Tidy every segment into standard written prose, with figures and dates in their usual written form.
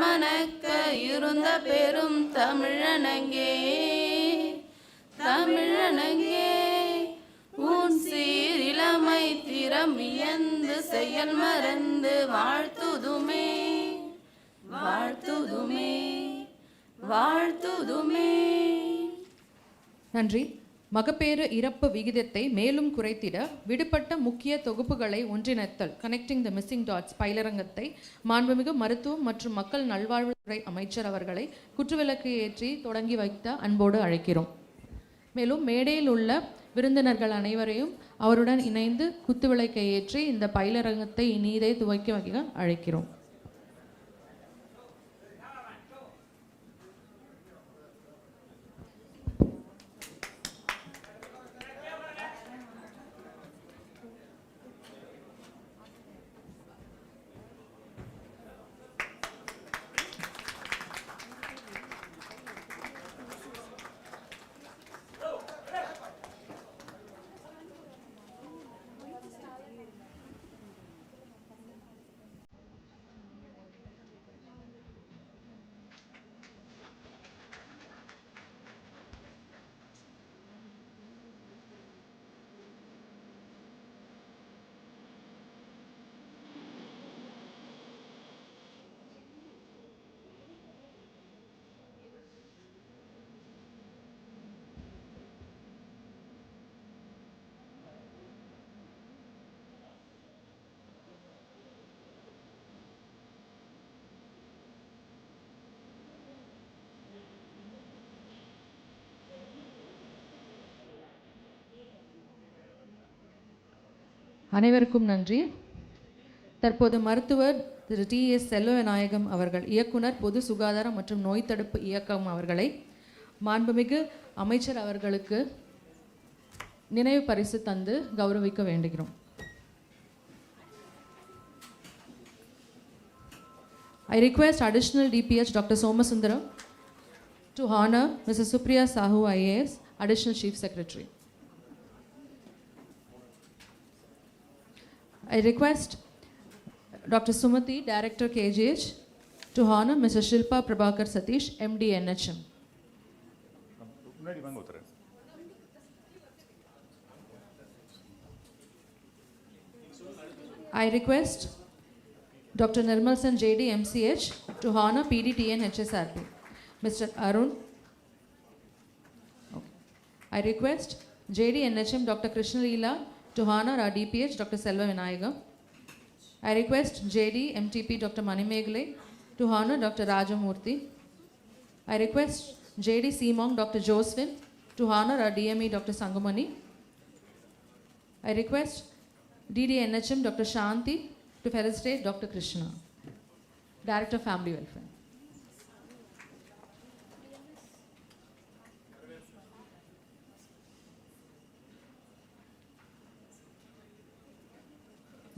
மணக்க இருந்த பெரும் தமிழனங்கே தமிழனங்கே உன் சீரிளமை திறமியந்து செயல் மறந்து வாழ்த்துதுமே வாழ்த்துதுமே வாழ்த்துதுமே. நன்றி. மகப்பேறு இறப்பு விகிதத்தை மேலும் குறைத்திட விடுபட்ட முக்கிய தொகுப்புகளை ஒன்றிணைத்தல் கனெக்டிங் த மிஸ்ஸிங் டாட்ஸ் பயிலரங்கத்தை மாண்புமிகு மருத்துவம் மற்றும் மக்கள் நல்வாழ்வுத்துறை அமைச்சர் அவர்களை குற்றுவிளக்கு ஏற்றி தொடங்கி வைத்த அன்போடு அழைக்கிறோம். மேலும் மேடையில் உள்ள விருந்தினர்கள் அனைவரையும் அவருடன் இணைந்து குத்துவிளக்கை ஏற்றி இந்த பயிலரங்கத்தை இனிதே துவக்கி வைக்க அழைக்கிறோம். அனைவருக்கும் நன்றி. தற்போது மருத்துவர் திரு டி.எஸ். செல்வவிநாயகம் அவர்கள், இயக்குனர் பொது சுகாதாரம் மற்றும் நோய் தடுப்பு இயக்கம் அவர்களை மாண்புமிகு அமைச்சர் அவர்களுக்கு நினைவு பரிசு தந்து கௌரவிக்க வேண்டுகிறோம். I request additional DPH Dr. Somasundaram to honor Mrs. Supriya Sahu IAS, Additional Chief Secretary. I request Dr. Sumati, Director KGH, to honor Mrs. Shilpa Prabhakar Satish, MD NHM. I request Dr. Nirmalsan JD MCH to honor PDTN HSRP, Mr. Arun. Okay. I request JD NHM Dr. Krishna Leela to honor our DPH Dr. Selva Vinayagam. I request JD MTP Dr. Manimegle to honor Dr. Rajamurthy. I request JD CMONG Dr. Josephine to honor our DME Dr. Sangamani. I request DD NHM Dr. Shanti to felicitate Dr. Krishna, Director of Family Welfare.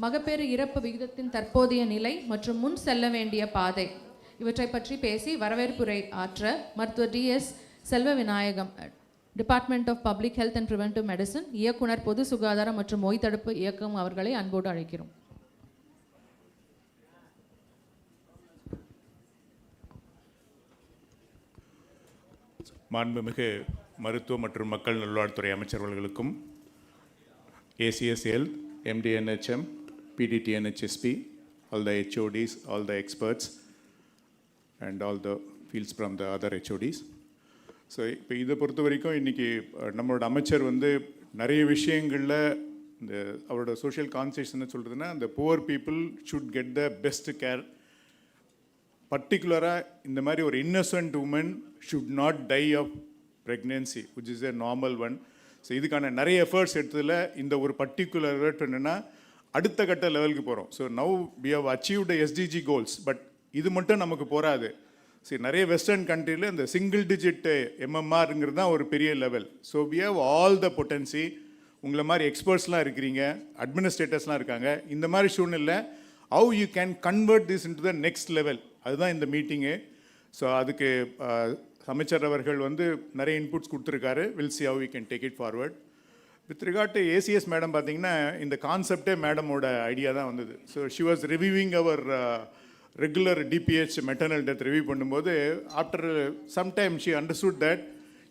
மகப்பேறு இறப்பு விகிதத்தின் தற்போதைய நிலை மற்றும் முன் செல்ல வேண்டிய பாதை இவற்றை பற்றி பேசி வரவேற்புரை ஆற்ற மருத்துவர் D S. Selva Vinayagam, department of public health and preventive medicine, இயக்குனர் பொது சுகாதாரம் மற்றும் நோய் தடுப்பு இயக்கம் அவர்களை அன்போடு அழைக்கிறோம். மாண்புமிகு மருத்துவ மற்றும் மக்கள் நல்வாழ்வுத்துறை அமைச்சர்களுக்கும் ACSL, MDNHM, PDTNHSP, all the HODs, all the experts and all the fields from the other HODs. So இப்போ இதை பொறுத்த வரைக்கும் இன்றைக்கி நம்மளோட அமைச்சர் வந்து நிறைய விஷயங்களில் இந்த அவரோட சோஷியல் கான்சியஸ் என்ன சொல்கிறதுன்னா, அந்த poor people should get the best care. பர்டிகுலராக இந்த மாதிரி ஒரு innocent woman should not die of pregnancy which is a normal one. So இதுக்கான நிறைய எஃபர்ட்ஸ் எடுத்ததில் இந்த ஒரு பர்டிகுலர் எஃபர்ட் என்னென்னா அடுத்த கட்ட லெவலுக்கு போகிறோம். So now we have achieved SDG goals. But இது மட்டும் நமக்கு போராது. சரி, நிறைய வெஸ்டர்ன் கண்ட்ரியில் இந்த சிங்கிள் டிஜிட் MMRங்கிறது தான் ஒரு பெரிய level. So we have all the potency. உங்களை மாதிரி எக்ஸ்பர்ட்ஸ்லாம் இருக்கிறீங்க, அட்மினிஸ்ட்ரேட்டர்ஸ்லாம் இருக்காங்க. இந்த மாதிரி சூழ்நிலை how you can convert this into the next level, அதுதான் இந்த மீட்டிங்கு. ஸோ அதுக்கு அமைச்சர் அவர்கள் வந்து நிறைய இன்புட்ஸ் கொடுத்துருக்காரு. Will see how we can take it forward. With regard to ACS madam பார்த்தீங்கன்னா இந்த கான்செப்டே மேடமோட ஐடியா தான் வந்தது. So she was reviewing our regular DPH maternal death review பண்ணும்போது after some time she understood that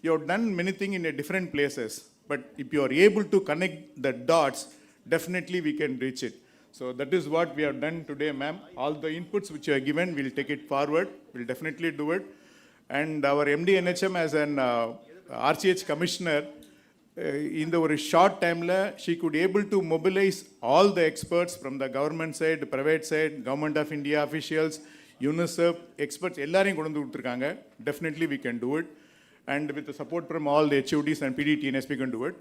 you have done many thing in different places but if you are able to connect the dots definitely we can reach it. So that is what we have done today, ma'am. All the inputs which you have given, we'll take it forward. We'll definitely do it. And our MD NHM as an RCH commissioner, in the very short time, she could able to mobilize all the experts from the government side, private side, Government of India officials, UNICEF experts. Ellarim kondu kuduthirukanga. Definitely we can do it. And with the support from all the HODs and PDTNS, we can do it.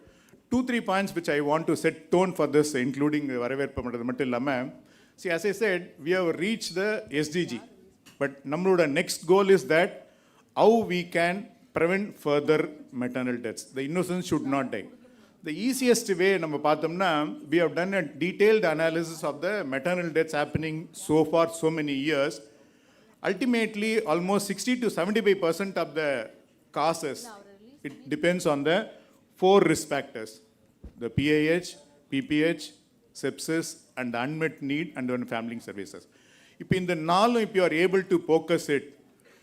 2-3 points which I want to set tone for this, including வரவேற்பு மட்டும் மட்டும் இல்லாமல், see, as I said, we have reached the SDG, but நம்மளோட next goal is that how we can prevent further maternal deaths. The innocents should not die. The easiest way நம்ம பார்த்தோம்னா, we have done a detailed analysis of the maternal deaths happening so far so many years. Ultimately, almost 60 to 75% of the causes, it depends on the 4 risk factors: the PAH, PPH, sepsis, and the unmet need, and then family services. If in the நாலும் if you are able to focus it,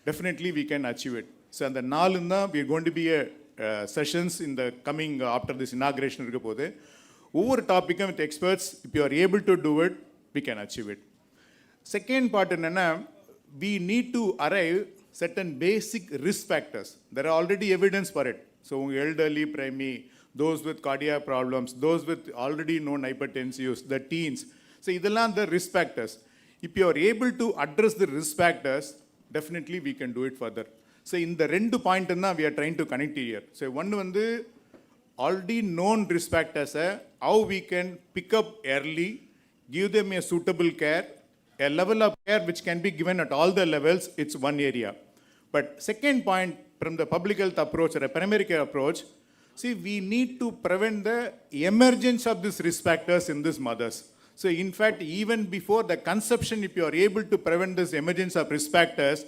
definitely we can achieve it. So அந்த நாலுன்னா we are going to be a sessions in the coming after this inauguration இருக்க போது ஒவ்வொரு டாபிக்கும் with experts, if you are able to do it, we can achieve it. Second part என்னன்னா, we need to arrive certain basic risk factors. There are already evidence for it. So elderly, preemie, those with cardiac problems, those with already known hypertensives, the teens. So இதெல்லாம் the risk factors. If you are able to address the risk factors, definitely we can do it further. So இந்த ரெண்டு point தான் we are trying to connect here. So one வந்து already known risk factors, how we can pick up early, give them a suitable care, a level of care which can be given at all the levels. It's one area. But second point, from the public health approach or a primary care approach, see, we need to prevent the emergence of these risk factors in these mothers. So in fact, even before the conception, if you are able to prevent this emergence of risk factors,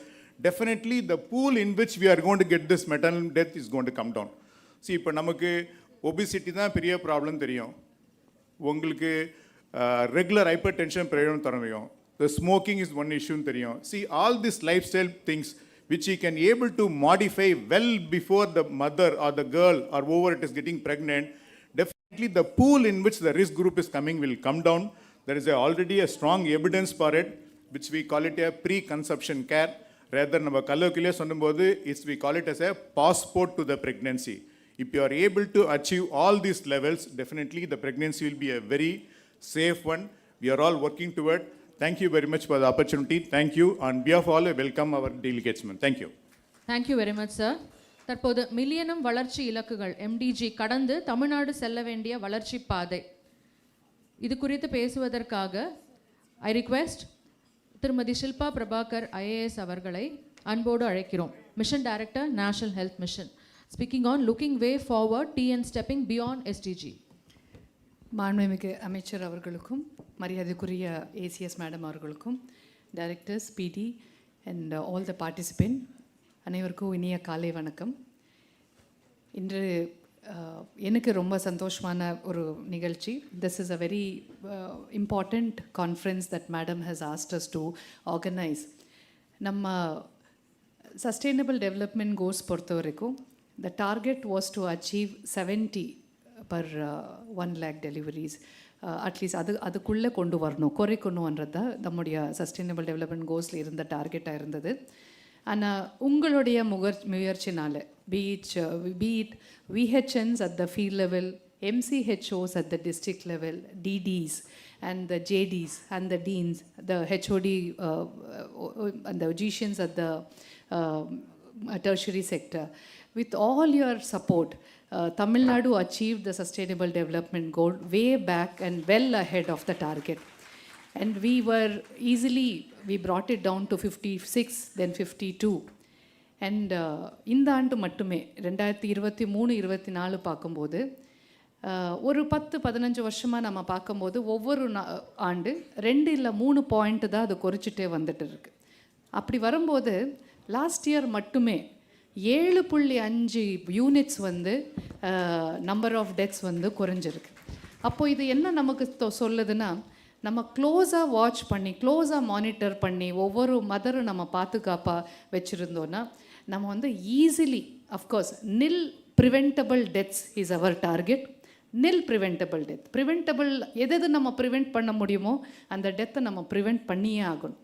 definitely the pool in which we are going to get this maternal death is going to come down. See, இப்போ நமக்கு obesity தான் பெரிய problem தெரியும், உங்களுக்கு regular hypertension பிரயோஜனம் தெரியும், the smoking is one issue தெரியும். See, all these lifestyle things which he can able to modify well before the mother or the girl or whoever it is getting pregnant, definitely the pool in which the risk group is coming will come down. There is already a strong evidence for it, which we call it a pre-conception care. Rather, நம்ம colloquially சொல்லும்போது, we call it as a passport to the pregnancy. If you are able to achieve all these levels, definitely the pregnancy will be a very safe one. We are all working toward. Thank you very much for the opportunity. Thank you. On behalf of all, I welcome our delegates. Thank you. Thank you very much, sir. தற்போது மில்லியனம் வளர்ச்சி இலக்குகள் MDG கடந்து தமிழ்நாடு செல்ல வேண்டிய வளர்ச்சி பாதை, இது குறித்து பேசுவதற்காக I request திருமதி ஷில்பா பிரபாகர் IAS அவர்களை அன்போடு அழைக்கிறோம். Mission director, national health mission, speaking on looking way forward TN stepping beyond SDG. மாண்புமிகு அமைச்சர் அவர்களுக்கும் மரியாதைக்குரிய ACS மேடம் அவர்களுக்கும், directors, PD and all the participant அனைவருக்கும் இனிய காலை வணக்கம். இன்று எனக்கு ரொம்ப சந்தோஷமான ஒரு நிகழ்ச்சி. This is a very important conference that madam has asked us to organise. நம்ம சஸ்டைனபிள் டெவலப்மெண்ட் கோல்ஸ் பொறுத்த வரைக்கும் the target was to achieve 70 per 1 lakh deliveries. At least அதுக்குள்ளே கொண்டு வரணும், குறைக்கணுன்றது தான் நம்முடைய சஸ்டைனபிள் டெவலப்மெண்ட் கோல்ஸில் இருந்த டார்கெட்டாக இருந்தது. ஆனால் உங்களுடைய முயற்சினால் be it VHNs at the field level, MCHOs at the district level, DDs and the JDs and the deans, the HOD and the OGCIans at the tertiary sector, with all your support, Tamil Nadu achieved the sustainable development goal way back and well ahead of the target. And we brought it down to 56, then 52. And இந்த ஆண்டு மட்டுமே 2023-24 பார்க்கும்போது ஒரு 10-15 வருஷமாக நம்ம பார்க்கும்போது ஒவ்வொரு ஆண்டு 2 இல்லை 3 பாயிண்ட் தான் அது குறைச்சிட்டே வந்துட்டு இருக்கு. அப்படி வரும்போது லாஸ்ட் இயர் மட்டுமே 7.5 யூனிட்ஸ் வந்து நம்பர் ஆஃப் டெத்ஸ் வந்து குறைஞ்சிருக்கு. அப்போது இது என்ன நமக்கு சொல்லுதுன்னா, நம்ம க்ளோஸாக வாட்ச் பண்ணி க்ளோஸாக மானிட்டர் பண்ணி ஒவ்வொரு மதரும் நம்ம பாதுகாப்பாக வச்சுருந்தோன்னா நம்ம வந்து easily of course nil preventable deaths is our target. Nil preventable death, preventable எது நம்ம ப்ரிவெண்ட் பண்ண முடியுமோ அந்த டெத்தை நம்ம ப்ரிவெண்ட் பண்ணியே ஆகணும்.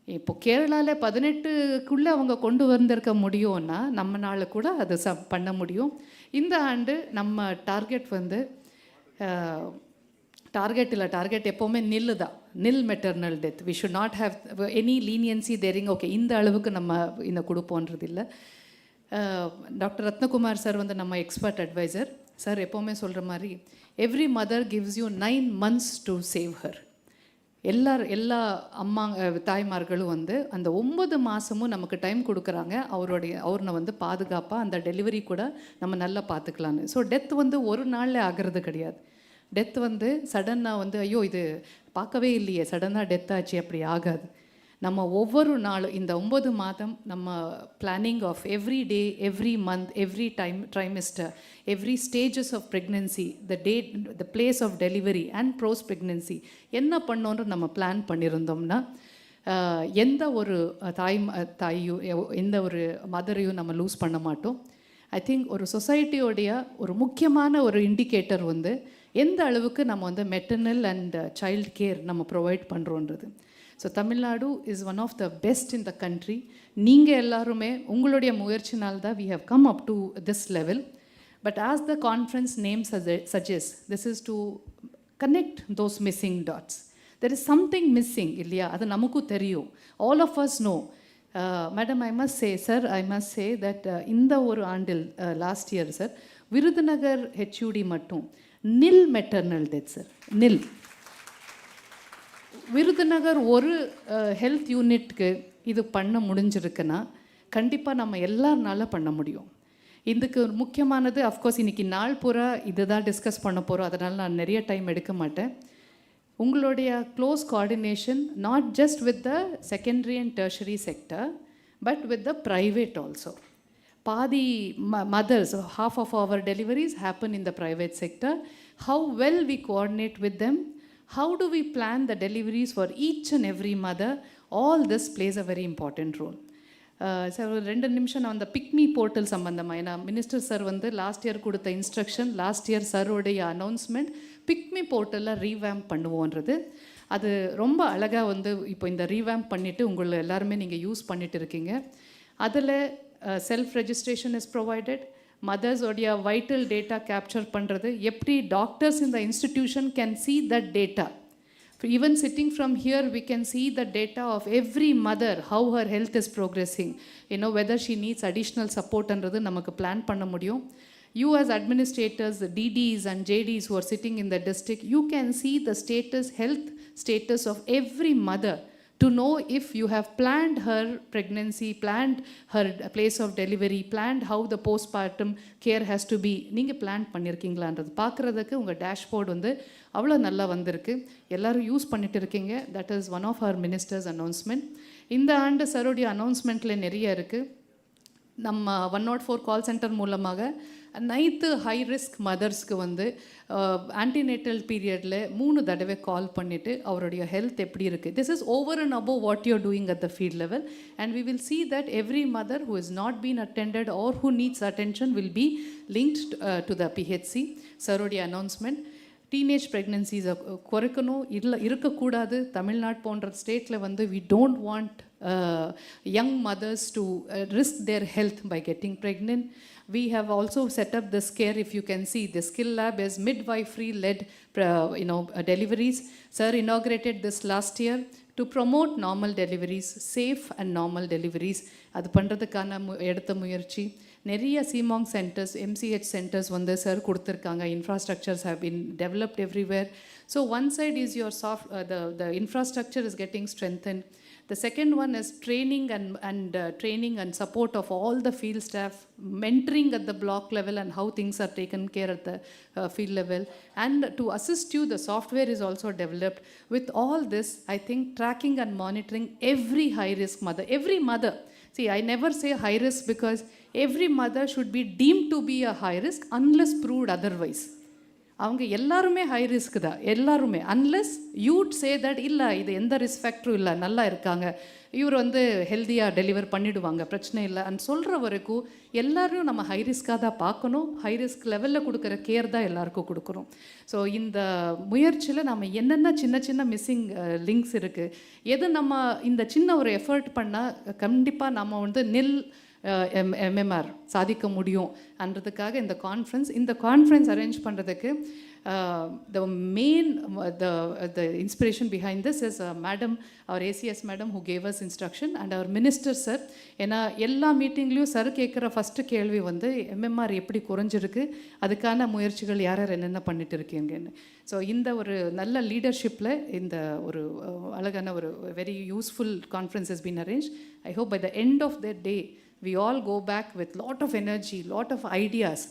இப்போ கேரளாவில் 18க்குள்ளே அவங்க கொண்டு வந்திருக்க முடியும்னா நம்மளால கூட அது பண்ண முடியும். இந்த ஆண்டு நம்ம டார்கெட் வந்து டார்கெட் எப்போவுமே நில்லு தான், nil maternal death. We should not have any leniency there. Okay, இந்த அளவுக்கு நம்ம இந்த கொடுப்போன்றது இல்லை. டாக்டர் ரத்னகுமார் சார் வந்து நம்ம எக்ஸ்பர்ட் அட்வைசர் சார் எப்போவுமே சொல்கிற மாதிரி every mother gives you 9 months to save her. எல்லா தாய்மார்களும் வந்து அந்த 9 மாதமும் நமக்கு டைம் கொடுக்குறாங்க அவரை வந்து பாதுகாப்பாக அந்த டெலிவரி கூட நம்ம நல்லா பார்த்துக்கலான்னு. ஸோ டெத் வந்து ஒரு நாளில் ஆகிறது கிடையாது. டெத் வந்து சடனாக வந்து ஐயோ இது பார்க்கவே இல்லையே சடனாக டெத் ஆச்சு, அப்படி ஆகாது. நம்ம ஒவ்வொரு நாளும் இந்த 9 மாதம் நம்ம planning of every day, every month, every trimester, every stages of pregnancy, the date, the place of delivery and pros pregnancy என்ன பண்ணோன்னு நம்ம பிளான் பண்ணியிருந்தோம்னா எந்த ஒரு தாயையும் எந்த ஒரு மதரையும் நம்ம லூஸ் பண்ண மாட்டோம். ஐ திங்க் ஒரு சொசைட்டியோடைய ஒரு முக்கியமான ஒரு இண்டிகேட்டர் வந்து எந்த அளவுக்கு நம்ம வந்து மெட்டர்னல் அண்ட் சைல்டு கேர் நம்ம ப்ரொவைட் பண்ணுறோன்றது. So Tamil Nadu is one of the best in the country. நீங்கள் எல்லாருமே உங்களுடைய முயற்சினால்தான் we have come up to this level. But as the conference name suggest, this is to connect those missing dots. There is something missing இல்லையா, அது நமக்கும் தெரியும். All of us know. Madam, I must say sir, I must say that இந்த ஒரு ஆண்டில் last year sir Virudhunagar HUD மட்டும் நில் maternal death sir, நில். விருதுநகர் ஒரு ஹெல்த் யூனிட்க்கு இது பண்ண முடிஞ்சிருக்குன்னா கண்டிப்பாக நம்ம எல்லாருனால பண்ண முடியும். இதுக்கு முக்கியமானது அஃப்கோர்ஸ் இன்றைக்கி நாள் பூரா இது தான் டிஸ்கஸ் பண்ண போகிறோம், அதனால் நான் நிறைய டைம் எடுக்க மாட்டேன். உங்களுடைய close coordination not just with the secondary and tertiary sector but with the private also. பாதி mothers, half of our deliveries happen in the private sector. How well we coordinate with them, how do we plan the deliveries for each and every mother, all this plays a very important role. Sir ஒரு 2 நிமிஷம் நான் அந்த PICME portal சம்மந்தமாக, ஏன்னா minister sir வந்து last year கொடுத்த instruction, last year சாரோடைய announcement PICME போர்ட்டலில் ரீவேம்ப் பண்ணுவோன்றது. அது ரொம்ப அழகாக வந்து இப்போ இந்த ரீவேம்ப் பண்ணிவிட்டு உங்களை எல்லாருமே நீங்கள் யூஸ் பண்ணிட்டு இருக்கீங்க. அதில் செல்ஃப் ரெஜிஸ்ட்ரேஷன் இஸ் ப்ரொவைடட். மதர்ஸோடைய வைட்டல் டேட்டா கேப்சர் பண்ணுறது, எப்படி டாக்டர்ஸ் இந்த institution can see that data. Even sitting from here we can see the data of every mother, how her health is progressing, whether she needs additional support என்றது நமக்கு plan பண்ண முடியும். You as administrators, the DDs and JDs who are sitting in the district, you can see the health status of every mother to know if you have planned her pregnancy, planned her place of delivery, planned how the postpartum care has to be. நீங்கள் plan பண்ணியிருக்கீங்களான்றது பார்க்குறதுக்கு உங்கள் dashboard வந்து அவ்வளோ நல்லா வந்திருக்கு. எல்லோரும் use பண்ணிட்டு இருக்கீங்க. That is one of our ministers announcement. இந்த ஆண்டு சரோடைய அனௌன்ஸ்மெண்ட்டில் நிறைய இருக்குது. நம்ம 104 கால் சென்டர் மூலமாக 9th ஹை ரிஸ்க் மதர்ஸ்க்கு வந்து ஆன்டினேட்டல் பீரியடில் 3 தடவை கால் பண்ணிவிட்டு அவருடைய ஹெல்த் எப்படி இருக்குது, this is over and above what you are doing at the field level. And we will see that every mother who has not been attended or who needs attention will be linked to the PHC. சரோடைய announcement. Teenage ப்ரெக்னன்சிஸை குறைக்கணும், இருக்கக்கூடாது. தமிழ்நாடு போன்ற ஸ்டேட்டில் வந்து we don't want young mothers to risk their health by getting pregnant. We have also set up this care, if you can see, the skill lab is midwifery led deliveries. Sir inaugurated this last year to promote normal deliveries, safe and normal deliveries. அது பண்ணுறதுக்கான எடுத்த முயற்சி. நிறைய CEmONC centres, MCH centres வந்து sir கொடுத்துருக்காங்க. Infrastructures have been developed everywhere. So one side is your the infrastructure is getting strengthened. The second one is training and support of all the field staff, mentoring at the block level and how things are taken care at the field level. And to assist you, the software is also developed. With all this, I think tracking and monitoring every high-risk mother. Every mother. See, I never say high risk because every mother should be deemed to be a high risk unless proved otherwise. அவங்க எல்லாருமே high risk தான், எல்லாருமே. Unless யூட் say that இல்லை இது எந்த risk ஃபேக்டரும் இல்லை, நல்லா இருக்காங்க, இவர் வந்து ஹெல்த்தியாக டெலிவர் பண்ணிவிடுவாங்க, பிரச்சனை இல்லை அண்ட் சொல்கிற வரைக்கும் எல்லோரும் நம்ம ஹை ரிஸ்க்காக தான் பார்க்கணும். ஹை ரிஸ்க் லெவலில் கொடுக்குற கேர் தான் எல்லாருக்கும் கொடுக்குறோம். ஸோ இந்த முயற்சியில் நம்ம என்னென்ன சின்ன சின்ன மிஸ்ஸிங் லிங்க்ஸ் இருக்குது, எது நம்ம இந்த சின்ன ஒரு எஃபர்ட் பண்ணால் கண்டிப்பாக நம்ம வந்து எம்எம்ஆர் சாதிக்க முடியும் அன்றதுக்காக இந்த கான்ஃபரன்ஸ் அரேஞ்ச் பண்ணுறதுக்கு the main the inspiration behind this is madam, our ACS madam, who gave us instruction, and our minister sir. ஏன்னா எல்லா மீட்டிங்லேயும் சார் கேட்குற ஃபஸ்ட்டு கேள்வி வந்து எம்எம்ஆர் எப்படி குறைஞ்சிருக்கு, அதுக்கான முயற்சிகள் யார் யார் என்னென்ன பண்ணிட்டு இருக்கீங்கன்னு. ஸோ இந்த ஒரு நல்ல லீடர்ஷிப்பில் இந்த ஒரு அழகான ஒரு very useful conference has been arranged. I hope by the end of the day we all go back with lot of energy, lot of ideas,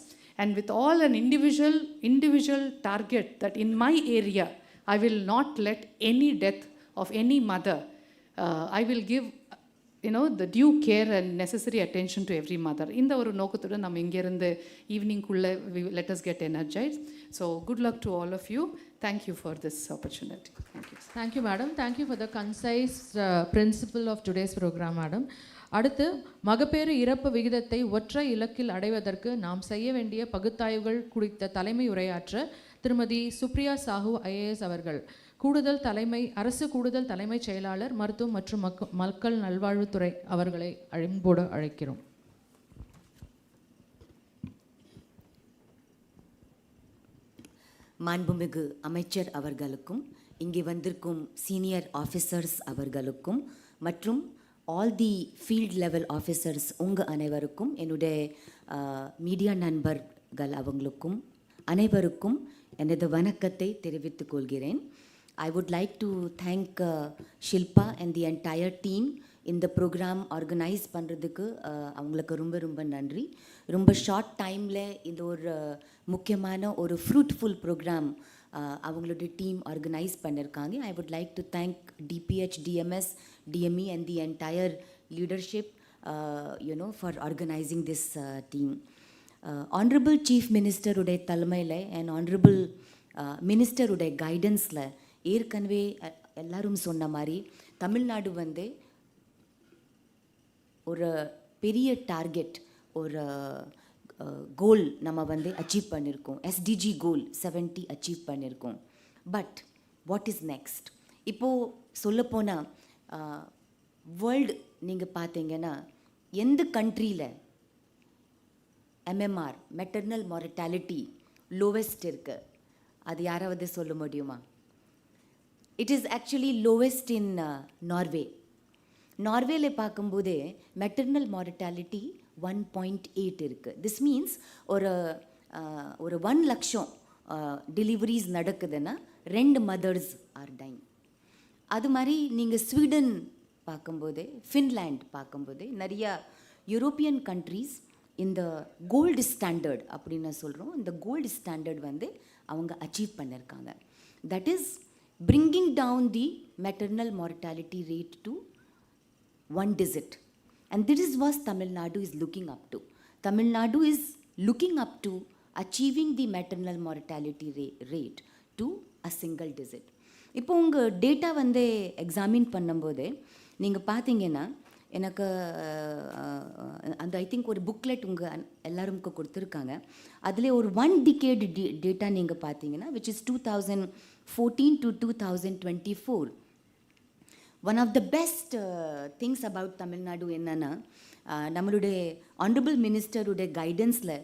and with all an individual target that in my area I will not let any death of any mother. I will give the due care and necessary attention to every mother. இந்த ஒரு நோக்கத்தோட நம்ம இங்கிருந்து ஈவினிங்குள்ளே let us get energized. So good luck to all of you. Thank you for this opportunity. Thank you. Thank you, madam. Thank you for the concise principle of today's program, madam. அடுத்து மகப்பேறு இறப்பு விகிதத்தை ஒற்றை இலக்கில் அடைவதற்கு நாம் செய்ய வேண்டிய பகுத்தாய்வுகள் குறித்த தலைமை உரையாற்ற திருமதி சுப்ரியா சாஹூ IAS அவர்கள், அரசு கூடுதல் தலைமைச் செயலாளர் மருத்துவம் மற்றும் மக்கள் நல்வாழ்வுத்துறை அவர்களை அன்போடு அழைக்கிறோம். மாண்புமிகு அமைச்சர் அவர்களுக்கும் இங்கே வந்திருக்கும் சீனியர் ஆஃபீஸர்ஸ் அவர்களுக்கும் மற்றும் all the field level officers உங்கள் அனைவருக்கும், என்னுடைய மீடியா நண்பர்கள் அவங்களுக்கும் அனைவருக்கும் எனது வணக்கத்தை தெரிவித்துக் கொள்கிறேன். I would like to thank Shilpa and the entire team இந்த ப்ரோக்ராம் ஆர்கனைஸ் பண்ணுறதுக்கு அவங்களுக்கு ரொம்ப ரொம்ப நன்றி. ரொம்ப ஷார்ட் டைமில் இந்த ஒரு முக்கியமான ஒரு ஃப்ரூட்ஃபுல் ப்ரோக்ராம் அவங்களுடைய டீம் ஆர்கனைஸ் பண்ணியிருக்காங்க. I would like to thank DPH, DMS, DME and the entire leadership for organizing this team. Honorable Chief Minister உடைய தலைமையில் and Honorable Minister உடைய கைடன்ஸில் ஏற்கனவே எல்லாரும் சொன்ன மாதிரி தமிழ்நாடு வந்து ஒரு பெரிய டார்கெட், ஒரு கோல் நம்ம வந்து அச்சீவ் பண்ணியிருக்கோம். SDG கோல் 70 அச்சீவ் பண்ணியிருக்கோம். But what is next? இப்போது சொல்லப்போனால் வேர்ல்டு நீங்கள் பார்த்தீங்கன்னா எந்த கண்ட்ரியில் MMR மெட்டர்னல் மார்டாலிட்டி லோவஸ்ட் இருக்குது, அது யாராவது சொல்ல முடியுமா? It is actually lowest in Norway. நார்வேல பார்க்கும்போது மெட்டர்னல் மார்டாலிட்டி 1.8 இருக்குது. திஸ் மீன்ஸ் ஒரு 1 லட்சம் டெலிவரிஸ் நடக்குதுன்னா 2 மதர்ஸ் ஆர் டைங். அது மாதிரி நீங்கள் ஸ்வீடன் பார்க்கும்போது, ஃபின்லேண்ட் பார்க்கும்போது, நிறையா யூரோப்பியன் கண்ட்ரீஸ் இந்த கோல்டு ஸ்டாண்டர்ட் அப்படின்னு சொல்கிறோம், இந்த கோல்டு ஸ்டாண்டர்ட் வந்து அவங்க அச்சீவ் பண்ணியிருக்காங்க. That is bringing down the maternal mortality rate to 1 digit. And this is what Tamil Nadu is looking up to. Tamil Nadu is looking up to achieving the maternal mortality rate to a single digit. இப்போ உங்கள் data வந்து examine பண்ணும்போது நீங்கள் பார்த்தீங்கன்னா எனக்கு அந்த I think ஒரு booklet உங்கள் எல்லாருக்கும் கொடுத்துருக்காங்க. அதில் ஒரு 1 டிகேட் டேட்டா நீங்கள் பார்த்தீங்கன்னா which is 2014 to 2024. One of the best things about Tamil Nadu என்னன்னா நம்மளுடைய ஆனரபிள் மினிஸ்டருடைய கைடன்ஸில்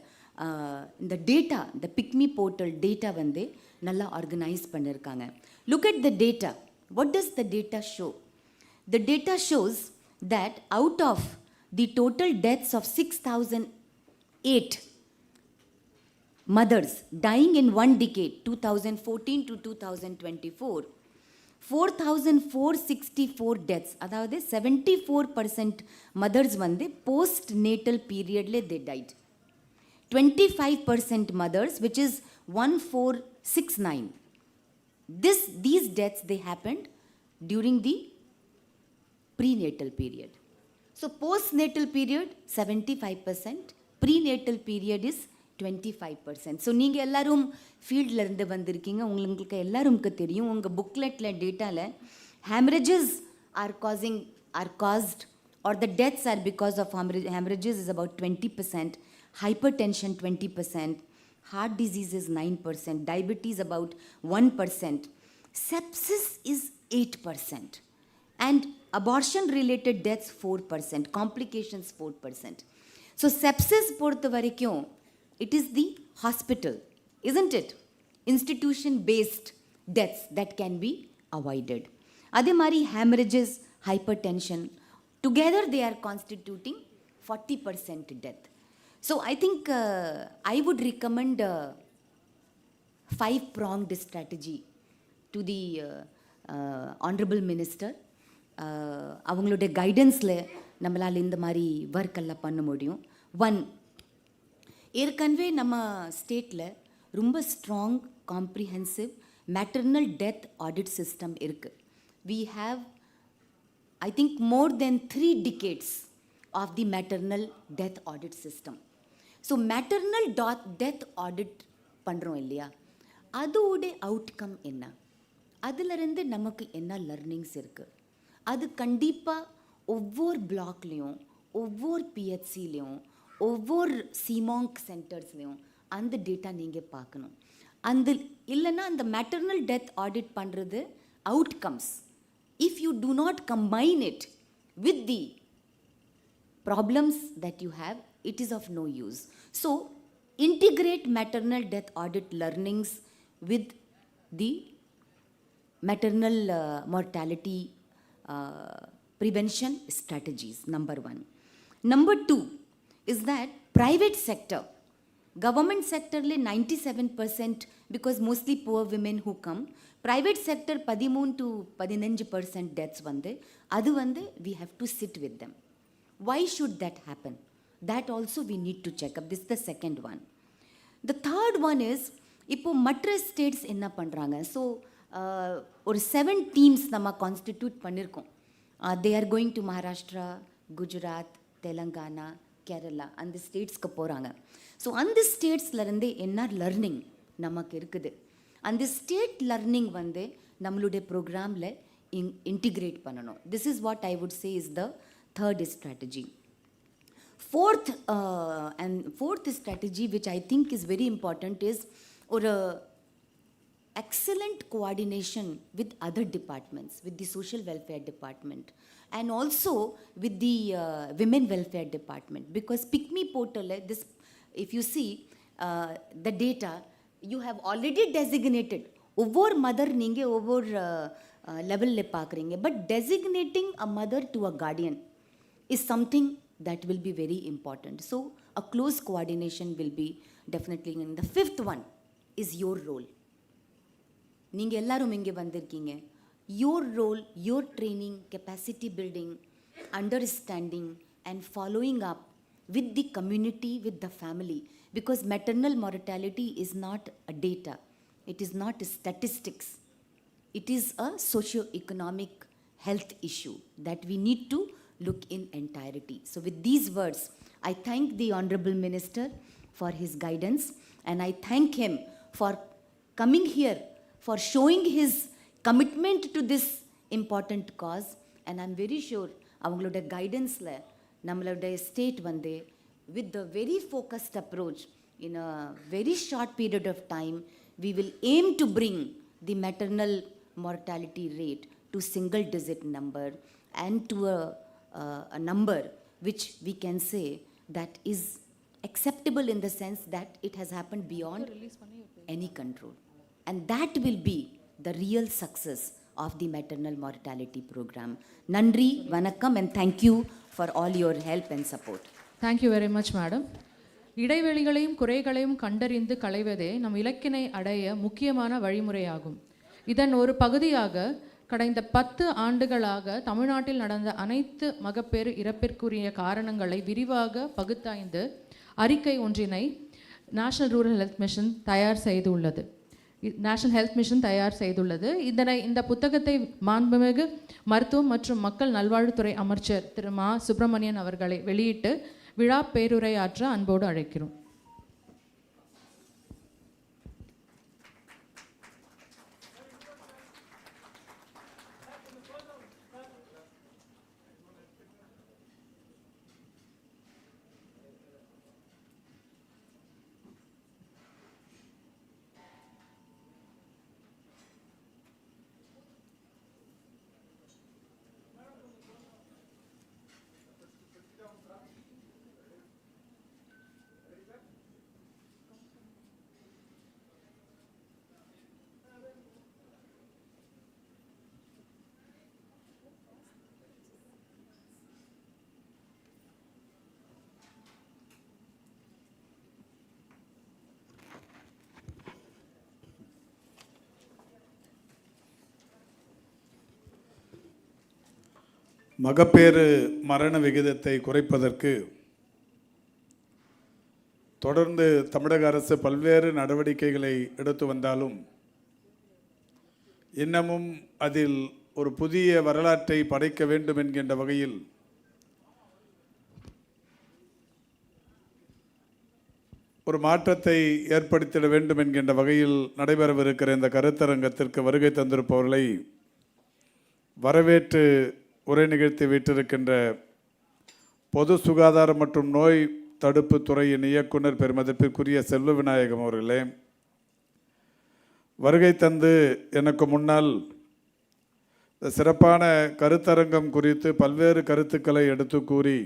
இந்த டேட்டா, இந்த பிக்மி போர்ட்டல் டேட்டா வந்து நல்லா ஆர்கனைஸ் பண்ணியிருக்காங்க. Look at the data. What does the data show? The data shows that out of the total deaths of 6,008 mothers dying in 1 decade, 2014 to 2024, 4,464 deaths, அதாவது 74% mothers வந்து post natal periodல they died. 25% mothers, which is 1,469. These deaths they happened during the prenatal period. So postnatal period 75%, prenatal period is 25%. So நீங்கள் எல்லாரும் ஃபீல்டில் இருந்து வந்திருக்கீங்க, உங்களுக்கு எல்லாருக்கும் தெரியும், உங்கள் புக்லெட்டில் டேட்டாவில் hemorrhages are caused or the deaths are because of hemorrhages is about 20%, hypertension 20%, heart disease is 9%, diabetes about 1%, sepsis is 8%, and abortion related deaths 4%, complications 4%. So sepsis பொறுத்த வரைக்கும் it is the hospital, isn't it? Institution based deaths that can be avoided. அதே மாதிரி hemorrhages, hypertension, together they are constituting 40% death. So I think I would recommend a 5-pronged strategy to the Honorable Minister. அவங்களுடைய கைடன்ஸில் நம்மளால் இந்த மாதிரி ஒர்க்கெல்லாம் பண்ண முடியும். 1, ஏற்கனவே நம்ம ஸ்டேட்டில் ரொம்ப strong comprehensive maternal death audit system இருக்குது. We have, I think, more than 3 decades of the maternal death audit system. So maternal death audit பண்ணுறோம் இல்லையா, அதோட அவுட்கம் என்ன, அதிலிருந்து நமக்கு என்ன லர்னிங்ஸ் இருக்குது, அது கண்டிப்பாக ஒவ்வொரு பிளாக்லேயும் ஒவ்வொரு பிஹெச்சிலையும் ஒவ்வொரு சிமாங்க் சென்டர்ஸ்லேயும் அந்த டேட்டா நீங்கள் பார்க்கணும். அந்த இல்லைன்னா அந்த மேட்டர்னல் டெத் ஆடிட் பண்ணுறது outcomes, if you do not combine it with the problems that you have, it is of no use. So integrate maternal death audit learnings with the maternal mortality prevention strategies, number 1. Number 2 is that private sector, government sector le 97% because mostly poor women who come, private sector 13 to 15% deaths வந்து அது வந்து we have to sit with them. Why should that happen? That also we need to check up. This is the second one. The third one is இப்போ மற்ற states என்ன பண்ணுறாங்க. So ஒரு 7 teams நம்ம constitute பண்ணியிருக்கோம். they are going to Maharashtra, Gujarat, Telangana, Kerala, அந்த ஸ்டேட்ஸ்க்கு போகிறாங்க. So அந்த ஸ்டேட்ஸ்லேருந்து என்ன லர்னிங் நமக்கு இருக்குது, அந்த ஸ்டேட் லர்னிங் வந்து நம்மளுடைய ப்ரோக்ராமில் இன்டிகிரேட் பண்ணணும். This is what I would say is the third strategy. Fourth strategy which I think is very important is ஒரு excellent coordination with other departments, with the social welfare department and also with the women welfare department, because Pick Me portal, this, if you see the data, you have already designated ஒவ்வொரு mother நீங்கள் ஒவ்வொரு லெவலில் பார்க்குறீங்க, but designating a mother to a guardian is something that will be very important. So a close coordination will be definitely in. The 5th one is your role. நீங்கள் எல்லாரும் இங்கே வந்திருக்கீங்க. Your role, your training, capacity building, understanding and following up with the community, with the family, because maternal mortality is not a data, it is not a statistics, it is a socio-economic health issue that we need to look in entirety. So with these words, I thank the Honorable Minister for his guidance, and I thank him for coming here, for showing his commitment to this important cause, and I'm very sure அவங்களோட கைடன்ஸில் நம்மளோட state வந்து with the very focused approach in a very short period of time, we will aim to bring the maternal mortality rate to single digit number and to a number which we can say that is acceptable in the sense that it has happened beyond any control, and that will be the real success of the maternal mortality program. Nandri, vanakkam, and thank you for all your help and support. Thank you very much, madam. இடைவெளிகளையும் குறைகளையும் கண்டறிந்து களைவதே நம் இலக்கினை அடைய முக்கியமான வழிமுறையாகும். இதன் ஒரு பகுதியாக கடந்த 10 ஆண்டுகளாக தமிழ்நாட்டில் நடந்த அனைத்து மகப்பேறு இறப்பிற்குரிய காரணங்களை விரிவாக பகுத்தாய்ந்து அறிக்கை ஒன்றினை நேஷனல் ரூரல் ஹெல்த் மிஷன் தயார் செய்துள்ளது. இந்த புத்தகத்தை மாண்புமிகு மருத்துவம் மற்றும் மக்கள் நல்வாழ்வுத்துறை அமைச்சர் திரு மா சுப்பிரமணியன் அவர்களை வெளியிட்டு விழா பேருரையாற்ற அன்போடு அழைக்கிறோம். மகப்பேறு மரண விகிதத்தை குறைப்பதற்கு தொடர்ந்து தமிழக அரசு பல்வேறு நடவடிக்கைகளை எடுத்து வந்தாலும் இன்னமும் அதில் ஒரு புதிய வரலாற்றை படைக்க வேண்டும் என்கின்ற வகையில் ஒரு மாற்றத்தை ஏற்படுத்திட வேண்டும் என்கின்ற வகையில் நடைபெறவிருக்கிற இந்த கருத்தரங்கத்திற்கு வருகை தந்திருப்பவர்களை வரவேற்று உரை நிகழ்த்தி வீட்டிருக்கின்ற பொது சுகாதாரம் மற்றும் நோய் தடுப்பு துறையின் இயக்குனர் பெருமதிப்பிற்குரிய செல்வ விநாயகம் அவர்களே, வருகை தந்து எனக்கு முன்னால் இந்த சிறப்பான கருத்தரங்கம் குறித்து பல்வேறு கருத்துக்களை எடுத்து கூறி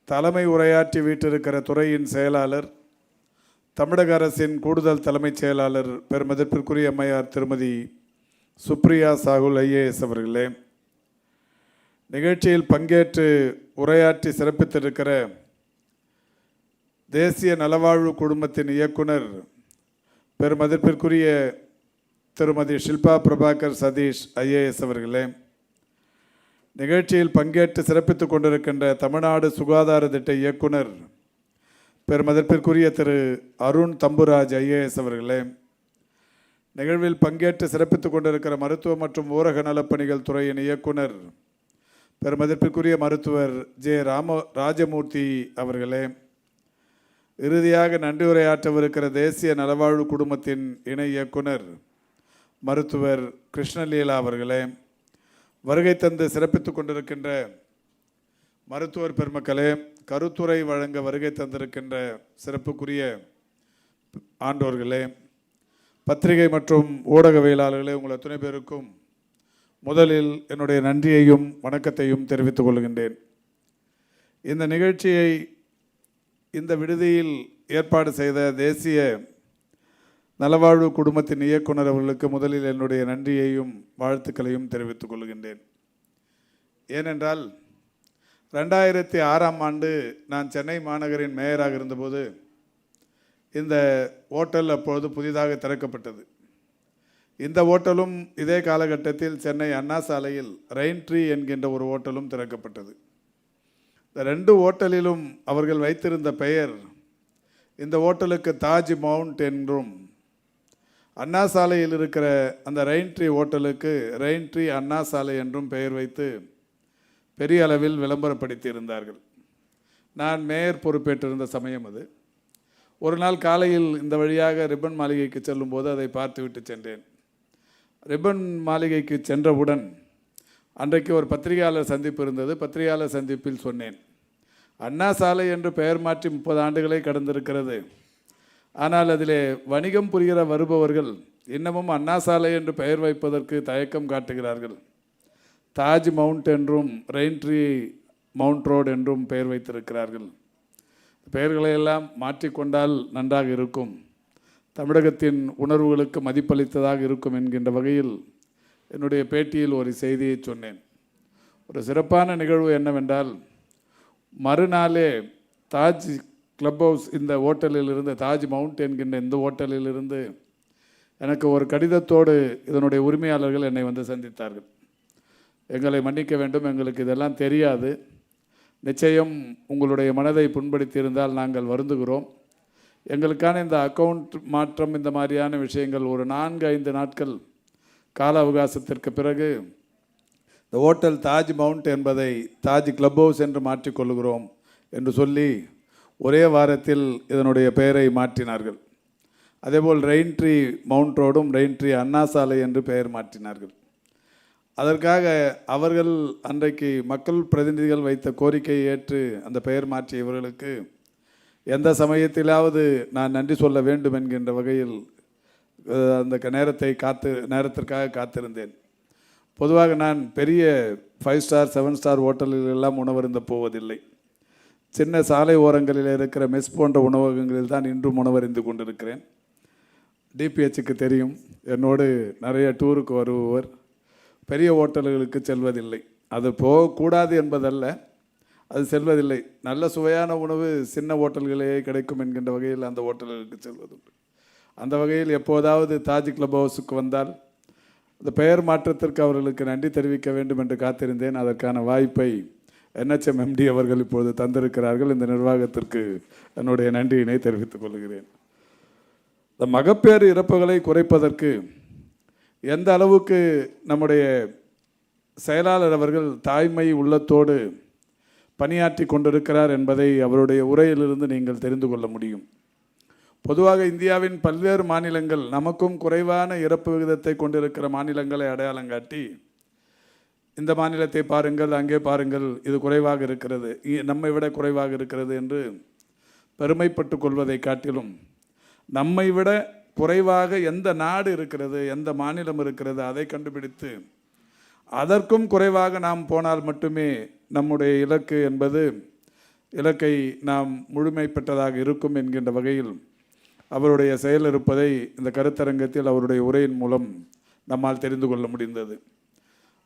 தலைமை உரையாற்றி வீட்டிருக்கிற துறையின் செயலாளர், தமிழக அரசின் கூடுதல் தலைமைச் செயலாளர் பெருமதிப்பிற்குரிய அம்மையார் திருமதி சுப்ரியா சாகுல் ஐஏஎஸ் அவர்களே, நிகழ்ச்சியில் பங்கேற்று உரையாற்றி சிறப்பித்திருக்கிற தேசிய நலவாழ்வு குழுமத்தின் இயக்குனர் பெருமதிப்பிற்குரிய திருமதி ஷில்பா பிரபாகர் சதீஷ் ஐஏஎஸ் அவர்களே, நிகழ்ச்சியில் பங்கேற்று சிறப்பித்துக் கொண்டிருக்கின்ற தமிழ்நாடு சுகாதார திட்ட இயக்குனர் பெருமதிப்பிற்குரிய திரு அருண் தம்புராஜ் ஐஏஎஸ் அவர்களே, நிகழ்வில் பங்கேற்று சிறப்பித்துக் கொண்டிருக்கிற மருத்துவ மற்றும் ஊரக நலப்பணிகள் துறையின் இயக்குனர் பெருமதிப்பிற்குரிய மருத்துவர் ராஜமூர்த்தி அவர்களே, இறுதியாக நன்றியுரையாற்றவிருக்கிற தேசிய நலவாழ்வு குடும்பத்தின் இணை இயக்குனர் மருத்துவர் கிருஷ்ணலீலா அவர்களே, வருகை தந்து சிறப்பித்துக் கொண்டிருக்கின்ற மருத்துவர் பெருமக்களே, கருத்துரை வழங்க வருகை தந்திருக்கின்ற சிறப்புக்குரிய ஆண்டோர்களே, பத்திரிகை மற்றும் ஊடகவியலாளர்களே, உங்கள் அத்தனை பேருக்கும் முதலில் என்னுடைய நன்றியையும் வணக்கத்தையும் தெரிவித்துக் கொள்கின்றேன். இந்த நிகழ்ச்சியை இந்த விடுதியில் ஏற்பாடு செய்த தேசிய நலவாழ்வு குடும்பத்தின் இயக்குனர் அவர்களுக்கு முதலில் என்னுடைய நன்றியையும் வாழ்த்துக்களையும் தெரிவித்துக் கொள்கின்றேன். ஏனென்றால் 2006ஆம் ஆண்டு நான் சென்னை மாநகரின் மேயராக இருந்தபோது இந்த ஓட்டல் அப்பொழுது புதிதாக திறக்கப்பட்டது. இந்த ஓட்டலும் இதே காலகட்டத்தில் சென்னை அண்ணா சாலையில் ரெயின் ட்ரீ என்கின்ற ஒரு ஓட்டலும் திறக்கப்பட்டது. இந்த 2 ஓட்டலிலும் அவர்கள் வைத்திருந்த பெயர், இந்த ஓட்டலுக்கு தாஜ் மவுண்ட் என்றும், அண்ணா சாலையில் இருக்கிற அந்த ரெயின் ட்ரீ ஓட்டலுக்கு ரெயின் ட்ரீ அண்ணா சாலை என்றும் பெயர் வைத்து பெரிய அளவில் விளம்பரப்படுத்தி இருந்தார்கள். நான் மேயர் பொறுப்பேற்றிருந்த சமயம் அது. ஒரு நாள் காலையில் இந்த வழியாக ரிப்பன் மாளிகைக்கு செல்லும்போது அதை பார்த்துவிட்டு சென்றேன். ரிப்பன் மாளிகைக்கு சென்றவுடன் அன்றைக்கு ஒரு பத்திரிகையாளர் சந்திப்பு இருந்தது. பத்திரிகையாளர் சந்திப்பில் சொன்னேன், அண்ணா சாலை என்று பெயர் மாற்றி 30 ஆண்டுகளை கடந்திருக்கிறது. ஆனால் அதிலே வணிகம் புரிகிற வருபவர்கள் இன்னமும் அண்ணா சாலை என்று பெயர் வைப்பதற்கு தயக்கம் காட்டுகிறார்கள். தாஜ் மவுண்ட் என்றும் ரெயின் ட்ரீ மவுண்ட் ரோடு என்றும் பெயர் வைத்திருக்கிறார்கள். பெயர்களையெல்லாம் மாற்றிக்கொண்டால் நன்றாக இருக்கும், தமிழகத்தின் உணர்வுகளுக்கு மதிப்பளித்ததாக இருக்கும் என்கின்ற வகையில் என்னுடைய பேட்டியில் ஒரு செய்தியை சொன்னேன். ஒரு சிறப்பான நிகழ்வு என்னவென்றால், மறுநாளே தாஜ் கிளப் ஹவுஸ் இந்த ஹோட்டலிலிருந்து, தாஜ் மவுண்ட் என்கின்ற இந்த ஹோட்டலிலிருந்து எனக்கு ஒரு கடிதத்தோடு இதனுடைய உரிமையாளர்கள் என்னை வந்து சந்தித்தார்கள். எங்களை மன்னிக்க வேண்டும், எங்களுக்கு இதெல்லாம் தெரியாது, நிச்சயம் உங்களுடைய மனதை புண்படுத்தியிருந்தால் நாங்கள் வருந்துகிறோம். எங்களுக்கான இந்த அக்கௌண்ட் மாற்றம், இந்த மாதிரியான விஷயங்கள் ஒரு 4-5 நாட்கள் கால அவகாசத்திற்கு பிறகு இந்த ஹோட்டல் தாஜ் மவுண்ட் என்பதை தாஜ் கிளப் ஹவுஸ் என்று மாற்றிக்கொள்கிறோம் என்று சொல்லி ஒரே வாரத்தில் இதனுடைய பெயரை மாற்றினார்கள். அதேபோல் ரெயின் ட்ரீ மவுண்ட் ரோடும் ரெயின் ட்ரீ அண்ணா சாலை என்று பெயர் மாற்றினார்கள். அதற்காக அவர்கள் அன்றைக்கு மக்கள் பிரதிநிதிகள் வைத்த கோரிக்கையை ஏற்று அந்த பெயர் மாற்றிய இவர்களுக்கு எந்த சமயத்திலாவது நான் நன்றி சொல்ல வேண்டும் என்கின்ற வகையில் அந்த நேரத்திற்காக காத்திருந்தேன். பொதுவாக நான் பெரிய 5 ஸ்டார் 7 ஸ்டார் ஹோட்டல்கள் எல்லாம் உணவருந்த போவதில்லை. சின்ன சாலை ஓரங்களில் இருக்கிற மெஸ் போன்ற உணவகங்களில் தான் இன்றும் உணவறிந்து கொண்டிருக்கிறேன். டிபிஹெச்சுக்கு தெரியும், என்னோடு நிறைய டூருக்கு வருபவர் பெரிய ஹோட்டல்களுக்கு செல்வதில்லை. அது போகக்கூடாது என்பதல்ல, அது செல்வதில்லை. நல்ல சுவையான உணவு சின்ன ஹோட்டல்களே கிடைக்கும் என்கின்ற வகையில் அந்த ஹோட்டல்களுக்கு செல்வதுண்டு. அந்த வகையில் எப்போதாவது தாஜ் கிளப் ஹவுஸுக்கு வந்தால் இந்த பெயர் மாற்றத்திற்கு அவர்களுக்கு நன்றி தெரிவிக்க வேண்டும் என்று காத்திருந்தேன். அதற்கான வாய்ப்பை NHMMD அவர்கள் இப்போது தந்திருக்கிறார்கள். இந்த நிர்வாகத்திற்கு என்னுடைய நன்றியினை தெரிவித்துக் கொள்கிறேன். இந்த மகப்பேறு இறப்புகளை குறைப்பதற்கு எந்த அளவுக்கு நம்முடைய செயலாளர் அவர்கள் தாய்மை உள்ளத்தோடு பணியாற்றி கொண்டிருக்கிறார் என்பதை அவருடைய உரையிலிருந்து நீங்கள் தெரிந்து கொள்ள முடியும். பொதுவாக இந்தியாவின் பல்வேறு மாநிலங்கள் நமக்கும் குறைவான இறப்பு விகிதத்தை கொண்டிருக்கிற மாநிலங்களை அடையாளம் காட்டி, இந்த மாநிலத்தை பாருங்கள், அங்கே பாருங்கள், இது குறைவாக இருக்கிறது, நம்மை விட குறைவாக இருக்கிறது என்று பெருமைப்பட்டு கொள்வதை காட்டிலும், நம்மை விட குறைவாக எந்த நாடு இருக்கிறது, எந்த மாநிலம் இருக்கிறது, அதை கண்டுபிடித்து அதற்கும் குறைவாக நாம் போனால் மட்டுமே நம்முடைய இலக்கு என்பது இலக்கை நாம் முழுமை பெற்றதாக இருக்கும் என்கின்ற வகையில் அவருடைய செயல் இருப்பதை இந்த கருத்தரங்கத்தில் அவருடைய உரையின் மூலம் நம்மால் தெரிந்து கொள்ள முடிந்தது.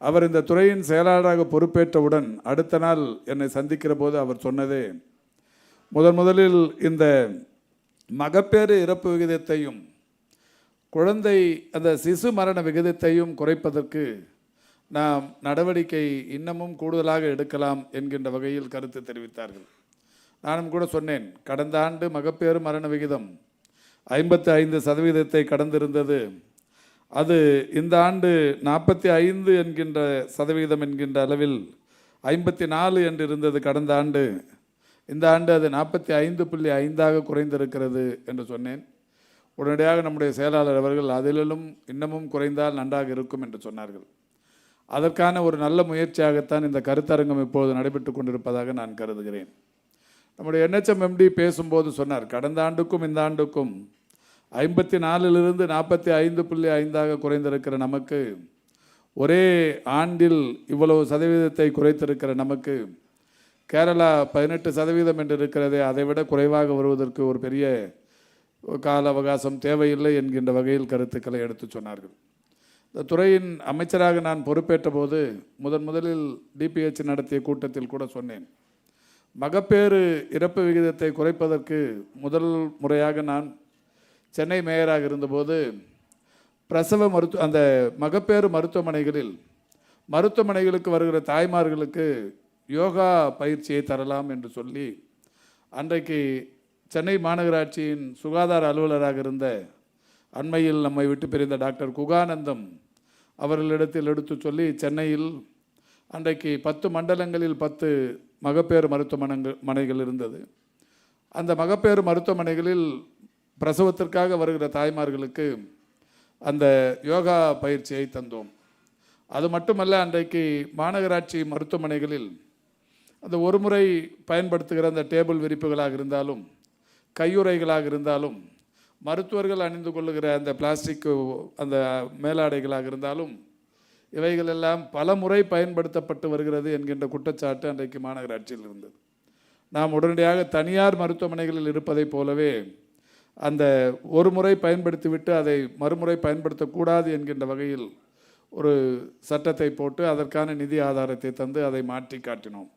அவர் இந்த துறையின் செயலாளராக பொறுப்பேற்றவுடன் அடுத்த நாள் என்னை சந்திக்கிற போது அவர் சொன்னதே, முதலில் இந்த மகப்பேறு இறப்பு விகிதத்தையும் குழந்தை அந்த சிசு மரண விகிதத்தையும் குறைப்பதற்கு நாம் நடவடிக்கை இன்னமும் கூடுதலாக எடுக்கலாம் என்கின்ற வகையில் கருத்து தெரிவித்தார்கள். நானும் கூட சொன்னேன், கடந்த ஆண்டு மகப்பேறு மரண விகிதம் 55% கடந்திருந்தது. அது இந்த ஆண்டு 45 என்கின்ற சதவீதம் என்கின்ற அளவில் 54 என்று இருந்தது கடந்த ஆண்டு. இந்த ஆண்டு அது 45.5 குறைந்திருக்கிறது என்று சொன்னேன். உடனடியாக நம்முடைய செயலாளர் அவர்கள் அதிலும் இன்னமும் குறைந்தால் நன்றாக இருக்கும் என்று சொன்னார்கள். அதற்கான ஒரு நல்ல முயற்சியாகத்தான் இந்த கருத்தரங்கம் இப்போது நடைபெற்று கொண்டிருப்பதாக நான் கருதுகிறேன். நம்முடைய NHMMD பேசும்போது சொன்னார், கடந்த ஆண்டுக்கும் இந்த ஆண்டுக்கும் 54லிருந்து 45.5 குறைந்திருக்கிற நமக்கு, ஒரே ஆண்டில் இவ்வளவு சதவீதத்தை குறைத்திருக்கிற நமக்கு, கேரளா 18% என்று இருக்கிறதே, அதை விட குறைவாக வருவதற்கு ஒரு பெரிய கால அவகாசம் தேவையில்லை என்கின்ற வகையில் கருத்துக்களை எடுத்து சொன்னார்கள். இந்த துறையின் அமைச்சராக நான் பொறுப்பேற்ற போது முதலில் DPH நடத்திய கூட்டத்தில் கூட சொன்னேன், மகப்பேறு இறப்பு விகிதத்தை குறைப்பதற்கு முதல் முறையாக நான் சென்னை மேயராக இருந்தபோது பிரசவ அந்த மகப்பேறு மருத்துவமனைகளுக்கு வருகிற தாய்மார்களுக்கு யோகா பயிற்சியை தரலாம் என்று சொல்லி அன்றைக்கு சென்னை மாநகராட்சியின் சுகாதார அலுவலராக இருந்த, அண்மையில் நம்மை விட்டு பிரிந்த டாக்டர் குகானந்தம் அவர்களிடத்தில் எடுத்து சொல்லி, சென்னையில் அன்றைக்கு 10 மண்டலங்களில் 10 மகப்பேறு மருத்துவமனைகள் இருந்தது. அந்த மகப்பேறு மருத்துவமனைகளில் பிரசவத்திற்காக வருகிற தாய்மார்களுக்கு அந்த யோகா பயிற்சியை தந்தோம். அது மட்டுமல்ல, அன்றைக்கு மாநகராட்சி மருத்துவமனைகளில் அந்த ஒரு முறை பயன்படுத்துகிற அந்த டேபிள் விரிப்புகளாக இருந்தாலும், கையுறைகளாக இருந்தாலும், மருத்துவர்கள் அணிந்து கொள்ளுகிற அந்த பிளாஸ்டிக் அந்த மேலாடைகளாக இருந்தாலும், இவைகளெல்லாம் பல முறை பயன்படுத்தப்பட்டு வருகிறது என்கின்ற குற்றச்சாட்டு அன்றைக்கு மாநகராட்சியில் இருந்தது. நாம் உடனடியாக தனியார் மருத்துவமனைகளில் இருப்பதைப் போலவே அந்த ஒரு முறை பயன்படுத்திவிட்டு அதை மறுமுறை பயன்படுத்தக்கூடாது என்கின்ற வகையில் ஒரு சட்டத்தை போட்டு அதற்கான நிதி ஆதாரத்தை தந்து அதை மாற்றி காட்டினோம்.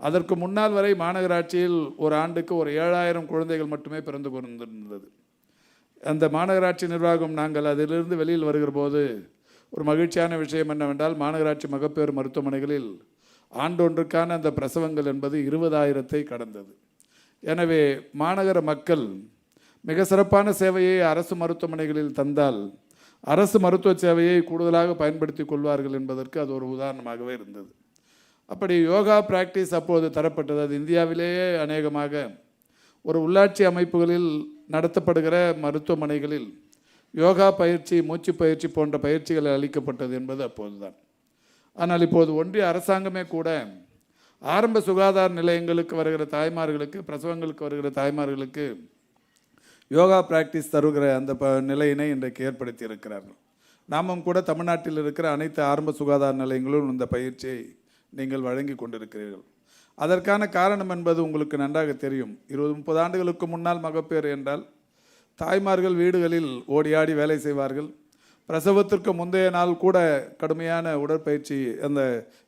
அதற்கு முன்னால் வரை மாநகராட்சியில் ஒரு ஆண்டுக்கு ஒரு 7000 குழந்தைகள் மட்டுமே பிறந்து கொண்டிருந்தது. அந்த மாநகராட்சி நிர்வாகம் நாங்கள் அதிலிருந்து வெளியில் வருகிற போது ஒரு மகிழ்ச்சியான விஷயம் என்னவென்றால், மாநகராட்சி மகப்பேறு மருத்துவமனைகளில் ஆண்டொன்றுக்கான அந்த பிரசவங்கள் என்பது 20,000 கடந்தது. எனவே மாநகர மக்கள் மிக சிறப்பான சேவையை அரசு மருத்துவமனைகளில் தந்தால் அரசு மருத்துவ சேவையை கூடுதலாக பயன்படுத்தி கொள்வார்கள் என்பதற்கு அது ஒரு உதாரணமாகவே இருந்தது. அப்படி யோகா பிராக்டிஸ் அப்போது தரப்பட்டது. அது இந்தியாவிலேயே அநேகமாக ஒரு உள்ளாட்சி அமைப்புகளில் நடத்தப்படுகிற மருத்துவமனைகளில் யோகா பயிற்சி, மூச்சு பயிற்சி போன்ற பயிற்சிகள் அளிக்கப்பட்டது என்பது அப்போதுதான். ஆனால் இப்போது ஒன்றிய அரசாங்கமே கூட ஆரம்ப சுகாதார நிலையங்களுக்கு வருகிற தாய்மார்களுக்கு, பிரசவங்களுக்கு வருகிற தாய்மார்களுக்கு யோகா பிராக்டிஸ் தருகிற அந்த நிலையினை இன்றைக்கு ஏற்படுத்தி இருக்கிறார்கள். நாமும் கூட தமிழ்நாட்டில் இருக்கிற அனைத்து ஆரம்ப சுகாதார நிலையங்களும் இந்த பயிற்சியை நீங்கள் வழங்கி கொண்டிருக்கிறீர்கள். அதற்கான காரணம் என்பது உங்களுக்கு நன்றாக தெரியும். 20-30 ஆண்டுகளுக்கு முன்னால் மகப்பேறு என்றால் தாய்மார்கள் வீடுகளில் ஓடியாடி வேலை செய்வார்கள். பிரசவத்திற்கு முந்தைய நாள் கூட கடுமையான உடற்பயிற்சி, அந்த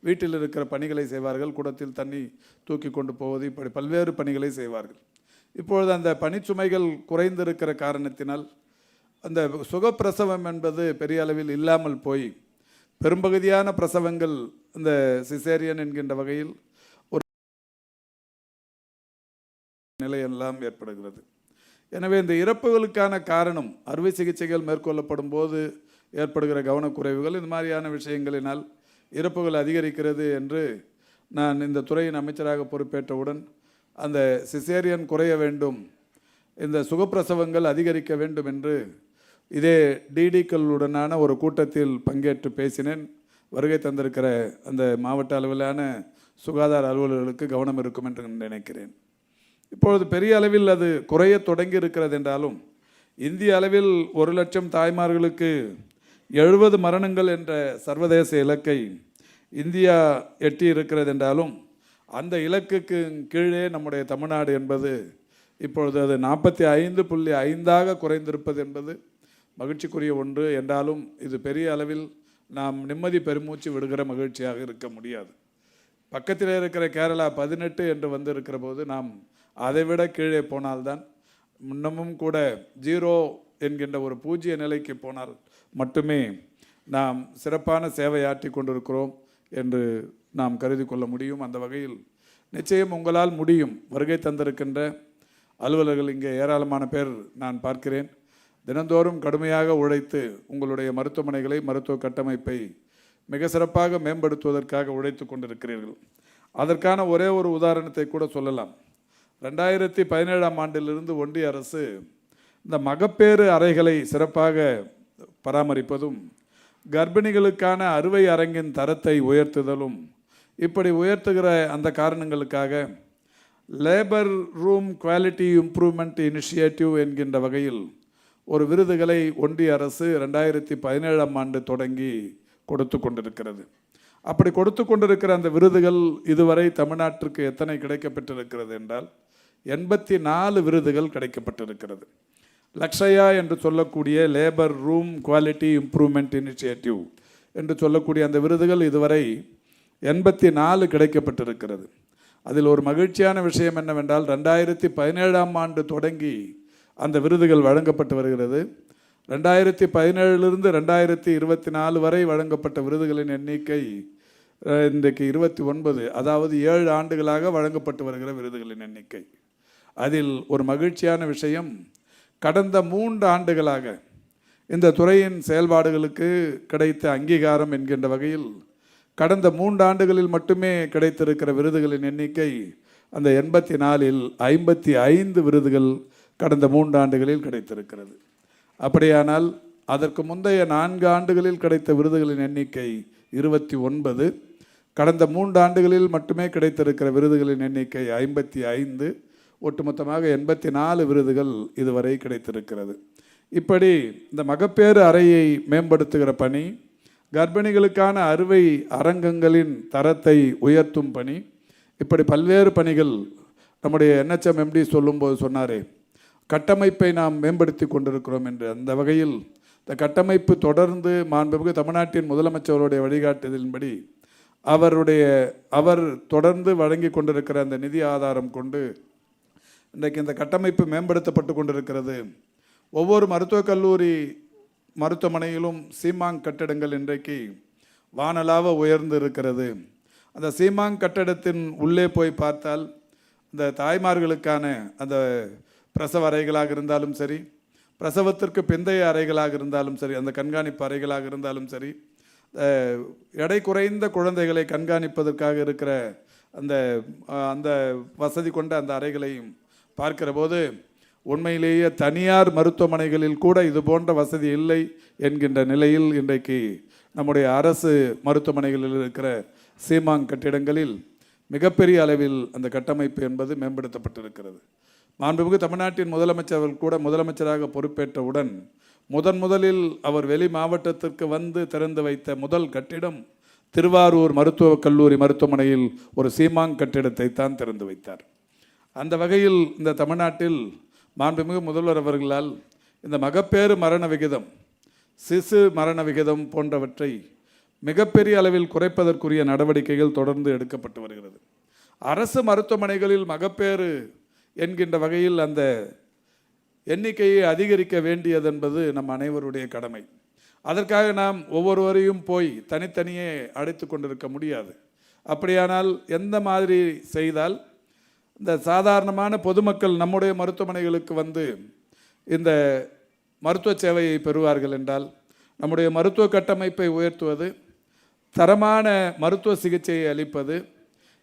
வீட்டில் இருக்கிற பணிகளை செய்வார்கள். குடத்தில் தண்ணி தூக்கி கொண்டு போவது, இப்படி பல்வேறு பணிகளை செய்வார்கள். இப்பொழுது அந்த பணிச்சுமைகள் குறைந்திருக்கிற காரணத்தினால் அந்த சுகப்பிரசவம் என்பது பெரிய அளவில் இல்லாமல் போய் பெரும்பகுதியான பிரசவங்கள் இந்த சிசேரியன் என்கின்ற வகையில் ஒரு நிலையெல்லாம் ஏற்படுகிறது. எனவே இந்த இறப்புகளுக்கான காரணம் அறுவை சிகிச்சைகள் மேற்கொள்ளப்படும் போது ஏற்படுகிற கவனக்குறைவுகள், இந்த மாதிரியான விஷயங்களினால் இறப்புகள் அதிகரிக்கிறது என்று நான் இந்த துறையின் அமைச்சராக பொறுப்பேற்றவுடன் அந்த சிசேரியன் குறைய வேண்டும், இந்த சுகப்பிரசவங்கள் அதிகரிக்க வேண்டும் என்று இதே டிடிக்களுடனான ஒரு கூட்டத்தில் பங்கேற்று பேசினேன். வருகை தந்திருக்கிற அந்த மாவட்ட அளவிலான சுகாதார அலுவலர்களுக்கு கவனம் இருக்கும் என்று நினைக்கிறேன். இப்பொழுது பெரிய அளவில் அது குறைய தொடங்கி இருக்கிறது என்றாலும் இந்திய அளவில் 1,00,000 தாய்மார்களுக்கு 70 மரணங்கள் என்ற சர்வதேச இலக்கை இந்தியா எட்டி இருக்கிறது என்றாலும் அந்த இலக்குக்கு கீழே நம்முடைய தமிழ்நாடு என்பது இப்பொழுது அது 45.5 குறைந்திருப்பது என்பது மகிழ்ச்சிக்குரிய ஒன்று. என்றாலும் இது பெரிய அளவில் நாம் நிம்மதி பெருமூச்சு விடுகிற மகிழ்ச்சியாக இருக்க முடியாது. பக்கத்தில் இருக்கிற கேரளா 18 என்று வந்திருக்கிற போது நாம் அதைவிட கீழே போனால்தான், இன்னமும் கூட 0 என்கின்ற ஒரு பூஜ்ய நிலைக்கு போனால் மட்டுமே நாம் சிறப்பான சேவையாற்றி கொண்டிருக்கிறோம் என்று நாம் கருதி கொள்ள முடியும். அந்த வகையில் நிச்சயம் உங்களால் முடியும். வருகை தந்திருக்கின்ற அலுவலர்கள் இங்கே ஏராளமான பேர் நான் பார்க்கிறேன். தினந்தோறும் கடுமையாக உழைத்து உங்களுடைய மருத்துவமனைகளை, மருத்துவ கட்டமைப்பை மிக சிறப்பாக மேம்படுத்துவதற்காக உழைத்து கொண்டிருக்கிறீர்கள். அதற்கான ஒரே ஒரு உதாரணத்தை கூட சொல்லலாம். 2017ஆம் ஆண்டிலிருந்து ஒன்றிய அரசு இந்த மகப்பேறு அறைகளை சிறப்பாக பராமரிப்பதும், கர்ப்பிணிகளுக்கான அறுவை அரங்கின் தரத்தை உயர்த்துதலும், இப்படி உயர்த்துகிற அந்த காரணங்களுக்காக labour room quality improvement initiative என்கின்ற வகையில் ஒரு விருதுகளை ஒன்றிய அரசு 2017ஆம் ஆண்டு தொடங்கி கொடுத்து கொண்டிருக்கிறது. அப்படி கொடுத்து கொண்டிருக்கிற அந்த விருதுகள் இதுவரை தமிழ்நாட்டிற்கு எத்தனை கிடைக்கப்பட்டிருக்கிறது என்றால் 84 விருதுகள் கிடைக்கப்பட்டிருக்கிறது. லக்ஷயா என்று சொல்லக்கூடிய labour room quality improvement initiative என்று சொல்லக்கூடிய அந்த விருதுகள் இதுவரை 84 கிடைக்கப்பட்டிருக்கிறது. அதில் ஒரு மகிழ்ச்சியான விஷயம் என்னவென்றால் 2017ஆம் ஆண்டு தொடங்கி அந்த விருதுகள் வழங்கப்பட்டு வருகிறது. 2017லிருந்து 2024 வரை வழங்கப்பட்ட விருதுகளின் எண்ணிக்கை இன்றைக்கு 29, அதாவது 7 ஆண்டுகளாக வழங்கப்பட்டு வருகிற விருதுகளின் எண்ணிக்கை. அதில் ஒரு மகிழ்ச்சியான விஷயம், கடந்த 3 ஆண்டுகளாக இந்த துறையின் செயல்பாடுகளுக்கு கிடைத்த அங்கீகாரம் என்கின்ற வகையில் கடந்த 3 ஆண்டுகளில் மட்டுமே கிடைத்திருக்கிற விருதுகளின் எண்ணிக்கை அந்த 84இல் 55 விருதுகள் கடந்த 3 ஆண்டுகளில் கிடைத்திருக்கிறது. அப்படியானால் அதற்கு முந்தைய 4 ஆண்டுகளில் கிடைத்த விருதுகளின் எண்ணிக்கை 29, கடந்த 3 ஆண்டுகளில் மட்டுமே கிடைத்திருக்கிற விருதுகளின் எண்ணிக்கை 55, ஒட்டுமொத்தமாக 84 விருதுகள் இதுவரை கிடைத்திருக்கிறது. இப்படி இந்த மகப்பேறு அறையை மேம்படுத்துகிற பணி, கர்ப்பிணிகளுக்கான அறுவை அரங்கங்களின் தரத்தை உயர்த்தும் பணி, இப்படி பல்வேறு பணிகள் நம்முடைய NHM MD சொல்லும்போது சொன்னாரே, கட்டமைப்பை நாம் மேம்படுத்தி கொண்டிருக்கிறோம் என்று. அந்த வகையில் இந்த கட்டமைப்பு தொடர்ந்து மாண்புமிகு தமிழ்நாட்டின் முதலமைச்சருடைய வழிகாட்டுதலின்படி அவர் தொடர்ந்து வழங்கி கொண்டிருக்கிற அந்த நிதி ஆதாரம் கொண்டு இன்றைக்கு இந்த கட்டமைப்பு மேம்படுத்தப்பட்டு கொண்டிருக்கிறது. ஒவ்வொரு மருத்துவக் கல்லூரி மருத்துவமனையிலும் சீமாங் கட்டிடங்கள் இன்றைக்கு வானளாவ உயர்ந்து இருக்கிறது. அந்த சீமாங் கட்டிடத்தின் உள்ளே போய் பார்த்தால் இந்த தாய்மார்களுக்கான அந்த பிரசவ அறைகளாக இருந்தாலும் சரி, பிரசவத்திற்கு பிந்தைய அறைகளாக இருந்தாலும் சரி, அந்த கண்காணிப்பு அறைகளாக இருந்தாலும் சரி, எடை குறைந்த குழந்தைகளை கண்காணிப்பதற்காக இருக்கிற அந்த அந்த வசதி கொண்ட அந்த அறைகளையும் பார்க்கிற போது உண்மையிலேயே தனியார் மருத்துவமனைகளில் கூட இது போன்ற வசதி இல்லை என்கின்ற நிலையில் இன்றைக்கு நம்முடைய அரசு மருத்துவமனைகளில் இருக்கிற சீமாங் கட்டிடங்களில் மிகப்பெரிய அளவில் அந்த கட்டமைப்பு என்பது மேம்படுத்தப்பட்டிருக்கிறது. மாண்புமிகு தமிழ்நாட்டின் முதலமைச்சர் அவர்கள் கூட முதலமைச்சராக பொறுப்பேற்றவுடன் முதலில் அவர் வெளி மாவட்டத்திற்கு வந்து திறந்து வைத்த முதல் கட்டிடம் திருவாரூர் மருத்துவக் கல்லூரி மருத்துவமனையில் ஒரு சீமாங் கட்டிடத்தை தான் திறந்து வைத்தார். அந்த வகையில் இந்த தமிழ்நாட்டில் மாண்புமிகு முதல்வர் அவர்களால் இந்த மகப்பேறு மரண விகிதம், சிசு மரண விகிதம் போன்றவற்றை மிகப்பெரிய அளவில் குறைப்பதற்குரிய நடவடிக்கைகள் தொடர்ந்து எடுக்கப்பட்டு வருகிறது. அரசு மருத்துவமனைகளில் மகப்பேறு என்கின்ற வகையில் அந்த எண்ணிக்கையை அதிகரிக்க வேண்டியது என்பது நம் அனைவருடைய கடமை. அதற்காக நாம் ஒவ்வொருவரையும் போய் தனித்தனியே அழைத்து கொண்டிருக்க முடியாது. அப்படியானால் எந்த மாதிரி செய்தால் இந்த சாதாரணமான பொதுமக்கள் நம்முடைய மருத்துவமனைகளுக்கு வந்து இந்த மருத்துவ சேவையை பெறுவார்கள் என்றால், நம்முடைய மருத்துவ கட்டமைப்பை உயர்த்துவது, தரமான மருத்துவ சிகிச்சையை அளிப்பது,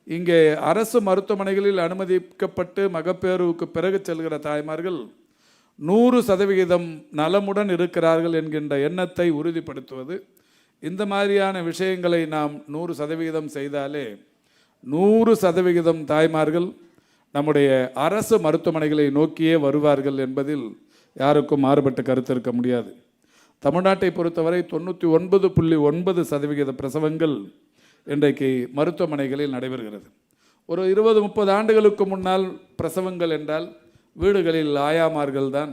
இங்கே அரசு மருத்துவமனைகளில் அனுமதிக்கப்பட்டு மகப்பேறுவுக்கு பிறகு செல்கிற தாய்மார்கள் 100% நலமுடன் இருக்கிறார்கள் என்கின்ற எண்ணத்தை உறுதிப்படுத்துவது, இந்த மாதிரியான விஷயங்களை நாம் 100% செய்தாலே 100% தாய்மார்கள் நம்முடைய அரசு மருத்துவமனைகளை நோக்கியே வருவார்கள் என்பதில் யாருக்கும் மாறுபட்ட கருத்து இருக்க முடியாது. தமிழ்நாட்டை பொறுத்தவரை 99.9% பிரசவங்கள் இன்றைக்கு மருத்துவமனைகளில் நடைபெறுகிறது. ஒரு 20-30 ஆண்டுகளுக்கு முன்னால் பிரசவங்கள் என்றால் வீடுகளில் ஆயாமார்கள் தான்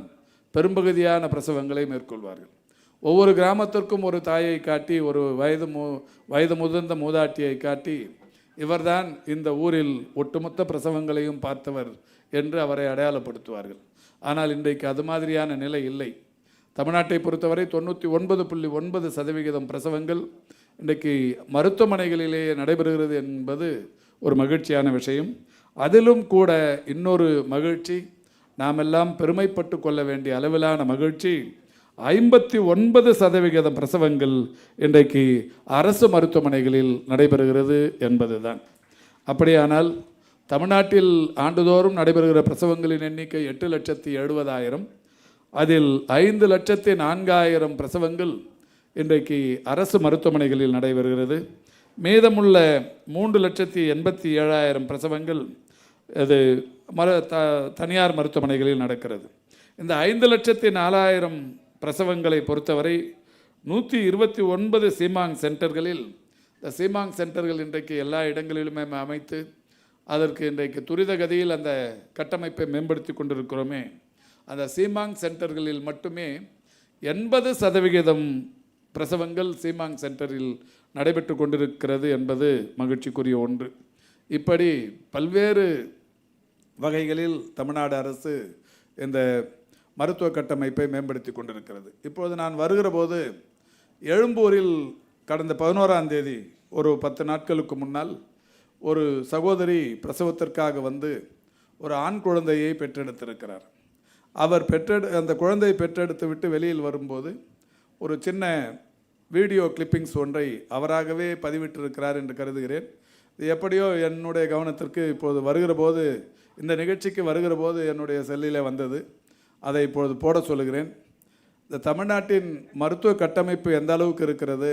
பெரும்பகுதியான பிரசவங்களை மேற்கொள்வார்கள். ஒவ்வொரு கிராமத்திற்கும் ஒரு தாயை காட்டி, ஒரு வயது முதிர்ந்த மூதாட்டியை காட்டி, இவர்தான் இந்த ஊரில் ஒட்டுமொத்த பிரசவங்களையும் பார்த்தவர் என்று அவரை அடையாளப்படுத்துவார்கள். ஆனால் இன்றைக்கு அது மாதிரியான நிலை இல்லை. தமிழ்நாட்டை பொறுத்தவரை 99.9% பிரசவங்கள் இன்றைக்கு மருத்துவமனைகளிலேயே நடைபெறுகிறது என்பது ஒரு மகிழ்ச்சியான விஷயம். அதிலும் கூட இன்னொரு மகிழ்ச்சி, நாமெல்லாம் பெருமைப்பட்டு கொள்ள வேண்டிய அளவிலான மகிழ்ச்சி, 59% பிரசவங்கள் இன்றைக்கு அரசு மருத்துவமனைகளில் நடைபெறுகிறது என்பதுதான். அப்படியானால் தமிழ்நாட்டில் ஆண்டுதோறும் நடைபெறுகிற பிரசவங்களின் எண்ணிக்கை 8,70,000. அதில் 5,04,000 பிரசவங்கள் இன்றைக்கு அரசு மருத்துவமனைகளில் நடைபெறுகிறது. மீதமுள்ள 3,87,000 பிரசவங்கள் அது தனியார் மருத்துவமனைகளில் நடக்கிறது. இந்த 5,04,000 பிரசவங்களை பொறுத்தவரை 129 சீமாங் சென்டர்களில், இந்த சீமாங் சென்டர்கள் இன்றைக்கு எல்லா இடங்களிலுமே அமைத்து அதற்கு இன்றைக்கு துரித கதியில் அந்த கட்டமைப்பை மேம்படுத்தி கொண்டிருக்கிறோமே, அந்த சீமாங் சென்டர்களில் மட்டுமே 80% பிரசவங்கள் சீமாங் சென்டரில் நடைபெற்று கொண்டிருக்கிறது என்பது மகிழ்ச்சிக்குரிய ஒன்று. இப்படி பல்வேறு வகைகளில் தமிழ்நாடு அரசு இந்த மருத்துவ கட்டமைப்பை மேம்படுத்தி கொண்டிருக்கிறது. இப்போது நான் வருகிற போது எழும்பூரில் கடந்த 11ஆம் தேதி ஒரு 10 நாட்களுக்கு முன்னால் ஒரு சகோதரி பிரசவத்திற்காக வந்து ஒரு ஆண் குழந்தையை பெற்றெடுத்திருக்கிறார். அவர் அந்த குழந்தையை பெற்றெடுத்து விட்டு வெளியில் வரும்போது ஒரு சின்ன வீடியோ கிளிப்பிங்ஸ் ஒன்றை அவராகவே பதிவிட்டிருக்கிறார் என்று கருதுகிறேன். இது எப்படியோ என்னுடைய கவனத்திற்கு இப்போது வருகிற போது, இந்த நிகழ்ச்சிக்கு வருகிற போது என்னுடைய செல்லில் வந்தது. அதை இப்பொழுது போட சொல்லுகிறேன். இந்த தமிழ்நாட்டின் மருத்துவ கட்டமைப்பு எந்த அளவுக்கு இருக்கிறது,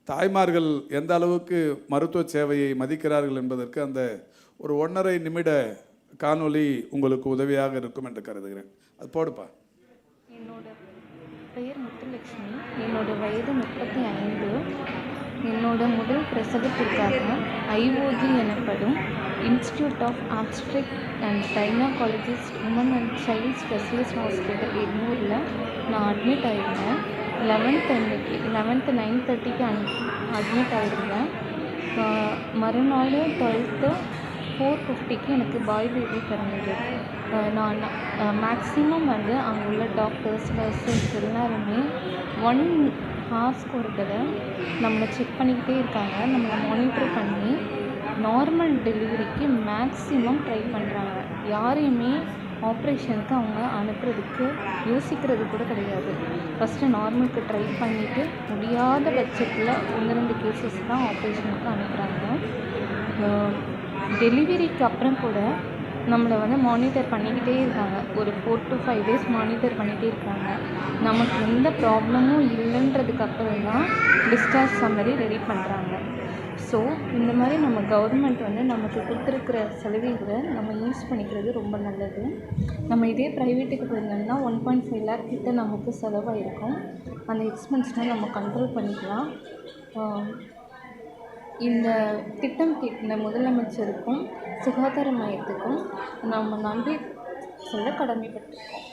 தாய்மார்கள் எந்த அளவுக்கு மருத்துவ சேவையை மதிக்கிறார்கள் என்பதற்கு அந்த ஒரு 1.5 நிமிட காணொளி உங்களுக்கு உதவியாக இருக்கும் என்று கருதுகிறேன். அது போடுப்பா. என்னோட பெயர் முத்துலட்சுமி. என்னோட வயது 35. என்னோட முதல் பிரசவத்திற்காக ஐஓஜி எனப்படும் institute of obstetric and gynaecologist woman and child specialist hospital எண்ணூரில் நான் அட்மிட் ஆகிருந்தேன். 11th 9:30க்கு admit ஆகிருந்தேன். மறுநாள் 12th 4:50க்கு எனக்கு பாய் பேபி பிறந்தது. நான் மேக்ஸிமம் வந்து அங்கே உள்ள டாக்டர்ஸ் நர்சஸ் எல்லாருமே 1 ஹார்ஸ்க்கு ஒரு தடவை நம்மளை செக் பண்ணிக்கிட்டே இருக்காங்க. நம்மளை மானிட்டர் பண்ணி நார்மல் டெலிவரிக்கு மேக்ஸிமம் ட்ரை பண்ணுறாங்க. யாரையுமே ஆப்ரேஷனுக்கு அவங்க அனுப்புறதுக்கு யோசிக்கிறது கூட கிடையாது. ஃபஸ்ட்டு நார்மலுக்கு ட்ரை பண்ணிவிட்டு முடியாத பட்சத்தில் 1-2 கேசஸ் தான் ஆப்ரேஷனுக்கு அனுப்புகிறாங்க. டெலிவரிக்கு அப்புறம் கூட நம்மளை வந்து மானிட்டர் பண்ணிக்கிட்டே இருக்காங்க. ஒரு 4 to 5 days மானிட்டர் பண்ணிகிட்டே இருக்காங்க. நமக்கு எந்த ப்ராப்ளமும் இல்லைன்றதுக்கு அப்புறம் தான் டிஸ்சார்ஜ் சம்மரி ரெடி பண்ணுறாங்க. ஸோ இந்த மாதிரி நம்ம கவர்மெண்ட் வந்து நமக்கு கொடுத்துருக்குற சலுகைகளை நம்ம யூஸ் பண்ணிக்கிறது ரொம்ப நல்லது. நம்ம இதே ப்ரைவேட்டுக்கு போயிருந்தோம்னா 1.5 lakh கிட்ட நமக்கு செலவாயிருக்கும். அந்த எக்ஸ்பென்ஸ்னால் நம்ம கண்ட்ரோல் பண்ணிக்கலாம். இந்த திட்டம் கேட்கிற முதலமைச்சருக்கும் சுகாதார மையத்துக்கும் நம்ம நன்றி சொல்ல கடமைப்பட்டிருக்கோம்.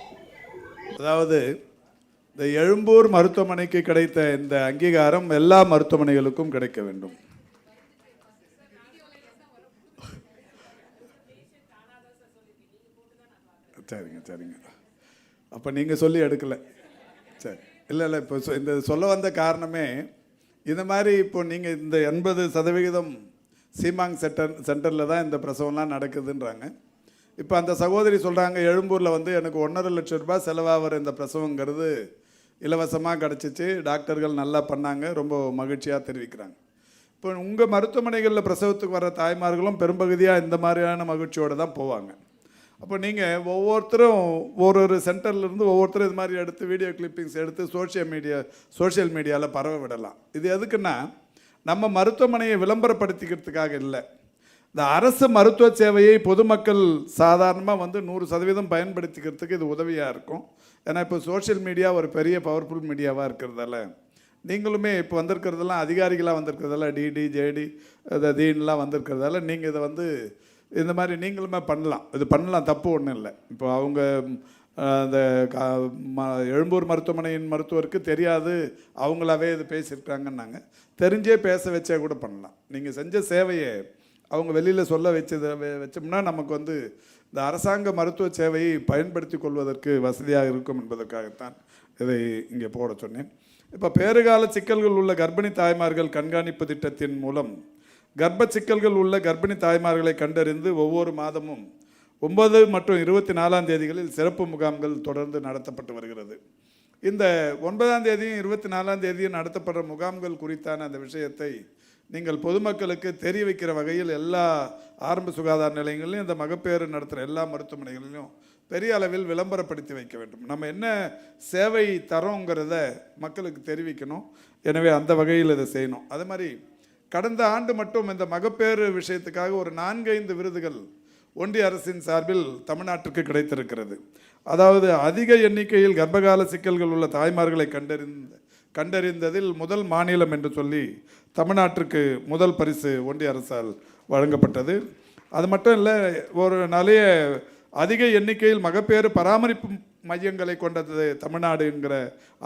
அதாவது இந்த எழும்பூர் மருத்துவமனைக்கு கிடைத்த இந்த அங்கீகாரம் எல்லா மருத்துவமனைகளுக்கும் கிடைக்க வேண்டும். சரிங்க. அப்போ நீங்கள் சொல்லி எடுக்கலை. சரி, இல்லை இப்போ இந்த சொல்ல வந்த காரணமே இந்த மாதிரி இப்போ நீங்கள் இந்த 80% சீமாங் சென்டரில் தான் இந்த பிரசவம்லாம் நடக்குதுன்றாங்க. இப்போ அந்த சகோதரி சொல்கிறாங்க, எழும்பூரில் வந்து எனக்கு 1.5 லட்சம் ரூபாய் செலவாகிற இந்த பிரசவங்கிறது இலவசமாக கிடச்சிச்சு, டாக்டர்கள் நல்லா பண்ணாங்க, ரொம்ப மகிழ்ச்சியாக தெரிவிக்கிறாங்க. இப்போ உங்கள் மருத்துவமனைகளில் பிரசவத்துக்கு வர தாய்மார்களும் பெரும்பகுதியாக இந்த மாதிரியான மகிழ்ச்சியோடு தான் போவாங்க. அப்போ நீங்கள் ஒவ்வொருத்தரும் ஒரு சென்டர்லேருந்து ஒவ்வொருத்தரும் இது மாதிரி எடுத்து வீடியோ கிளிப்பிங்ஸ் எடுத்து சோஷியல் மீடியாவில் பரவ விடலாம். இது எதுக்குன்னா நம்ம மருத்துவமனையை விளம்பரப்படுத்திக்கிறதுக்காக இல்லை. இந்த அரசு மருத்துவ சேவையை பொதுமக்கள் சாதாரணமாக வந்து 100% பயன்படுத்திக்கிறதுக்கு இது உதவியாக இருக்கும். ஏன்னா இப்போ சோஷியல் மீடியா ஒரு பெரிய பவர்ஃபுல் மீடியாவாக இருக்கிறதால நீங்களுமே இப்போ வந்திருக்கிறதெல்லாம் அதிகாரிகளாக வந்திருக்கிறதால டிடி ஜேடி தீன்லாம் வந்திருக்கிறதால நீங்கள் இதை வந்து இந்த மாதிரி நீங்களுமே பண்ணலாம். இது பண்ணலாம், தப்பு ஒன்றும் இல்லை. இப்போ அவங்க அந்த எழும்பூர் மருத்துவமனையின் மருத்துவருக்கு தெரியாது, அவங்களாவே இது பேசியிருக்காங்கன்னாங்க. தெரிஞ்சே பேச வச்சே கூட பண்ணலாம். நீங்கள் செஞ்ச சேவையை அவங்க வெளியில் சொல்ல வச்சோம்னா நமக்கு வந்து இந்த அரசாங்க மருத்துவ சேவையை பயன்படுத்தி கொள்வதற்கு வசதியாக இருக்கும் என்பதற்காகத்தான் இதை இங்கே போட சொன்னேன். இப்போ பேறுகால சிக்கல்கள் உள்ள கர்ப்பிணி தாய்மார்கள் கண்காணிப்பு திட்டத்தின் மூலம் கர்ப்ப சிக்கல்கள் உள்ள கர்ப்பிணி தாய்மார்களை கண்டறிந்து ஒவ்வொரு மாதமும் 9 மற்றும் 24ஆம் தேதிகளில் சிறப்பு முகாம்கள் தொடர்ந்து நடத்தப்பட்டு வருகிறது. இந்த 9ஆம் தேதியும் 24ஆம் தேதியும் நடத்தப்படுற முகாம்கள் குறித்தான அந்த விஷயத்தை நீங்கள் பொதுமக்களுக்கு தெரிய வைக்கிற வகையில் எல்லா ஆரம்ப சுகாதார நிலையங்களிலும் இந்த மகப்பேறு நடத்துகிற எல்லா மருத்துவமனைகளிலும் பெரிய அளவில் விளம்பரப்படுத்தி வைக்க வேண்டும். நம்ம என்ன சேவை தரோங்கிறத மக்களுக்கு தெரிவிக்கணும். எனவே அந்த வகையில் இதை செய்யணும். அது மாதிரி கடந்த ஆண்டு மட்டும் இந்த மகப்பேறு விஷயத்துக்காக ஒரு 4-5 விருதுகள் ஒன்றிய அரசின் சார்பில் தமிழ்நாட்டிற்கு கிடைத்திருக்கிறது. அதாவது அதிக எண்ணிக்கையில் கர்ப்பகால சிக்கல்கள் உள்ள தாய்மார்களை கண்டறிந்ததில் முதல் மாநிலம் என்று சொல்லி தமிழ்நாட்டிற்கு முதல் பரிசு ஒன்றிய அரசால் வழங்கப்பட்டது. அது மட்டும் இல்லை, ஒரு நிறைய அதிக எண்ணிக்கையில் மகப்பேறு பராமரிப்பு மையங்களை கொண்டது தமிழ்நாடு என்கிற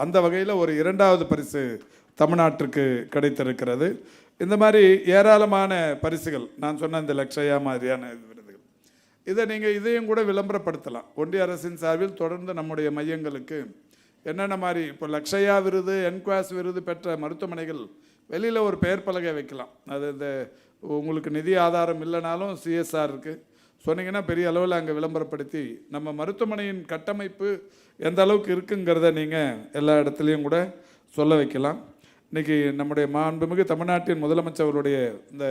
அந்த வகையில் ஒரு 2வது பரிசு தமிழ்நாட்டிற்கு கிடைத்திருக்கிறது. இந்த மாதிரி ஏராளமான பரிசுகள் நான் சொன்ன இந்த லக்ஷயா மாதிரியான விருதுகள், இதை நீங்கள் இதையும் கூட விளம்பரப்படுத்தலாம். ஒன்றிய அரசின் சார்பில் தொடர்ந்து நம்முடைய மையங்களுக்கு என்னென்ன மாதிரி இப்போ லக்ஷயா விருது என்குவாஸ் விருது பெற்ற மருத்துவமனைகள் வெளியில் ஒரு பெயர் பலகை வைக்கலாம். அது இந்த உங்களுக்கு நிதி ஆதாரம் இல்லைனாலும் சிஎஸ்ஆர் இருக்குது சொன்னீங்கன்னா பெரிய அளவில் அங்கே விளம்பரப்படுத்தி நம்ம மருத்துவமனையின் கட்டமைப்பு எந்த அளவுக்கு இருக்குங்கிறத நீங்கள் எல்லா இடத்துலையும் கூட சொல்ல வைக்கலாம். இன்றைக்கி நம்முடைய மாண்புமிகு தமிழ்நாட்டின் முதலமைச்சர்களுடைய இந்த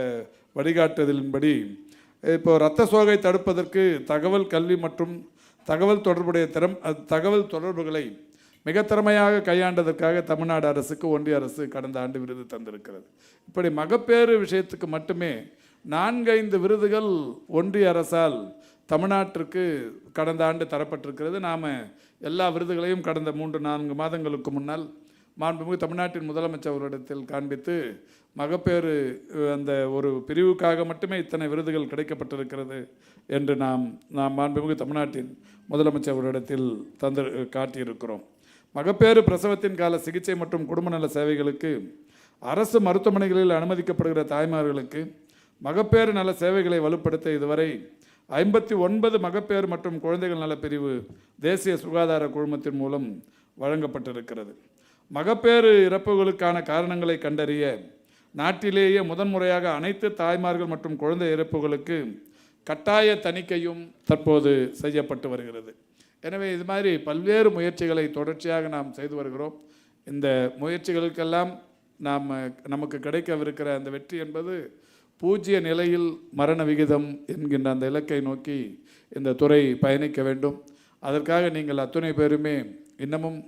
வழிகாட்டுதலின்படி இப்போ இரத்த சோகை தடுப்பதற்கு தகவல் கல்வி மற்றும் தகவல் தொடர்புகளை மிக திறமையாக கையாண்டதற்காக தமிழ்நாடு அரசுக்கு ஒன்றிய அரசு கடந்த ஆண்டு விருது தந்திருக்கிறது. இப்படி மகப்பேறு விஷயத்துக்கு மட்டுமே 4-5 விருதுகள் ஒன்றிய அரசால் தமிழ்நாட்டிற்கு கடந்த ஆண்டு தரப்பட்டிருக்கிறது. நாம் எல்லா விருதுகளையும் கடந்த 3-4 மாதங்களுக்கு முன்னால் மாண்புமிகு தமிழ்நாட்டின் முதலமைச்சர் அவரிடத்தில் காண்பித்து மகப்பேறு அந்த ஒரு பிரிவுக்காக மட்டுமே இத்தனை விருதுகள் கிடைக்கப்பட்டிருக்கிறது என்று நாம் மாண்புமிகு தமிழ்நாட்டின் முதலமைச்சர் அவரிடத்தில் காட்டியிருக்கிறோம். மகப்பேறு பிரசவத்தின் கால சிகிச்சை மற்றும் குடும்ப நல சேவைகளுக்கு அரசு மருத்துவமனைகளில் அனுமதிக்கப்படுகிற தாய்மார்களுக்கு மகப்பேறு நல சேவைகளை வலுப்படுத்த இதுவரை 59 மகப்பேறு மற்றும் குழந்தைகள் நல பிரிவு தேசிய சுகாதார குழுமத்தின் மூலம் வழங்கப்பட்டிருக்கிறது. மகப்பேறு இறப்புகளுக்கான காரணங்களை கண்டறிய நாட்டிலேயே முதன்முறையாக அனைத்து தாய்மார்கள் மற்றும் குழந்தை இறப்புகளுக்கு கட்டாய தணிக்கையும் தற்போது செய்யப்பட்டு வருகிறது. எனவே இது மாதிரி பல்வேறு முயற்சிகளை தொடர்ச்சியாக நாம் செய்து வருகிறோம். இந்த முயற்சிகளுக்கெல்லாம் நமக்கு கிடைக்கவிருக்கிற அந்த வெற்றி என்பது 0 நிலையில் மரண விகிதம் என்கின்ற அந்த இலக்கை நோக்கி இந்த துறை பயணிக்க வேண்டும். அதற்காக நீங்கள் அத்துணை பேருமே இன்னமும்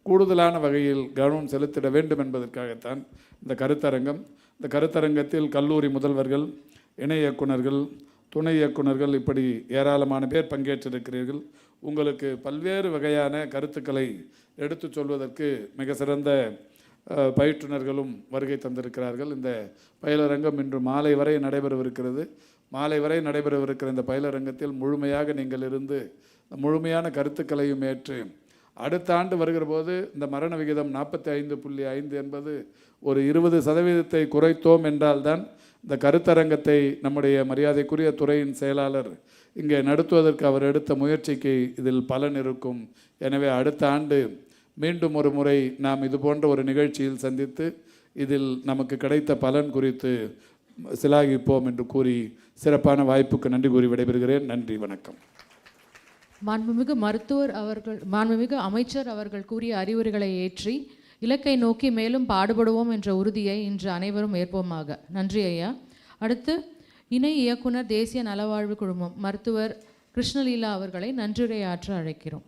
கூடுதலான வகையில் கவனம் செலுத்திட வேண்டும் என்பதற்காகத்தான் இந்த கருத்தரங்கம். இந்த கருத்தரங்கத்தில் கல்லூரி முதல்வர்கள், இணை இயக்குநர்கள், துணை இயக்குநர்கள் இப்படி ஏராளமான பேர் பங்கேற்றிருக்கிறீர்கள். உங்களுக்கு பல்வேறு வகையான கருத்துக்களை எடுத்து சொல்வதற்கு மிக சிறந்த பயிற்றுனர்களும் வருகை தந்திருக்கிறார்கள். இந்த பயிலரங்கம் இன்று மாலை வரை நடைபெறவிருக்கிறது. மாலை வரை நடைபெறவிருக்கிற இந்த பயிலரங்கத்தில் முழுமையாக நீங்கள் இருந்து முழுமையான கருத்துக்களையும் ஏற்று அடுத்த ஆண்டு வருகிற போது இந்த மரண விகிதம் 45.5 என்பது ஒரு 20% குறைத்தோம் என்றால்தான் இந்த கருத்தரங்கத்தை நம்முடைய மரியாதைக்குரிய துறையின் செயலாளர் இங்கே நடத்துவதற்கு அவர் எடுத்த முயற்சிக்கு இதில் பலன் இருக்கும். எனவே அடுத்த ஆண்டு மீண்டும் ஒரு முறை நாம் இது போன்ற ஒரு நிகழ்ச்சியில் சந்தித்து இதில் நமக்கு கிடைத்த பலன் குறித்து சிலாகிப்போம் என்று கூறி சிறப்பான வாய்ப்புக்கு நன்றி கூறி விடைபெறுகிறேன். நன்றி, வணக்கம். மாண்புமிகு அமைச்சர் அவர்கள் கூறிய அறிவுரைகளை ஏற்றி இலக்கை நோக்கி மேலும் பாடுபடுவோம் என்ற உறுதியை இன்று அனைவரும் ஏற்போமாக. நன்றி ஐயா. அடுத்து இணை இயக்குனர் தேசிய நலவாழ்வு குழுமம் மருத்துவர் கிருஷ்ணலீலா அவர்களை நன்றியுரையாற்ற அழைக்கிறோம்.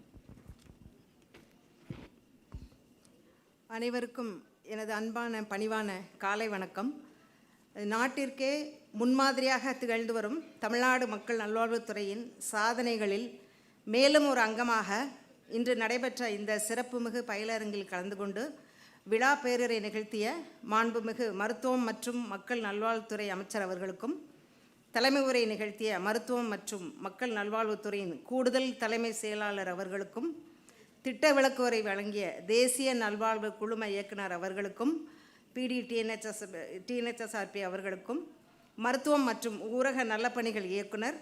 அனைவருக்கும் எனது அன்பான பணிவான காலை வணக்கம். நாட்டிற்கே முன்மாதிரியாக திகழ்ந்து வரும் தமிழ்நாடு மக்கள் நல்வாழ்வுத்துறையின் சாதனைகளில் மேலும் ஒரு அங்கமாக இன்று நடைபெற்ற இந்த சிறப்புமிகு பயிலரங்கில் கலந்து கொண்டு விழா பேரரை நிகழ்த்திய மாண்புமிகு மருத்துவம் மற்றும் மக்கள் நல்வாழ்வுத்துறை அமைச்சர் அவர்களுக்கும், தலைமை உரை நிகழ்த்திய மருத்துவம் மற்றும் மக்கள் நல்வாழ்வுத்துறையின் கூடுதல் தலைமை செயலாளர் அவர்களுக்கும், திட்ட விளக்குவரை வழங்கிய தேசிய நல்வாழ்வு குழும இயக்குனர் அவர்களுக்கும், டிஎன்ஹெச்எஸ்ஆர்பி அவர்களுக்கும், மருத்துவம் மற்றும் ஊரக நலப்பணிகள் இயக்குனர்,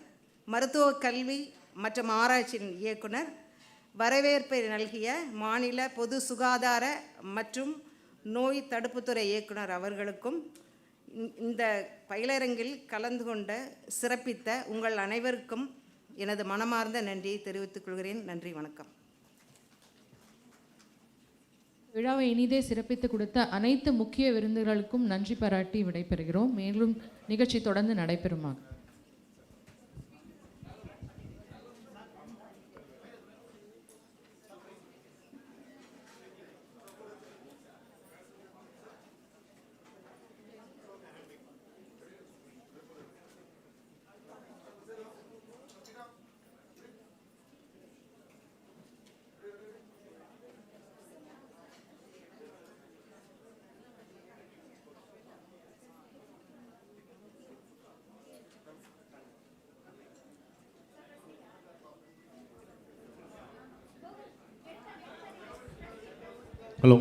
மருத்துவ கல்வி மற்றும் ஆராய்ச்சியின் இயக்குனர், வரவேற்பை நல்கிய மாநில பொது சுகாதார மற்றும் நோய் தடுப்புத்துறை இயக்குனர் அவர்களுக்கும், இந்த பயிலரங்கில் கலந்து கொண்ட சிறப்பித்த உங்கள் அனைவருக்கும் எனது மனமார்ந்த நன்றியை தெரிவித்துக் கொள்கிறேன். நன்றி, வணக்கம். விழாவை இனிதே சிறப்பித்து கொடுத்த அனைத்து முக்கிய விருந்துகளுக்கும் நன்றி பாராட்டி விடைபெறுகிறோம். மேலும் நிகழ்ச்சி தொடர்ந்து நடைபெறுமாக. ஹலோ,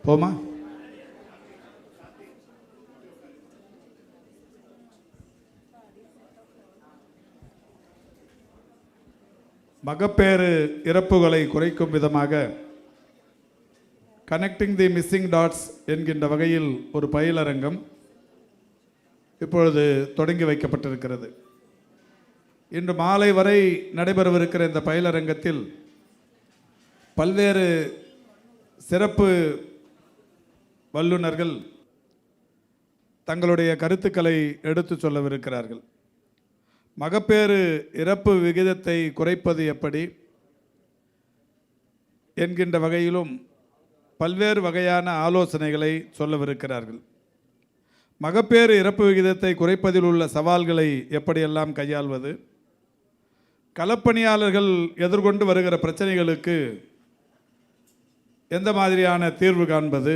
போமா? மகப்பேறு இறப்புகளை குறைக்கும் விதமாக கனெக்டிங் தி மிஸ்ஸிங் டாட்ஸ் என்கின்ற வகையில் ஒரு பயிலரங்கம் இப்பொழுது தொடங்கி வைக்கப்பட்டிருக்கிறது. இன்று மாலை வரை நடைபெறவிருக்கிற இந்த பயிலரங்கத்தில் பல்வேறு சிறப்பு வல்லுநர்கள் தங்களுடைய கருத்துக்களை எடுத்து சொல்லவிருக்கிறார்கள். மகப்பேறு இறப்பு விகிதத்தை குறைப்பது எப்படி என்கின்ற வகையிலும் பல்வேறு வகையான ஆலோசனைகளை சொல்லவிருக்கிறார்கள். மகப்பேறு இறப்பு விகிதத்தை குறைப்பதில் உள்ள சவால்களை எப்படியெல்லாம் கையாள்வது, களப்பணியாளர்கள் எதிர்கொண்டு வருகிற பிரச்சனைகளுக்கு எந்த மாதிரியான தீர்வு காண்பது,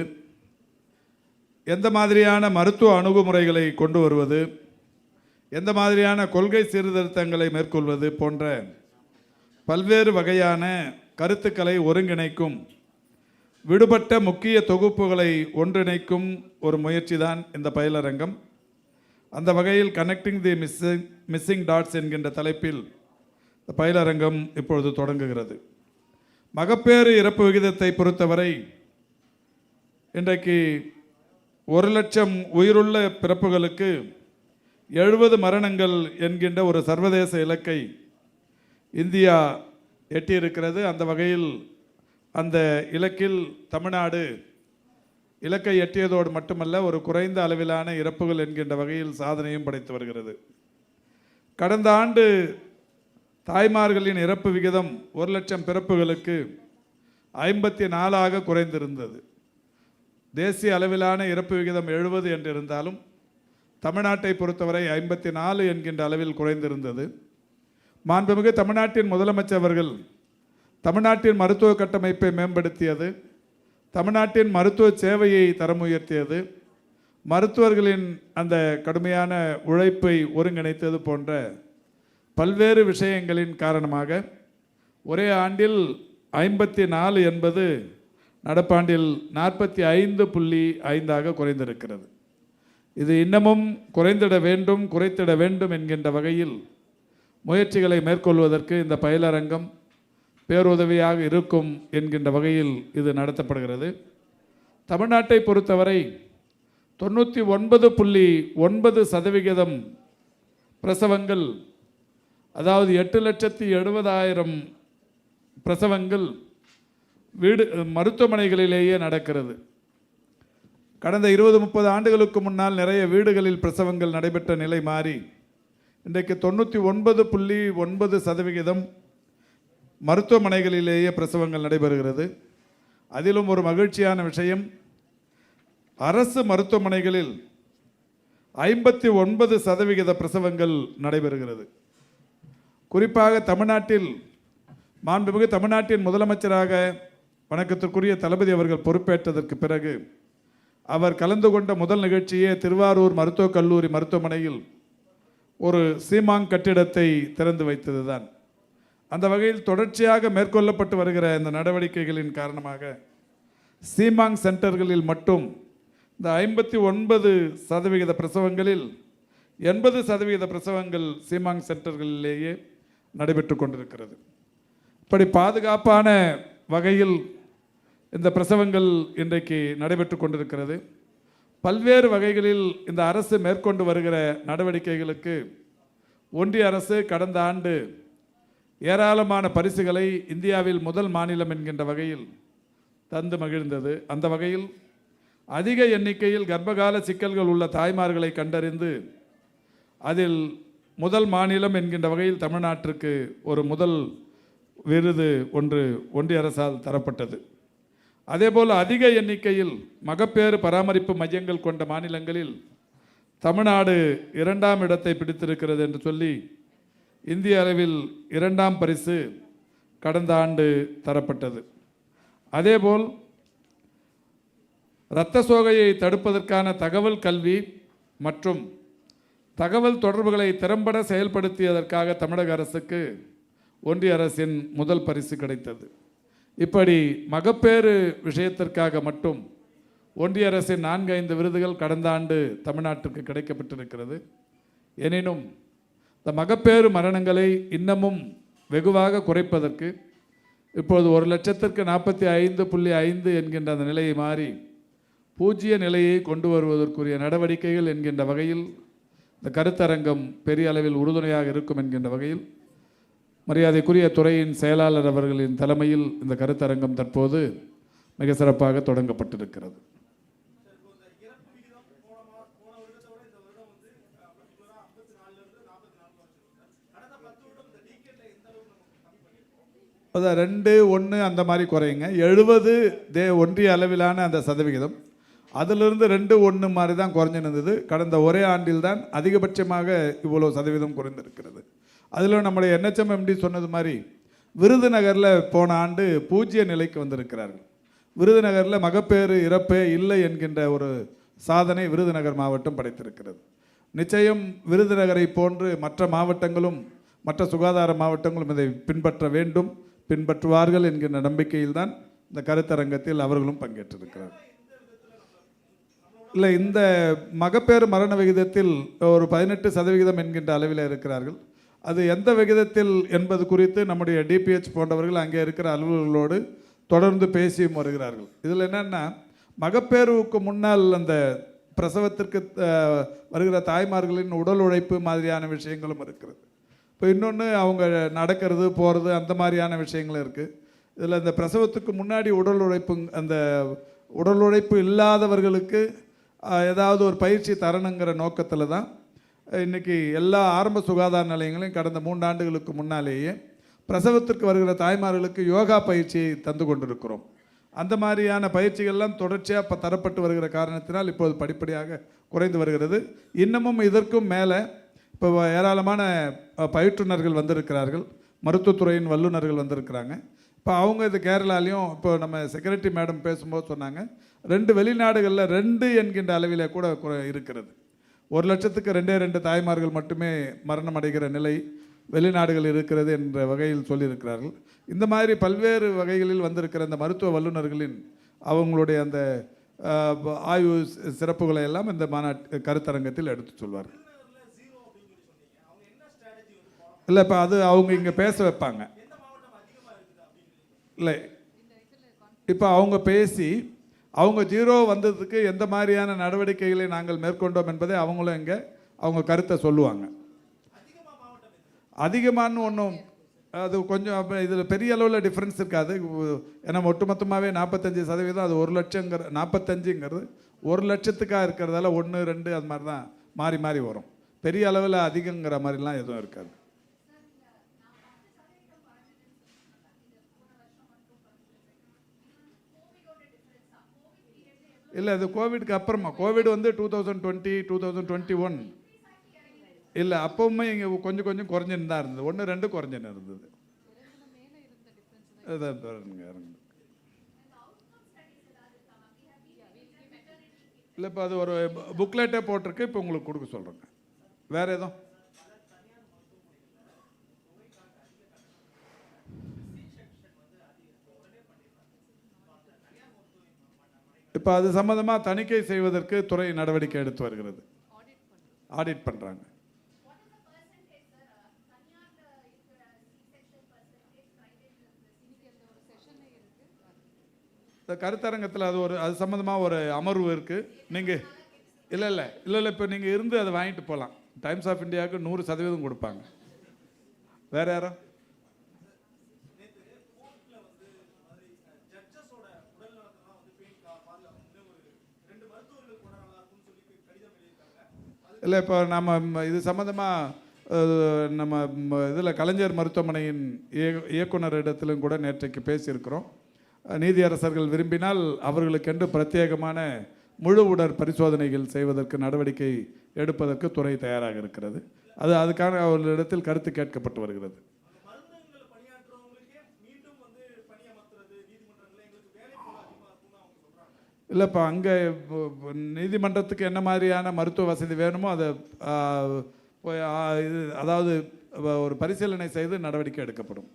எந்த மாதிரியான மருத்துவ அணுகுமுறைகளை கொண்டு வருவது, எந்த மாதிரியான கொள்கை சீர்திருத்தங்களை மேற்கொள்வது போன்ற பல்வேறு வகையான கருத்துக்களை ஒருங்கிணைக்கும் விடுபட்ட முக்கிய தொகுப்புகளை ஒன்றிணைக்கும் ஒரு முயற்சி தான் இந்த பயிலரங்கம். அந்த வகையில் கனெக்டிங் தி மிஸ்ஸிங் டாட்ஸ் என்கின்ற தலைப்பில் பயிலரங்கம் இப்பொழுது தொடங்குகிறது. மகப்பேறு இறப்பு விகிதத்தை பொறுத்தவரை இன்றைக்கு 1,00,000 உயிருள்ள பிறப்புகளுக்கு 70 மரணங்கள் என்கின்ற ஒரு சர்வதேச இலக்கை இந்தியா எட்டியிருக்கிறது. அந்த வகையில் அந்த இலக்கில் தமிழ்நாடு இலக்கை எட்டியதோடு மட்டுமல்ல, ஒரு குறைந்த அளவிலான இறப்புகள் என்கின்ற வகையில் சாதனையும் படைத்து வருகிறது. கடந்த ஆண்டு தாய்மார்களின் இறப்பு விகிதம் 1,00,000 பிறப்புகளுக்கு 54 குறைந்திருந்தது. தேசிய அளவிலான இறப்பு விகிதம் 70 என்றிருந்தாலும் தமிழ்நாட்டை பொறுத்தவரை 54 என்கின்ற அளவில் குறைந்திருந்தது. மாண்புமிகு தமிழ்நாட்டின் முதலமைச்சர் அவர்கள் தமிழ்நாட்டின் மருத்துவ கட்டமைப்பை மேம்படுத்தியது, தமிழ்நாட்டின் மருத்துவ சேவையை தரம் உயர்த்தியது, மருத்துவர்களின் அந்த கடுமையான உழைப்பை ஒருங்கிணைத்தது போன்ற பல்வேறு விஷயங்களின் காரணமாக ஒரே ஆண்டில் 54 என்பது நடப்பாண்டில் 45.5 குறைந்திருக்கிறது. இது இன்னமும் குறைத்திட வேண்டும் என்கின்ற வகையில் முயற்சிகளை மேற்கொள்வதற்கு இந்த பயிலரங்கம் பேருதவியாக இருக்கும் என்கின்ற வகையில் இது நடத்தப்படுகிறது. தமிழ்நாட்டை பொறுத்தவரை 99.9% பிரசவங்கள், அதாவது 8,70,000 பிரசவங்கள் மருத்துவமனைகளிலேயே நடக்கிறது. கடந்த 20-30 ஆண்டுகளுக்கு முன்னால் நிறைய வீடுகளில் பிரசவங்கள் நடைபெற்ற நிலை மாறி இன்றைக்கு 99.9% மருத்துவமனைகளிலேயே பிரசவங்கள் நடைபெறுகிறது. அதிலும் ஒரு மகிழ்ச்சியான விஷயம், அரசு மருத்துவமனைகளில் 59% பிரசவங்கள் நடைபெறுகிறது. குறிப்பாக தமிழ்நாட்டில் மாண்புமிகு தமிழ்நாட்டின் முதலமைச்சராக வணக்கத்திற்குரிய தளபதி அவர்கள் பொறுப்பேற்றதற்கு பிறகு அவர் கலந்து கொண்ட முதல் நிகழ்ச்சியே திருவாரூர் மருத்துவக் கல்லூரி மருத்துவமனையில் ஒரு சீமாங் கட்டிடத்தை திறந்து வைத்தது தான். அந்த வகையில் தொடர்ச்சியாக மேற்கொள்ளப்பட்டு வருகிற இந்த நடவடிக்கைகளின் காரணமாக சீமாங் சென்டர்களில் மட்டும் இந்த 59% பிரசவங்களில் 80% பிரசவங்கள் சீமாங் சென்டர்களிலேயே நடைபெற்று கொண்டிருக்கிறது. இப்படி பாதுகாப்பான வகையில் இந்த பிரசவங்கள் இன்றைக்கு நடைபெற்று கொண்டிருக்கிறது. பல்வேறு வகைகளில் இந்த அரசு மேற்கொண்டு வருகிற நடவடிக்கைகளுக்கு ஒன்றிய அரசு கடந்த ஆண்டு ஏராளமான பரிசுகளை இந்தியாவில் முதல் மாநிலம் என்கின்ற வகையில் தந்து மகிழ்ந்தது. அந்த வகையில் அதிக எண்ணிக்கையில் கர்ப்பகால சிக்கல்கள் உள்ள தாய்மார்களை கண்டறிந்து அதில் முதல் மாநிலம் என்கின்ற வகையில் தமிழ்நாட்டிற்கு ஒரு முதல் விருது ஒன்று ஒன்றிய அரசால் தரப்பட்டது. அதேபோல் அதிக எண்ணிக்கையில் மகப்பேறு பராமரிப்பு மையங்கள் கொண்ட மாநிலங்களில் தமிழ்நாடு 2ஆம் இடத்தை பிடித்திருக்கிறது என்று சொல்லி இந்திய அளவில் 2ஆம் பரிசு கடந்த ஆண்டு தரப்பட்டது. அதேபோல் இரத்த சோகையை தடுப்பதற்கான தகவல் கல்வி மற்றும் தகவல் தொடர்புகளை திறம்பட செயல்படுத்தியதற்காக தமிழக அரசுக்கு ஒன்றிய அரசின் முதல் பரிசு கிடைத்தது. இப்படி மகப்பேறு விஷயத்திற்காக மட்டும் ஒன்றிய அரசின் 4-5 விருதுகள் கடந்த ஆண்டு தமிழ்நாட்டிற்கு கிடைக்கப்பட்டிருக்கிறது. எனினும் இந்த மகப்பேறு மரணங்களை இன்னமும் வெகுவாக குறைப்பதற்கு இப்போது 1,45.5 என்கின்ற அந்த நிலையை மாறி பூஜ்ய நிலையை கொண்டு வருவதற்குரிய நடவடிக்கைகள் என்கின்ற வகையில் இந்த கருத்தரங்கம் பெரிய அளவில் உறுதுணையாக இருக்கும் என்கின்ற வகையில் மரியாதைக்குரிய துறையின் செயலாளர் அவர்களின் தலைமையில் இந்த கருத்தரங்கம் தற்போது மிக சிறப்பாக தொடங்கப்பட்டிருக்கிறது. அதான் 2-1 அந்த மாதிரி குறையுங்க. 70 ஒன்றிய அளவிலான அந்த சதவிகிதம், அதிலிருந்து 2-1 மாதிரி தான் குறைஞ்சு இருந்தது. கடந்த ஒரே ஆண்டில் தான் அதிகபட்சமாக இவ்வளோ சதவீதம் குறைந்திருக்கிறது. அதில் நம்முடைய NHM MD சொன்னது மாதிரி விருதுநகரில் போன ஆண்டு பூஜ்ய நிலைக்கு வந்திருக்கிறார்கள். விருதுநகரில் மகப்பேறு இறப்பே இல்லை என்கின்ற ஒரு சாதனை விருதுநகர் மாவட்டம் படைத்திருக்கிறது. நிச்சயம் விருதுநகரை போன்று மற்ற மாவட்டங்களும் மற்ற சுகாதார மாவட்டங்களும் இதை பின்பற்ற வேண்டும், பின்பற்றுவார்கள் என்கின்ற நம்பிக்கையில் தான் இந்த கருத்தரங்கத்தில் அவர்களும் பங்கேற்றிருக்கிறார். இல்லை, இந்த மகப்பேறு மரண விகிதத்தில் ஒரு 18% என்கின்ற அளவில் இருக்கிறார்கள். அது எந்த விகிதத்தில் என்பது குறித்து நம்முடைய டிபிஹெச் போன்றவர்கள் அங்கே இருக்கிற அலுவலர்களோடு தொடர்ந்து பேசியும் வருகிறார்கள். இதில் என்னென்னா, மகப்பேறுவுக்கு முன்னால் அந்த பிரசவத்திற்கு வருகிற தாய்மார்களின் உடல் உழைப்பு மாதிரியான விஷயங்களும் இருக்கிறது. இப்போ இன்னொன்று அவங்க நடக்கிறது போகிறது அந்த மாதிரியான விஷயங்களும் இருக்குது. இதில் இந்த பிரசவத்துக்கு முன்னாடி அந்த உடல் உழைப்பு இல்லாதவர்களுக்கு ஏதாவது ஒரு பயிற்சி தரணுங்கிற நோக்கத்தில் தான் இன்றைக்கி எல்லா ஆரம்ப சுகாதார நிலையங்களையும் கடந்த 3 ஆண்டுகளுக்கு முன்னாலேயே பிரசவத்திற்கு வருகிற தாய்மார்களுக்கு யோகா பயிற்சியை தந்து கொண்டிருக்கிறோம். அந்த மாதிரியான பயிற்சிகள்லாம் தொடர்ச்சியாக இப்போ தரப்பட்டு வருகிற காரணத்தினால் இப்போது படிப்படியாக குறைந்து வருகிறது. இன்னமும் இதற்கும் மேலே இப்போ ஏராளமான பயிற்றுனர்கள் வந்திருக்கிறார்கள், மருத்துவத்துறையின் வல்லுநர்கள் வந்திருக்கிறாங்க. இப்போ அவங்க இது கேரளாலையும் இப்போ நம்ம செக்ரட்டரி மேடம் பேசும்போது சொன்னாங்க, 2 வெளிநாடுகளில் 2 என்கின்ற அளவில் கூட இருக்கிறது. 1 லட்சத்துக்கு 2 தாய்மார்கள் மட்டுமே மரணம் அடைகிற நிலை வெளிநாடுகள் இருக்கிறது என்ற வகையில் சொல்லியிருக்கிறார்கள். இந்த மாதிரி பல்வேறு வகைகளில் வந்திருக்கிற இந்த மருத்துவ வல்லுநர்களின் அவங்களுடைய அந்த ஆய்வு சிறப்புகளை எல்லாம் இந்த கருத்தரங்கத்தில் எடுத்து சொல்வார்கள். இல்லை, இப்போ அது அவங்க இங்கே பேச வைப்பாங்க. இல்லை, இப்போ அவங்க பேசி அவங்க 0 வந்ததுக்கு எந்த மாதிரியான நடவடிக்கைகளை நாங்கள் மேற்கொண்டோம் என்பதை அவங்களும் இங்கே அவங்க கருத்தை சொல்லுவாங்க. அதிகமான ஒன்றும் அது கொஞ்சம் இதில் பெரிய அளவில் டிஃப்ரென்ஸ் இருக்காது. ஏன்னா ஒட்டுமொத்தமாகவே 45%, அது 1 லட்சங்கிற 45ங்கிறது 1 லட்சத்துக்காக இருக்கிறதால 1, 2 அது மாதிரி தான் மாறி மாறி வரும். பெரிய அளவில் அதிகங்கிற மாதிரிலாம் எதுவும் இருக்காது. இல்லை, அது கோவிட்க்கு அப்புறமா. கோவிட் வந்து 2020, 2021 இல்லை, அப்போவுமே இங்கே கொஞ்சம் கொஞ்சம் குறைஞ்சுன்னு தான் இருந்தது. 1, 2 குறைஞ்சுன்னு இருந்தது. இல்லை, இப்போ அது ஒரு புக்லெட்டே போட்டிருக்கு, இப்போ உங்களுக்கு கொடுக்க சொல்கிறேங்க. வேறு எதுவும் இப்போ அது சம்மந்தமாக தணிக்கை செய்வதற்கு துறை நடவடிக்கை எடுத்து வருகிறது. ஆடிட் பண்ணுறாங்க. இந்த கருத்தரங்கத்தில் அது சம்மந்தமாக ஒரு அமர்வு இருக்குது. நீங்கள் இல்லை இப்போ நீங்கள் இருந்து அதை வாங்கிட்டு போகலாம். டைம்ஸ் ஆஃப் இந்தியாவுக்கு 100% கொடுப்பாங்க. வேறு யாரும்? இல்லை, இப்போ நம்ம இது சம்மந்தமாக நம்ம இதில் கலைஞர் மருத்துவமனையின் இயக்குனர் கூட நேற்றைக்கு பேசியிருக்கிறோம். நீதியரசர்கள் விரும்பினால் அவர்களுக்கென்று பிரத்யேகமான முழு உடற் பரிசோதனைகள் செய்வதற்கு நடவடிக்கை எடுப்பதற்கு துறை தயாராக இருக்கிறது. அதுக்கான அவர்களிடத்தில் கருத்து கேட்கப்பட்டு வருகிறது. இல்லை, இப்போ அங்கே நீதிமன்றத்துக்கு என்ன மாதிரியான மருத்துவ வசதி வேணுமோ அதை அதாவது ஒரு பரிசீலனை செய்து நடவடிக்கை எடுக்கப்படும்.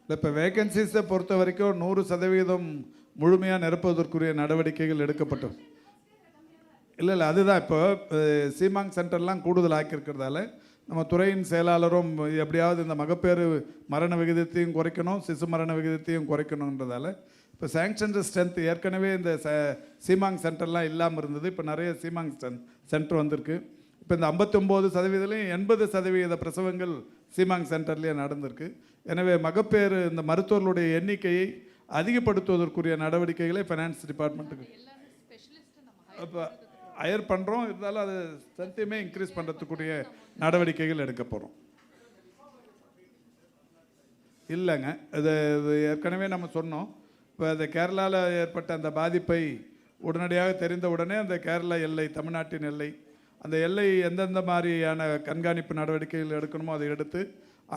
இல்லை, இப்போ வேகன்சிஸை பொறுத்த வரைக்கும் 100% முழுமையாக நிரப்புவதற்குரிய நடவடிக்கைகள் எடுக்கப்பட்டோம். இல்லை, அதுதான் இப்போ சீமாங் சென்டர்லாம் கூடுதல் ஆக்கியிருக்கிறதால நம்ம துறையின் செயலாளரும் எப்படியாவது இந்த மகப்பேறு மரண விகிதத்தையும் குறைக்கணும், சிசு மரண விகிதத்தையும் குறைக்கணுன்றதால இப்போ சாங்ஷன் ஸ்ட்ரென்த் ஏற்கனவே இந்த சீமாங் சென்டர்லாம் இல்லாமல் இருந்தது. இப்போ நிறைய சீமாங் சென்டர் வந்திருக்கு. இப்போ இந்த 59%லையும் 80% பிரசவங்கள் சீமாங் சென்டர்லேயே நடந்திருக்கு. எனவே மகப்பேறு இந்த மருத்துவர்களுடைய எண்ணிக்கையை அதிகப்படுத்துவதற்குரிய நடவடிக்கைகளை ஃபைனான்ஸ் டிபார்ட்மெண்ட்டுக்கு இப்போ ஹையர் பண்ணுறோம். இருந்தாலும் அது ஸ்ட்ரென்த்தையுமே இன்க்ரீஸ் பண்ணுறதுக்குரிய நடவடிக்கைகள் எடுக்க போகிறோம். இல்லைங்க, இது ஏற்கனவே நம்ம சொன்னோம். இப்போ அந்த கேரளாவில் ஏற்பட்ட அந்த பாதிப்பை உடனடியாக தெரிந்த உடனே அந்த கேரளா எல்லை, தமிழ்நாட்டின் எல்லை, அந்த எல்லை எந்தெந்த மாதிரியான கண்காணிப்பு நடவடிக்கைகள் எடுக்கணுமோ அதை எடுத்து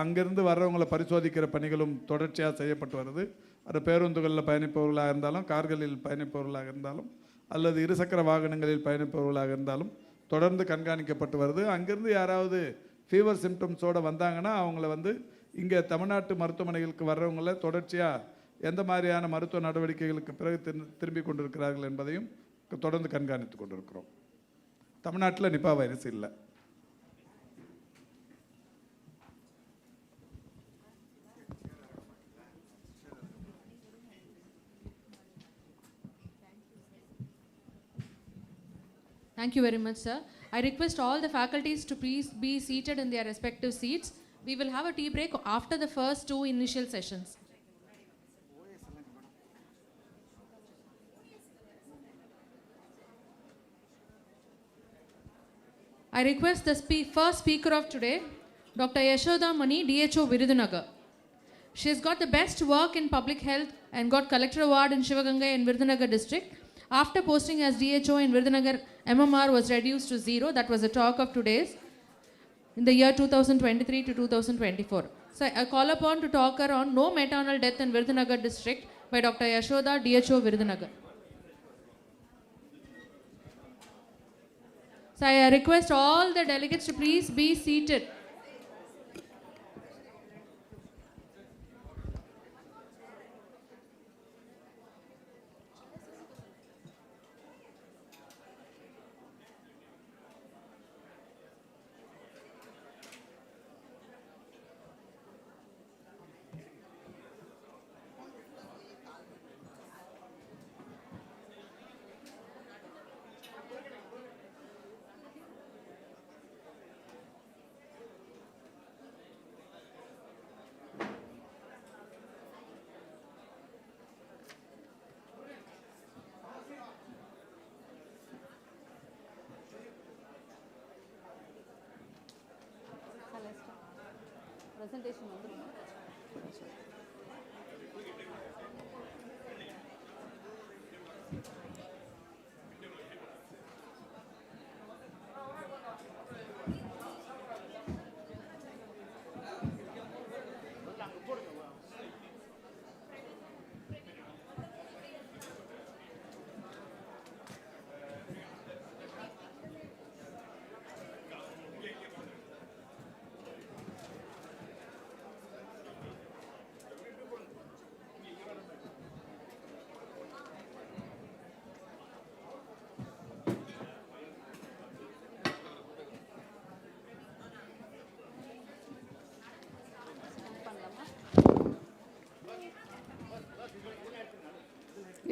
அங்கேருந்து வர்றவங்களை பரிசோதிக்கிற பணிகளும் தொடர்ச்சியாக செய்யப்பட்டு வருது. அது பேருந்துகளில் பயணிப்பவர்களாக இருந்தாலும், கார்களில் பயணிப்பவர்களாக இருந்தாலும், அல்லது இருசக்கர வாகனங்களில் பயணிப்பவர்களாக இருந்தாலும் தொடர்ந்து கண்காணிக்கப்பட்டு வருது. அங்கேருந்து யாராவது ஃபீவர் சிம்டம்ஸோடு வந்தாங்கன்னா அவங்கள வந்து இங்கே தமிழ்நாட்டு மருத்துவமனைகளுக்கு வர்றவங்கள தொடர்ச்சியாக எந்த மாதிரியான மருத்துவ நடவடிக்கைகளுக்கு பிறகு திரும்பி கொண்டிருக்கிறார்கள் என்பதையும் தொடர்ந்து கண்காணித்து கொண்டிருக்கிறோம். தமிழ்நாட்டில் நிபா வைரஸ் இல்லை. Thank you very much, sir. I request all the faculties to please be seated in their respective seats. We will have a tea break after the first 2 initial sessions. I request the first speaker of today, Dr. Yashoda Mani, DHO Virdhunagar. She has got the best work in public health and got Collector Award in Shivaganga in Virdhunagar district. After posting as DHO in Virdhunagar, MMR was reduced to 0. That was the talk of today's in the year 2023 to 2024. So I call upon to talk her on no maternal death in Virdhunagar district by Dr. Yashoda, DHO Virdhunagar. So I request all the delegates to please be seated.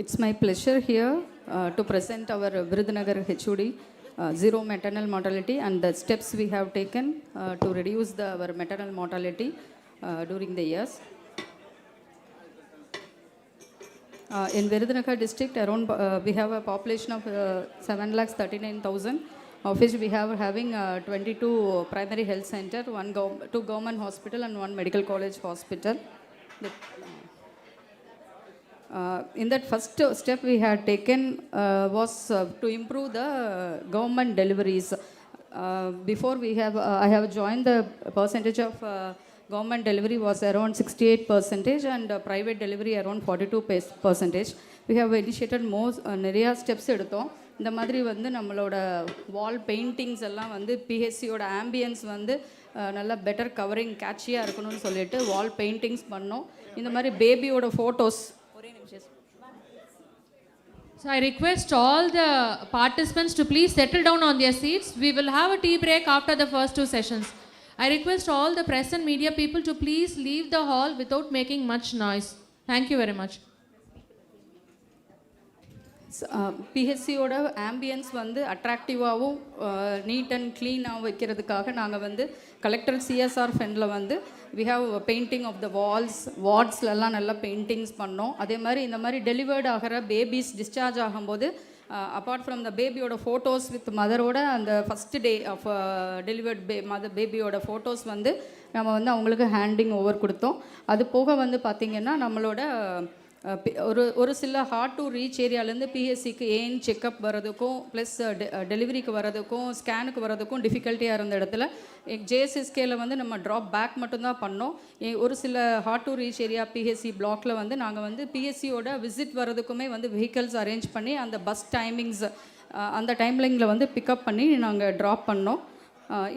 It's my pleasure here to present our Virdhunagar HOD zero maternal mortality and the steps we have taken to reduce our maternal mortality during the years. In Virdhunagar district, around we have a population of 7,39,000, of which we have having 22 primary health center, 2 government hospital and 1 medical college hospital. In that first step we had taken was to improve the government deliveries. Before we have, I have joined, the percentage of government delivery was around 68% and private delivery around 42%. We have initiated more நிறையா steps எடுத்தோம். இந்த மாதிரி வந்து நம்மளோட வால் paintings எல்லாம் வந்து பிஹெச்சியோட ambience வந்து நல்லா பெட்டர் கவரிங் கேட்சியாக இருக்கணும்னு சொல்லிட்டு வால் பெயிண்டிங்ஸ் பண்ணோம். இந்த மாதிரி பேபியோட photos. So I request all the participants to please settle down on their seats. We will have a tea break after the first 2 sessions. I request all the press and media people to please leave the hall without making much noise. Thank you very much. பிஹெச்சியோட ambience வந்து அட்ராக்டிவாகவும் NEET and க்ளீனாகவும் வைக்கிறதுக்காக நாங்கள் வந்து collector CSR ஃபண்டில் வந்து we have painting of the வார்ட்ஸ்லலாம் நல்லா பெயிண்டிங்ஸ் பண்ணோம். அதே மாதிரி இந்த மாதிரி டெலிவர்ட் ஆகிற பேபிஸ் டிஸ்சார்ஜ் ஆகும்போது அப்பார்ட் ஃப்ரம் த பேபியோட ஃபோட்டோஸ் வித் மதரோட அந்த ஃபஸ்ட் டே ஆஃப் டெலிவர்ட் பேபியோட ஃபோட்டோஸ் வந்து நம்ம வந்து அவங்களுக்கு ஹேண்டிங் ஓவர் கொடுத்தோம். அது போக வந்து பார்த்திங்கன்னா நம்மளோட ஒரு சில ஹார்ட் டு ரீச் ஏரியாலேருந்து பிஹெச்சிக்கு ஏன் செக்கப் வர்றதுக்கும் ப்ளஸ் டெலிவரிக்கு வர்றதுக்கும் ஸ்கேனுக்கு வர்றதுக்கும் டிஃபிகல்ட்டியாக இருந்த இடத்துல ஜேஎஸ்எஸ்கேல வந்து நம்ம ட்ராப் பேக் மட்டும்தான் பண்ணோம். ஒரு சில hard to reach area PHC பிளாக்ல வந்து நாங்கள் வந்து பிஹெச்சியோட விசிட் வர்றதுக்குமே வந்து வெஹிக்கல்ஸ் அரேஞ்ச் பண்ணி அந்த பஸ் டைமிங்ஸ் அந்த டைம்லைனில் வந்து பிக்கப் பண்ணி நாங்கள் ட்ராப் பண்ணோம்.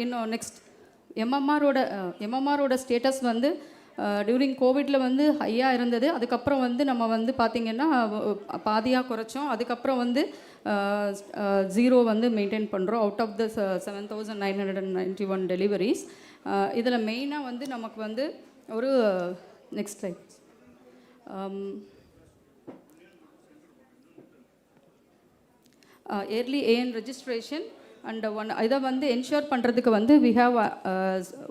இன்னும் நெக்ஸ்ட் எம்எம்ஆரோட ஸ்டேட்டஸ் வந்து டியூரிங் கோவிடில் வந்து ஹையாக இருந்தது. அதுக்கப்புறம் வந்து நம்ம வந்து பார்த்திங்கன்னா பாதியாக குறைச்சோம். அதுக்கப்புறம் வந்து 0 வந்து மெயின்டைன் பண்ணுறோம் அவுட் ஆஃப் த 7,991 டெலிவரிஸ். இதில் மெயினாக வந்து நமக்கு வந்து ஒரு next light early AN registration and இதை வந்து என்ஷூர் பண்ணுறதுக்கு வந்து வி ஹாவ்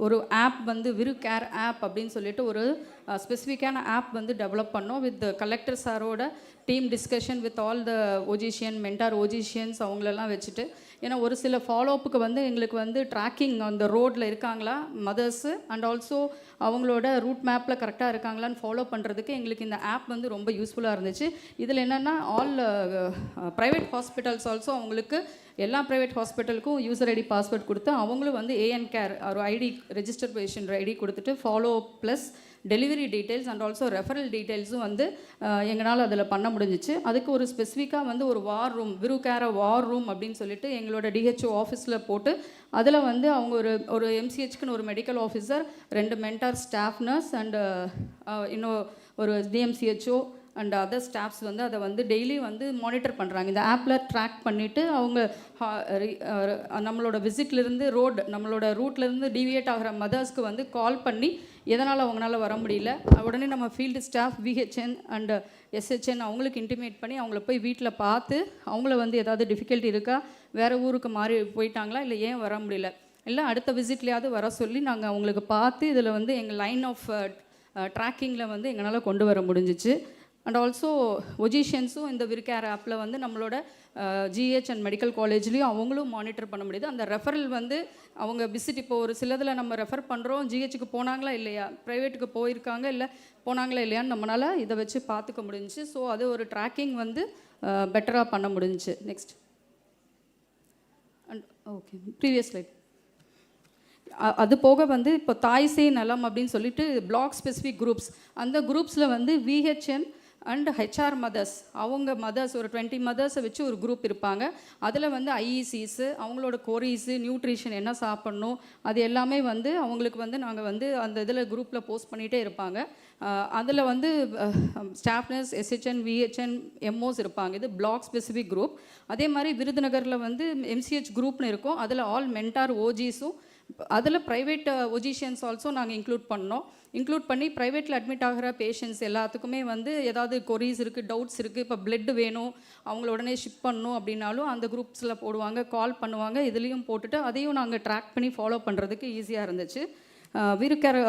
ஒரு ஆப் வந்து விரு கேர் ஆப் அப்படின்னு சொல்லிட்டு ஒரு ஸ்பெசிஃபிக்கான ஆப் வந்து டெவலப் பண்ணோம் வித் கலெக்டர் சாரோட team discussion with all the ஒஜிஷியன் மென்டார் ஒஜிஷியன்ஸ் அவங்களெல்லாம் வச்சுட்டு. ஏன்னா ஒரு சில ஃபாலோஅப்புக்கு வந்து எங்களுக்கு வந்து ட்ராக்கிங் அந்த ரோட்டில் இருக்காங்களா மதர்ஸு அண்ட் ஆல்சோ அவங்களோட ரூட் மேப்பில் கரெக்டாக இருக்காங்களான்னு ஃபாலோ பண்ணுறதுக்கு எங்களுக்கு இந்த ஆப் வந்து ரொம்ப யூஸ்ஃபுல்லாக இருந்துச்சு. இதில் என்னென்னா ஆல் ப்ரைவேட் ஹாஸ்பிட்டல்ஸ் ஆல்சோ அவங்களுக்கு எல்லா ப்ரைவேட் ஹாஸ்பிட்டலுக்கும் யூசர் ஐடி பாஸ்வேர்ட் கொடுத்து அவங்களும் வந்து ஏஎன் கேர் ஒரு ஐடி ரெஜிஸ்டர் பேஷண்ட் ஐடி கொடுத்துட்டு follow plus delivery details and also referral டீட்டெயில்ஸும் வந்து எங்களால் அதில் பண்ண முடிஞ்சிச்சு. அதுக்கு ஒரு ஸ்பெசிஃபிக்காக வந்து ஒரு வார் ரூம் விரு கேர் வார் ரூம் அப்படின்னு சொல்லிட்டு எங்களோட டிஹெச்ஓ ஆஃபீஸில் போட்டு அதில் வந்து அவங்க ஒரு எம்சிஹெச்க்குன்னு ஒரு medical officer 2 mentor staff nurse and இன்னும் ஒரு டிஎம்சிஹெச்ஓ அண்ட் அதர் ஸ்டாஃப்ஸ் வந்து அதை வந்து டெய்லி வந்து மானிட்டர் பண்ணுறாங்க. இந்த ஆப்பில் ட்ராக் பண்ணிவிட்டு அவங்க நம்மளோட விசிட்லேருந்து நம்மளோட ரூட்லேருந்து டிவியேட் ஆகிற மதர்ஸ்க்கு வந்து கால் பண்ணி எதனால் அவங்களால வர முடியல உடனே நம்ம field staff VHN and SHN அவங்களுக்கு இன்டிமேட் பண்ணி அவங்கள போய் வீட்டில் பார்த்து அவங்கள வந்து ஏதாவது டிஃபிகல்ட்டி இருக்கா, வேறு ஊருக்கு மாறி போயிட்டாங்களா, இல்லை ஏன் வர முடியல, இல்லை அடுத்த விசிட்லேயாவது வர சொல்லி நாங்கள் அவங்களுக்கு பார்த்து இதில் வந்து எங்கள் லைன் ஆஃப் ட்ராக்கிங்கில் வந்து எங்களால் கொண்டு வர முடிஞ்சிச்சு. அண்ட் ஆல்சோ ஒஜிஷியன்ஸும் இந்த விர்கேர் ஆப்பில் வந்து நம்மளோட ஜிஹெச் அண்ட் மெடிக்கல் காலேஜ்லேயும் அவங்களும் மானிட்டர் பண்ண முடியுது. அந்த ரெஃபரல் வந்து அவங்க விசிட் இப்போ ஒரு சிலதில் நம்ம ரெஃபர் பண்ணுறோம் ஜிஹெச்சுக்கு போனாங்களா இல்லையா, ப்ரைவேட்டுக்கு போயிருக்காங்க இல்லை போனாங்களா இல்லையான்னு நம்மளால் இதை வச்சு பார்த்துக்க முடிஞ்சிச்சு. ஸோ அது ஒரு ட்ராக்கிங் வந்து பெட்டராக பண்ண முடிஞ்சிச்சு. Next and okay previous slide. அது போக வந்து இப்போ தாய் சேய் நலம் அப்படின்னு சொல்லிட்டு பிளாக் ஸ்பெசிஃபிக் குரூப்ஸ், அந்த குரூப்ஸில் வந்து விஹெச்என் அண்ட் ஹெச்ஆர் மதர்ஸ் அவங்க மதர்ஸ் ஒரு 20 மதர்ஸை வச்சு ஒரு குரூப் இருப்பாங்க. அதில் வந்து ஐஇசிஸு அவங்களோட கொரீஸு நியூட்ரிஷன் என்ன சாப்பிட்ணும் அது எல்லாமே வந்து அவங்களுக்கு வந்து நாங்கள் வந்து அந்த இதில் குரூப்பில் போஸ்ட் பண்ணிகிட்டே இருப்பாங்க. அதில் வந்து ஸ்டாஃப் நர்ஸ் எஸ்ஹெச்என் விஹெச்என் எம்ஓஸ் இருப்பாங்க. இது பிளாக் ஸ்பெசிஃபிக் குரூப். அதே மாதிரி விருதுநகரில் வந்து எம்சிஹெச் குரூப்னு இருக்கும். அதில் ஆல் மென்டார் ஓஜிஸும் அதில் ப்ரைவேட் ஒஜிஷியன்ஸ் ஆல்சோ நாங்கள் இன்க்ளூட் பண்ணி ப்ரைவேட்டில் அட்மிட் ஆகிற பேஷண்ட்ஸ் எல்லாத்துக்குமே வந்து ஏதாவது கொரீஸ் இருக்குது, டவுட்ஸ் இருக்குது, இப்போ பிளட் வேணும் அவங்கள உடனே ஷிப் பண்ணணும் அப்படின்னாலும் அந்த குரூப்ஸில் போடுவாங்க, கால் பண்ணுவாங்க. இதுலேயும் போட்டுட்டு அதையும் நாங்கள் ட்ராக் பண்ணி ஃபாலோ பண்ணுறதுக்கு ஈஸியாக இருந்துச்சு. விருக்கேர்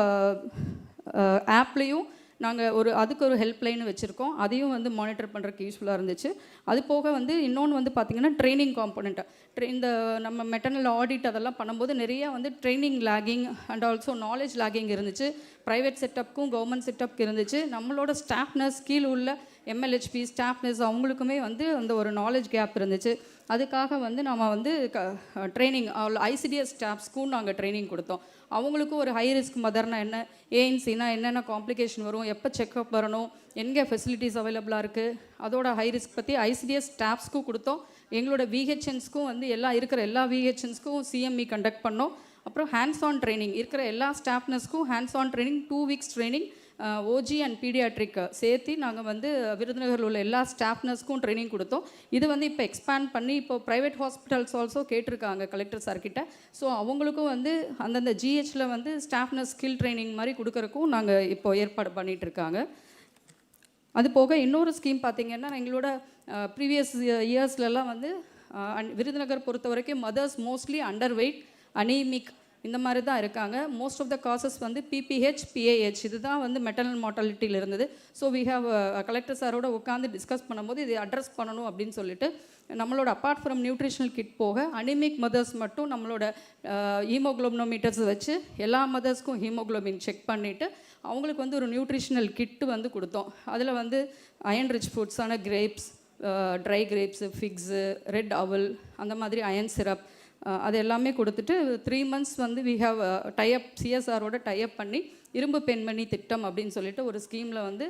ஆப்லேயும் நாங்கள் அதுக்கு ஒரு ஹெல்ப்லைன் வச்சுருக்கோம். அதையும் வந்து மானிட்டர் பண்ணுறதுக்கு யூஸ்ஃபுல்லாக இருந்துச்சு. அது போக வந்து இன்னொன்று வந்து பார்த்திங்கன்னா ட்ரைனிங் காம்போனண்ட்டு இந்த நம்ம மெட்டர்னல் ஆடிட் அதெல்லாம் பண்ணும்போது நிறையா வந்து training lagging and also knowledge lagging இருந்துச்சு. ப்ரைவேட் செட்டப்புக்கும் கவர்மெண்ட் செட்டப்புக்கு இருந்துச்சு. நம்மளோட ஸ்டாஃப் நர்ஸ் கீழ் உள்ள எம்எல்ஹெச்பி ஸ்டாஃப் நர்ஸ் அவங்களுக்குமே வந்து அந்த ஒரு நாலேஜ் கேப் இருந்துச்சு. அதுக்காக வந்து நம்ம வந்து ட்ரைனிங் ஐசிடிஎஸ் ஸ்டாஃப்ஸ்க்கும் நாங்கள் ட்ரைனிங் கொடுத்தோம். அவங்களுக்கும் ஒரு ஹை ரிஸ்க் மதர்னா என்ன, ஏஎன்சினா என்னென்ன காம்ப்ளிகேஷன் வரும், எப்போ செக்அப் வரணும், எங்கே ஃபெசிலிட்டிஸ் அவைலபிளாக இருக்குது, அதோட ஹை ரிஸ்க் பற்றி ஐசிடிஎஸ் ஸ்டாஃப்ஸ்க்கும் கொடுத்தோம். எங்களோட விஹெச்என்ஸ்க்கும் வந்து இருக்கிற எல்லா விஹெச்என்ஸ்க்கும் சிஎம்இ கண்டக்ட் பண்ணோம். அப்புறம் ஹேண்ட்ஸ் ஆன் ட்ரைனிங் இருக்கிற எல்லா ஸ்டாஃப் நர்ஸ்க்கும் hands on training 2 weeks training OG and paediatric சேர்த்து நாங்கள் வந்து விருதுநகரில் உள்ள எல்லா ஸ்டாஃப் நர்ஸ்க்கும் ட்ரைனிங் கொடுத்தோம். இது வந்து இப்போ எக்ஸ்பேண்ட் பண்ணி இப்போ ப்ரைவேட் ஹாஸ்பிட்டல்ஸ் ஆல்சோ கேட்டிருக்காங்க கலெக்டர் சார்கிட்ட. ஸோ அவங்களுக்கும் வந்து அந்தந்த ஜிஹெச்சில் வந்து ஸ்டாஃப் நர்ஸ் ஸ்கில் ட்ரைனிங் மாதிரி கொடுக்கறக்கும் நாங்கள் இப்போ ஏற்பாடு பண்ணிகிட்டு இருக்காங்க. அது போக இன்னொரு ஸ்கீம் பார்த்திங்கன்னா எங்களோட ப்ரீவியஸ் இயர்ஸ்லலாம் வந்து விருதுநகர் பொறுத்த வரைக்கும் mothers mostly underweight anaemic இந்த மாதிரி தான் இருக்காங்க. மோஸ்ட் ஆஃப் த காசஸ் வந்து பிபிஹெச் பிஏஹெச் இது தான் வந்து மெட்டர்னல் மார்ட்டாலிட்டியில் இருந்தது. ஸோ வி ஹாவ் கலெக்டர் சாரோட உட்காந்து டிஸ்கஸ் பண்ணும்போது இதை அட்ரஸ் பண்ணணும் அப்படின்னு சொல்லிட்டு நம்மளோட அப்பார்ட் ஃப்ரம் நியூட்ரிஷனல் கிட் போக அனிமிக் மதர்ஸ் மட்டும் நம்மளோட ஹீமோக்ளோபினோமீட்டர்ஸ் வச்சு எல்லா மதர்ஸ்க்கும் ஹீமோக்ளோபின் செக் பண்ணிவிட்டு அவங்களுக்கு வந்து ஒரு நியூட்ரிஷனல் கிட்டு வந்து கொடுத்தோம். அதில் வந்து அயன் ரிச் ஃபுட்ஸான grapes, dry grapes, figs, red அவல் அந்த மாதிரி அயன் சிரப் அது எல்லாமே கொடுத்துட்டு 3 months வந்து வி ஹவ் டைஅப் சிஎஸ்ஆரோட டைஅப் பண்ணி இரும்பு பெண்மணி திட்டம் அப்படின்னு சொல்லிட்டு ஒரு ஸ்கீமில் வந்து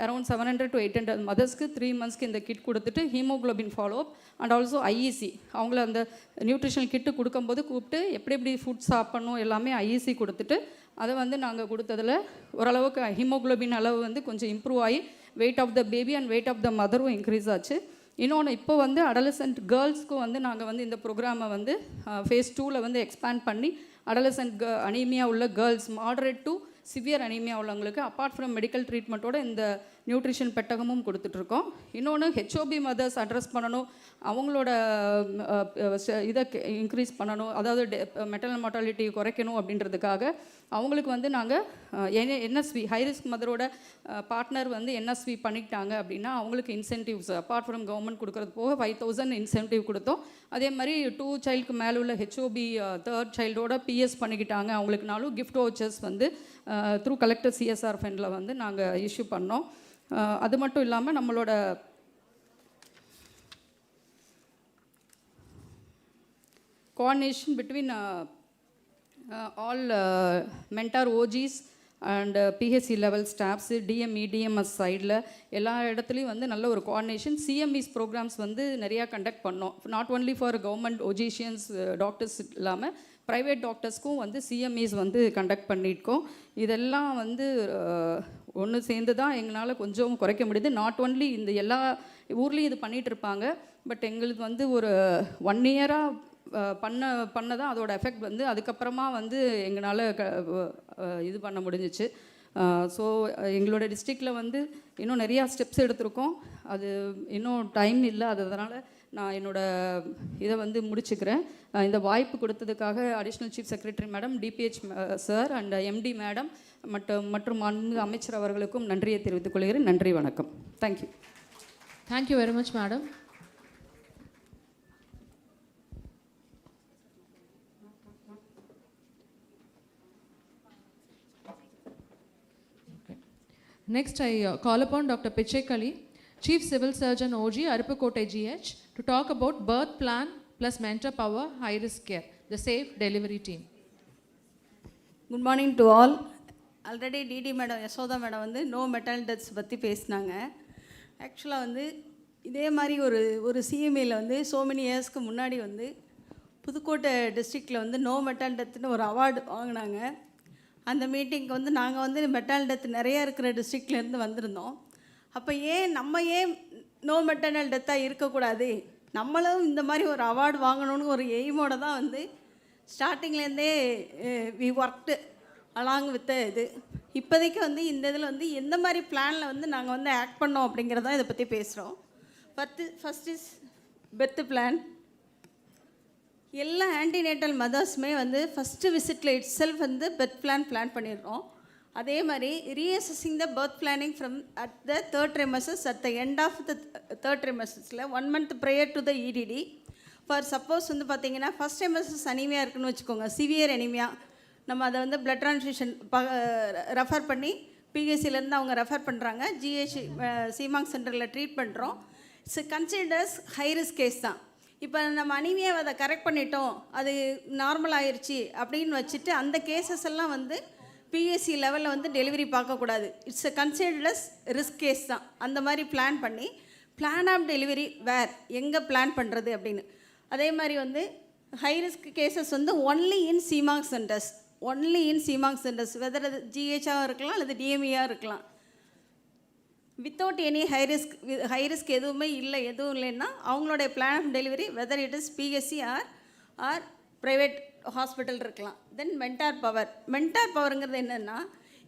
அரௌண்ட் 700 to 800 மதர்ஸ்க்கு 3 monthsக்கு இந்த கிட் கொடுத்துட்டு haemoglobin follow up and also IEC அவங்கள அந்த நியூட்ரிஷனல் கிட்டு கொடுக்கும்போது கூப்பிட்டு எப்படி ஃபுட் சாப்பிட்ணும் எல்லாமே ஐஇசி கொடுத்துட்டு அதை வந்து நாங்கள் கொடுத்ததில் ஓரளவுக்கு ஹீமோக்ளோபின் அளவு வந்து கொஞ்சம் இம்ப்ரூவ் ஆகி weight of the baby and weight of the மதரும் இன்க்ரீஸ் ஆச்சு. இன்னொன்று இப்போ வந்து அடலசன்ட் கேர்ள்ஸ்க்கும் வந்து நாங்கள் வந்து இந்த ப்ரோக்ராமை வந்து phase 2ல் வந்து எக்ஸ்பேண்ட் பண்ணி அடலசன்ட் அனீமியா உள்ள girls moderate to severe anaemia உள்ளவங்களுக்கு அப்பார்ட் ஃப்ரம் மெடிக்கல் ட்ரீட்மெண்ட்டோட இந்த நியூட்ரிஷன் பெட்டகமும் கொடுத்துட்ருக்கோம். இன்னொன்று ஹெச்ஓபி மதர்ஸ் அட்ரஸ் பண்ணணும், அவங்களோட இதை இன்க்ரீஸ் பண்ணணும், அதாவது மெட்டர்னல் மார்ட்டாலிட்டி குறைக்கணும் அப்படின்றதுக்காக அவங்களுக்கு வந்து நாங்கள் என்எஸ்வி ஹை ரிஸ்க் மதரோட பார்ட்னர் வந்து என்எஸ்வி பண்ணிக்கிட்டாங்க அப்படின்னா அவங்களுக்கு இன்சென்டிவ்ஸ் அப்பார்ட் ஃப்ரம் கவர்மெண்ட் கொடுக்குறது போக 5,000 இன்சென்டிவ் கொடுத்தோம். அதே மாதிரி 2 childக்கு மேலே உள்ள ஹெச்ஓபி 3rd childோட பிஎஸ் பண்ணிக்கிட்டாங்க அவங்களுக்குனாலும் கிஃப்ட் வவுச்சர்ஸ் வந்து த்ரூ கலெக்டர் சிஎஸ்ஆர் ஃபண்டில் வந்து நாங்கள் இஷ்யூ பண்ணோம். அது மட்டும் இல்லாமல் நம்மளோட coordination between all mentor OGs and PHC level staffs DME DMS சைடில் எல்லா இடத்துலையும் வந்து நல்ல ஒரு கோஆர்டினேஷன் சிஎம்இஸ் ப்ரோக்ராம்ஸ் வந்து நிறையா கண்டக்ட் பண்ணோம். நாட் ஒன்லி ஃபார் கவர்மெண்ட் ஒஜிஷியன்ஸ் டாக்டர்ஸ் இல்லாமல் ப்ரைவேட் டாக்டர்ஸ்க்கும் வந்து சிஎம்இஸ் வந்து கண்டக்ட் பண்ணியிருக்கோம். இதெல்லாம் வந்து ஒன்று சேர்ந்து தான் எங்களால் கொஞ்சம் குறைக்க முடியுது. நாட் ஒன்லி இந்த எல்லா ஊர்லேயும் இது பண்ணிகிட்டு இருப்பாங்க, பட் எங்களுக்கு வந்து ஒரு 1 year பண்ண தான் அதோட எஃபெக்ட் வந்து அதுக்கப்புறமா வந்து எங்களால் இது பண்ண முடிஞ்சிச்சு. ஸோ எங்களோட டிஸ்ட்ரிக்டில் வந்து இன்னும் நிறையா ஸ்டெப்ஸ் எடுத்திருக்கோம். அது இன்னும் டைம் இல்லை, அதனால் நான் என்னோடய இதை வந்து முடிச்சுக்கிறேன். இந்த வாய்ப்பு கொடுத்ததுக்காக additional chief secretary madam, DPH sir and MD madam மற்றும் அமைச்சர் அவர்களுக்கும் நன்றியை தெரிவித்துக் கொள்கிறேன். நன்றி, வணக்கம். Thank you. Thank you very much madam. Next, I call upon Dr. Pichekali, Chief Civil Surgeon OG, Aruppukottai GH, to talk about birth plan plus mentor power, high risk care, the safe delivery team. Good morning to all. Already DD madam Yashoda madam வந்து no maternal deaths பற்றி பேசினாங்க. ஆக்சுவலாக வந்து இதே மாதிரி ஒரு சிஎம்ஏயில் வந்து so many yearsக்கு முன்னாடி வந்து புதுக்கோட்டை டிஸ்ட்ரிக்டில் வந்து நோ மெட்டர்னல் டெத்துன்னு ஒரு அவார்டு வாங்கினாங்க. அந்த மீட்டிங்க்கு வந்து நாங்கள் வந்து மெட்டர்னல் டெத் நிறையா இருக்கிற டிஸ்ட்ரிக்ட்லேருந்து வந்திருந்தோம். அப்போ நம்ம ஏன் நோ மெட்டர்னல் டெத்தாக இருக்கக்கூடாது, நம்மளும் இந்த மாதிரி ஒரு அவார்டு வாங்கணும்னு ஒரு எய்மோடு தான் வந்து ஸ்டார்டிங்லேருந்தே வி ஒர்க்டு அலாங் வித் இது. இப்போதைக்கு வந்து இந்த இதில் வந்து எந்த மாதிரி பிளானில் வந்து நாங்கள் வந்து ஆக்ட் பண்ணோம் அப்படிங்கிறதான் இதை பற்றி பேசுகிறோம். First is birth plan. எல்லா ஆன்டிநேட்டல் மதர்ஸுமே வந்து ஃபஸ்ட்டு விசிட்டில் இட் செல்ஃப் வந்து பெர்த் பிளான் பண்ணிடுறோம். அதே மாதிரி reassessing the birth planning from at the 3rd trimester at the end of the 3rd trimester 1 month prior to the EDD. For suppose வந்து பார்த்திங்கன்னா ஃபஸ்ட் டைமர்ஸ் அனீமியா இருக்குன்னு வச்சுக்கோங்க, severe anaemia, நம்ம அதை வந்து பிளட் ட்ரான்ஸ்ஃபியூஷன் ரெஃபர் பண்ணி பிஹெச்சிலேருந்து அவங்க refer பண்ணுறாங்க, ஜிஹெச் சிமாங் சென்டரில் ட்ரீட் பண்ணுறோம். It's considers high risk case தான். இப்போ நம்ம அனீமியாவை அதை கரெக்ட் பண்ணிட்டோம், அது நார்மல் ஆயிடுச்சு அப்படின்னு வச்சுட்டு அந்த கேசஸ் எல்லாம் வந்து பிஎஸ்சி லெவலில் வந்து டெலிவரி பார்க்கக்கூடாது. இட்ஸ் கன்சிடர்ஸ் ரிஸ்க் கேஸ் தான். அந்த மாதிரி பிளான் பண்ணி பிளான் ஆஃப் டெலிவரி எங்கே பிளான் பண்ணுறது அப்படின்னு. அதே மாதிரி வந்து ஹை ரிஸ்க் கேசஸ் வந்து ஒன்லி இன் சிமாங் சென்டர்ஸ், வெதர் அது ஜிஹெச்சாக இருக்கலாம் அல்லது டிஎம்இயாக இருக்கலாம். வித்தவுட் எனி ஹை ரிஸ்க் எதுவும் இல்லைன்னா அவங்களுடைய plan of delivery whether it is PSC or private hospital இருக்கலாம். தென் மென்டார் பவருங்கிறது என்னென்னா,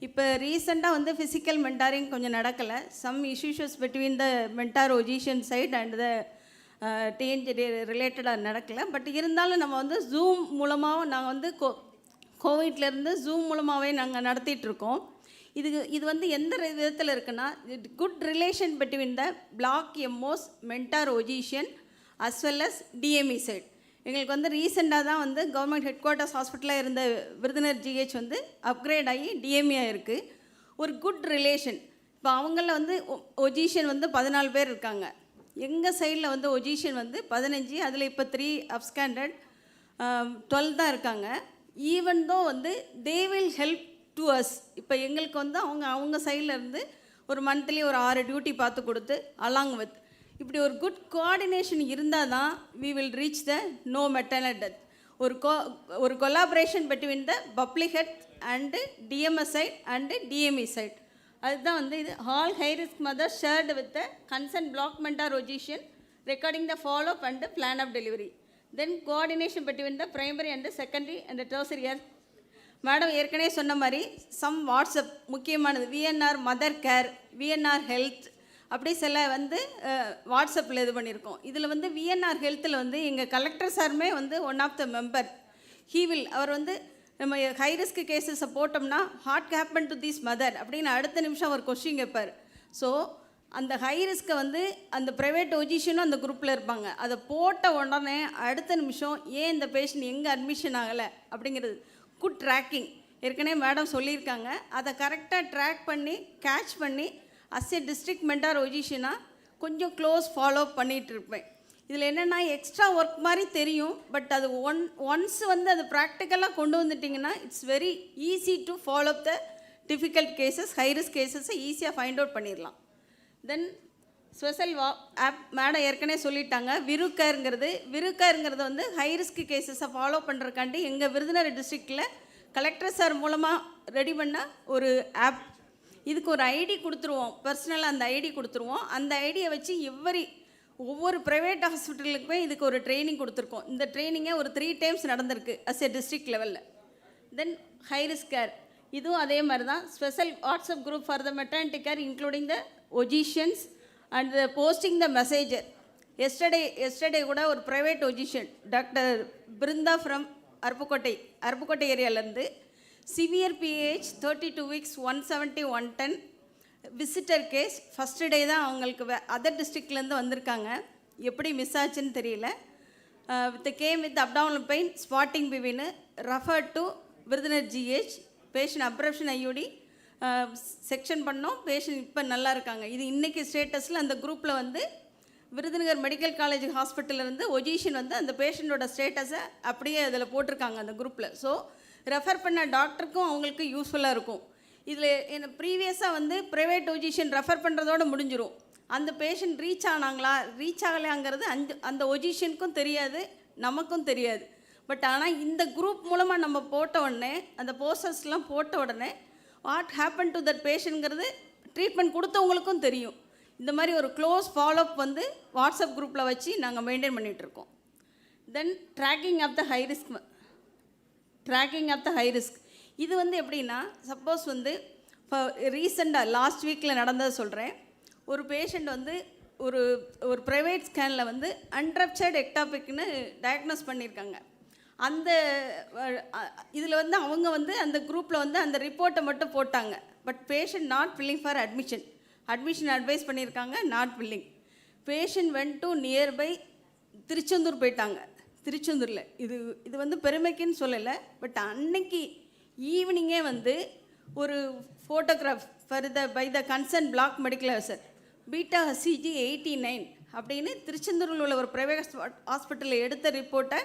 இப்போ ரீசெண்டாக வந்து ஃபிசிக்கல் மென்டாரிங் கொஞ்சம் நடக்கலை. Some issues between the mentor ஒஜிஷியன் சைட் அண்ட் த டிஎன்ஜி ரிலேட்டடாக நடக்கலை. பட் இருந்தாலும் நம்ம வந்து ஜூம் மூலமாக நாங்கள் வந்து கோவிட்லேருந்து ஜூம் மூலமாகவே நாங்கள் நடத்திட்டுருக்கோம். இது வந்து எந்த விதத்தில் இருக்குன்னா, good relation between the block MOs, mentor ஒஜிஷியன் as well as DME side. எங்களுக்கு வந்து ரீசெண்டாக தான் வந்து கவர்மெண்ட் ஹெட் குவார்ட்டர்ஸ் ஹாஸ்பிட்டலில் இருந்த விருதுநகர் ஜிஹெச் வந்து அப்கிரேட் ஆகி டிஎம்இயாக இருக்குது. ஒரு குட் ரிலேஷன். இப்போ அவங்கள வந்து ஒஜிஷியன் வந்து 14 பேர் இருக்காங்க. எங்கள் சைடில் வந்து ஒஜிஷியன் வந்து 15, அதில் இப்போ 3 அப்ஸ்கேண்டட் 12 தான் இருக்காங்க. ஈவன் தோ வந்து they will help to us. இப்போ எங்களுக்கு வந்து அவங்க சைடில் இருந்து ஒரு மந்த்லி ஒரு 6 டியூட்டி பார்த்து கொடுத்து அலாங் வித் இப்படி ஒரு குட் கோஆர்டினேஷன் இருந்தால் தான் we will reach the no maternal death. ஒரு collaboration between the public health and DMS side and DME side. அதுதான் வந்து இது all high risk mother shared with the concern block mentor ஒஜிஷியன் recording the follow up and plan of delivery. Then coordination between the primary and secondary and tertiary year. Madam ஏற்கனவே சொன்ன மாதிரி some WhatsApp முக்கியமானது VNR mother care, VNR health, அப்படி சில வந்து வாட்ஸ்அப்பில் இது பண்ணியிருக்கோம். இதில் வந்து விஎன்ஆர் ஹெல்த்தில் வந்து எங்கள் கலெக்டர் சாருமே வந்து ஒன் ஆஃப் த மெம்பர். அவர் வந்து நம்ம ஹை ரிஸ்க் கேசஸை போட்டோம்னா hard happen to this mother அப்படின்னு அடுத்த நிமிஷம் அவர் கொஸ்டின் கேட்பார். ஸோ அந்த ஹை ரிஸ்க்கை வந்து அந்த ப்ரைவேட் ஒஜிஷனும் அந்த குரூப்பில் இருப்பாங்க. அதை போட்ட உடனே அடுத்த நிமிஷம் ஏன் இந்த பேஷண்ட் எங்கே அட்மிஷன் ஆகலை அப்படிங்கிறது குட் ட்ராக்கிங் ஏற்கனவே மேடம் சொல்லியிருக்காங்க. அதை கரெக்டாக ட்ராக் பண்ணி கேட்ச் பண்ணி அஸ் ஏ டிஸ்ட்ரிக்ட் மென்டார் ஒஜிஷனாக கொஞ்சம் க்ளோஸ் ஃபாலோ பண்ணிகிட்டு இருப்பேன். இதில் என்னென்னா எக்ஸ்ட்ரா ஒர்க் மாதிரி தெரியும், பட் அது ஒன்ஸ் வந்து அது ப்ராக்டிக்கலாக கொண்டு வந்துட்டிங்கன்னா it's very easy to follow the difficult cases, high risk கேசஸை ஈஸியாக ஃபைண்ட் அவுட் பண்ணிடலாம். தென் ஸ்பெஷல் ஆப் மேடம் ஏற்கனவே சொல்லிட்டாங்க. விருக்கருங்கிறது வந்து ஹை ரிஸ்க் கேசஸை ஃபாலோ பண்ணுறக்காண்டி எங்கள் விருதுநகர் டிஸ்ட்ரிக்டில் கலெக்டர் சார் மூலமாக ரெடி பண்ண ஒரு ஆப். இதுக்கு ஒரு ஐடி கொடுத்துருவோம், பர்சனலாக அந்த ஐடி கொடுத்துருவோம். அந்த ஐடியை வச்சு ஒவ்வொரு ப்ரைவேட் ஹாஸ்பிட்டலுக்குமே இதுக்கு ஒரு ட்ரைனிங் கொடுத்துருக்கோம். இந்த ட்ரைனிங்கே ஒரு 3 times நடந்திருக்கு அஸ் ஏ டிஸ்ட்ரிக்ட் லெவலில். தென் ஹை ரிஸ்க் கேர் இதுவும் அதே மாதிரி தான். Special WhatsApp group for the maternity care including the ஒஜிஷியன்ஸ் and posting the messages. Yesterday கூட ஒரு ப்ரைவேட் ஒஜிஷியன் டாக்டர் பிருந்தா ஃப்ரம் அருப்புக்கோட்டை ஏரியாவிலேருந்து severe PH 32 weeks 170 110 visitor case. First day தான் அவங்களுக்கு அதர் டிஸ்ட்ரிக்ட்லேருந்து வந்திருக்காங்க. எப்படி மிஸ் ஆச்சுன்னு தெரியல. வித் அப்டாமினல் பெயின் ஸ்பாட்டிங் பிவின்னு refer to Virudhunagar GH. Patient abruption IOD section பண்ணோம். பேஷண்ட் இப்போ நல்லா இருக்காங்க. இது இன்றைக்கி ஸ்டேட்டஸில் அந்த குரூப்பில் வந்து விருதுநகர் மெடிக்கல் காலேஜ் ஹாஸ்பிட்டலேருந்து ஒஜிஷியன் வந்து அந்த பேஷண்ட்டோட ஸ்டேட்டஸை அப்படியே அதில் போட்டிருக்காங்க அந்த குரூப்பில். ஸோ ரெஃபர் பண்ண டாக்டருக்கும் அவங்களுக்கு யூஸ்ஃபுல்லாக இருக்கும். இதில் என்ன ப்ரீவியஸாக வந்து ப்ரைவேட் ஒஜிஷியன் ரெஃபர் பண்ணுறதோடு முடிஞ்சிடும். அந்த பேஷண்ட் ரீச் ஆகலையாங்கிறது அந்த ஒஜிஷியனுக்கும் தெரியாது, நமக்கும் தெரியாது. பட் ஆனால் இந்த குரூப் மூலமாக நம்ம போட்ட உடனே அந்த போஸ்டர்ஸ்லாம் போட்ட உடனே வாட் ஹேப்பன் டு தட் பேஷண்ட்ங்கிறது ட்ரீட்மெண்ட் கொடுத்தவங்களுக்கும் தெரியும். இந்த மாதிரி ஒரு க்ளோஸ் ஃபாலோஅப் வந்து வாட்ஸ்அப் குரூப்பில் வச்சு நாங்கள் மெயின்டைன் பண்ணிகிட்ருக்கோம். Then tracking of the high risk இது வந்து எப்படின்னா சப்போஸ் வந்து இப்போ ரீசெண்டாக லாஸ்ட் வீக்கில் நடந்ததை சொல்கிறேன். ஒரு பேஷண்ட் வந்து ஒரு ப்ரைவேட் ஸ்கேனில் வந்து அன்ரப்சர்ட் எக்டாபிக்னு டயக்னோஸ் பண்ணியிருக்காங்க. அந்த இதில் வந்து அவங்க வந்து அந்த குரூப்பில் வந்து அந்த ரிப்போர்ட்டை மட்டும் போட்டாங்க. But patient not filling for admission advice பண்ணியிருக்காங்க, not filling. Patient went to nearby Tiruchendur போயிட்டாங்க. திருச்செந்தூரில் இது வந்து பெருமைக்குன்னு சொல்லலை, பட் அன்னைக்கு ஈவினிங்கே வந்து ஒரு photograph by the concern block medical officer beta CG 89 அப்படின்னு திருச்செந்தூரில் உள்ள ஒரு ப்ரைவேட் ஹாஸ்பிட்டலில் எடுத்த ரிப்போர்ட்டை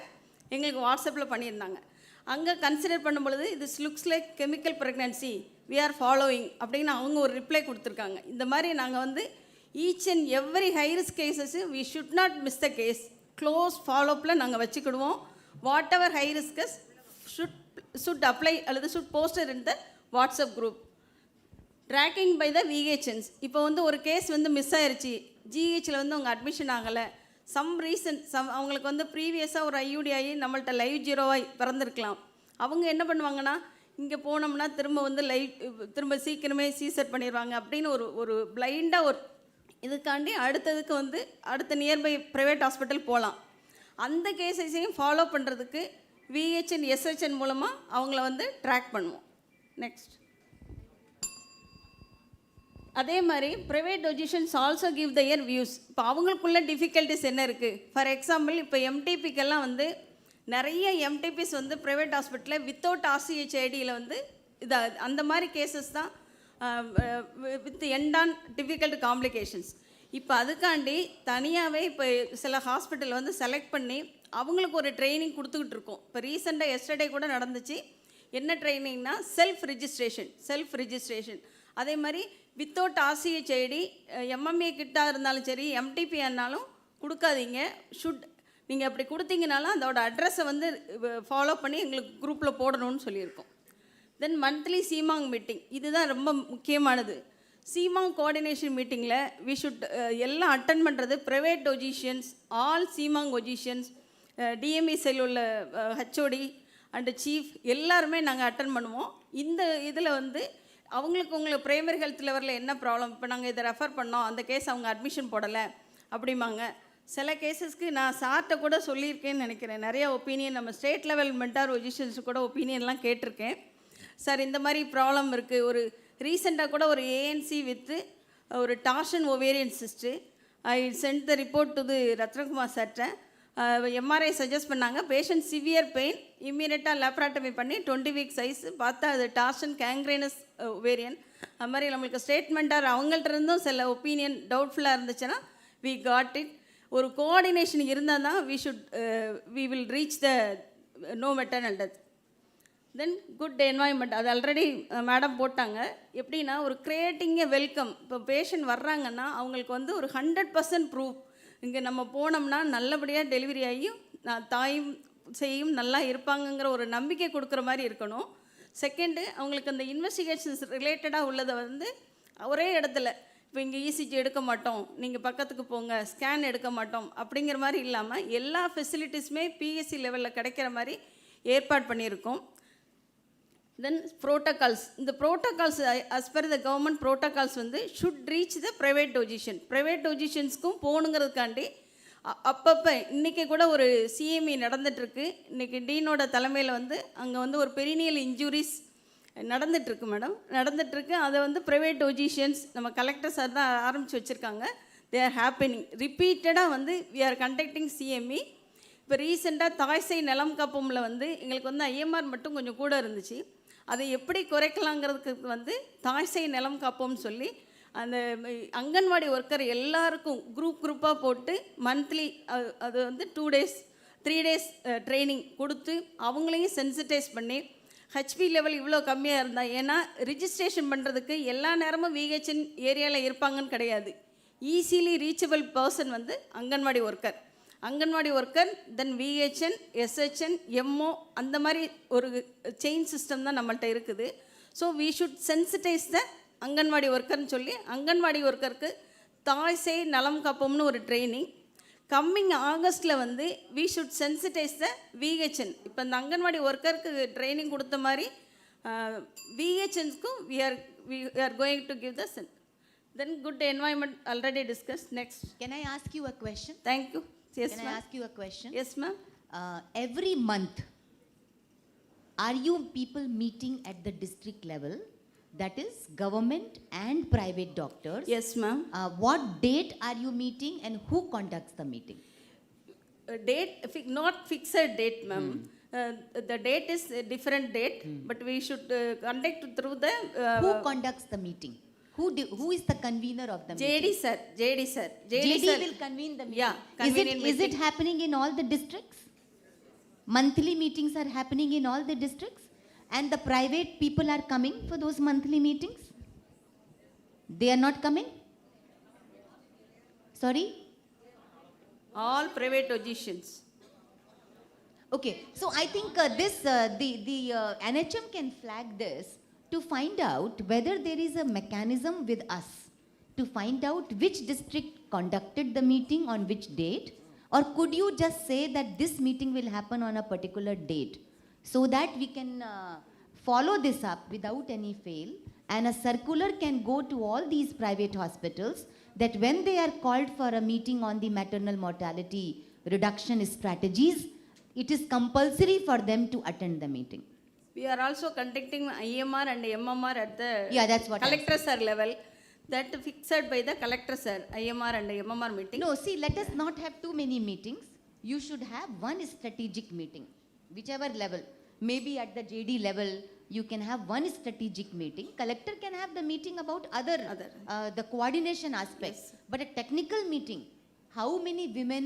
எங்களுக்கு வாட்ஸ்அப்பில் பண்ணியிருந்தாங்க. அங்கே கன்சிடர் பண்ணும்பொழுது இது looks like chemical pregnancy we are following அப்படின்னு அவங்க ஒரு ரிப்ளை கொடுத்துருக்காங்க. இந்த மாதிரி நாங்கள் வந்து each and every high risk cases we should not miss the case, close ஃபாலோஅப்பில் நாங்கள் வச்சுக்கிடுவோம். Whatever high risks should apply அல்லது should poster in the WhatsApp group. Tracking by the VHNs. இப்போ வந்து ஒரு கேஸ் வந்து மிஸ் ஆயிடுச்சு, ஜிஹெச்சில் வந்து அவங்க அட்மிஷன் ஆகலை, அவங்களுக்கு வந்து ப்ரீவியஸாக ஒரு ஐயூடி ஆகி நம்மள்ட்ட லைவ் 0 பிறந்திருக்கலாம். அவங்க என்ன பண்ணுவாங்கன்னா இங்கே போனோம்னா திரும்ப சீக்கிரமே சீசர் பண்ணிடுவாங்க அப்படின்னு ஒரு பிளைண்டாக ஒரு இதுக்காண்டி அடுத்ததுக்கு வந்து அடுத்த நியர்பை ப்ரைவேட் ஹாஸ்பிட்டல் போகலாம். அந்த கேஸையும் ஃபாலோ பண்ணுறதுக்கு விஹெச்என் எஸ்ஹெச்என் மூலமாக அவங்கள வந்து ட்ராக் பண்ணுவோம். நெக்ஸ்ட் அதே மாதிரி ப்ரைவேட் ஒஜிஷன்ஸ் ஆல்சோ கிவ் தயர் வியூஸ். இப்போ அவங்களுக்குள்ள டிஃபிகல்ட்டிஸ் என்ன இருக்குது? ஃபார் எக்ஸாம்பிள் இப்போ எம்டிபிக்கெல்லாம் வந்து நிறைய எம்டிபிஸ் வந்து ப்ரைவேட் ஹாஸ்பிட்டலில் வித்தவுட் ஆர்சிஹெச் ஐடியில் வந்து அந்த மாதிரி கேசஸ் தான் with end on difficult complications. இப்போ அதுக்காண்டி தனியாகவே இப்போ சில ஹாஸ்பிட்டல் வந்து செலக்ட் பண்ணி அவங்களுக்கு ஒரு ட்ரைனிங் கொடுத்துக்கிட்டு இருக்கோம். இப்போ ரீசெண்டாக எஸ்டர்டே கூட நடந்துச்சு. என்ன ட்ரைனிங்னா செல்ஃப் ரிஜிஸ்ட்ரேஷன். அதே மாதிரி வித்தவுட் RCHID MMA கிட்டாக இருந்தாலும் சரி, MTP ஆனாலும் கொடுக்காதீங்க. நீங்கள் அப்படி கொடுத்தீங்கனாலும் அதோட அட்ரஸை வந்து ஃபாலோ பண்ணி எங்களுக்கு குரூப்பில் போடணும்னு சொல்லியிருக்கோம். தென் மந்த்லி சீமாங் மீட்டிங், இதுதான் ரொம்ப முக்கியமானது. சீமாங் கோஆர்டினேஷன் மீட்டிங்கில் வி ஷுட் எல்லாம் அட்டன் பண்ணுறது ப்ரைவேட் ஒஜிஷியன்ஸ், ஆல் சீமாங் ஒஜிஷியன்ஸ், DME செல் உள்ள HOD அண்டு சீஃப் எல்லாருமே நாங்கள் அட்டன் பண்ணுவோம். இந்த இதில் வந்து உங்களுக்கு பிரைமரி ஹெல்த் லெவலில் என்ன ப்ராப்ளம், இப்போ நாங்கள் இதை ரெஃபர் பண்ணோம், அந்த கேஸ் அவங்க அட்மிஷன் போடலை அப்படிம்பாங்க. சில கேஸஸ்க்கு நான் சார்கிட்ட கூட சொல்லியிருக்கேன்னு நினைக்கிறேன். நிறைய ஒப்பீனியன் நம்ம ஸ்டேட் லெவல் மென்டார் ஒஜிஷியன்ஸ் கூட ஒப்பீனியன்லாம் கேட்டிருக்கேன். சார் இந்த மாதிரி ப்ராப்ளம் இருக்குது. ஒரு ரீசெண்டாக கூட ஒரு ANC வித்து ஒரு torsion ovarian cyst, I sent the report to the Ratnakumar சார்ட்ட. MRI சஜஸ்ட் பண்ணாங்க. பேஷண்ட் சிவியர் பெயின், இம்மீடியட்டாக லேப்ராட்டமி பண்ணி 20 வீக் சைஸ் பார்த்தா அது டார்ஷன் கேங்க்ரேனஸ் ஓவேரியன். அது மாதிரி நம்மளுக்கு ஸ்டேட்மெண்ட்டாக அவங்கள்ட்ட இருந்தும் சில ஒப்பீனியன் டவுட்ஃபுல்லாக இருந்துச்சுன்னா வி காட் இட். ஒரு கோஆர்டினேஷன் இருந்தால் தான் we will reach the no maternal death. Then good environment, அது ஆல்ரெடி மேடம் போட்டாங்க. எப்படின்னா ஒரு கிரியேட்டிங் எ வெல்கம். இப்போ பேஷண்ட் வர்றாங்கன்னா அவங்களுக்கு வந்து ஒரு 100% ப்ரூஃப், இங்கே நம்ம போனோம்னா நல்லபடியாக டெலிவரி ஆகியும் தாயும் செய்யும் நல்லா இருப்பாங்கங்கிற ஒரு நம்பிக்கை கொடுக்குற மாதிரி இருக்கணும். செகண்டு, அவங்களுக்கு அந்த இன்வெஸ்டிகேஷன்ஸ் ரிலேட்டடாக உள்ளதை வந்து ஒரே இடத்துல, இப்போ இங்கே ECG எடுக்க மாட்டோம், நீங்கள் பக்கத்துக்கு போங்க, ஸ்கேன் எடுக்க மாட்டோம் அப்படிங்கிற மாதிரி இல்லாமல் எல்லா ஃபெசிலிட்டிஸுமே PSC லெவலில் கிடைக்கிற மாதிரி ஏற்பாடு பண்ணியிருக்கோம். தென் ப்ரோட்டோகால்ஸ், இந்த protocols as per the government protocols வந்து ஷுட் ரீச் த ப்ரைவேட் ஒஜிஷியன்ஸ்க்கும் போகணுங்கிறதுக்காண்டி அப்பப்போ இன்றைக்கி கூட ஒரு CME நடந்துகிட்ருக்கு. இன்றைக்கி டீனோட தலைமையில் வந்து அங்கே வந்து ஒரு பெரினியல் இன்ஜுரிஸ் நடந்துகிட்ருக்கு மேடம், நடந்துகிட்ருக்கு. அதை வந்து ப்ரைவேட் ஒஜிஷியன்ஸ் நம்ம கலெக்டர் சார் தான் ஆரம்பித்து வச்சுருக்காங்க. தே ஆர் ஹேப்பனிங் ரிப்பீட்டடாக வந்து வி ஆர் கண்டக்டிங் CME. இப்போ ரீசெண்டாக தாய்சை நலம் காப்போமில் வந்து எங்களுக்கு வந்து IMR மட்டும் கொஞ்சம் கூட இருந்துச்சு. அதை எப்படி குறைக்கலாங்கிறதுக்கு வந்து தாய்சை நலம் காப்போம்னு சொல்லி அந்த அங்கன்வாடி ஒர்க்கர் எல்லாருக்கும் குரூப்பாக போட்டு மந்த்லி அது வந்து 2 days 3 days ட்ரைனிங் கொடுத்து அவங்களையும் சென்சிட்டைஸ் பண்ணி HP லெவல் இவ்வளோ கம்மியாக இருந்தால், ஏன்னா ரிஜிஸ்ட்ரேஷன் பண்ணுறதுக்கு எல்லா நேரமும் VHN ஏரியாவில் இருப்பாங்கன்னு கிடையாது. ஈஸிலி ரீச்சபிள் பர்சன் வந்து அங்கன்வாடி ஒர்க்கர், தென் VHN, SHN, MO அந்த மாதிரி ஒரு செயின் சிஸ்டம் தான் நம்மள்கிட்ட இருக்குது. ஸோ வி ஷுட் சென்சிட்டைஸ் த அங்கன்வாடி ஒர்க்கர்னு சொல்லி அங்கன்வாடி ஒர்க்கருக்கு தாய்சை நலம் காப்போம்னு ஒரு ட்ரைனிங். கம்மிங் ஆகஸ்ட்டில் வந்து we should sensitise the VHN. இப்போ இந்த அங்கன்வாடி ஒர்க்கருக்கு ட்ரைனிங் கொடுத்த மாதிரி VHNஸ்க்கும் we are going to give the then good environment already discussed. Next. Can I ask you a question? Thank you. Yes, Can I ask you a question? Yes, ma'am. Every month, are you people meeting at the district level? That is government and private doctors. Yes, ma'am. What date are you meeting and who conducts the meeting? Date, not fixed date, ma'am. The date is a different date, but we should conduct through the... who conducts the meeting? Who is the convener of the meeting? JD sir. JD will convene the meeting. Yeah. Is it happening in all the districts? Monthly meetings are happening in all the districts? And the private people are coming for those monthly meetings? They are not coming? Sorry? All private physicians. Okay, so I think the NHM can flag this to find out whether there is a mechanism with us to find out which district conducted the meeting on which date, or could you just say that this meeting will happen on a particular date so that we can follow this up without any fail, and a circular can go to all these private hospitals that when they are called for a meeting on the maternal mortality reduction strategies, it is compulsory for them to attend the meeting. We are also conducting IMR and MMR at the that's what collector sir level. That fixed by the collector sir, IMR and MMR meeting. No, see, let us not have too many meetings. You should have one strategic meeting, whichever level. Maybe at the JD level, you can have one strategic meeting. Collector can have the meeting about other. The coordination aspects. Yes. But a technical meeting, how many women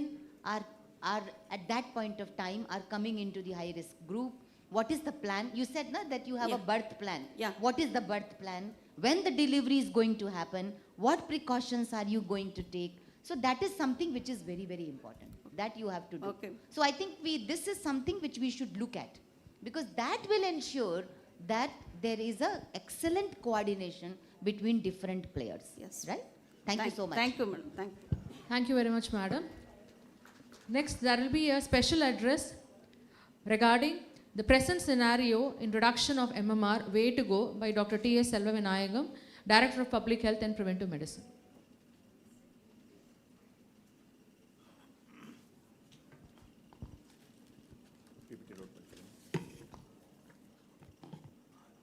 are are at that point of time are coming into the high risk group? What is the plan? You said na, that you have a birth plan. Yeah. What is the birth plan? When the delivery is going to happen? What precautions are you going to take? So that is something which is very, very important. That you have to do. Okay. So I think this is something which we should look at, because that will ensure that there is a excellent coordination between different players. Yes. Right? Thank you so much. Thank you, madam. Thank you. Thank you very much, madam. Next, there will be a special address regarding the present scenario, introduction of MMR, way to go, by Dr. T.S. Selvavinayagam, Director of Public Health and Preventive Medicine.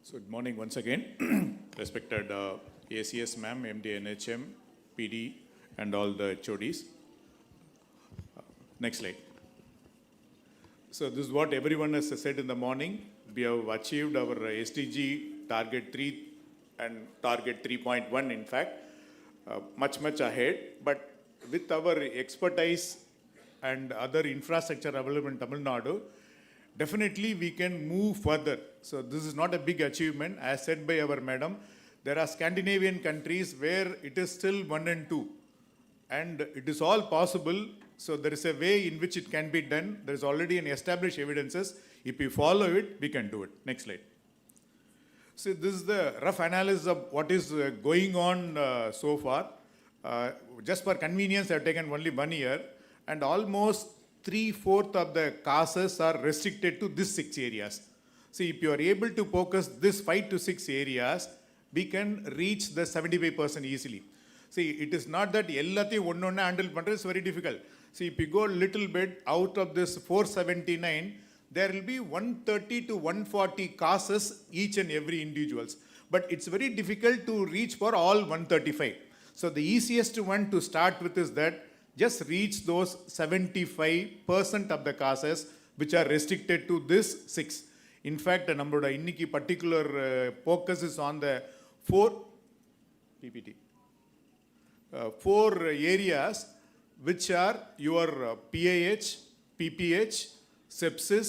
So good morning once again, respected ACS ma'am, MD, NHM, PD, and all the HODs. Next slide. So this is what everyone has said in the morning. We have achieved our SDG target 3 and target 3.1, in fact, much ahead. But with our expertise and other infrastructure available in Tamil Nadu, definitely we can move further. So this is not a big achievement. As said by our madam, there are Scandinavian countries where it is still 1 and 2. And it is all possible. So there is a way in which it can be done. There is already an established evidences. If we follow it, we can do it. Next slide. So this is the rough analysis of what is going on so far. Just for convenience, I have taken only 1 year. And almost 3/4 of the causes are restricted to these 6 areas. See, if you are able to focus this 5 to 6 areas, we can reach the 75% easily. See, it is not that ellathiyum onnu handle pandra is very difficult. See, if you go a little bit out of this 479, there will be 130 to 140 causes each and every individuals. But it's very difficult to reach for all 135. So the easiest one to start with is that just reach those 75% of the causes which are restricted to this 6. In fact, நம்மளோட இன்னைக்கு particular focus is on the 4 areas which are your PAH, PPH, sepsis,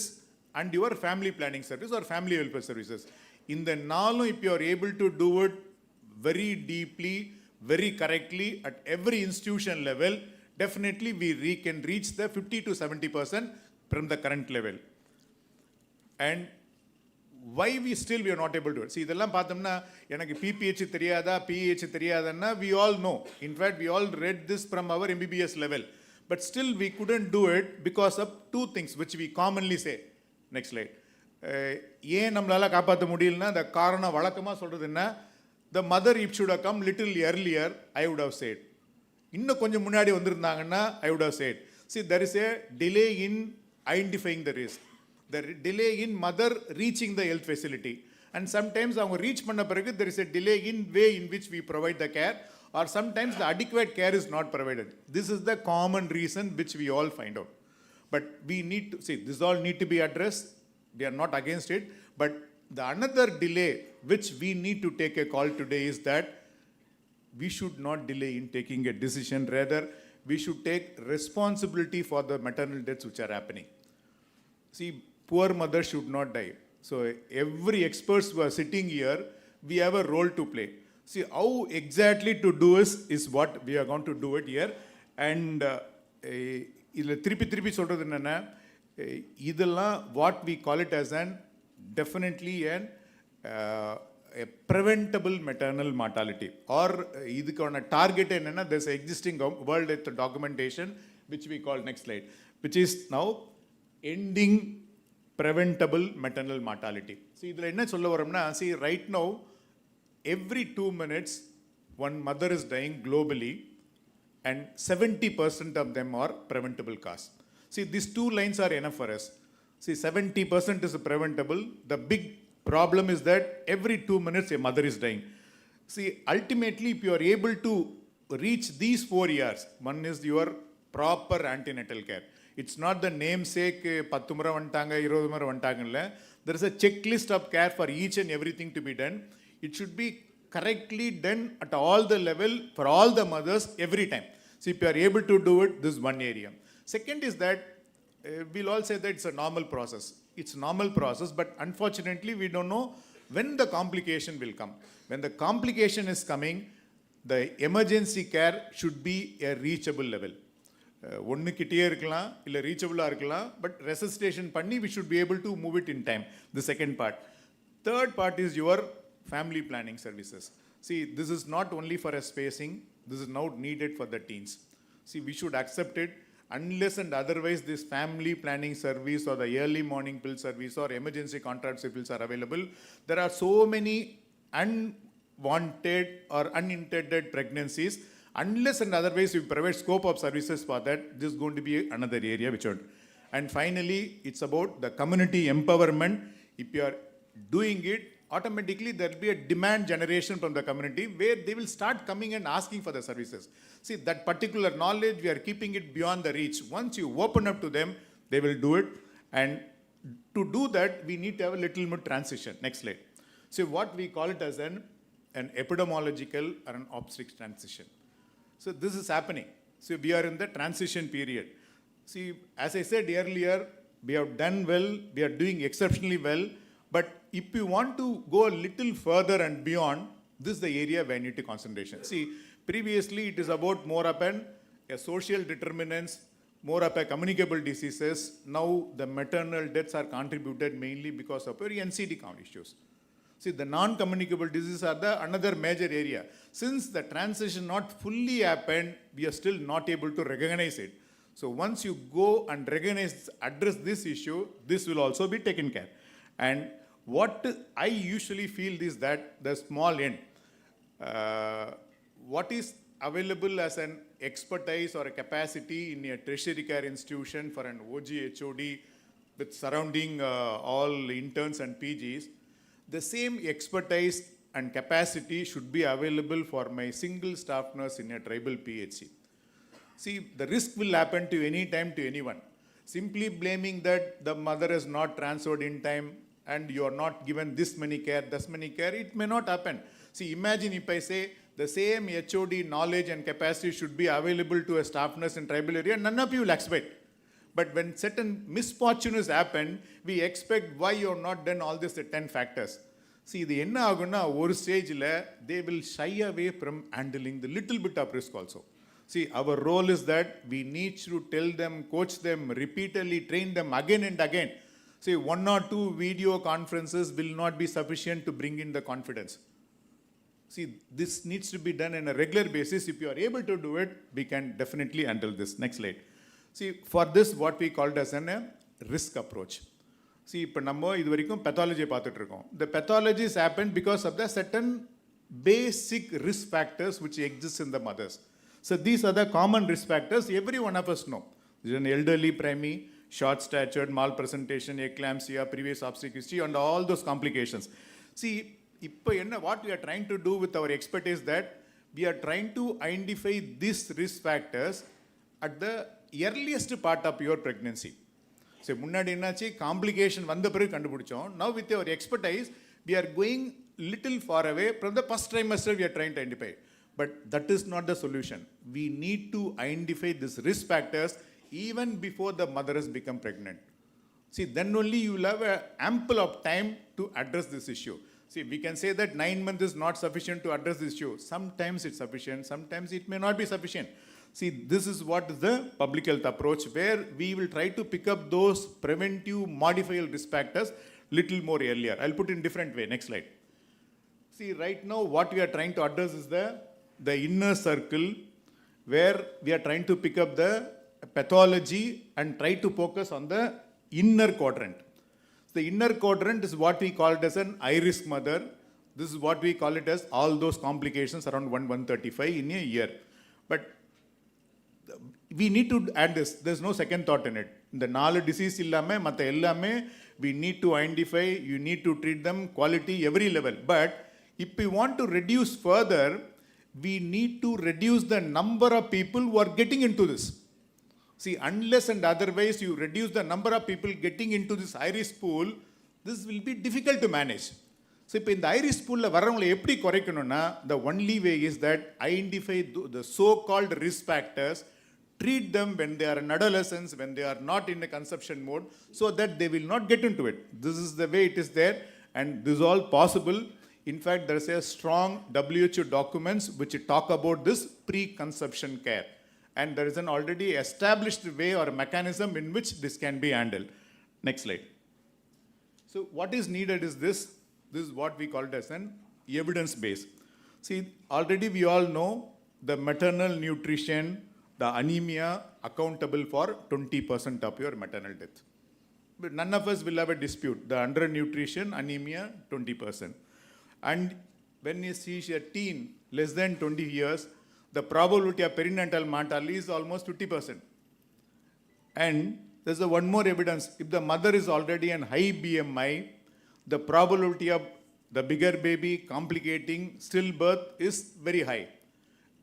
and your family planning service or family welfare services. In the நாளும், if you are able to do it very deeply, very correctly at every institution level, definitely we can reach the 50 to 70% from the current level. And why we are not able to do it? See, இதெல்லாம் பார்த்தோம்னா எனக்கு PPH தெரியாதா, PH தெரியாதன்னா, we all know. In fact, we all read this from our MBBS level. But still we couldn't do it because of 2 things which we commonly say. Next slide. ஏன் நம்மளால காப்பாற்ற முடியலன்னா, the காரணம் வழக்கமாக சொல்றது என்ன? The mother, if should have come little earlier, I would have said. இன்னும் கொஞ்சம் முன்னாடி வந்திருந்தாங்கன்னா, I would have said. See, there is a delay in identifying the risk. The delay in mother reaching the health facility. And sometimes அவங்க reach பண்ண பிறகு there is a delay in way in which we provide the care, or sometimes the adequate care is not provided. This is the common reason which we all find out. But we need to, see, this all need to be addressed. We are not against it. But the another delay which we need to take a call today is that we should not delay in taking a decision. Rather, we should take responsibility for the maternal deaths which are happening. See, poor mothers should not die. So every experts who are sitting here, we have a role to play. See, how exactly to do is what we are going to do it here. And இதில் திருப்பி சொல்கிறது என்னென்னா, இதெல்லாம் what we call it as an definitely a preventable maternal mortality. Or இதுக்கான target என்னென்னா, there's existing world health documentation which we call, next slide, which is now ending preventable maternal mortality. See, இதில் என்ன சொல்ல வரோம்னா, see, right now, every 2 minutes, one mother is dying globally, and 70% of them are preventable cause. See, these 2 lines are enough for us. See, 70% is preventable. The big problem is that every 2 minutes a mother is dying. See, ultimately, if you are able to reach these 4 years, one is your proper antenatal care. It's not the namesake, 10 முறை வந்துட்டாங்க, 20 முறை வந்துட்டாங்கல்ல. There is a checklist of care for each and everything to be done. It should be correctly done at all the level for all the mothers every time. So if you are able to do it, this is one area. Second is that we'll all say that it's a normal process. It's a normal process, but unfortunately, we don't know when the complication will come. When the complication is coming, the emergency care should be a reachable level. ஒன்று கிட்டே இருக்கலாம் இல்லை ரீச்சபிளாக இருக்கலாம், but ரெசசிடேஷன் பண்ணி we should be able to move it in time. The second part. Third part is your family planning services. See, this is not only for a spacing, this is now needed for the teens. See, we should accept it. Unless and otherwise this family planning service or the early morning pill service or emergency contraceptive pills are available, there are so many unwanted or unintended pregnancies. Unless and otherwise we provide scope of services for that, this is going to be another area which would. And finally, it's about the community empowerment. If you are doing it, automatically there will be a demand generation from the community where they will start coming and asking for the services. See, that particular knowledge, we are keeping it beyond the reach. Once you open up to them, they will do it. And to do that, we need to have a little more transition. Next slide. So what we call it as an epidemiological or an obstetrics transition. So this is happening. So we are in the transition period. See, as I said earlier, we have done well, we are doing exceptionally well, but if you want to go a little further and beyond, this is the area where I need to concentration. See, previously it is about more up and a social determinants, more up a communicable diseases. Now the maternal deaths are contributed mainly because of very NCD count issues. See, the non-communicable diseases are the another major area. Since the transition not fully happened, we are still not able to recognize it. So once you go and recognize, address this issue, this will also be taken care. And what I usually feel is that the small end, what is available as an expertise or a capacity in a tertiary care institution for an OG, HOD with surrounding all interns and PGs, the same expertise and capacity should be available for my single staff nurse in a tribal PHC. See, the risk will happen to any time to anyone. Simply blaming that the mother is not transferred in time and you are not given this many care, it may not happen. See, imagine if I say the same HOD knowledge and capacity should be available to a staff nurse in tribal area, none of you will expect. But when certain misfortunes happen, we expect why you have not done all this 10 factors. See, the enna aguna or stage they will shy away from handling the little bit of risk also. See, our role is that we need to tell them, coach them, repeatedly train them again and again. See, 1 or 2 video conferences will not be sufficient to bring in the confidence. See, this needs to be done on a regular basis. If you are able to do it, we can definitely handle this. Next slide. See, for this, what we called as a risk approach. See, இப்போ நம்ம இது வரைக்கும் pathology பார்த்துட்டு இருக்கோம். The pathologies happen because of the certain basic risk factors which exist in the mothers. So these are the common risk factors every one of us know. There is an elderly preemie, short statured, malpresentation, eclampsia, previous obstetric history, and all those complications. See, இப்போ என்ன what we are trying to do with our expertise that we are trying to identify these risk factors at the earliest part of your pregnancy. So முன்னாடி என்னாச்சு complication வந்த பிறகு கண்டுபிடிச்சோம். Now with our expertise we are going little far away from the first trimester we are trying to identify. But that is not the solution. We need to identify these risk factors even before the mother has become pregnant. See, then only you will have an ample of time to address this issue. See, we can say that 9 months is not sufficient to address this issue. Sometimes it's sufficient, sometimes it may not be sufficient. See, this is what is the public health approach where we will try to pick up those preventive modifiable risk factors little more earlier. I'll put it in different way. Next slide. See, right now what we are trying to address is the inner circle where we are trying to pick up the pathology and try to focus on the inner quadrant. The inner quadrant is what we call it as an high risk mother. This is what we call it as all those complications around 135 in a year. But we need to add this. There's no second thought in it. The 4 disease illame matta ellame we need to identify, you need to treat them quality every level. But if we want to reduce further, we need to reduce the number of people who are getting into this. See, unless and otherwise you reduce the number of people getting into this high-risk pool, this will be difficult to manage. So, if in the high-risk pool, the only way is that identify the so-called risk factors, treat them when they are in adolescence, when they are not in a conception mode, so that they will not get into it. This is the way it is there, and this is all possible. In fact, there is a strong WHO documents which talk about this pre-conception care. And there is an already established way or mechanism in which this can be handled. Next slide. So what is needed is this. This is what we call it as an evidence base. See, already we all know the maternal nutrition, the anemia accountable for 20% of your maternal death. But none of us will have a dispute. The undernutrition, anemia, 20%. And when you see a teen less than 20 years, the probability of perinatal mortality is almost 50%. And there's one more evidence. If the mother is already in high BMI, the probability of the bigger baby complicating stillbirth is very high.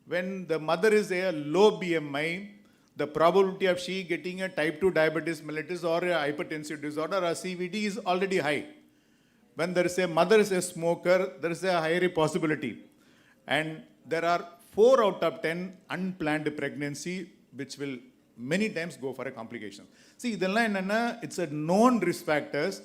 When the mother is a low BMI, the probability of she getting a type 2 diabetes mellitus or a hypertensive disorder or CVD is already high. When there is a mother is a smoker, there is a higher possibility. And there are 4 out of 10 unplanned pregnancy which will many times go for a complication. See, it's a known risk factors.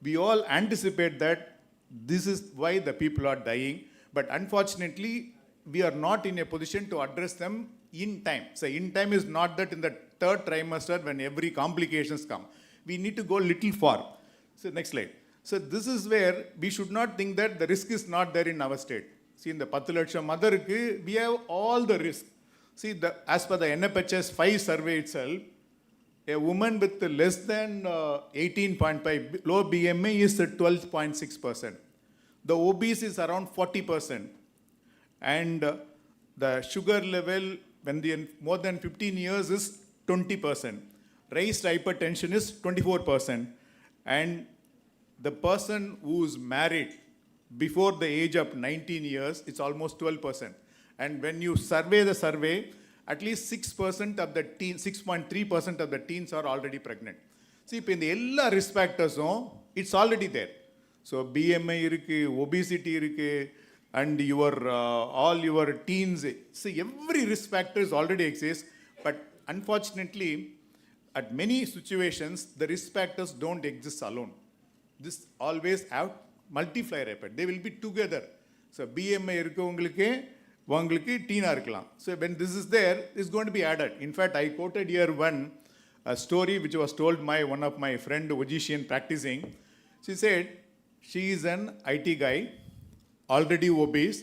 We all anticipate that this is why the people are dying. But unfortunately, we are not in a position to address them in time. So in time is not that in the 3rd trimester when every complications come. We need to go little far. So next slide. So this is where we should not think that the risk is not there in our state. See, in the 10 Lakshya mother, we have all the risk. See, as per the NFHS 5 survey itself, a woman with less than 18.5 low BMI is 12.6%. The obese is around 40%. And the sugar level when the more than 15 years is 20%. Raised hypertension is 24%. And the person who is married before the age of 19 years, it's almost 12%. And when you survey the survey, at least 6% of the teens, 6.3% of the teens are already pregnant. See, in the all risk factors, it's already there. So BMI, obesity, and your all your teens. See, every risk factors already exist, but unfortunately, at many situations, the risk factors don't exist alone. This always have multiplier effect. They will be together. So BMI irukku teen irukkalam. So when this is there, it's going to be added. In fact, I quoted here a story which was told by one of my friend, physician practicing. She said, she is an IT guy, already obese.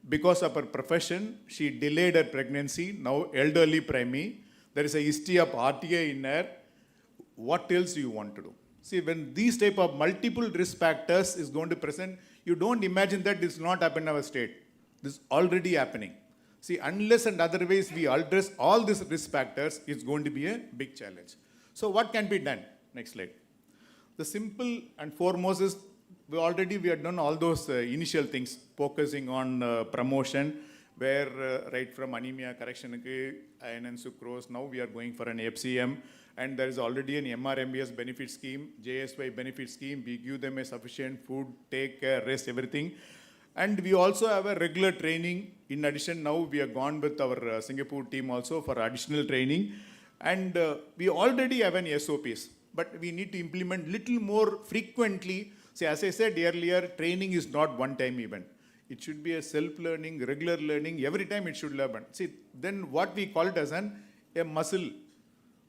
Because of her profession, she delayed her pregnancy, now elderly preemie. There is a history of RTA in her. What else you want to do? See, when these type of multiple risk factors is going to present, you don't imagine that this will not happen in our state. This is already happening. See, unless and otherwise we address all these risk factors, it's going to be a big challenge. So what can be done? Next slide. The simple and foremost is, we have done all those initial things, focusing on promotion, where right from anemia correction, iron and sucrose, now we are going for an FCM, and there is already an MRMBS benefit scheme, JSY benefit scheme. We give them a sufficient food, take care, rest, everything. And we also have a regular training. In addition, now we have gone with our Singapore team also for additional training. And we already have an SOPs, but we need to implement little more frequently. See, as I said earlier, training is not one-time event. It should be a self-learning, regular learning. Every time it should learn. See, then what we call it as a muscle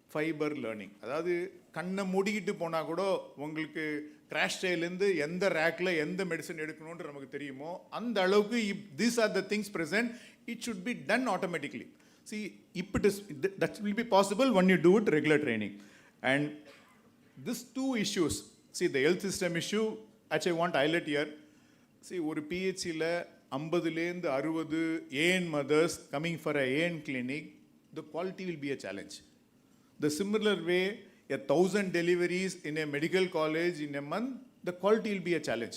fiber learning. அதாவது கண்ணை மூடிக்கிட்டு போனால் கூட உங்களுக்கு crash டைலேருந்து எந்த ரேக்கில் எந்த medicine எடுக்கணும்னு நமக்கு தெரியுமோ அந்த அளவுக்கு these are the things present, it should be done automatically. See, if it is, that will be possible when you do it regular training. And these two issues, see the health system issue, actually I want to highlight here. See, ஒரு PHCல 50லேருந்து 60 AN mothers coming for a AN clinic, the quality will be a challenge. The similar way, 1,000 deliveries in a medical college in a month, the quality will be a challenge.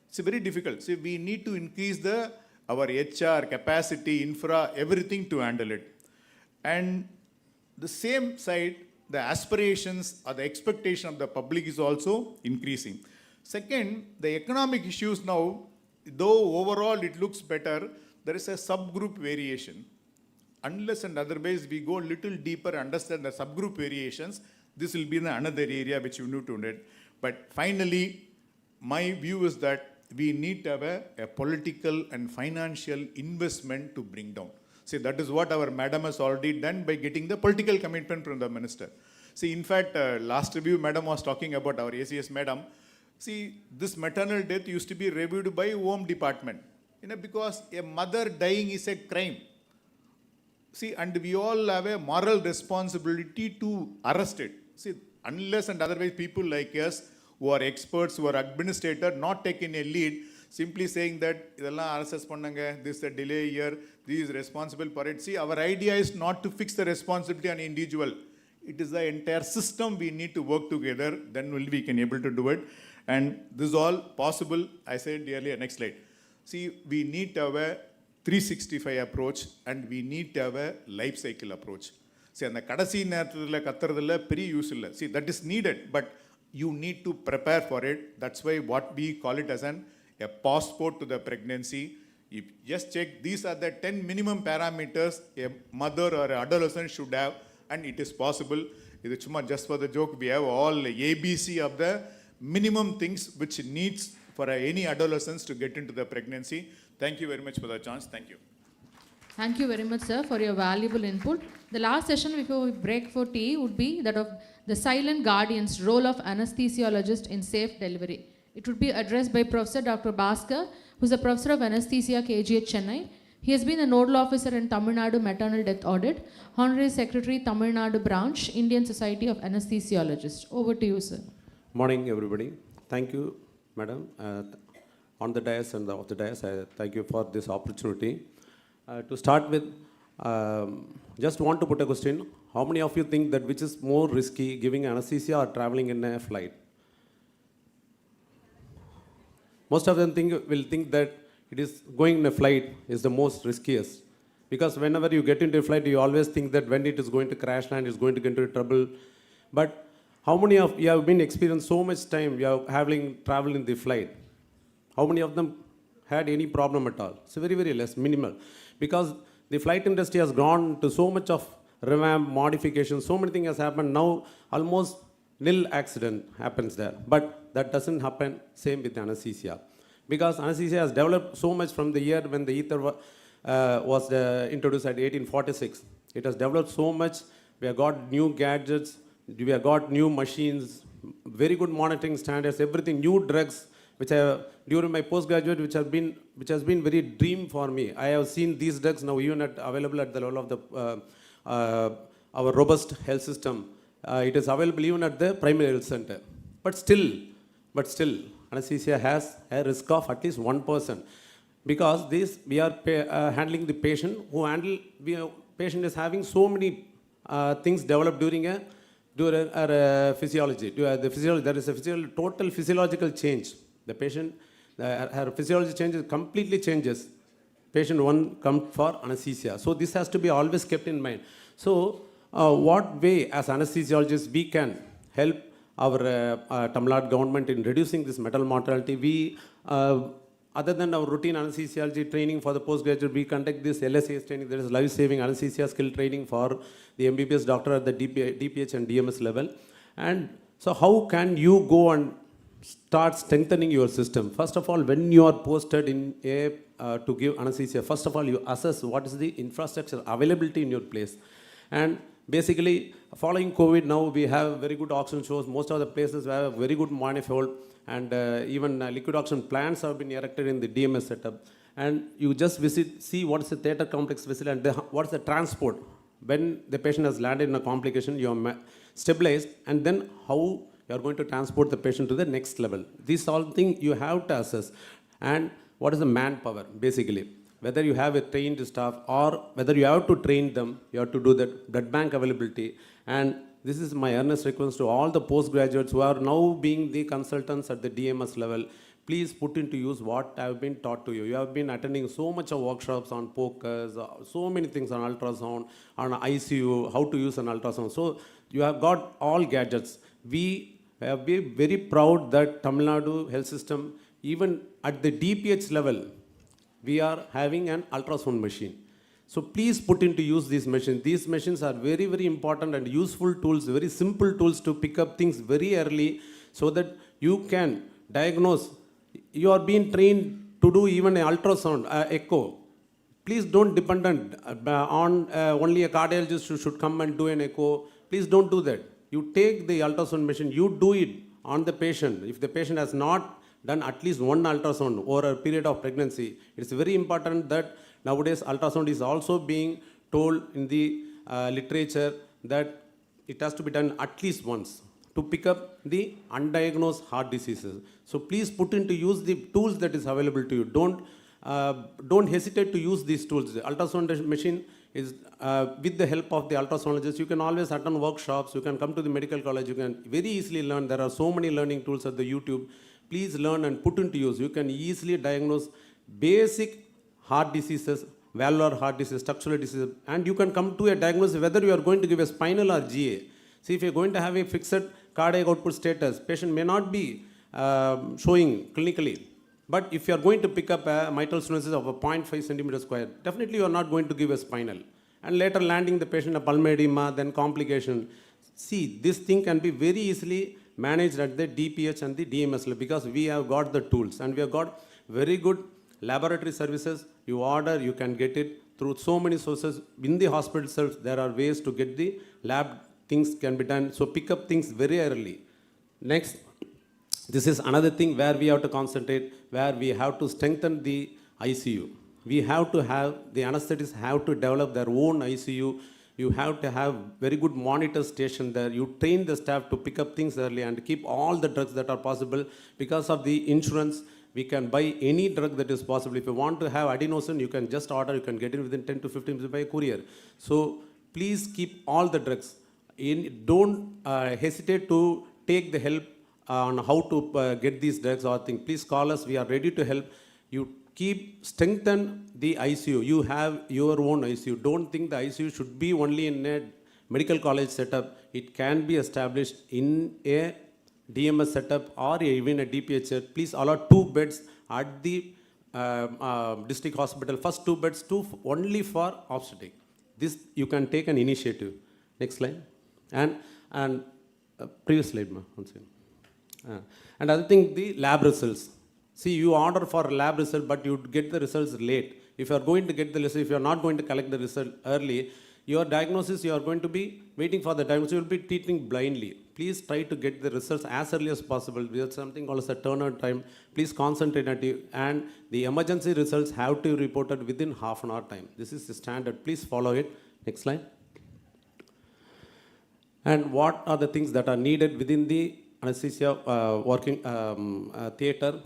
It's very difficult. See, we need to increase our HR, capacity, infra, everything to handle it. And the same side, the aspirations or the expectation of the public is also increasing. Second, the economic issues now, though overall it looks better, there is a subgroup variation. unless and otherwise we go a little deeper, understand the subgroup variations, this will be another area which you need to know. But finally, my view is that we need to have a political and financial investment to bring down. See, that is what our madam has already done by getting the political commitment from the minister. See, in fact, last review, madam was talking about our ACS madam. See, this maternal death used to be reviewed by Home Department, because a mother dying is a crime. See, and we all have a moral responsibility to arrest it. See, unless and otherwise people like us, who are experts, who are administrators, not taking a lead, simply saying that this is a delay here, this is responsible for it. See, our idea is not to fix the responsibility on individual. It is the entire system we need to work together, then will we can able to do it. And this is all possible, I said earlier, next slide. See, we need to have a 365 approach and we need to have a life cycle approach. See, and the kadasi நேரத்துல கத்துறதுல பெரிய use இல்லை. See, that is needed, but you need to prepare for it. That's why what we call it as a passport to the pregnancy. If just check, these are the 10 minimum parameters a mother or an adolescent should have, and it is possible. Just for the joke, we have all ABC of the minimum things which needs for any adolescents to get into the pregnancy. Thank you very much for the chance. Thank you. Thank you very much, sir, for your valuable input. The last session before we break for tea would be that of the silent guardian's role of anesthesiologist in safe delivery. It would be addressed by Professor Dr. Bhaskar, who is a professor of anesthesia, KGH, Chennai. He has been a nodal officer in Tamil Nadu Maternal Death Audit, Honorary Secretary, Tamil Nadu Branch, Indian Society of Anesthesiologists. Over to you, sir. Morning, everybody. Thank you, madam. On the dais and off the dais, I thank you for this opportunity. To start with, just want to put a question. How many of you think that which is more risky, giving anesthesia or traveling in a flight? Most of them will think that it is going in a flight is the most riskiest. Because whenever you get into a flight, you always think that when it is going to crash land, it's going to get into trouble. But how many of you have been experienced so much time you are having travel in the flight? How many of them had any problem at all? It's very, very less, minimal. Because the flight industry has gone to so much of revamp, modification, so many things has happened. Now almost nil accident happens there. But that doesn't happen same with anesthesia. Because anesthesia has developed so much from the year when the ether was introduced at 1846. It has developed so much. We have got new gadgets, we have got new machines, very good monitoring standards, everything, new drugs, which I have, during my postgraduate, which has been very dream for me. I have seen these drugs now even available at the level of the our robust health system. It is available even at the primary health center. But still, anesthesia has a risk of at least 1%. Because we are handling the patient patient is having so many things developed during a physiology. There is a total physiological change. The patient, her physiology changes, completely changes. Patient 1 comes for anesthesia. So this has to be always kept in mind. So what way as anesthesiologists we can help our Tamil Nadu government in reducing this maternal mortality? We, other than our routine anesthesiology training for the postgraduate, we conduct this LSAS training. There is life-saving anesthesia skill training for the MBBS doctor at the DPH and DMS level. And so how can you go and start strengthening your system? First of all, when you are posted in to give anesthesia, first of all, you assess what is the infrastructure availability in your place. And basically, following COVID, now we have very good oxygen shows. Most of the places have a very good manifold, and even liquid oxygen plants have been erected in the DMS setup. And you just see what is the theatre complex facility and what is the transport. When the patient has landed in a complication, you are stabilized, and then how you are going to transport the patient to the next level. These all things you have to assess. And what is the manpower, basically? Whether you have a trained staff or whether you have to train them, you have to do that blood bank availability. And this is my earnest request to all the postgraduates who are now being the consultants at the DMS level. Please put into use what I have been taught to you. You have been attending so much of workshops on POCUS, so many things on ultrasound, on ICU, how to use an ultrasound. So you have got all gadgets. We have been very proud that Tamil Nadu health system, even at the DPH level, we are having an ultrasound machine. So please put into use these machines. These machines are very, very important and useful tools, very simple tools to pick up things very early so that you can diagnose. You are being trained to do even an ultrasound, echo. Please don't depend on only a cardiologist who should come and do an echo. Please don't do that. You take the ultrasound machine, you do it on the patient. If the patient has not done at least one ultrasound over a period of pregnancy, it's very important that nowadays ultrasound is also being told in the literature that it has to be done at least once to pick up the undiagnosed heart diseases. So please put into use the tools that is available to you. Don't hesitate to use these tools. The ultrasound machine is with the help of the ultrasoundologist. You can always attend workshops. You can come to the medical college. You can very easily learn. There are so many learning tools at the YouTube. Please learn and put into use. You can easily diagnose basic heart diseases, valvular heart disease, structural disease, and you can come to a diagnosis whether you are going to give a spinal or GA. See, if you are going to have a fixed cardiac output status, patient may not be showing clinically. But if you are going to pick up a mitral stenosis of a 0.5 centimeter square, definitely you are not going to give a spinal. And later landing the patient a pulmonary edema, then complication. See, this thing can be very easily managed at the DPH and the DMS level because we have got the tools and we have got very good laboratory services. You order, you can get it through so many sources. In the hospital itself, there are ways to get the lab things can be done. So pick up things very early. Next. This is another thing where we have to concentrate, where we have to strengthen the ICU. We have to have, the anesthetists have to develop their own ICU. You have to have very good monitor station there. You train the staff to pick up things early and keep all the drugs that are possible. Because of the insurance, we can buy any drug that is possible. If you want to have adenosine, you can just order, you can get it within 10 to 15 minutes by a courier. So please keep all the drugs. Don't hesitate to take the help on how to get these drugs or things. Please call us. We are ready to help. You strengthen the ICU. You have your own ICU. Don't think the ICU should be only in a medical college setup. It can be established in a DMS setup or even a DPH. Please allow 2 beds at the district hospital. First 2 beds, 2 only for obstetrics. This you can take an initiative. Next slide. And previous slide, ma. One second. And other thing, the lab results. See, you order for lab result, but you get the results late. If you are going to get the result, if you are not going to collect the result early, your diagnosis, you are going to be waiting for the diagnosis, you will be treating blindly. Please try to get the results as early as possible. We have something called as a turnaround time. Please concentrate on it. And the emergency results have to be reported within half an hour time. This is the standard. Please follow it. Next slide. And what are the things that are needed within the anesthesia working theatre?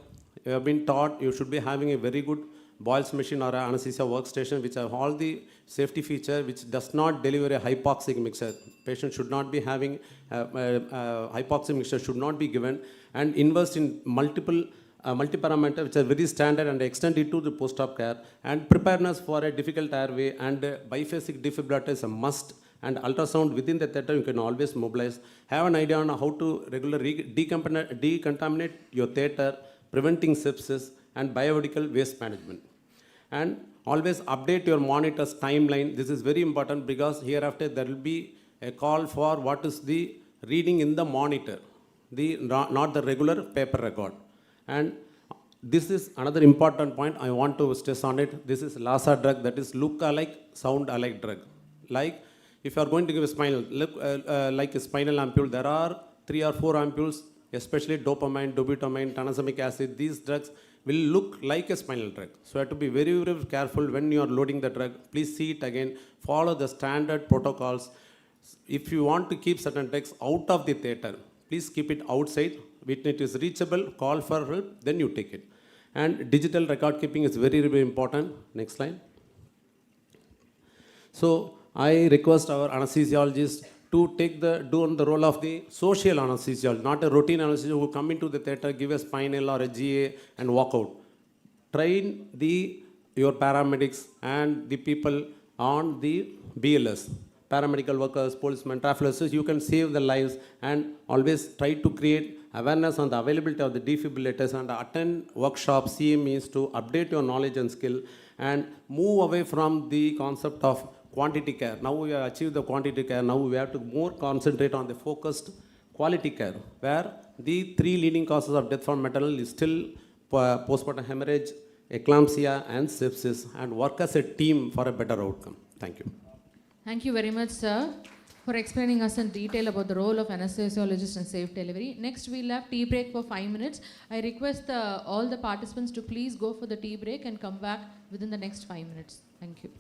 You have been taught you should be having a very good Boyle's machine or an anesthesia workstation which have all the safety feature which does not deliver a hypoxic mixture. Patient should not be having hypoxic mixture should not be given, and invest in multiple multi-parameter which are very standard and extend it to the post-op care, and preparedness for a difficult airway, and biphasic defibrillator is a must. And ultrasound within the theatre you can always mobilize. Have an idea on how to regularly decontaminate your theatre, preventing sepsis, and biomedical waste management. And always update your monitor's timeline. This is very important because hereafter there will be a call for what is the reading in the monitor, not the regular paper record. And this is another important point I want to stress on it. This is LASA drug, that is look alike, sound alike drug. Like if you are going to give a spinal, like a spinal ampule, there are 3 or 4 ampules, especially dopamine, dobutamine, tranexamic acid. These drugs will look like a spinal drug. So you have to be very, very careful when you are loading the drug. Please see it again. Follow the standard protocols. If you want to keep certain drugs out of the theatre, please keep it outside. When it is reachable, call for help, then you take it. And digital record keeping is very, very important. Next slide. So I request our anesthesiologist to do on the role of the social anesthesiologist, not a routine anesthesiologist who come into the theatre, give a spinal or a GA and walk out. Train your paramedics and the people on the BLS. paramedical workers, policemen, traffickers, you can save the lives, and always try to create awareness on the availability of the defibrillators and attend workshops, CMEs to update your knowledge and skill, and move away from the concept of quantity care. Now we have achieved the quantity care, now we have to more concentrate on the focused quality care, where the 3 leading causes of death from maternal is still postpartum hemorrhage, eclampsia and sepsis, and work as a team for a better outcome. Thank you. Thank you very much, sir, for explaining us in detail about the role of anesthesiologist in safe delivery. Next, we'll have tea break for 5 minutes. I request all the participants to please go for the tea break and come back within the next 5 minutes. Thank you.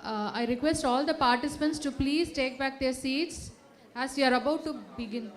I request all the participants to please take back their seats as we are about to begin.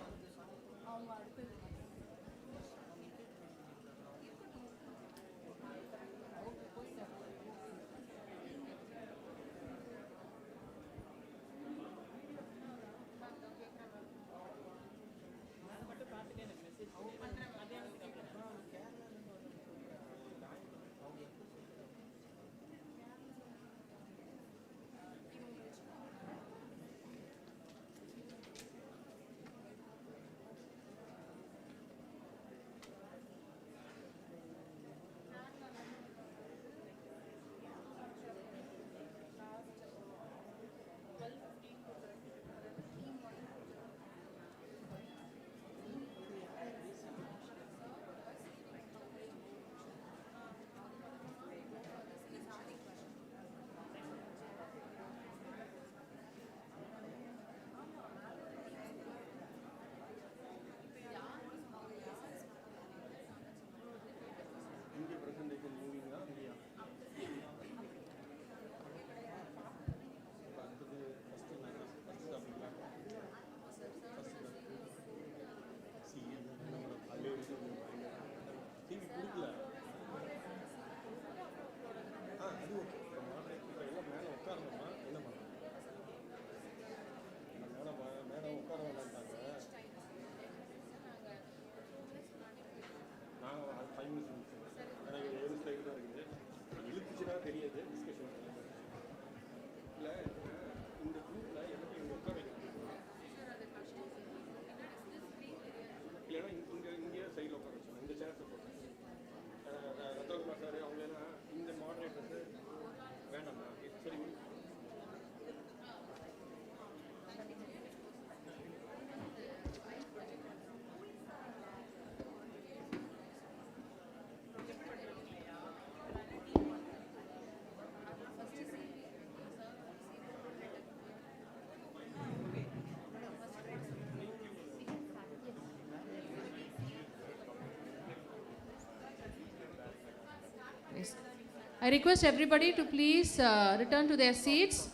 I request everybody to please return to their seats.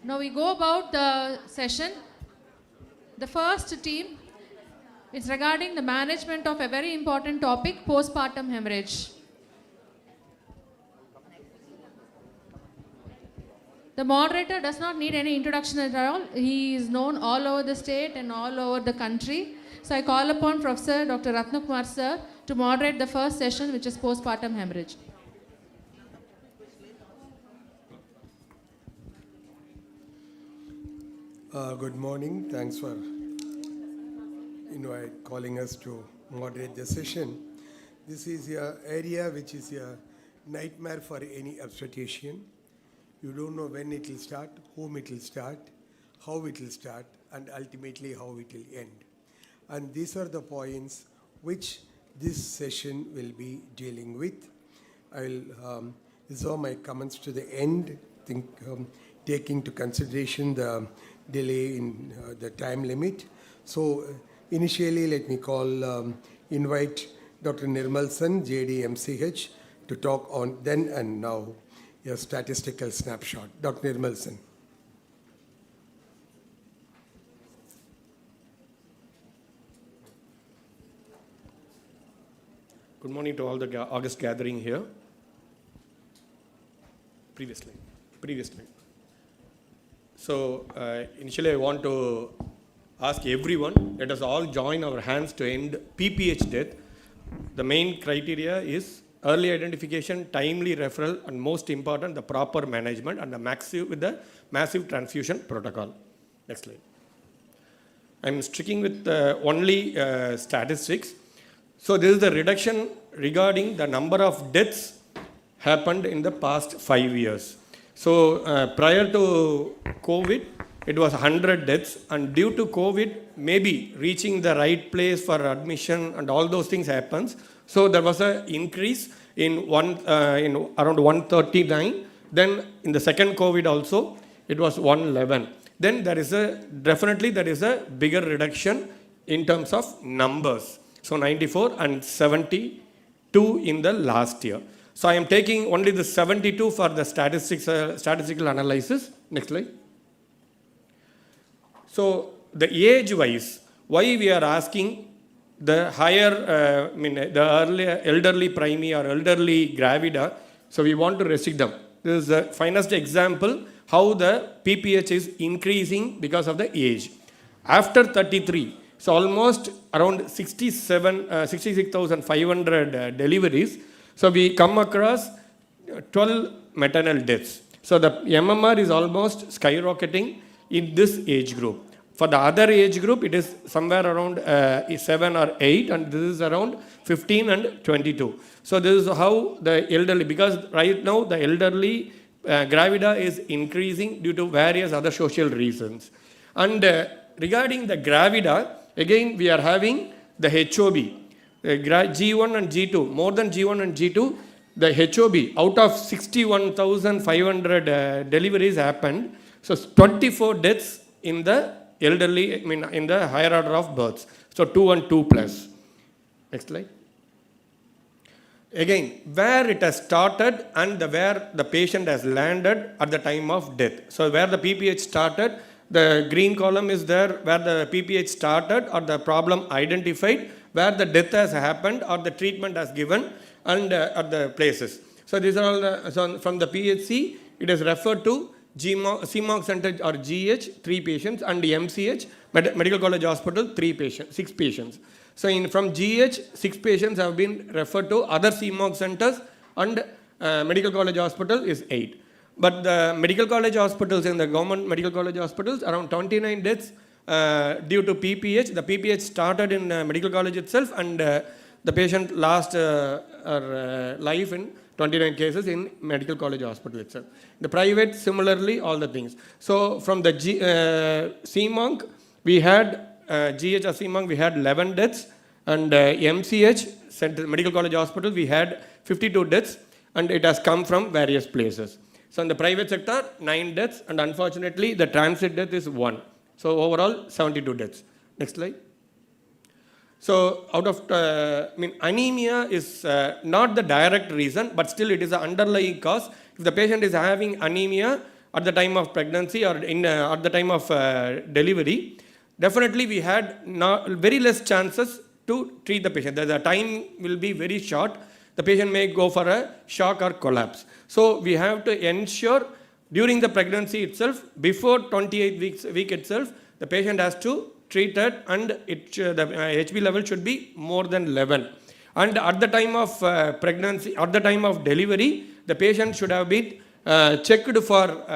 Now we go about the session. The first team is regarding the management of a very important topic, postpartum hemorrhage. The moderator does not need any introduction at all. He is known all over the state and all over the country. So I call upon Professor Dr. Ratnakumar sir to moderate the first session, which is postpartum hemorrhage. Good morning. Thanks for calling us to moderate the session. This is an area which is a nightmare for any obstetrician. You don't know when it will start, whom it will start, how it will start, and ultimately how it will end. And these are the points which this session will be dealing with. I will reserve my comments to the end, taking into consideration the delay in the time limit. So initially, let me invite Dr. Nirmalsan, JD MCH, to talk on then and now, a statistical snapshot. Dr. Nirmalsan. Good morning to all the August gathering here. Previously. So initially I want to ask everyone, let us all join our hands to end PPH death. The main criteria is early identification, timely referral, and most important, the proper management and the massive transfusion protocol. Next slide. I'm sticking with only statistics. So this is the reduction regarding the number of deaths happened in the past 5 years. So prior to COVID, it was 100 deaths, and due to COVID, maybe reaching the right place for admission and all those things happens. So there was an increase in around 139. Then in the second COVID also, it was 111. Then there is a bigger reduction in terms of numbers. So 94 and 72 in the last year. So I am taking only the 72 for the statistical analysis. Next slide. So the age-wise, why we are asking the higher, the elderly primary or elderly gravida, so we want to restrict them. This is the finest example how the PPH is increasing because of the age. After 33, so almost around 66,500 deliveries. So we come across 12 maternal deaths. So the MMR is almost skyrocketing in this age group. For the other age group, it is somewhere around 7 or 8, and this is around 15 and 22. So this is how the elderly, because right now the elderly gravida is increasing due to various other social reasons. And regarding the gravida, again we are having the HOB, G1 and G2, more than G1 and G2, the HOB, out of 61,500 deliveries happened, so 24 deaths in the elderly, in the higher order of births. So 2 and 2 plus. Next slide. Again, where it has started and where the patient has landed at the time of death. So where the PPH started, the green column is there where the PPH started or the problem identified, where the death has happened or the treatment has given, and at the places. So these are all the, so from the PHC, it is referred to CMOG Center or GH, 3 patients, and MCH, Medical College Hospital, 6 patients. So from GH, 6 patients have been referred to other CMOG centers, and Medical College Hospital is 8. But the medical college hospitals, in the government medical college hospitals, around 29 deaths due to PPH. The PPH started in medical college itself, and the patient lost her life in 29 cases in medical college hospital itself. The private, similarly, all the things. So from the CMONC, we had GH or CMONC, we had 11 deaths, and MCH, Medical College Hospital, we had 52 deaths, and it has come from various places. So in the private sector, 9 deaths, and unfortunately, the transit death is 1. So overall, 72 deaths. Next slide. So out of, anemia is not the direct reason, but still it is an underlying cause. If the patient is having anemia at the time of pregnancy or at the time of delivery, definitely we had very less chances to treat the patient. The time will be very short. The patient may go for a shock or collapse. So we have to ensure during the pregnancy itself, before 28 week itself, the patient has to treat it, and the HB level should be more than 11. And at the time of pregnancy, at the time of delivery, the patient should have been checked for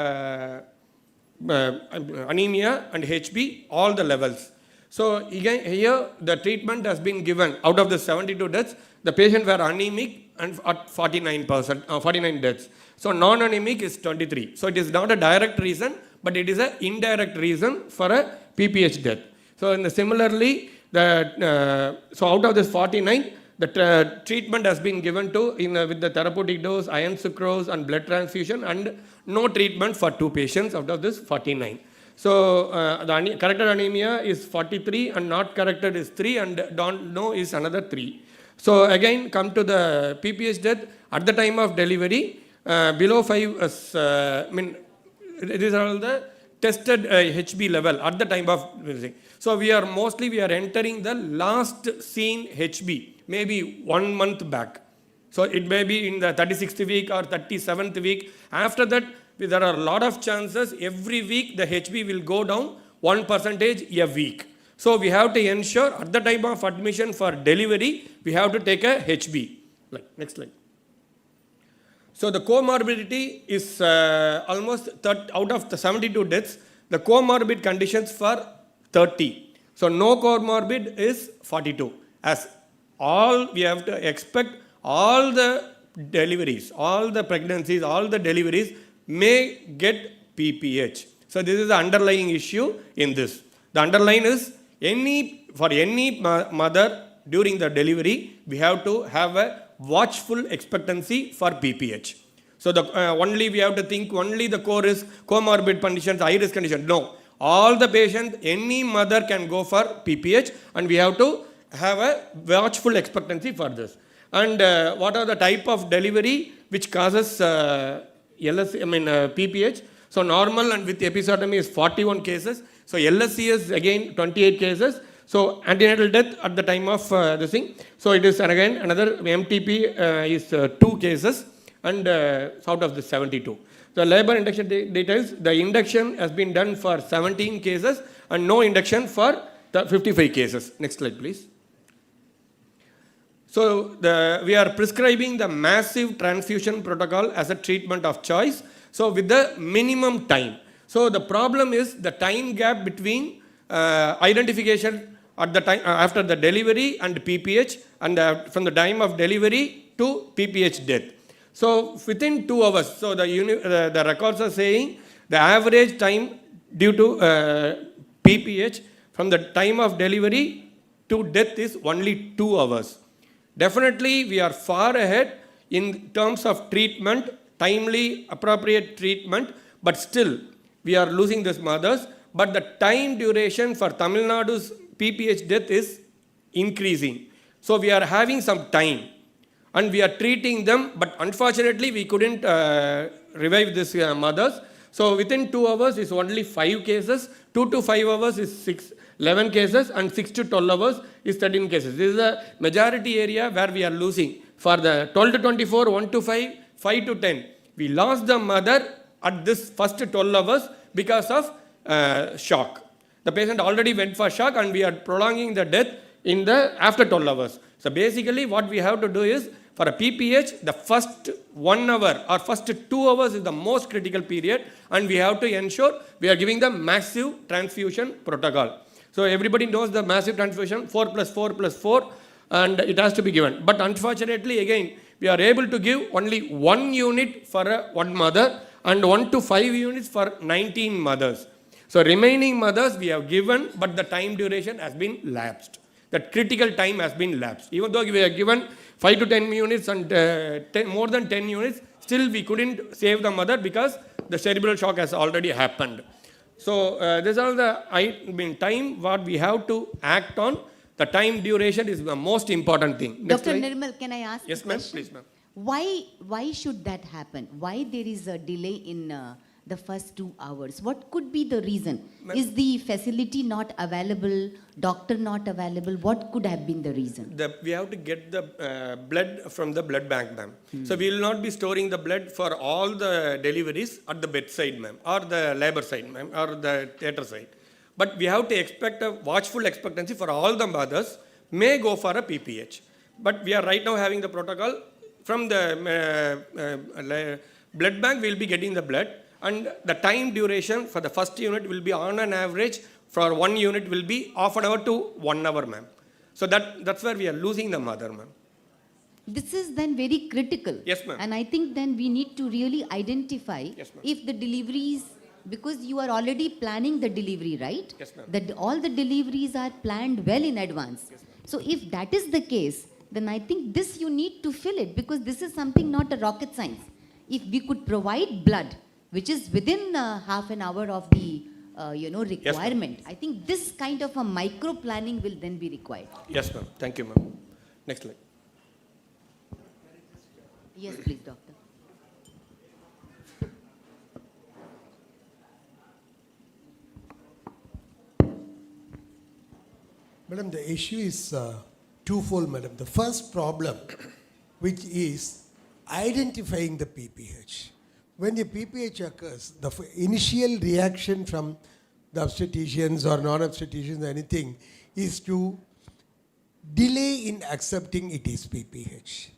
anemia and HB, all the levels. So again, here the treatment has been given. Out of the 72 deaths, the patient were anemic and at 49%, 49 deaths. So non-anemic is 23. So it is not a direct reason, but it is an indirect reason for a PPH death. So similarly, so out of this 49, the treatment has been given to with the therapeutic dose, iron sucrose, and blood transfusion, and no treatment for 2 patients out of this 49. So the corrected anemia is 43, and not corrected is 3, and don't know is another 3. So again, come to the PPH death at the time of delivery, below 5 is, these are all the tested HB level at the time of visiting. So we are entering the last seen HB, maybe 1 month back. So it may be in the 36th week or 37th week. After that, there are a lot of chances every week the HB will go down 1% a week. So we have to ensure at the time of admission for delivery, we have to take a HB. Next slide. So the comorbidity is almost out of the 72 deaths, the comorbid conditions for 30. So no comorbid is 42. As all we have to expect, all the deliveries, all the pregnancies, all the deliveries may get PPH. So this is the underlying issue in this. The underlying is for any mother during the delivery, we have to have a watchful expectancy for PPH. So only we have to think only the core is comorbid conditions, high risk conditions. No, all the patients, any mother can go for PPH, and we have to have a watchful expectancy for this. and what are the type of delivery which causes PPH. So normal and with episiotomy is 41 cases. So LSC is again 28 cases. So antenatal death at the time of this thing. So it is again another MTP is 2 cases and out of the 72. The labor induction details, the induction has been done for 17 cases and no induction for the 55 cases. Next slide please. So we are prescribing the massive transfusion protocol as a treatment of choice. So with the minimum time. So the problem is the time gap between identification at the time after the delivery and PPH and from the time of delivery to PPH death. So within 2 hours, so the records are saying the average time due to PPH from the time of delivery to death is only 2 hours. Definitely we are far ahead in terms of treatment, timely, appropriate treatment, but still we are losing these mothers. But the time duration for Tamil Nadu's PPH death is increasing. So we are having some time and we are treating them, but unfortunately we couldn't revive these mothers. So within 2 hours is only 5 cases, 2 to 5 hours is 11 cases, and 6 to 12 hours is 13 cases. This is the majority area where we are losing. For the 12 to 24, 1 to 5, 5 to 10. We lost the mother at this first 12 hours because of shock. The patient already went for shock and we are prolonging the death in the after 12 hours. So basically what we have to do is, for a PPH, the first 1 hour or first 2 hours is the most critical period, and we have to ensure we are giving the massive transfusion protocol. So everybody knows the massive transfusion, 4 plus 4 plus 4, and it has to be given. But unfortunately, again, we are able to give only 1 unit for one mother and 1 to 5 units for 19 mothers. So remaining mothers we have given, but the time duration has been lapsed. That critical time has been lapsed. Even though we have given 5 to 10 units and more than 10 units, still we couldn't save the mother because the cerebral shock has already happened. So these are the time what we have to act on. The time duration is the most important thing. Dr. Nirmal, can I ask? Yes, ma'am. Please, ma'am. Why should that happen? Why there is a delay in the first 2 hours? What could be the reason? Is the facility not available? Doctor not available? What could have been the reason? We have to get the blood from the blood bank, ma'am. So we will not be storing the blood for all the deliveries at the bedside, ma'am, or the labor side, ma'am, or the theatre side. But we have to expect a watchful expectancy for all the mothers may go for a PPH. But we are right now having the protocol from the blood bank. We will be getting the blood, and the time duration for the first unit will be on an average for 1 unit will be half an hour to 1 hour, ma'am. So that's where we are losing the mother, ma'am. This is then very critical. Yes, ma'am. And I think then we need to really identify if the deliveries, because you are already planning the delivery, right? Yes, ma'am. That all the deliveries are planned well in advance. Yes, so if that is the case, then I think this you need to fill it, because this is something not a rocket science. If we could provide blood, which is within half an hour of the requirement, yes, I think this kind of a micro planning will then be required. Yes, ma'am. Thank you, ma'am. Next slide. Yes, please, doctor. Madam, the issue is twofold, madam. The first problem, which is identifying the PPH. When the PPH occurs, the initial reaction from the obstetricians or non-obstetricians, anything, is to delay in accepting it is PPH.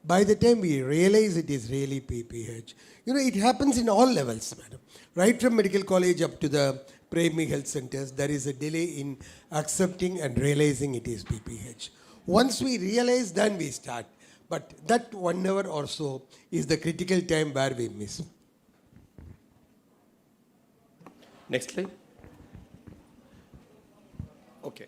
By the time we realize it is really PPH, it happens in all levels, madam. Right from medical college up to the primary health centers, there is a delay in accepting and realizing it is PPH. Once we realize, then we start. But that 1 hour or so is the critical time where we miss. Next slide. Okay.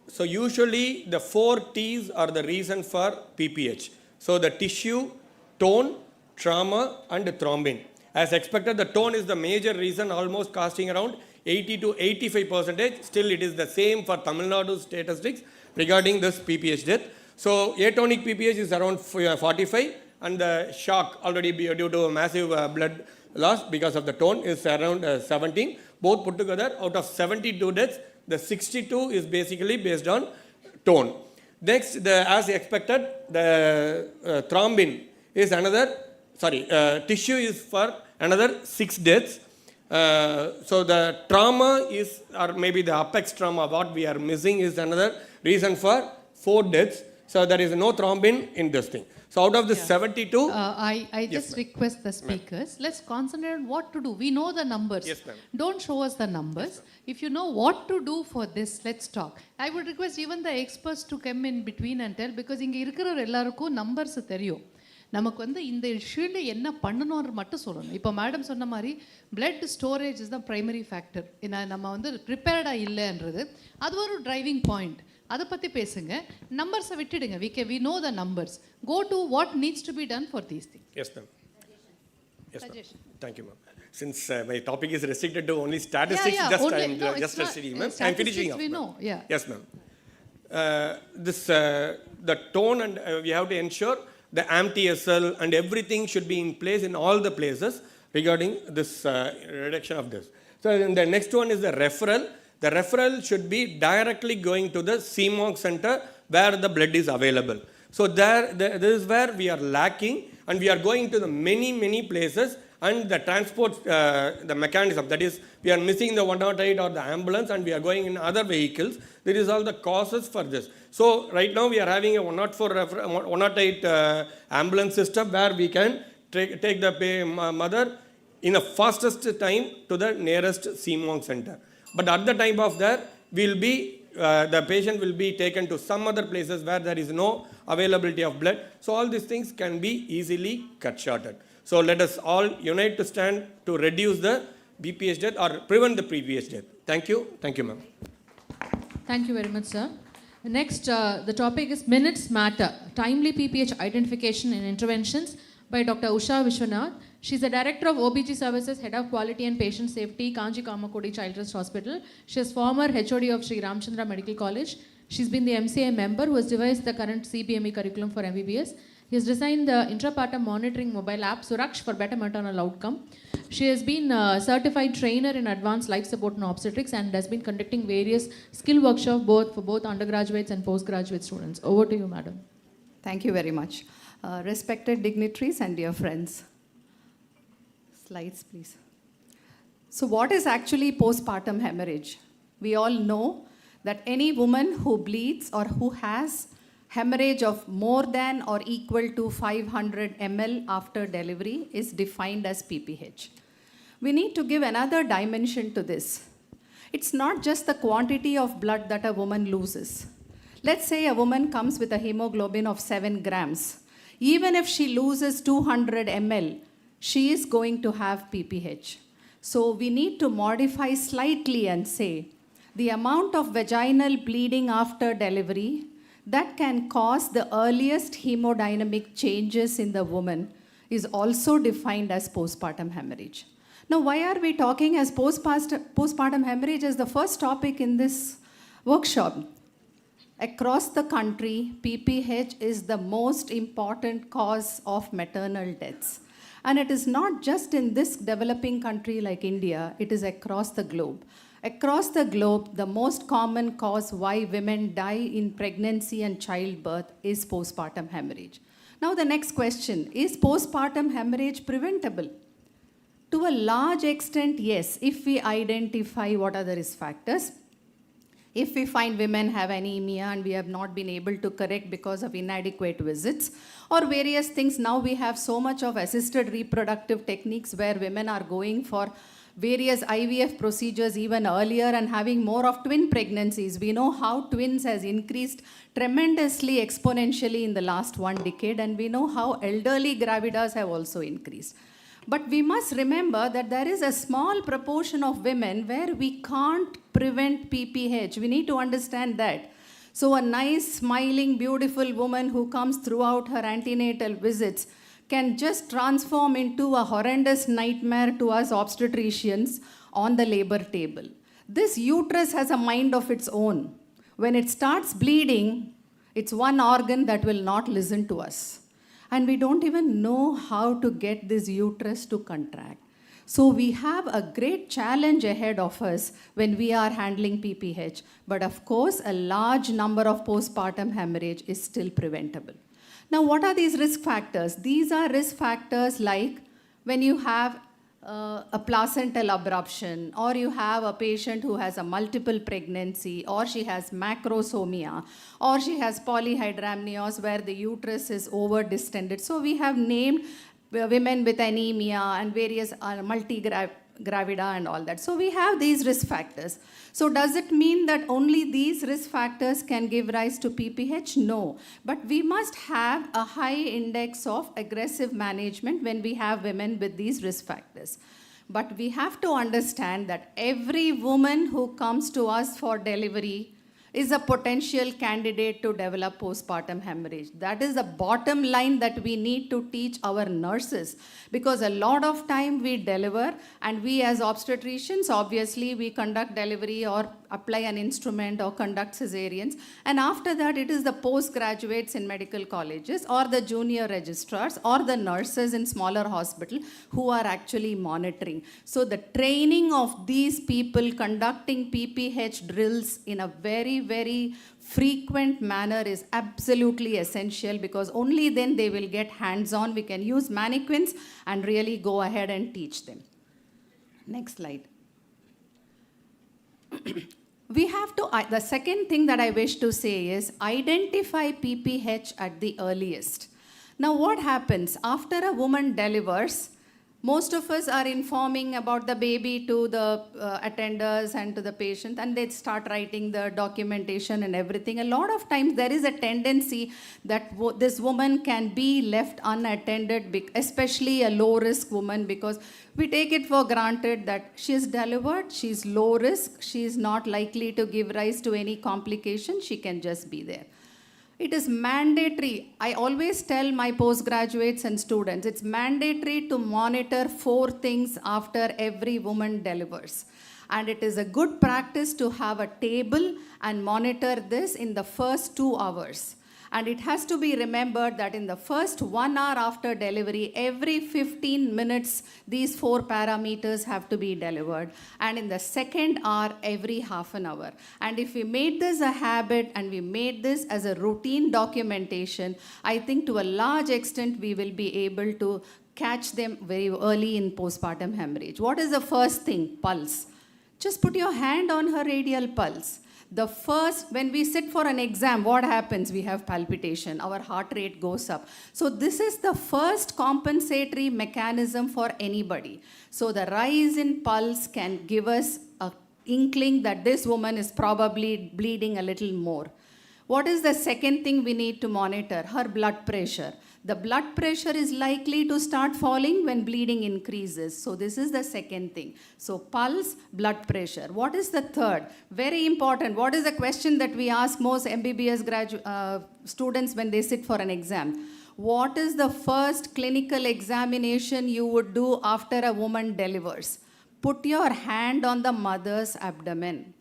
So usually the 4 T's are the reason for PPH. So the tissue, tone, trauma, and thrombin. As expected, the tone is the major reason, almost costing around 80 to 85%. Still, it is the same for Tamil Nadu statistics regarding this PPH death. So atonic PPH is around 45, and the shock already due to a massive blood loss because of the tone is around 17. Both put together, out of 72 deaths, the 62 is basically based on tone. Next, as expected, the thrombin is another, tissue is for another 6 deaths. So the trauma is, or maybe the apex trauma, what we are missing is another reason for 4 deaths. So there is no thrombin in this thing. So out of the 72... I just request the speakers, let's concentrate on what to do. We know the numbers. Yes, ma'am. Don't show us the numbers. If you know what to do for this, let's talk. I would request even the experts to come in between and tell, because இங்கே இருக்கிற எல்லாருக்கும் numbers தெரியும். நமக்கு வந்து இந்த இஷ்யூவில் என்ன பண்ணணும்னு மட்டும் சொல்லணும். இப்போ மேடம் சொன்ன மாதிரி blood storage is the primary factor. நம்ம வந்து ப்ரிப்பேர்டாக இல்லைன்றது அது ஒரு டிரைவிங் பாயிண்ட். அதை பற்றி பேசுங்க. நம்பர்ஸை விட்டுடுங்க. we know the numbers. Go to what needs to be done for these things. Yes, ma'am. Yes, ma'am. Thank you, ma'am. Since my topic is restricted to only statistics, just studying, ma'am. I'm finishing up. We know, yeah. Yes, ma'am. The tone, and we have to ensure the MTSL and everything should be in place in all the places regarding this reduction of this. So the next one is the referral. The referral should be directly going to the CMOG center where the blood is available. So this is where we are lacking, and we are going to the many places, and the transport, the mechanism, that is, we are missing the 108 or the ambulance, and we are going in other vehicles. There is all the causes for this. So right now we are having a 108 ambulance system where we can take the mother in the fastest time to the nearest CMOG center. But at the time of that, the patient will be taken to some other places where there is no availability of blood. So all these things can be easily cut shorted. So let us all unite to stand to reduce the BPH death or prevent the previous death. Thank you. Thank you, ma'am. Thank you very much, sir. Next, the topic is Minutes Matter, Timely PPH Identification and Interventions by Dr. Usha Vishwanath. She is the Director of OBG Services, Head of Quality and Patient Safety, Kanji Kamakodi Child Trust Hospital. She is former HOD of Sri Ramchandra Medical College. She's been the MCA member who has devised the current CBME curriculum for MBBS. He has designed the intrapartum monitoring mobile app Suraksh for better maternal outcome. She has been a certified trainer in advanced life support and obstetrics and has been conducting various skill workshops for both undergraduates and postgraduate students. Over to you, madam. Thank you very much. Respected dignitaries and dear friends. Slides, please. So what is actually postpartum hemorrhage? We all know that any woman who bleeds or who has hemorrhage of more than or equal to 500 ml after delivery is defined as PPH. We need to give another dimension to this. It's not just the quantity of blood that a woman loses. Let's say a woman comes with a hemoglobin of 7 grams. Even if she loses 200 ml, she is going to have PPH. So we need to modify slightly and say the amount of vaginal bleeding after delivery that can cause the earliest hemodynamic changes in the woman is also defined as postpartum hemorrhage. Now, why are we talking as postpartum hemorrhage as the first topic in this workshop? Across the country, PPH is the most important cause of maternal deaths. And it is not just in this developing country like India, it is across the globe. Across the globe, the most common cause why women die in pregnancy and childbirth is postpartum hemorrhage. Now the next question, is postpartum hemorrhage preventable? To a large extent, yes, if we identify what are the risk factors. If we find women have anemia and we have not been able to correct because of inadequate visits or various things, now we have so much of assisted reproductive techniques where women are going for various IVF procedures even earlier and having more of twin pregnancies. We know how twins has increased tremendously exponentially in the last 1 decade, and we know how elderly gravidas have also increased. But we must remember that there is a small proportion of women where we can't prevent PPH. We need to understand that. So a nice, smiling, beautiful woman who comes throughout her antenatal visits can just transform into a horrendous nightmare to us obstetricians on the labor table. This uterus has a mind of its own. When it starts bleeding, It's one organ that will not listen to us. And we don't even know how to get this uterus to contract. So we have a great challenge ahead of us when we are handling PPH. But of course, a large number of postpartum hemorrhage is still preventable. Now, what are these risk factors? These are risk factors like when you have a placental abruption, or you have a patient who has a multiple pregnancy, or she has macrosomia, or she has polyhydramnios where the uterus is over distended. So we have named women with anemia and various multigravida and all that. So we have these risk factors. So does it mean that only these risk factors can give rise to PPH? No. But we must have a high index of aggressive management when we have women with these risk factors. But we have to understand that every woman who comes to us for delivery is a potential candidate to develop postpartum hemorrhage. That is the bottom line that we need to teach our nurses, because a lot of time we deliver, and we as obstetricians, obviously we conduct delivery or apply an instrument or conduct cesareans, and after that it is the postgraduates in medical colleges or the junior registrars or the nurses in smaller hospital who are actually monitoring. So the training of these people conducting PPH drills in a very frequent manner is absolutely essential, because only then they will get hands-on. We can use mannequins and really go ahead and teach them. Next slide. We have to, the second thing that I wish to say is identify PPH at the earliest. Now what happens after a woman delivers? Most of us are informing about the baby to the attenders and to the patient, and they start writing the documentation and everything. A lot of times there is a tendency that this woman can be left unattended, especially a low-risk woman, because we take it for granted that she is delivered, she is low risk, she is not likely to give rise to any complication, she can just be there. It is mandatory. I always tell my postgraduates and students, it's mandatory to monitor 4 things after every woman delivers. And it is a good practice to have a table and monitor this in the first 2 hours. And it has to be remembered that in the first 1 hour after delivery, every 15 minutes, these 4 parameters have to be delivered. And in the second hour, every half an hour. And if we made this a habit and we made this as a routine documentation, I think to a large extent, we will be able to catch them very early in postpartum hemorrhage. What is the first thing? Pulse. Just put your hand on her radial pulse. The first, when we sit for an exam, what happens? We have palpitation, our heart rate goes up. So this is the first compensatory mechanism for anybody. So the rise in pulse can give us an inkling that this woman is probably bleeding a little more. What is the second thing we need to monitor? Her blood pressure. The blood pressure is likely to start falling when bleeding increases. So this is the second thing. So pulse, blood pressure. What is the third? Very important. What is the question that we ask most MBBS students when they sit for an exam? What is the first clinical examination you would do after a woman delivers? Put your hand on the mother's abdomen.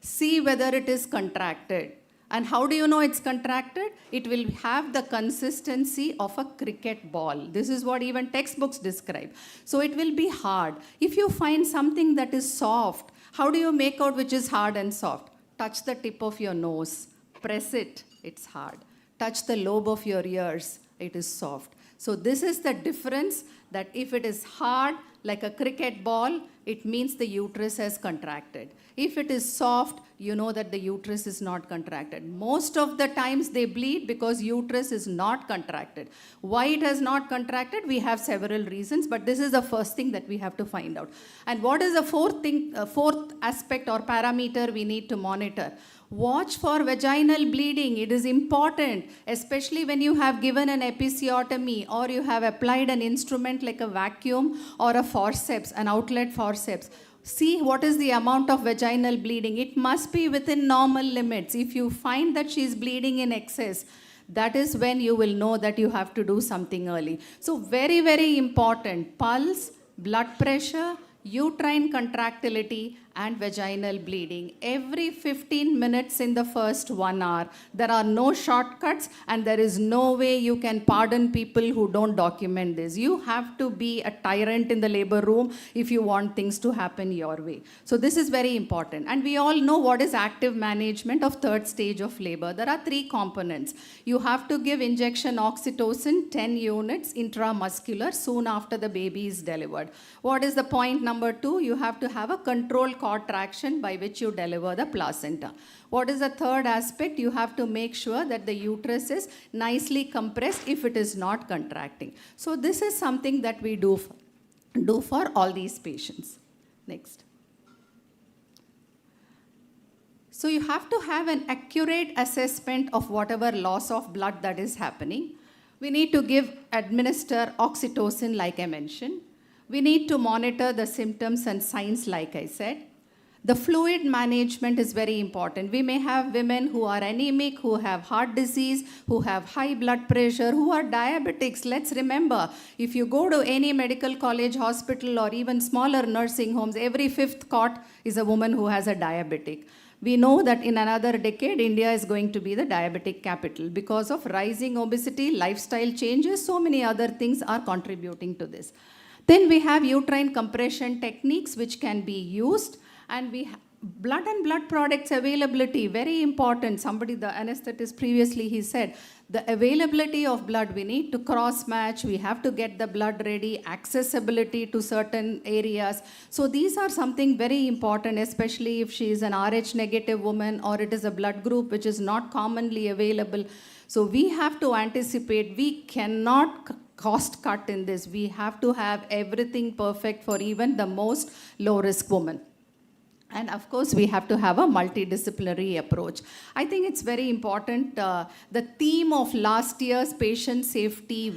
See whether it is contracted. And how do you know it's contracted? It will have the consistency of a cricket ball. This is what even textbooks describe. So it will be hard. If you find something that is soft, how do you make out which is hard and soft? Touch the tip of your nose. Press it, it's hard. Touch the lobe of your ears, it is soft. So this is the difference, that if it is hard, like a cricket ball, it means the uterus has contracted. If it is soft, you know that the uterus is not contracted. Most of the times they bleed because uterus is not contracted. Why it has not contracted? We have several reasons, but this is the first thing that we have to find out. And what is the fourth aspect or parameter we need to monitor? Watch for vaginal bleeding. It is important, especially when you have given an episiotomy or you have applied an instrument like a vacuum or a forceps, an outlet forceps. See what is the amount of vaginal bleeding. It must be within normal limits. If you find that she is bleeding in excess, that is when you will know that you have to do something early. So very, very important. Pulse, blood pressure, uterine contractility, and vaginal bleeding every 15 minutes in the first 1 hour. There are no shortcuts, and there is no way you can pardon people who don't document this. You have to be a tyrant in the labor room if you want things to happen your way. So this is very important. And we all know what is active management of third stage of labor. There are 3 components. You have to give injection oxytocin 10 units intramuscular soon after the baby is delivered. What is the point number 2? You have to have a controlled contraction by which you deliver the placenta. What is the third aspect? You have to make sure that the uterus is nicely compressed if it is not contracting. So this is something that we do for all these patients. Next. So you have to have an accurate assessment of whatever loss of blood that is happening. We need to administer oxytocin like I mentioned. We need to monitor the symptoms and signs like I said. The fluid management is very important. We may have women who are anemic, who have heart disease, who have high blood pressure, who are diabetics. Let's remember, if you go to any medical college, hospital, or even smaller nursing homes, every 5th cot is a woman who has a diabetic. We know that in another decade, India is going to be the diabetic capital because of rising obesity, lifestyle changes, so many other things are contributing to this. Then we have uterine compression techniques which can be used. And we have blood and blood products availability, very important. Somebody, the anesthetist previously, he said, the availability of blood, we need to cross match, we have to get the blood ready, accessibility to certain areas. So these are something very important, especially if she is an Rh negative woman or it is a blood group which is not commonly available. So we have to anticipate, we cannot cost cut in this. We have to have everything perfect for even the most low risk woman. And of course, we have to have a multidisciplinary approach. I think it's very important. The theme of last year's Patient Safety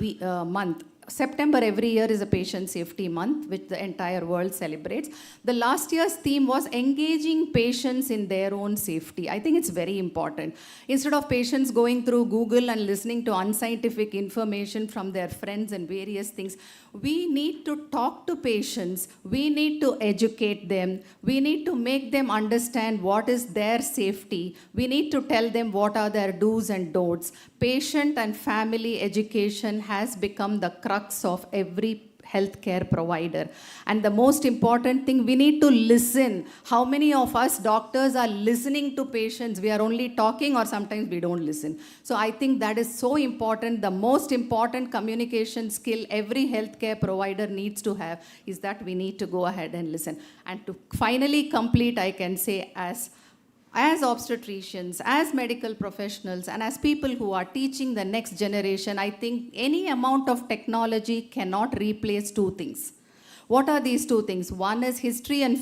Month, September every year is a Patient Safety Month, which the entire world celebrates. The last year's theme was engaging patients in their own safety. I think it's very important. Instead of patients going through Google and listening to unscientific information from their friends and various things, we need to talk to patients. We need to educate them. We need to make them understand what is their safety. We need to tell them what are their do's and don'ts. Patient and family education has become the crux of every healthcare provider. And the most important thing, we need to listen. How many of us doctors are listening to patients? We are only talking, or sometimes we don't listen. So I think that is so important. The most important communication skill every healthcare provider needs to have is that we need to go ahead and listen. And to finally complete, I can say, as obstetricians, as medical professionals, and as people who are teaching the next generation, I think any amount of technology cannot replace 2 things. What are these 2 things? One is history and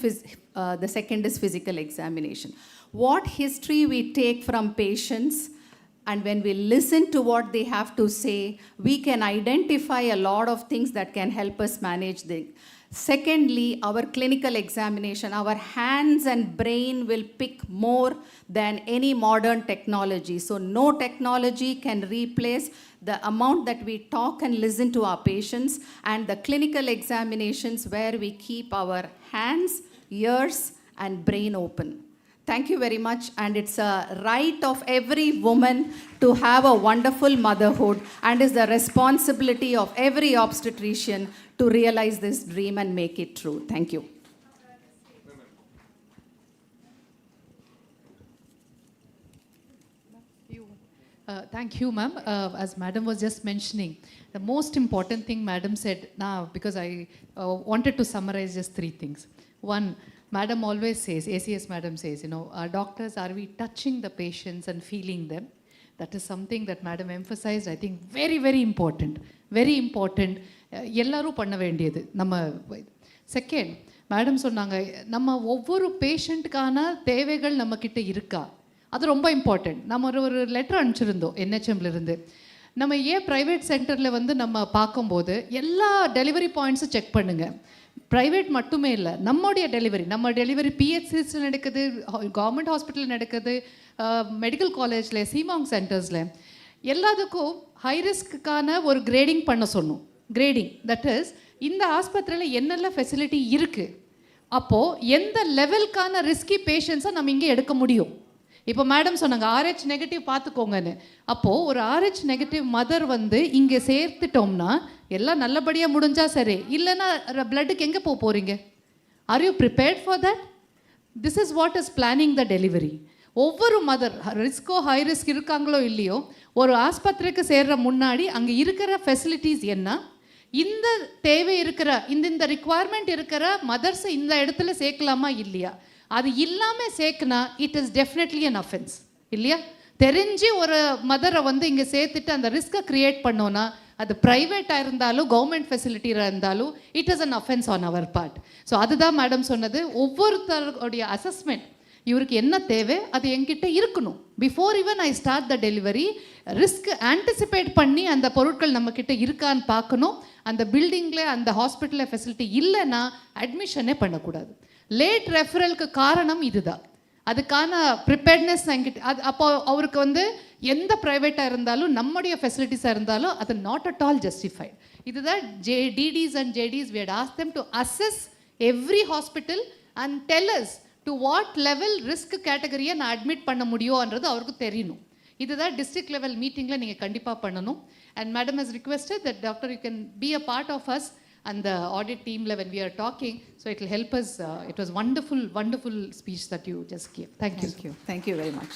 the second is physical examination. What history we take from patients, and when we listen to what they have to say, we can identify a lot of things that can help us manage the. Secondly, our clinical examination, our hands and brain will pick more than any modern technology. So no technology can replace the amount that we talk and listen to our patients, and the clinical examinations where we keep our hands, ears, and brain open. Thank you very much, and it's a right of every woman to have a wonderful motherhood, and is the responsibility of every obstetrician to realize this dream and make it true. Thank you. Thank you, ma'am. As madam was just mentioning, the most important thing madam said now, because I wanted to summarize just 3 things. One, madam always says, ACS madam says, doctors, are we touching the patients and feeling them? That is something that madam emphasized, I think very, very important. Very important. எல்லாரும் பண்ண வேண்டியது நம்ம. Second, madam சொன்னாங்க, நம்ம ஒவ்வொரு பேஷண்ட்டுக்கான தேவைகள் நம்மக்கிட்ட இருக்கா, அது ரொம்ப இம்பார்ட்டண்ட். நம்ம ஒரு லெட்டர் அனுப்பிச்சிருந்தோம் NHMலேருந்து. நம்ம ஏன் ப்ரைவேட் சென்டரில் வந்து நம்ம பார்க்கும்போது எல்லா டெலிவரி பாயிண்ட்ஸும் செக் பண்ணுங்கள். ப்ரைவேட் மட்டுமே இல்லை, நம்ம டெலிவரி PHCஸில் நடக்குது, கவர்மெண்ட் ஹாஸ்பிட்டலில் நடக்குது, மெடிக்கல் காலேஜில், சிமாங் சென்டர்ஸில், எல்லாத்துக்கும் ஹை ரிஸ்க்குக்கான ஒரு கிரேடிங் பண்ண சொன்னோம். கிரேடிங், தட் இஸ் இந்த ஆஸ்பத்திரியில் என்னெல்லாம் ஃபெசிலிட்டி இருக்குது, அப்போது எந்த லெவலுக்கான ரிஸ்கி பேஷண்ட்ஸை நம்ம இங்கே எடுக்க முடியும்? இப்போ மேடம் சொன்னாங்க RH நெகட்டிவ் பார்த்துக்கோங்கன்னு. அப்போது ஒரு RH நெகட்டிவ் மதர் வந்து இங்கே சேர்த்துட்டோம்னா எல்லாம் நல்லபடியாக முடிஞ்சால் சரி, இல்லைன்னா பிளட்டுக்கு எங்கே போக போகிறீங்க? Are you prepared for that? This is what is planning the delivery. ஒவ்வொரு மதர் ரிஸ்கோ ஹை ரிஸ்க் இருக்காங்களோ இல்லையோ, ஒரு ஆஸ்பத்திரிக்கு சேர்ற முன்னாடி அங்கே இருக்கிற ஃபெசிலிட்டிஸ் என்ன, இந்த தேவை இருக்கிற இந்த ரிக்குவயர்மெண்ட் இருக்கிற மதர்ஸை இந்த இடத்துல சேர்க்கலாமா இல்லையா, அது இல்லாமல் சேர்க்குனா it is definitely an offence இல்லையா? தெரிஞ்சு ஒரு மதரை வந்து இங்கே சேர்த்துட்டு அந்த ரிஸ்க்கை க்ரியேட் பண்ணோன்னா அது ப்ரைவேட்டாக இருந்தாலும் கவர்மெண்ட் ஃபெசிலிட்டியாக இருந்தாலும் it is an offence on our part. So அதுதான் மேடம் சொன்னது, ஒவ்வொருத்தருடைய அசஸ்மெண்ட் இவருக்கு என்ன தேவை அது என்கிட்ட இருக்கணும். Before even I start the delivery risk anticipate பண்ணி அந்த பொருட்கள் நம்மக்கிட்ட இருக்கான்னு பார்க்கணும். அந்த பில்டிங்கில் அந்த ஹாஸ்பிட்டலில் ஃபெசிலிட்டி இல்லைன்னா அட்மிஷனே பண்ணக்கூடாது. லேட் ரெஃபரலுக்கு காரணம் இதுதான். அதுக்கான ப்ரிப்பேர்ட்னஸ் என்கிட்ட அது அப்போ அவருக்கு வந்து எந்த ப்ரைவேட்டாக இருந்தாலும் நம்முடைய ஃபெசிலிட்டிஸாக இருந்தாலும் அது நாட் அட் ஆல் ஜஸ்டிஃபைட். இதுதான் DDs and JDs we had asked them to assess every hospital and tell us to what level risk கேட்டகரியை நான் அட்மிட் பண்ண முடியும்ன்றது அவருக்கு தெரியணும். இதுதான் டிஸ்ட்ரிக்ட் லெவல் மீட்டிங்கில் நீங்கள் கண்டிப்பாக பண்ணணும். And madam has requested that doctor you can be a part of us and the audit team when we are talking, so it will help us. It was wonderful speech that you just gave. Thank you. Thank you very much.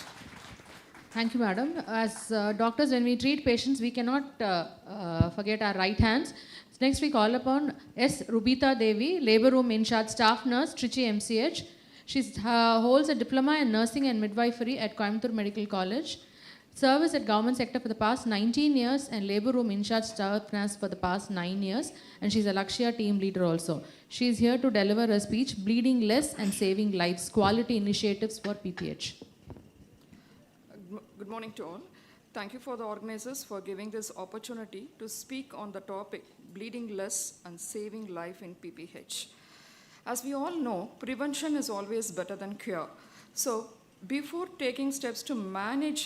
Thank you, madam. As doctors, when we treat patients, we cannot forget our right hands. Next, we call upon S. Rubita Devi, Labour Room In Charge Staff Nurse, Trichy MCH. She holds a diploma in nursing and midwifery at Coimbatore Medical College. Service at government sector for the past 19 years and Labour Room In Charge Staff Nurse for the past 9 years. And she's a Lakshya team leader also. She is here to deliver her speech, Bleeding Less and Saving Lives, Quality Initiatives for PPH. Good morning to all. Thank you for the organizers for giving this opportunity to speak on the topic bleeding less and saving life in PPH. As we all know, prevention is always better than cure. So before taking steps to manage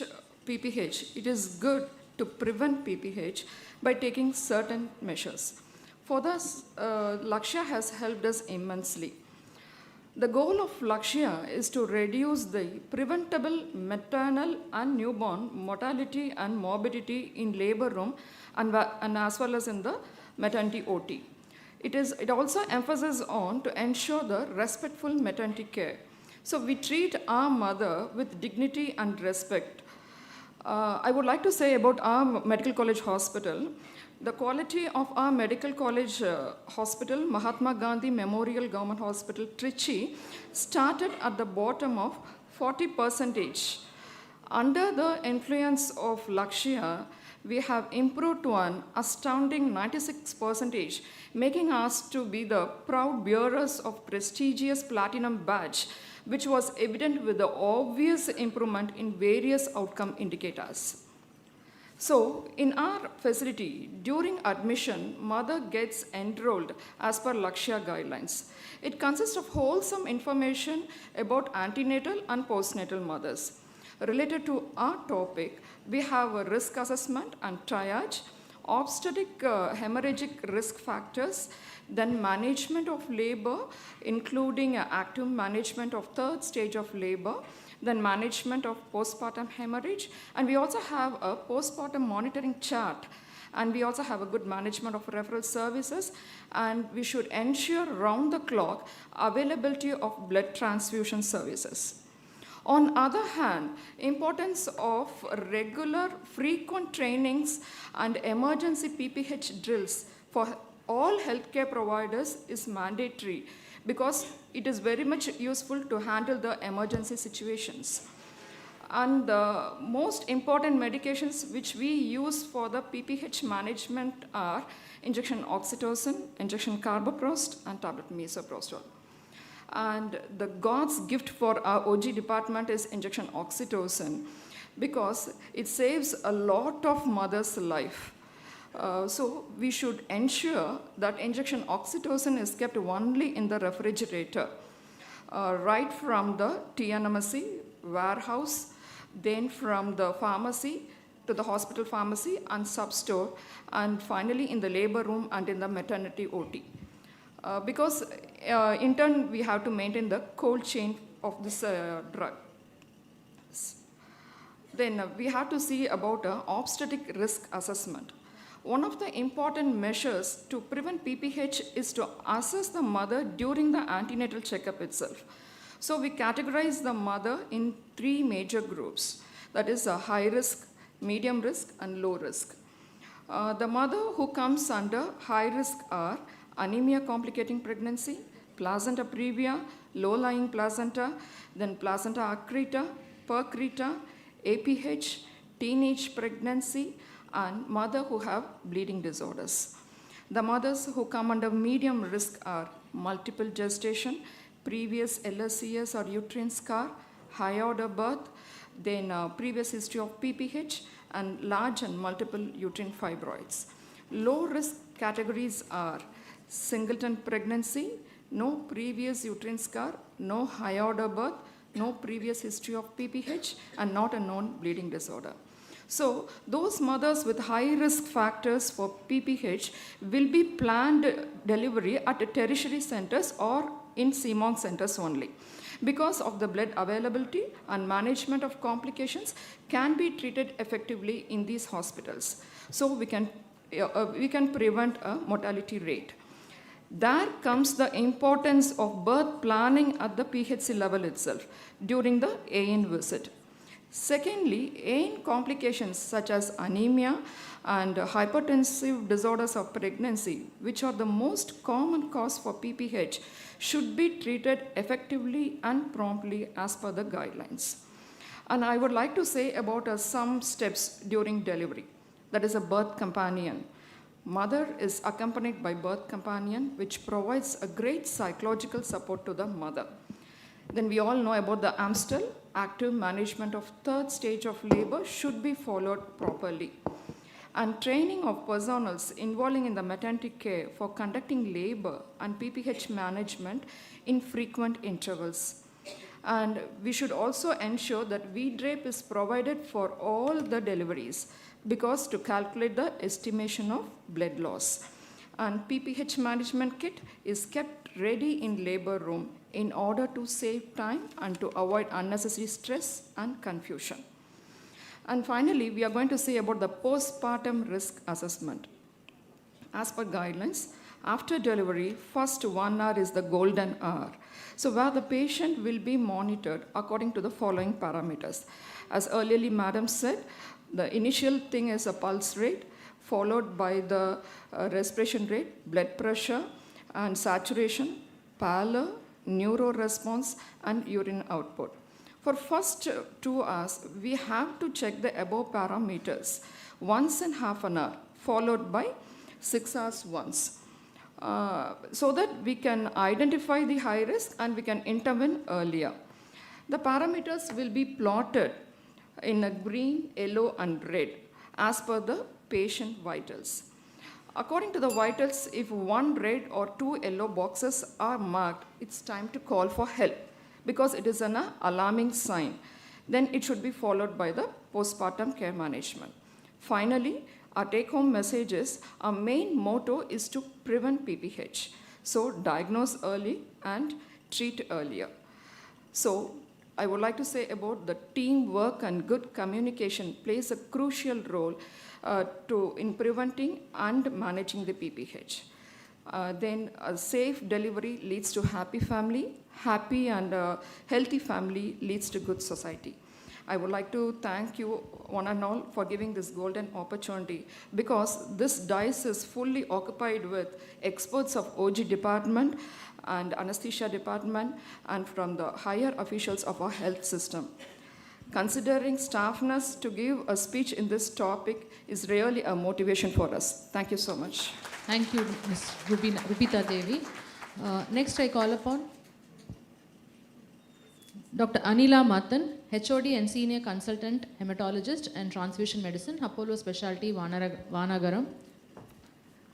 PPH, it is good to prevent PPH by taking certain measures. For this, Lakshya has helped us immensely. The goal of Lakshya is to reduce the preventable maternal and newborn mortality and morbidity in labor room and as well as in the maternity OT. It also emphasizes on to ensure the respectful maternity care. So we treat our mother with dignity and respect. I would like to say about our medical college hospital. The quality of our medical college hospital, Mahatma Gandhi Memorial Government Hospital, Trichy, started at the bottom of 40%. Under the influence of Lakshya, we have improved to an astounding 96%, making us to be the proud bearers of prestigious platinum badge, which was evident with the obvious improvement in various outcome indicators. So, in our facility, during admission, mother gets enrolled as per Lakshya guidelines. It consists of wholesome information about antenatal and postnatal mothers. Related to our topic, we have a risk assessment and triage, obstetric hemorrhagic risk factors, then management of labor, including active management of third stage of labor, then management of postpartum hemorrhage, and we also have a postpartum monitoring chart, and we also have a good management of referral services, and we should ensure round-the-clock availability of blood transfusion services. On other hand, importance of regular, frequent trainings and emergency PPH drills for all healthcare providers is mandatory because it is very much useful to handle the emergency situations. And the most important medications which we use for the PPH management are injection oxytocin, injection carboprost, and tablet misoprostol. And the God's gift for our OG department is injection oxytocin because it saves a lot of mothers' life. So we should ensure that injection oxytocin is kept only in the refrigerator, right from the TNMC warehouse, then from the pharmacy to the hospital pharmacy and sub-store, and finally in the labor room and in the maternity OT. Because in turn, we have to maintain the cold chain of this drug. Then we have to see about obstetric risk assessment. One of the important measures to prevent PPH is to assess the mother during the antenatal checkup itself. So we categorize the mother in 3 major groups. That is a high risk, medium risk, and low risk. The mother who comes under high risk are anemia complicating pregnancy, placenta previa, low-lying placenta, then placenta accreta, percreta, APH, teenage pregnancy, and mother who have bleeding disorders. The mothers who come under medium risk are multiple gestation, previous LSCS or uterine scar, high order birth, then previous history of PPH, and large and multiple uterine fibroids. Low risk categories are singleton pregnancy, no previous uterine scar, no high order birth, no previous history of PPH, and not a known bleeding disorder. So those mothers with high risk factors for PPH will be planned delivery at tertiary centers or in CMONC centers only. Because of the blood availability and management of complications can be treated effectively in these hospitals. So we can prevent a mortality rate. There comes the importance of birth planning at the PHC level itself during the AN visit. Secondly, AN complications such as anemia and hypertensive disorders of pregnancy, which are the most common cause for PPH, should be treated effectively and promptly as per the guidelines. And I would like to say about some steps during delivery. That is a birth companion. Mother is accompanied by birth companion, which provides a great psychological support to the mother. Then we all know about the AMSTEL, active management of 3rd stage of labor should be followed properly. And training of personnel involving in the maternity care for conducting labor and PPH management in frequent intervals. And we should also ensure that V-drape is provided for all the deliveries, because to calculate the estimation of blood loss. And PPH management kit is kept ready in labor room in order to save time and to avoid unnecessary stress and confusion. And finally, we are going to say about the postpartum risk assessment. As per guidelines, after delivery, first 1 hour is the golden hour. So where the patient will be monitored according to the following parameters. As earlier Madam said, the initial thing is a pulse rate, followed by the respiration rate, blood pressure, and saturation, pallor, neuro response, and urine output. For first 2 hours, we have to check the above parameters once in half an hour, followed by 6 hours once, so that we can identify the high risk and we can intervene earlier. The parameters will be plotted in a green, yellow, and red as per the patient vitals. According to the vitals, if 1 red or 2 yellow boxes are marked, it's time to call for help because it is an alarming sign. Then it should be followed by the postpartum care management. Finally, our take-home message is our main motto is to prevent PPH. So diagnose early and treat earlier. So I would like to say about the teamwork and good communication plays a crucial role in preventing and managing the PPH. Then a safe delivery leads to happy family, happy and healthy family leads to good society. I would like to thank you one and all for giving this golden opportunity, because this dais is fully occupied with experts of OG department and anesthesia department and from the higher officials of our health system. Considering staff nurse to give a speech in this topic is really a motivation for us. Thank you so much. Thank you, Ms. Rupita Devi. Next, I call upon Dr. Anila Mathan, HOD and Senior Consultant Hematologist and Transfusion Medicine, Apollo Specialty, Virdhunagar.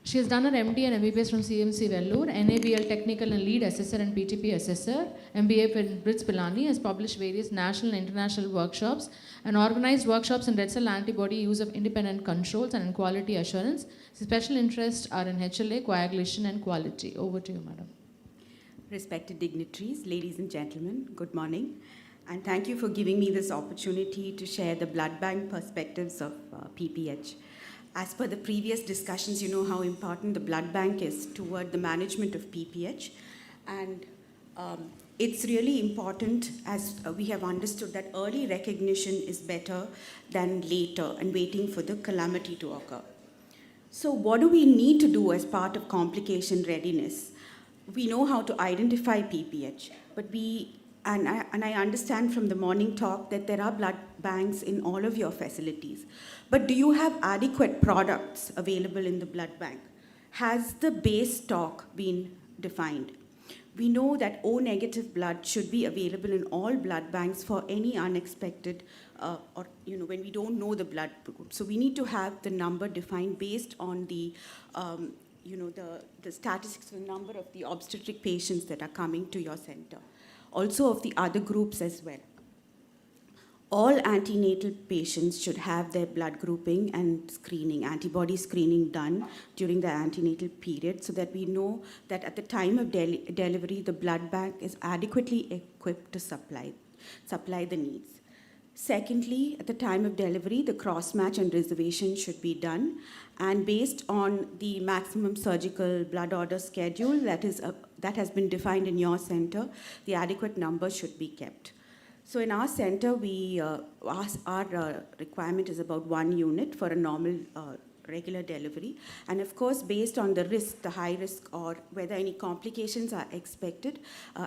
She has done her MD and MBBS from CMC Vellore, NABL Technical and Lead Assessor and PTP Assessor, MBA from Brits Pilani, has published various national and international workshops and organized workshops in red cell antibody use of independent controls and in quality assurance. Special interests are in HLA, coagulation and quality. Over to you, Madam. respected dignitaries, ladies and gentlemen, good morning. And thank you for giving me this opportunity to share the blood bank perspectives of PPH. As per the previous discussions, you know how important the blood bank is toward the management of PPH. And it's really important, as we have understood, that early recognition is better than later and waiting for the calamity to occur. So what do we need to do as part of complication readiness? We know how to identify PPH, but I understand from the morning talk that there are blood banks in all of your facilities. But do you have adequate products available in the blood bank? Has the base stock been defined? We know that O negative blood should be available in all blood banks for any unexpected when we don't know the blood group. So we need to have the number defined based on the statistics, the number of the obstetric patients that are coming to your center. Also of the other groups as well. All antenatal patients should have their blood grouping and screening, antibody screening done during the antenatal period so that we know that at the time of delivery, the blood bank is adequately equipped to supply the needs. Secondly, at the time of delivery, the cross-match and reservation should be done. And based on the maximum surgical blood order schedule that has been defined in your center, the adequate number should be kept. So in our center, our requirement is about 1 unit for a normal regular delivery. And of course, based on the risk, the high risk, or whether any complications are expected,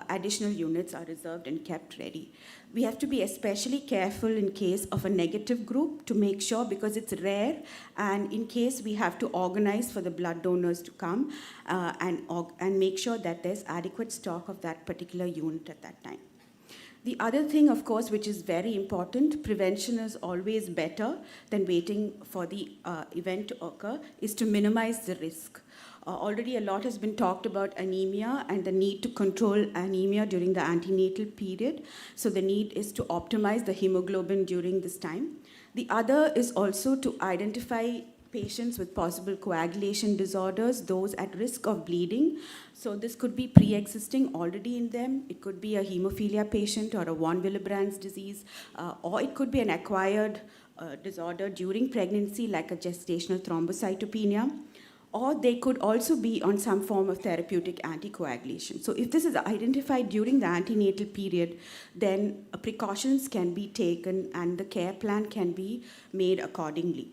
additional units are reserved and kept ready. We have to be especially careful in case of a negative group to make sure, because it's rare, and in case we have to organize for the blood donors to come and make sure that there's adequate stock of that particular unit at that time. The other thing, of course, which is very important, prevention is always better than waiting for the event to occur, is to minimize the risk. Already a lot has been talked about anemia and the need to control anemia during the antenatal period. So the need is to optimize the hemoglobin during this time. The other is also to identify patients with possible coagulation disorders, those at risk of bleeding. So this could be pre-existing already in them. It could be a hemophilia patient or a von Willebrand's disease, or it could be an acquired disorder during pregnancy like a gestational thrombocytopenia. Or they could also be on some form of therapeutic anticoagulation. So if this is identified during the antenatal period, then precautions can be taken and the care plan can be made accordingly.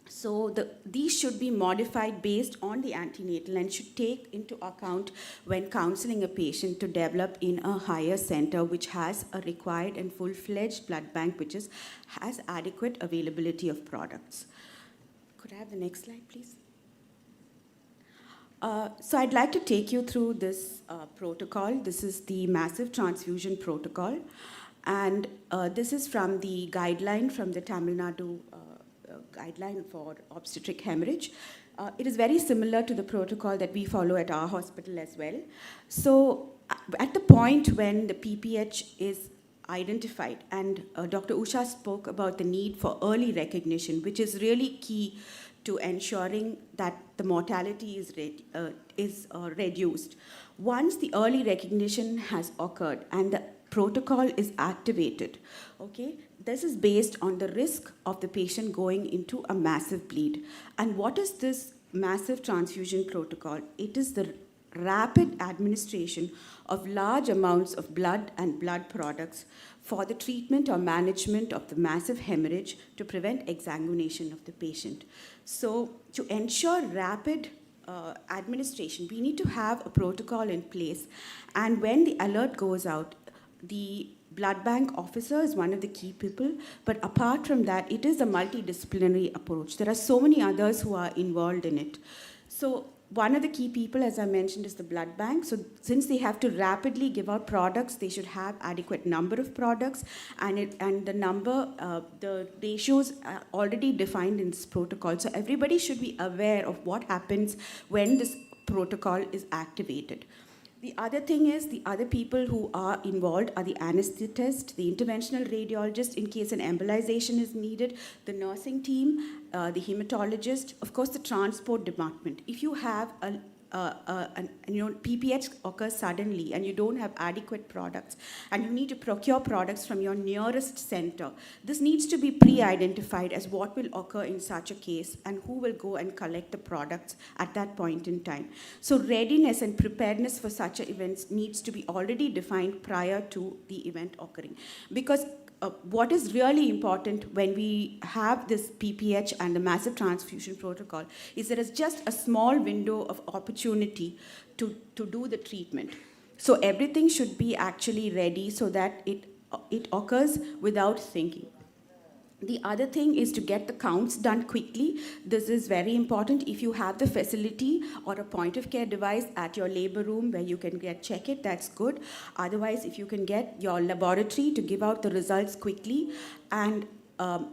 So these should be modified based on the antenatal and should take into account when counseling a patient to develop in a higher center which has a required and full-fledged blood bank which has adequate availability of products. Could I have the next slide, please? So I'd like to take you through this protocol. This is the massive transfusion protocol. And this is from the guideline from the Tamil Nadu guideline for obstetric hemorrhage. It is very similar to the protocol that we follow at our hospital as well. So at the point when the PPH is identified, and Dr. Usha spoke about the need for early recognition, which is really key to ensuring that the mortality is reduced. Once the early recognition has occurred and the protocol is activated, okay, this is based on the risk of the patient going into a massive bleed. And what is this massive transfusion protocol? It is the rapid administration of large amounts of blood and blood products for the treatment or management of the massive hemorrhage to prevent exsanguination of the patient. So to ensure rapid administration, we need to have a protocol in place. And when the alert goes out, the blood bank officer is one of the key people, but apart from that, it is a multidisciplinary approach. There are so many others who are involved in it. So one of the key people, as I mentioned, is the blood bank. So since they have to rapidly give out products, they should have adequate number of products, and the ratios are already defined in this protocol. So everybody should be aware of what happens when this protocol is activated. The other thing is, the other people who are involved are the anesthetist, the interventional radiologist in case an embolization is needed, the nursing team, the hematologist, of course the transport department. If you have PPH occurs suddenly and you don't have adequate products and you need to procure products from your nearest center, this needs to be pre-identified as what will occur in such a case and who will go and collect the products at that point in time. So readiness and preparedness for such events needs to be already defined prior to the event occurring. Because what is really important when we have this PPH and the massive transfusion protocol is there is just a small window of opportunity to do the treatment. So everything should be actually ready so that it occurs without thinking. The other thing is to get the counts done quickly. This is very important. If you have the facility or a point of care device at your labor room where you can check it, that's good. Otherwise, if you can get your laboratory to give out the results quickly and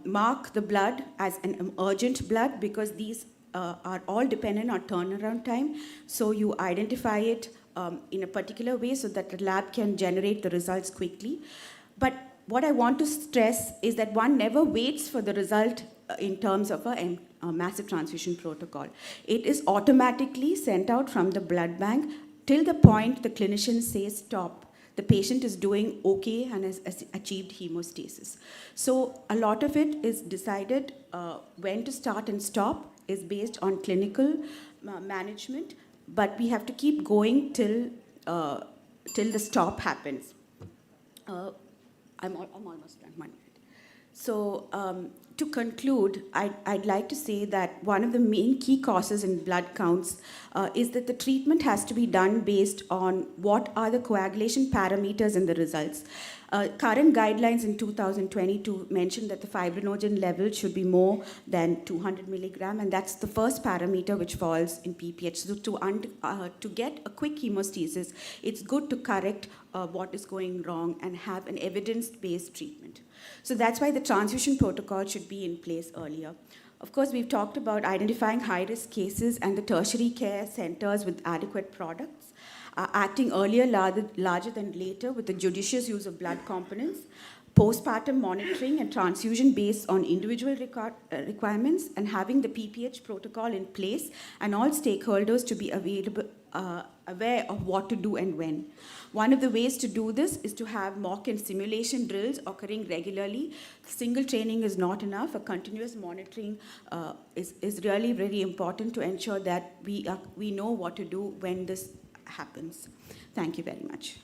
mark the blood as an urgent blood, because these are all dependent on turnaround time. So you identify it in a particular way so that the lab can generate the results quickly. But what I want to stress is that one never waits for the result in terms of a massive transfusion protocol. It is automatically sent out from the blood bank till the point the clinician says stop. The patient is doing okay and has achieved hemostasis. So a lot of it is decided when to start and stop is based on clinical management, but we have to keep going till the stop happens. I'm almost done, 1 minute. So to conclude, I'd like to say that one of the main key causes in blood counts is that the treatment has to be done based on what are the coagulation parameters in the results. Current guidelines in 2022 mention that the fibrinogen level should be more than 200 milligram, and that's the first parameter which falls in PPH. So to get a quick hemostasis, it's good to correct what is going wrong and have an evidence-based treatment. So that's why the transfusion protocol should be in place earlier. Of course, we've talked about identifying high-risk cases and the tertiary care centers with adequate products, acting earlier larger than later with the judicious use of blood components, postpartum monitoring and transfusion based on individual requirements, and having the PPH protocol in place and all stakeholders to be aware of what to do and when. One of the ways to do this is to have mock and simulation drills occurring regularly. Single training is not enough. A continuous monitoring is really very important to ensure that we know what to do when this happens. Thank you very much.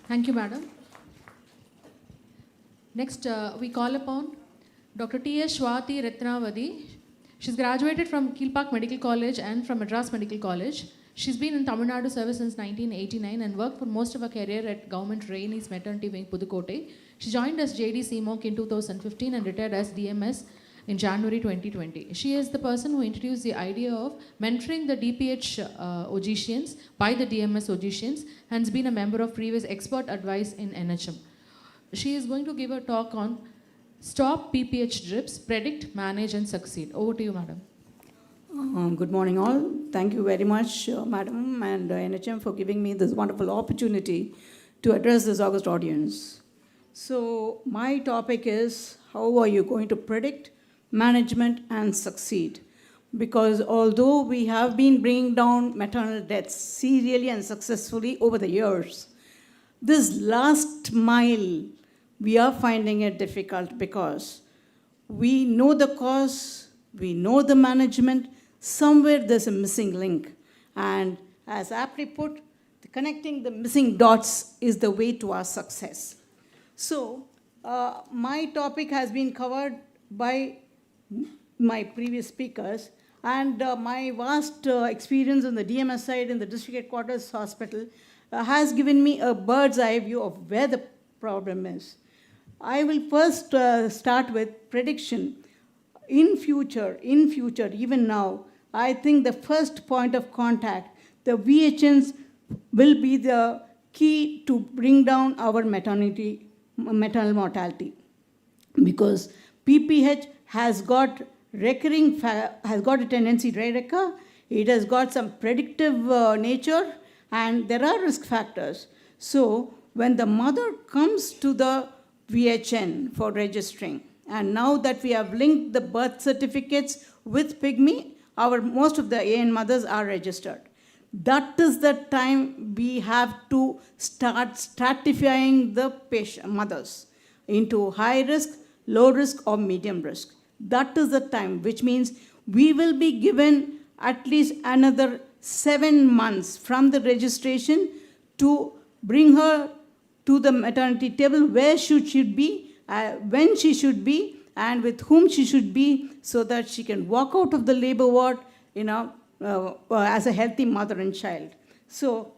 Thank you, madam. Next, we call upon Dr. T.S. Swati Ratnavadi. She's graduated from Kilpak Medical College and from Madras Medical College. She's been in Tamil Nadu service since 1989 and worked for most of her career at Government Rainey's Maternity Wing, Pudukkottai. She joined as JD CMOC in 2015 and retired as DMS in January 2020. She is the person who introduced the idea of mentoring the DPH OGCians by the DMS OGCians and has been a member of previous expert advice in NHM. She is going to give a talk on Stop PPH Drips, Predict, Manage and Succeed. Over to you, madam. Good morning all. Thank you very much, madam and NHM for giving me this wonderful opportunity to address this august audience. So my topic is how are you going to predict, management and succeed? Because although we have been bringing down maternal deaths serially and successfully over the years, this last mile we are finding it difficult because we know the cause, we know the management, somewhere there's a missing link. And as aptly put, connecting the missing dots is the way to our success. So my topic has been covered by my previous speakers, and my vast experience on the DMS side in the district headquarters hospital has given me a bird's eye view of where the problem is. I will first start with prediction. In future, even now, I think the first point of contact, the VHNs will be the key to bring down our maternal mortality. Because PPH has got has got a tendency to recur, it has got some predictive nature, and there are risk factors. So when the mother comes to the VHN for registering, and now that we have linked the birth certificates with PIGME, most of the AN mothers are registered. That is the time we have to start stratifying the mothers into high risk, low risk, or medium risk. That is the time, which means we will be given at least another 7 months from the registration to bring her to the maternity table where she should be, when she should be, and with whom she should be, so that she can walk out of the labor ward, as a healthy mother and child. So,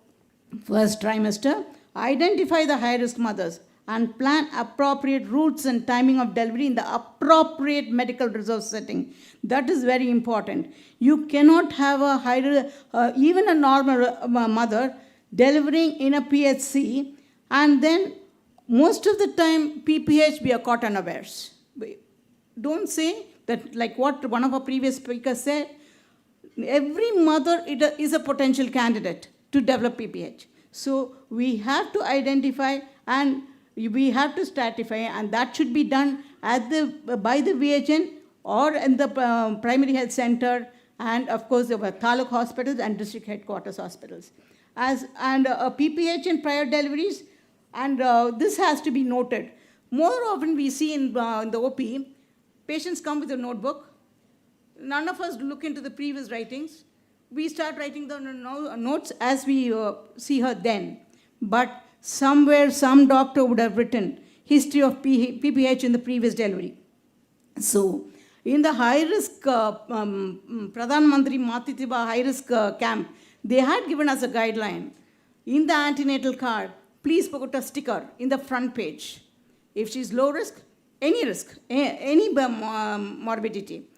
first trimester, identify the high-risk mothers and plan appropriate routes and timing of delivery in the appropriate medical resource setting. That is very important. You cannot have even a normal mother delivering in a PHC, and then most of the time PPH we are caught unawares. Don't say that, like what one of our previous speakers said, every mother is a potential candidate to develop PPH. So we have to identify and we have to stratify, and that should be done by the VHN or in the primary health center, and of course the taluk hospitals and district headquarters hospitals. PPH in prior deliveries, and this has to be noted. More often we see in the OP, patients come with a notebook. None of us look into the previous writings. We start writing the notes as we see her then. But somewhere some doctor would have written history of PPH in the previous delivery. So in the high-risk Pradhan Mantri Matithiba high-risk camp, they had given us a guideline. In the antenatal card, please put a sticker in the front page. If she's low risk, any morbidity.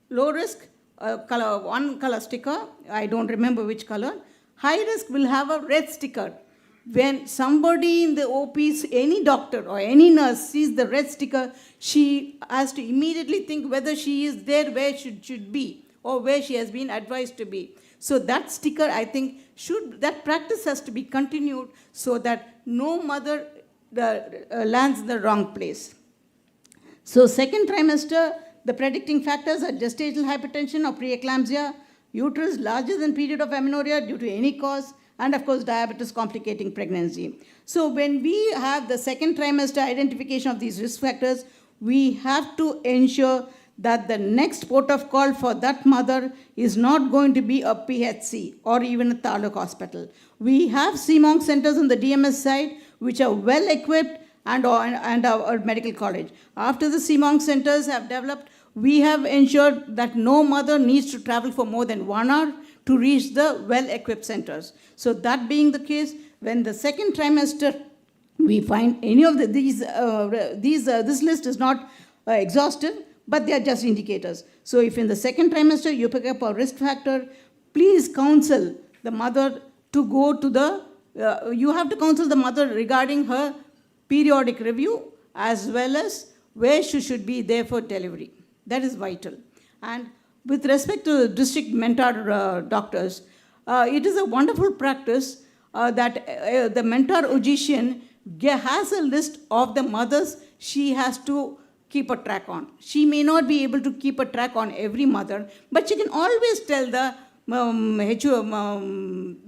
Low risk, one color sticker, I don't remember which color. High risk will have a red sticker. When somebody in the OPs, any doctor or any nurse sees the red sticker, she has to immediately think whether she is there where she should be or where she has been advised to be. So that sticker, I think, that practice has to be continued so that no mother lands in the wrong place. So second trimester, the predicting factors are gestational hypertension or preeclampsia, uterus larger than period of amenorrhea due to any cause, and of course diabetes complicating pregnancy. So when we have the second trimester identification of these risk factors, we have to ensure that the next port of call for that mother is not going to be a PHC or even a taluk hospital. We have CMONC centers on the DMS side which are well equipped, and our medical college. After the CMONC centers have developed, we have ensured that no mother needs to travel for more than 1 hour to reach the well-equipped centers. So that being the case, when the second trimester we find any of this list is not exhaustive, but they are just indicators. So if in the second trimester you pick up a risk factor, please counsel the mother to go to you have to counsel the mother regarding her periodic review as well as where she should be there for delivery. That is vital. And with respect to district mentor doctors, it is a wonderful practice that the mentor physician has a list of the mothers she has to keep a track on. She may not be able to keep a track on every mother, but she can always tell the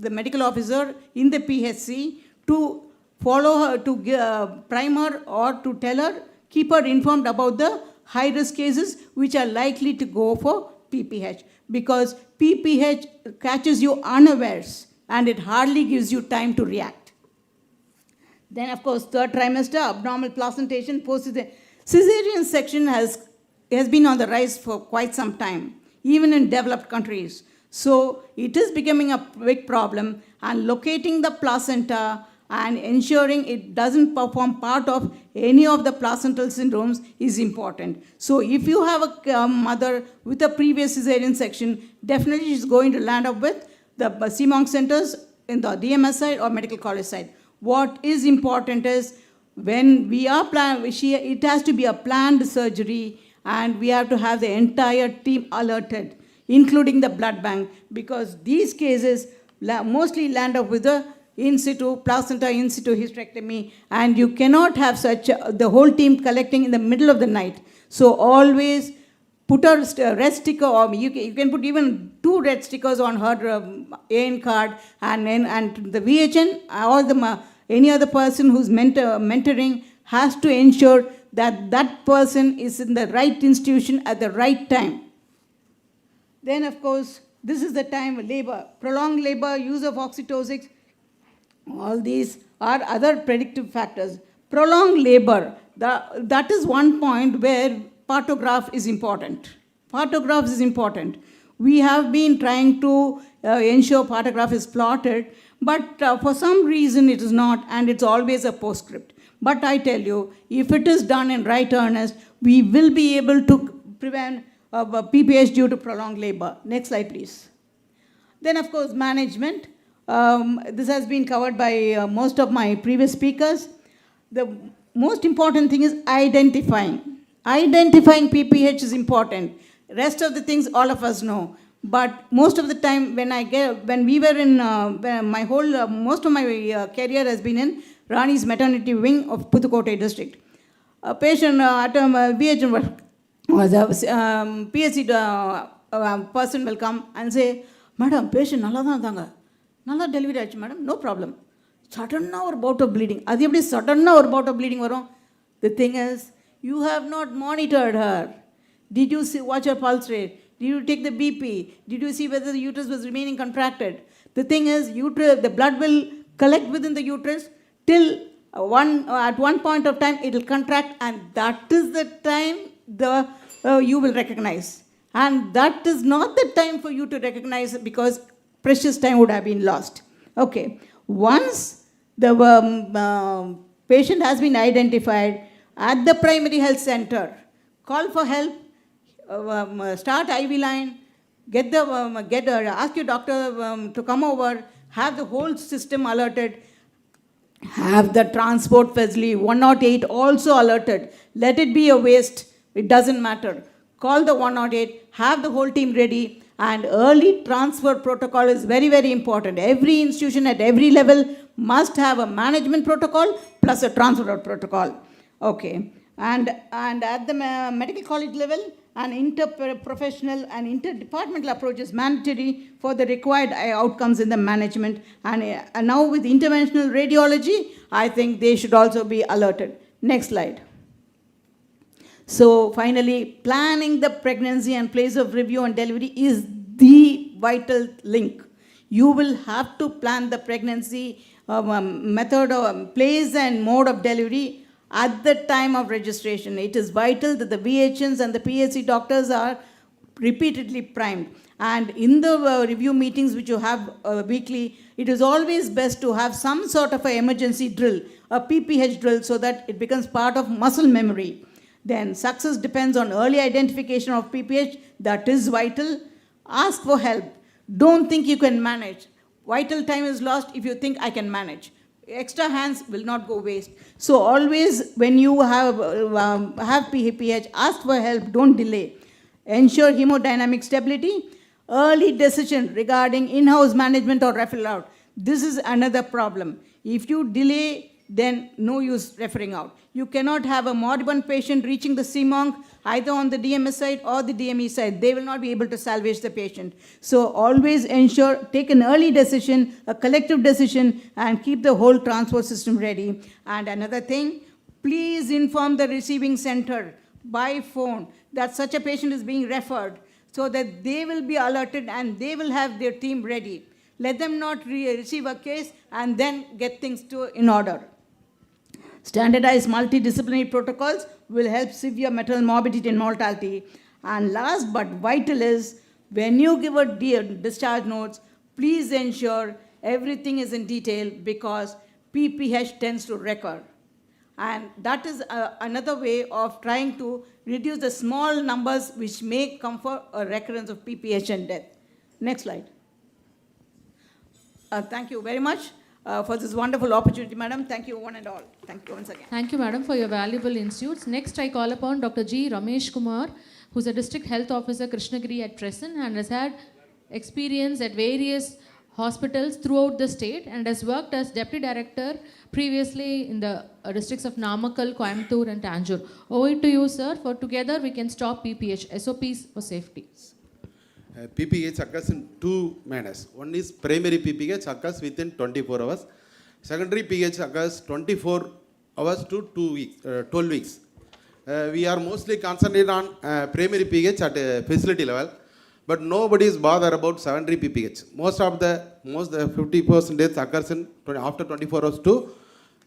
medical officer in the PHC to follow her, to prime her or to tell her, keep her informed about the high-risk cases which are likely to go for PPH, because PPH catches you unawares and it hardly gives you time to react. Then of course, third trimester, abnormal placentation, cesarean section has been on the rise for quite some time, even in developed countries. So it is becoming a big problem, and locating the placenta and ensuring it doesn't perform part of any of the placental syndromes is important. So if you have a mother with a previous cesarean section, definitely she's going to land up with the CMONC centers in the DMS side or medical college side. What is important is when we are it has to be a planned surgery, and we have to have the entire team alerted, including the blood bank, because these cases mostly land up with the placenta in situ hysterectomy, and you cannot have the whole team collecting in the middle of the night. So always put a red sticker, or you can put even 2 red stickers on her AN card, and the VHN or any other person who's mentoring has to ensure that that person is in the right institution at the right time. Then, of course, this is the time labor, prolonged labor, use of oxytocics, all these are other predictive factors. Prolonged labor, that is one point where partograph is important. Partograph is important. We have been trying to ensure partograph is plotted, but for some reason it is not, and it's always a postscript. But I tell you, if it is done in right earnest, we will be able to prevent PPH due to prolonged labor. Next slide, please. Then, of course, management. This has been covered by most of my previous speakers. The most important thing is identifying. Identifying PPH is important. Rest of the things all of us know. But most of the time when we were in, most of my career has been in Rani's maternity wing of Pudukkottai district. A patient at VHN was a PSC person will come and say, "Madam, patient nalla dhaan irundanga. Nalla delivery aachu madam, no problem. Suddenly ஒரு bout of bleeding." அது எப்படி suddenly ஒரு bout of bleeding வரும்? The thing is, you have not monitored her. Did you watch her pulse rate? Did you take the BP? Did you see whether the uterus was remaining contracted? The thing is, the blood will collect within the uterus till at one point of time it will contract, and that is the time you will recognize. And that is not the time for you to recognize, because precious time would have been lost. Okay. Once the patient has been identified at the primary health center, call for help, start IV line, ask your doctor to come over, have the whole system alerted, have the transport facility 108 also alerted. Let it be a waste, it doesn't matter. Call the 108, have the whole team ready, and early transfer protocol is very, very important. Every institution at every level must have a management protocol plus a transfer protocol. Okay. And at the medical college level, an interprofessional and interdepartmental approach is mandatory for the required outcomes in the management. And now with interventional radiology, I think they should also be alerted. Next slide. So finally, planning the pregnancy and place of review and delivery is the vital link. You will have to plan the pregnancy method, place and mode of delivery at the time of registration. It is vital that the VHNs and the PSC doctors are repeatedly primed. And in the review meetings which you have weekly, it is always best to have some sort of an emergency drill, a PPH drill, so that it becomes part of muscle memory. Then success depends on early identification of PPH. That is vital. Ask for help. Don't think you can manage. Vital time is lost if you think I can manage. Extra hands will not go waste. So always when you have PPH, ask for help, don't delay. Ensure hemodynamic stability. Early decision regarding in-house management or referral out. This is another problem. If you delay, then no use referring out. You cannot have a moribund patient reaching the CMONC either on the DMS side or the DME side. They will not be able to salvage the patient. So always ensure, take an early decision, a collective decision, and keep the whole transport system ready. And another thing, please inform the receiving center by phone that such a patient is being referred, so that they will be alerted and they will have their team ready. Let them not receive a case and then get things in order. Standardized multidisciplinary protocols will help severe maternal morbidity and mortality. And last but vital is, when you give a discharge notes, please ensure everything is in detail, because PPH tends to recur. And that is another way of trying to reduce the small numbers which may come for a recurrence of PPH and death. Next slide. Thank you very much for this wonderful opportunity, madam. Thank you one and all. Thank you once again. Thank you, madam, for your valuable insights. Next, I call upon Dr. G. Ramesh Kumar, who's a District Health Officer, Krishnagiri at present, and has had experience at various hospitals throughout the state and has worked as Deputy Director previously in the districts of Namakkal, Coimbatore and Tanjore. Over to you, sir, for together we can stop PPH, SOPs for safety. PPH occurs in two manners. One is primary PPH occurs within 24 hours. Secondary PH occurs 24 hours to 12 weeks. We are mostly concentrated on primary PH at a facility level, but nobody is bothered about secondary PPH. Most the 50% deaths occurs in after 24 hours to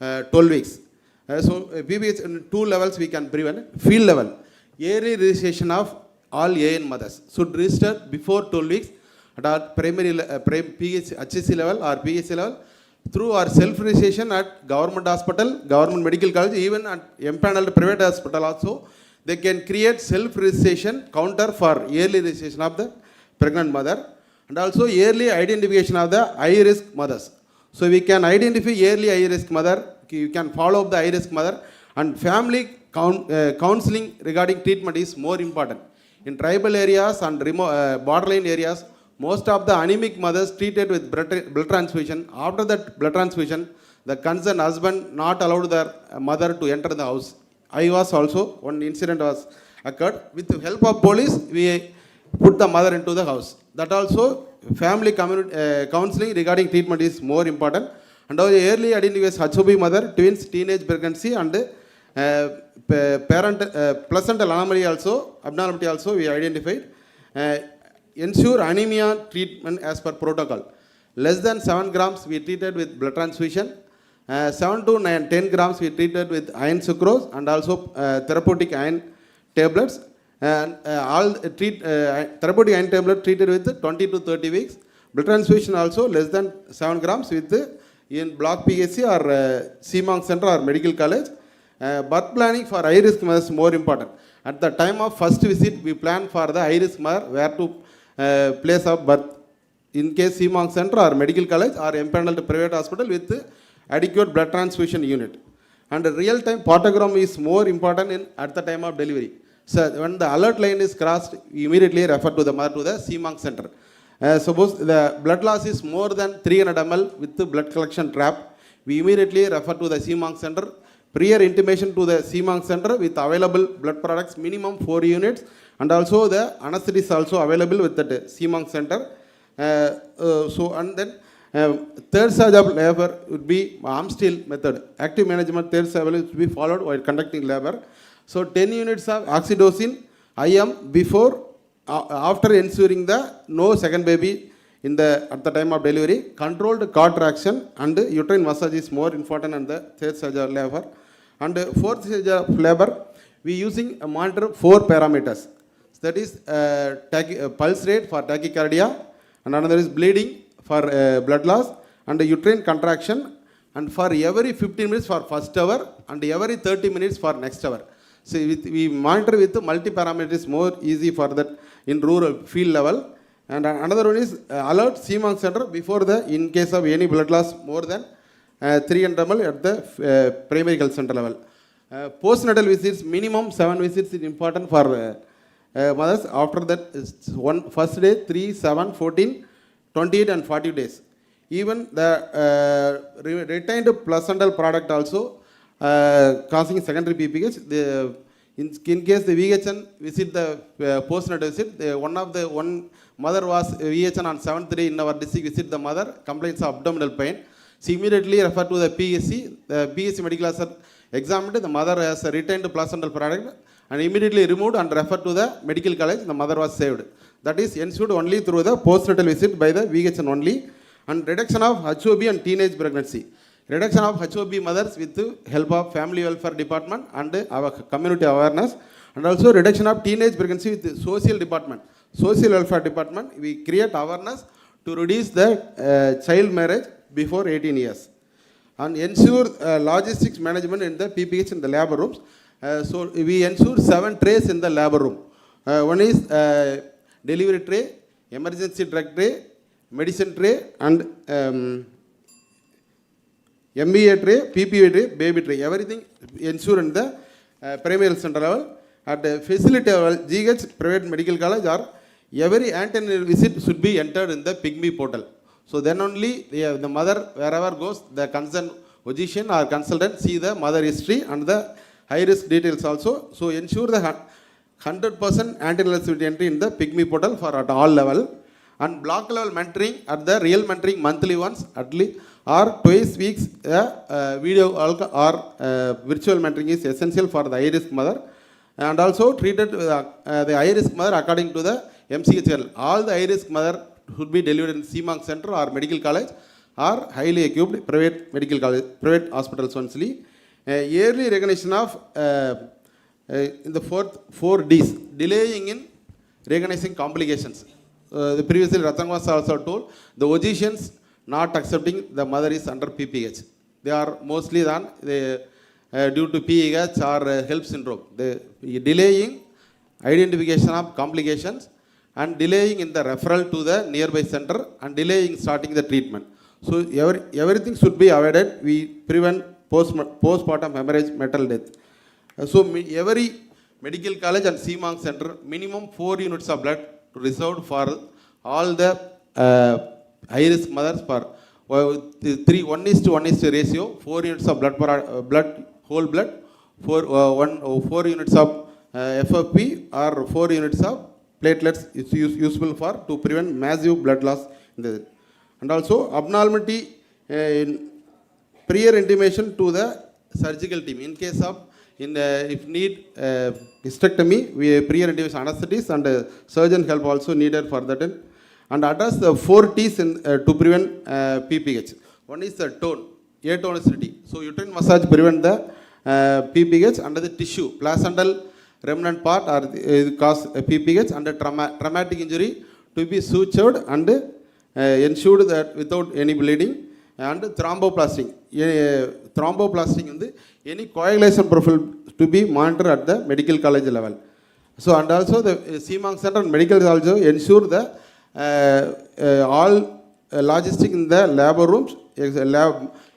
12 weeks. So PPH in two levels we can prevent. Field level, early registration of all AN mothers should register before 12 weeks at our primary PH, HSC level or PHC level through our self-registration at government hospital, government medical college, even at empaneled private hospital also. They can create self-registration counter for early registration of the pregnant mother and also early identification of the high-risk mothers. So we can identify early high-risk mother, you can follow up the high-risk mother, and family counseling regarding treatment is more important. In tribal areas and borderline areas, most of the anemic mothers treated with blood transfusion. After that blood transfusion, the concerned husband not allowed their mother to enter the house. I was also, one incident was occurred. With the help of police, we put the mother into the house. That also, family counseling regarding treatment is more important. And our early identification HOB mother, twins, teenage pregnancy and placental anomaly also, abnormality also we identified. Ensure anemia treatment as per protocol. Less than 7 grams we treated with blood transfusion. 7 to 10 grams we treated with iron sucrose and also therapeutic iron tablets. And all therapeutic iron tablets treated with 20 to 30 weeks. Blood transfusion also less than 7 grams with in block PHC or CMONC center or medical college. Birth planning for high risk mothers is more important. At the time of first visit, we plan for the high risk mother where to place of birth. In case CMONC center or medical college or empaneled private hospital with adequate blood transfusion unit. And real time partogram is more important at the time of delivery. So when the alert line is crossed, we immediately refer to the mother to the CMONC center. Suppose the blood loss is more than 300 ml with the blood collection trap, we immediately refer to the CMONC center. Prior intimation to the CMONC center with available blood products minimum 4 units and also the anesthesia is also available with that CMONC center. And then third stage of labor would be arm steal method. Active management third stage will be followed while conducting labor. So 10 units of oxytocin IM before, after ensuring the no second baby at the time of delivery. Controlled contraction and uterine massage is more important in the third stage of labor. And fourth stage of labor, we using a monitor 4 parameters. That is pulse rate for tachycardia, and another is bleeding for blood loss, and uterine contraction, and for every 15 minutes for first hour, and every 30 minutes for next hour. So we monitor with multi-parameters more easy for that in rural field level. And another one is alert CMONC center before in case of any blood loss more than 300 ml at the primary health center level. Postnatal visits, minimum 7 visits is important for mothers. After that, first day, 3, 7, 14, 28 and 40 days. Even the retained placental product also causing secondary PPH. In case the VHN visit the postnatal visit, one mother was VHN on 7th day in our district visit the mother, complaints of abdominal pain. She immediately referred to the PSC. The PSC medical officer examined the mother has a retained placental product and immediately removed and referred to the medical college. The mother was saved. That is ensured only through the postnatal visit by the VHN only. And reduction of HOB and teenage pregnancy. Reduction of HOB mothers with the help of family welfare department and our community awareness. And also reduction of teenage pregnancy with the social department. Social welfare department, we create awareness to reduce the child marriage before 18 years. And ensure logistics management in the PPH in the labor rooms. So we ensure 7 trays in the labor room. One is delivery tray, emergency drug tray, medicine tray, and MBA tray, PPA tray, baby tray. Everything ensure in the primary health center level. At the facility level, GH private medical college or every antenatal visit should be entered in the PIGME portal. So then only the mother, wherever goes, the concerned physician or consultant see the mother history and the high risk details also. So ensure the 100% antenatal sensitivity entry in the pygmy portal for at all level, and block level mentoring at the real mentoring monthly once at least or twice weeks. Video or virtual mentoring is essential for the high risk mother, and also treated the high risk mother according to the MCHL. All the high risk mother should be delivered in CMONC center or medical college or highly equipped private medical college, private hospitals only. Yearly recognition of in the four Ds, delaying in recognizing complications. The previously Ratang was also told the physicians not accepting the mother is under PPH. They are mostly due to PEH or HELP syndrome. The delaying identification of complications and delaying in the referral to the nearby center and delaying starting the treatment. So everything should be avoided. We prevent postpartum hemorrhage, maternal death. So every medical college and CMONC center, minimum 4 units of blood reserved for all the high risk mothers for 1:1 ratio, 4 units of whole blood, 4 units of FFP or 4 units of platelets is useful to prevent massive blood loss. And also abnormality prior intimation to the surgical team in case of if need hysterectomy, we prior intimation anesthetists and surgeon help also needed for that. And address the 4 T's to prevent PPH. One is the tone, atonicity. So uterine massage prevent the PPH under the tissue, placental remnant part or cause PPH, under traumatic injury to be sutured and ensured that without any bleeding, and thromboplasting. Thromboplasting in any coagulation profile to be monitored at the medical college level. So and also the CMONC center and medical also ensure the all logistic in the labor rooms,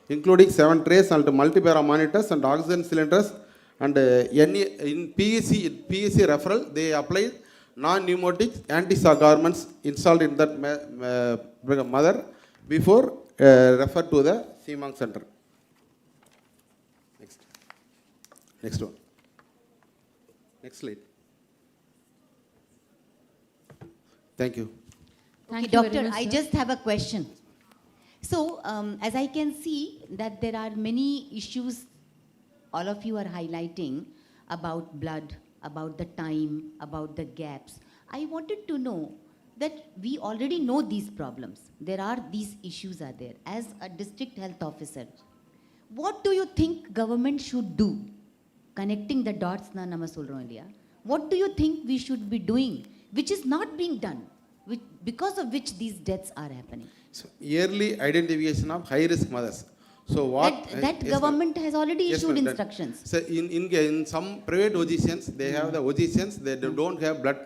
including 7 trays and multi-para monitors and oxygen cylinders, and in PEC referral they apply non-pneumatic anti-shock garments installed in that mother before refer to the CMONC center. Next one. Next slide. Thank you. Okay, doctor, I just have a question. So, as I can see that there are many issues all of you are highlighting about blood, about the time, about the gaps. I wanted to know that we already know these problems. There are these issues are there. As a district health officer, what do you think government should do? Connecting the dots na nama solron illiya. What do you think we should be doing, which is not being done, because of which these deaths are happening? So yearly identification of high risk mothers. So what that government has already issued instructions. So in some private physicians, they have the physicians, they don't have blood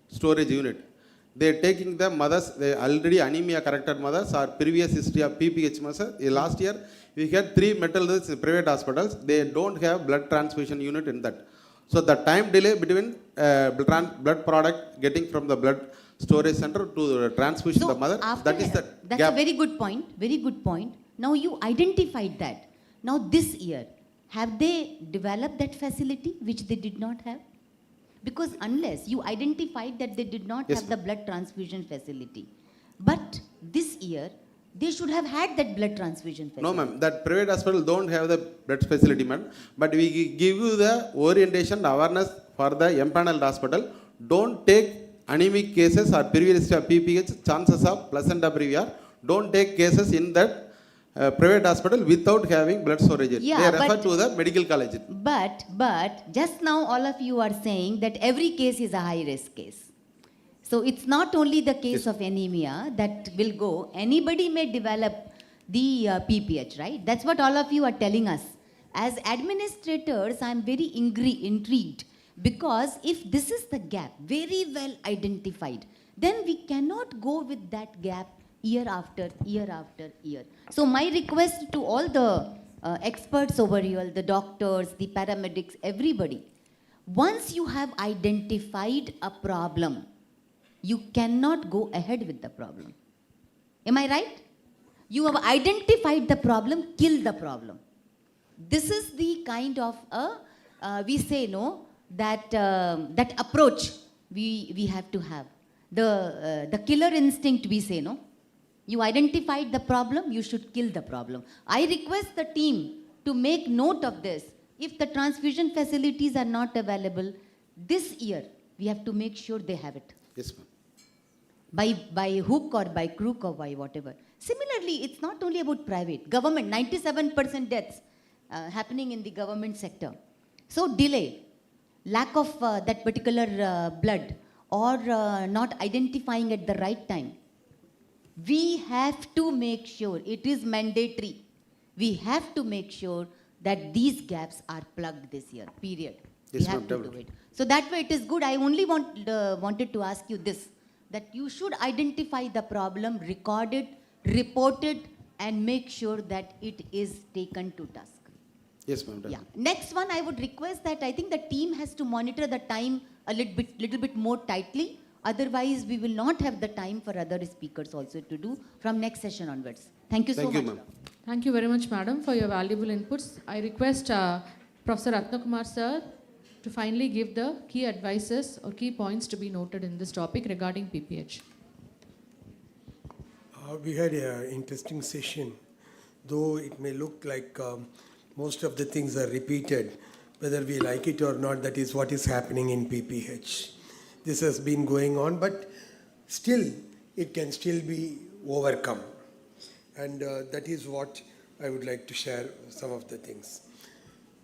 storage unit. They're taking the mothers, they already anemia corrected mothers or previous history of PPH mothers. Last year we had 3 mental illness in private hospitals. They don't have blood transfusion unit in that. So the time delay between blood product getting from the blood storage center to the transfusion of the mother, that's a very good point. Very good point. Now you identified that. Now this year, have they developed that facility which they did not have? Because unless you identified that they did not have the blood transfusion facility, but this year they should have had that blood transfusion facility. No, ma'am. That private hospital don't have the blood facility, ma'am. But we give you the orientation, awareness for the empaneled hospital. Don't take anemic cases or previous PPH, chances of placenta previa. Don't take cases in that private hospital without having blood storage. Yeah, they refer to the medical college. But just now all of you are saying that every case is a high risk case. So it's not only the case of anemia that will go. Anybody may develop the PPH, right? That's what all of you are telling us. As administrators, I'm very intrigued, because if this is the gap, very well identified, then we cannot go with that gap year after year after year. So my request to all the experts over here, the doctors, the paramedics, everybody, once you have identified a problem, you cannot go ahead with the problem. Am I right? You have identified the problem, kill the problem. This is the kind of we say no, that approach we have to have. The killer instinct, we say no. You identified the problem, you should kill the problem. I request the team to make note of this. If the transfusion facilities are not available, this year, we have to make sure they have it. Yes, ma'am. By hook or by crook or by whatever. Similarly, it's not only about private. Government, 97% deaths happening in the government sector. So delay, lack of that particular blood, or not identifying at the right time. We have to make sure, it is mandatory, we have to make sure that these gaps are plugged this year, period. Yes, we have to do it. So that way it is good. I only wanted to ask you this, that you should identify the problem, record it, report it, and make sure that it is taken to task. Yes, ma'am. Yeah. Next one, I would request that I think the team has to monitor the time a little bit more tightly. Otherwise, we will not have the time for other speakers also to do from next session onwards. Thank you so much. Ma'am. Thank you very much, madam, for your valuable inputs. I request Professor Ratnakumar sir to finally give the key advices or key points to be noted in this topic regarding PPH. We had an interesting session, though it may look like most of the things are repeated. Whether we like it or not, that is what is happening in PPH. This has been going on, but still, it can still be overcome. And that is what I would like to share some of the things.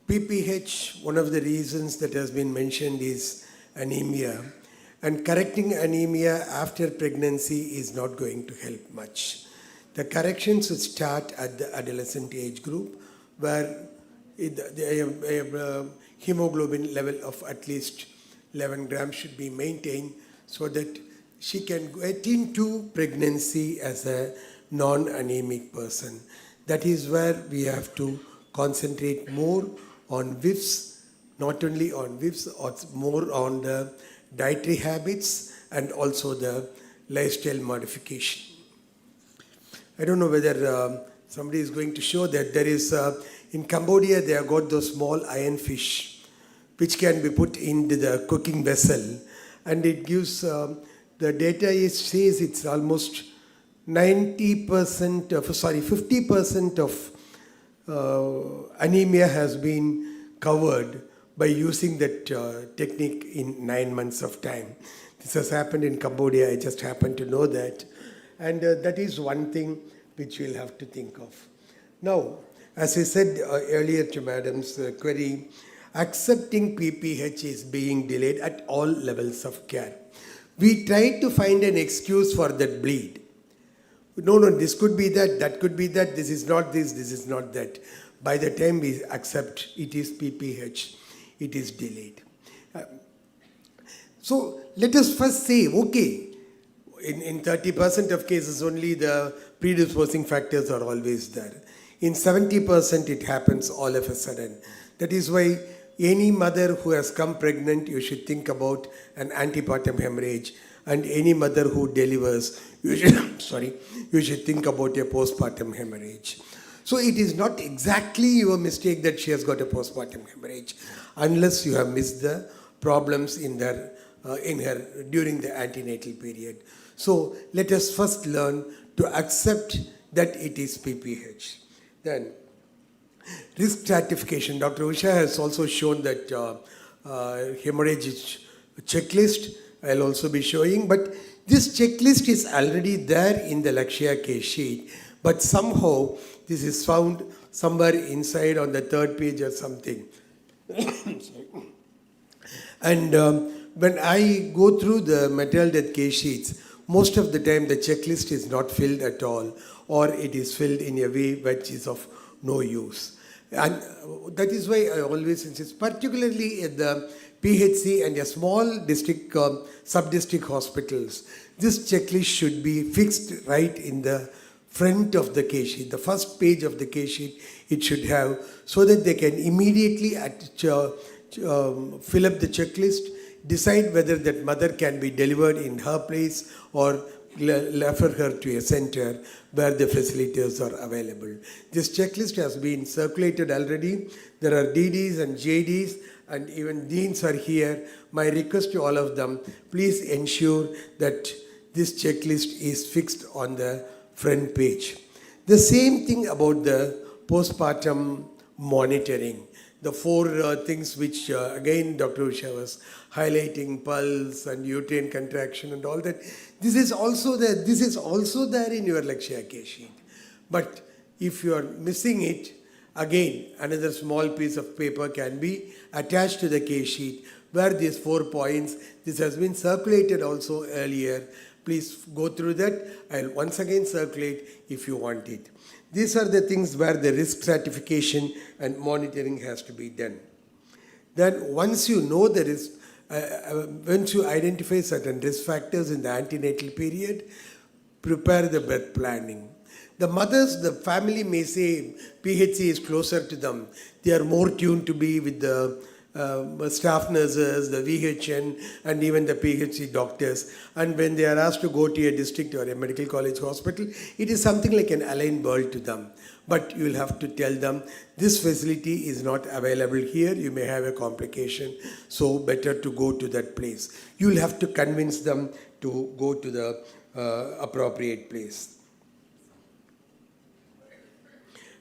PPH, one of the reasons that has been mentioned is anemia. And correcting anemia after pregnancy is not going to help much. The correction should start at the adolescent age group, where the hemoglobin level of at least 11 grams should be maintained so that she can get into pregnancy as a non-anemic person. That is where we have to concentrate more on WIFs, not only on WIFs, or more on the dietary habits and also the lifestyle modification. I don't know whether somebody is going to show that there is, in Cambodia, they have got those small iron fish which can be put into the cooking vessel, and it gives, the data says it's almost 50% of anemia has been covered by using that technique in 9 months of time. This has happened in Cambodia, I just happen to know that. And that is one thing which we'll have to think of. Now, as I said earlier to Madam's query, accepting PPH is being delayed at all levels of care. We try to find an excuse for that bleed. No, this could be that could be that, this is not this is not that. By the time we accept it is PPH, it is delayed. So let us first say, okay, in 30% of cases only the predisposing factors are always there. In 70% it happens all of a sudden. That is why any mother who has come pregnant, you should think about an antepartum hemorrhage, and any mother who delivers, you should think about a postpartum hemorrhage. So it is not exactly your mistake that she has got a postpartum hemorrhage, unless you have missed the problems in her during the antenatal period. So let us first learn to accept that it is PPH. Then, risk stratification. Dr. Usha has also shown that hemorrhage checklist. I'll also be showing, but this checklist is already there in the Lakshya case sheet, but somehow this is found somewhere inside on the third page or something. And when I go through the maternal death case sheets, most of the time the checklist is not filled at all, or it is filled in a way which is of no use. And that is why I always insist, particularly at the PHC and a small district, sub-district hospitals, this checklist should be fixed right in the front of the case sheet, the first page of the case sheet it should have, so that they can immediately fill up the checklist, decide whether that mother can be delivered in her place or refer her to a center where the facilities are available. This checklist has been circulated already. There are DDs and JDs and even deans are here. My request to all of them, please ensure that this checklist is fixed on the front page. The same thing about the postpartum monitoring. The four things which again Dr. Usha was highlighting, pulse and uterine contraction and all that. This is also there in your Lakshya case sheet. But if you are missing it, again another small piece of paper can be attached to the case sheet where these 4 points, this has been circulated also earlier. Please go through that. I'll once again circulate if you want it. These are the things where the risk stratification and monitoring has to be done. Then once you know the risk, once you identify certain risk factors in the antenatal period, prepare the birth planning. The mothers, the family may say PHC is closer to them. They are more tuned to be with the staff nurses, the VHN and even the PHC doctors. And when they are asked to go to a district or a medical college hospital, it is something like an alien world to them. But you will have to tell them, this facility is not available here, you may have a complication, so better to go to that place. You will have to convince them to go to the appropriate place.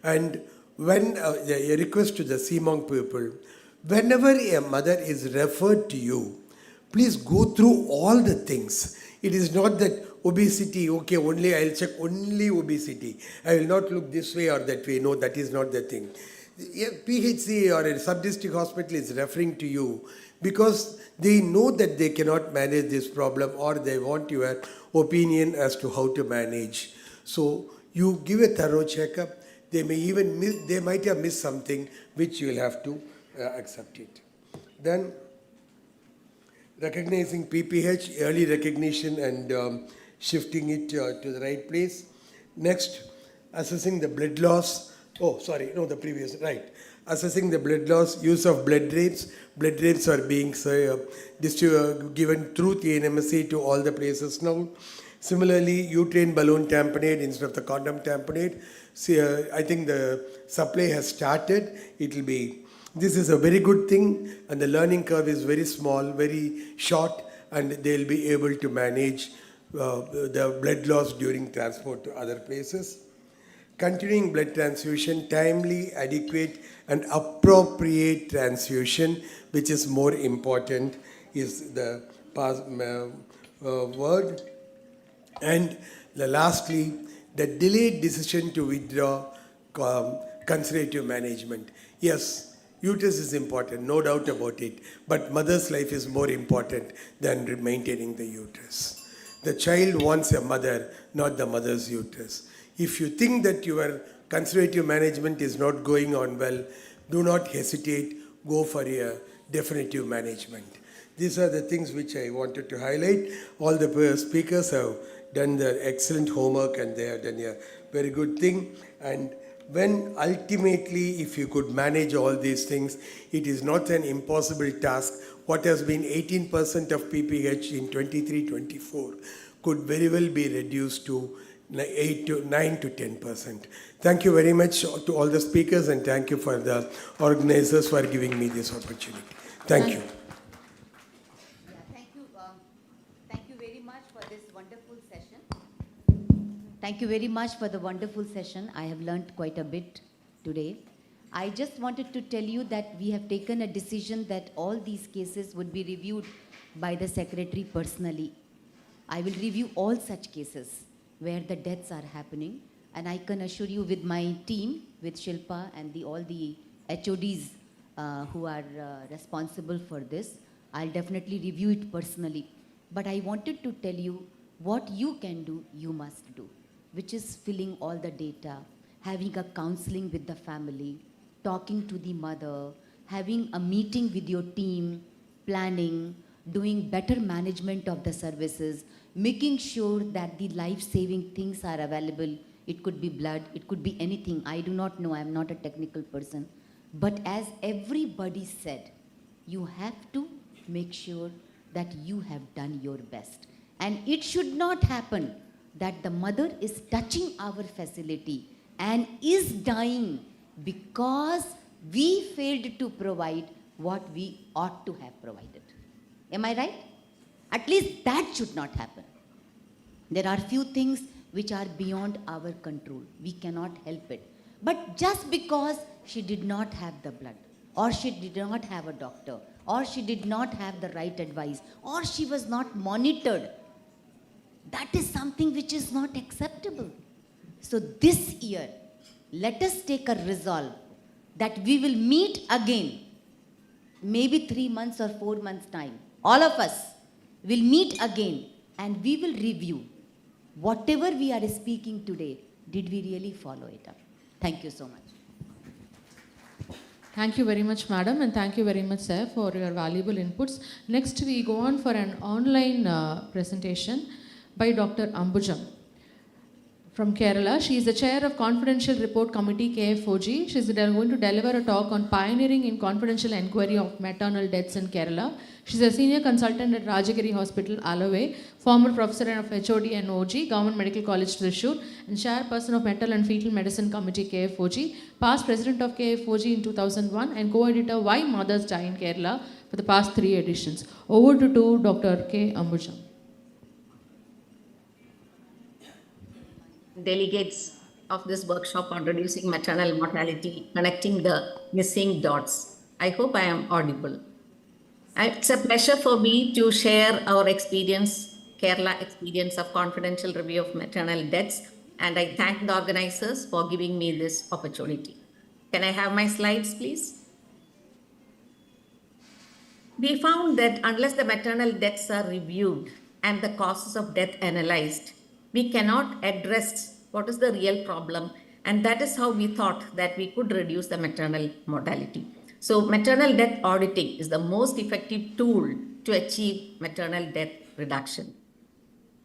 And when a request to the CMONG people, whenever a mother is referred to you, please go through all the things. It is not that obesity, okay, only I'll check only obesity. I will not look this way or that way. No, that is not the thing. A PHC or a sub-district hospital is referring to you because they know that they cannot manage this problem or they want your opinion as to how to manage. So you give a thorough checkup. They may even miss, they might have missed something which you will have to accept it. Then recognizing PPH, early recognition and shifting it to the right place. Next, assessing the blood loss. Oh, sorry, no, the previous, right. Assessing the blood loss, use of blood drapes. Blood drapes are being given through TNMSA to all the places now. Similarly, uterine balloon tamponade instead of the condom tamponade. See, I think the supply has started. It will be, this is a very good thing and the learning curve is very small, very short, and they'll be able to manage the blood loss during transport to other places. Continuing blood transfusion, timely, adequate and appropriate transfusion, which is more important, is the word. And lastly, the delayed decision to withdraw, conservative management. Yes, uterus is important, no doubt about it, but mother's life is more important than maintaining the uterus. The child wants a mother, not the mother's uterus. If you think that your conservative management is not going on well, do not hesitate, go for a definitive management. These are the things which I wanted to highlight. All the speakers have done their excellent homework and they have done a very good thing. And when ultimately, if you could manage all these things, it is not an impossible task. What has been 18% of PPH in 23-24 could very well be reduced to 9 to 10%. Thank you very much to all the speakers and thank you for the organizers for giving me this opportunity. Thank you. Thank you very much for this wonderful session. Thank you very much for the wonderful session. I have learned quite a bit today. I just wanted to tell you that we have taken a decision that all these cases would be reviewed by the secretary personally. I will review all such cases where the deaths are happening, and I can assure you with my team, with Shilpa and all the HODs who are responsible for this, I'll definitely review it personally. But I wanted to tell you what you can do, you must do, which is filling all the data, having a counseling with the family, talking to the mother, having a meeting with your team, planning, doing better management of the services, making sure that the life-saving things are available. It could be blood, it could be anything. I do not know, I'm not a technical person. But as everybody said, you have to make sure that you have done your best. And it should not happen that the mother is touching our facility and is dying because we failed to provide what we ought to have provided. Am I right? At least that should not happen. There are few things which are beyond our control. We cannot help it. But just because she did not have the blood, or she did not have a doctor, or she did not have the right advice, or she was not monitored, that is something which is not acceptable. So this year, let us take a resolve that we will meet again, maybe 3 months or 4 months' time. All of us will meet again and we will review whatever we are speaking today. Did we really follow it up? Thank you so much. Thank you very much, madam, and thank you very much, sir, for your valuable inputs. Next, we go on for an online presentation by Dr. Ambujam from Kerala. She is the chair of Confidential Report Committee, KFOG. She is going to deliver a talk on pioneering in confidential enquiry of maternal deaths in Kerala. She is a senior consultant at Rajagiri Hospital, Alave, former professor of HOD and OG, Government Medical College, Thrissur, and chairperson of Maternal and Fetal Medicine Committee, KFOG, past president of KFOG in 2001, and co-editor Why Mothers Die in Kerala for the past 3 editions. Over to Dr. K. Ambujam. Delegates of this workshop on reducing maternal mortality, connecting the missing dots. I hope I am audible. It's a pleasure for me to share our experience, Kerala experience of confidential review of maternal deaths, and I thank the organizers for giving me this opportunity. Can I have my slides, please? We found that unless the maternal deaths are reviewed and the causes of death analyzed, we cannot address what is the real problem, and that is how we thought that we could reduce the maternal mortality. So maternal death auditing is the most effective tool to achieve maternal death reduction.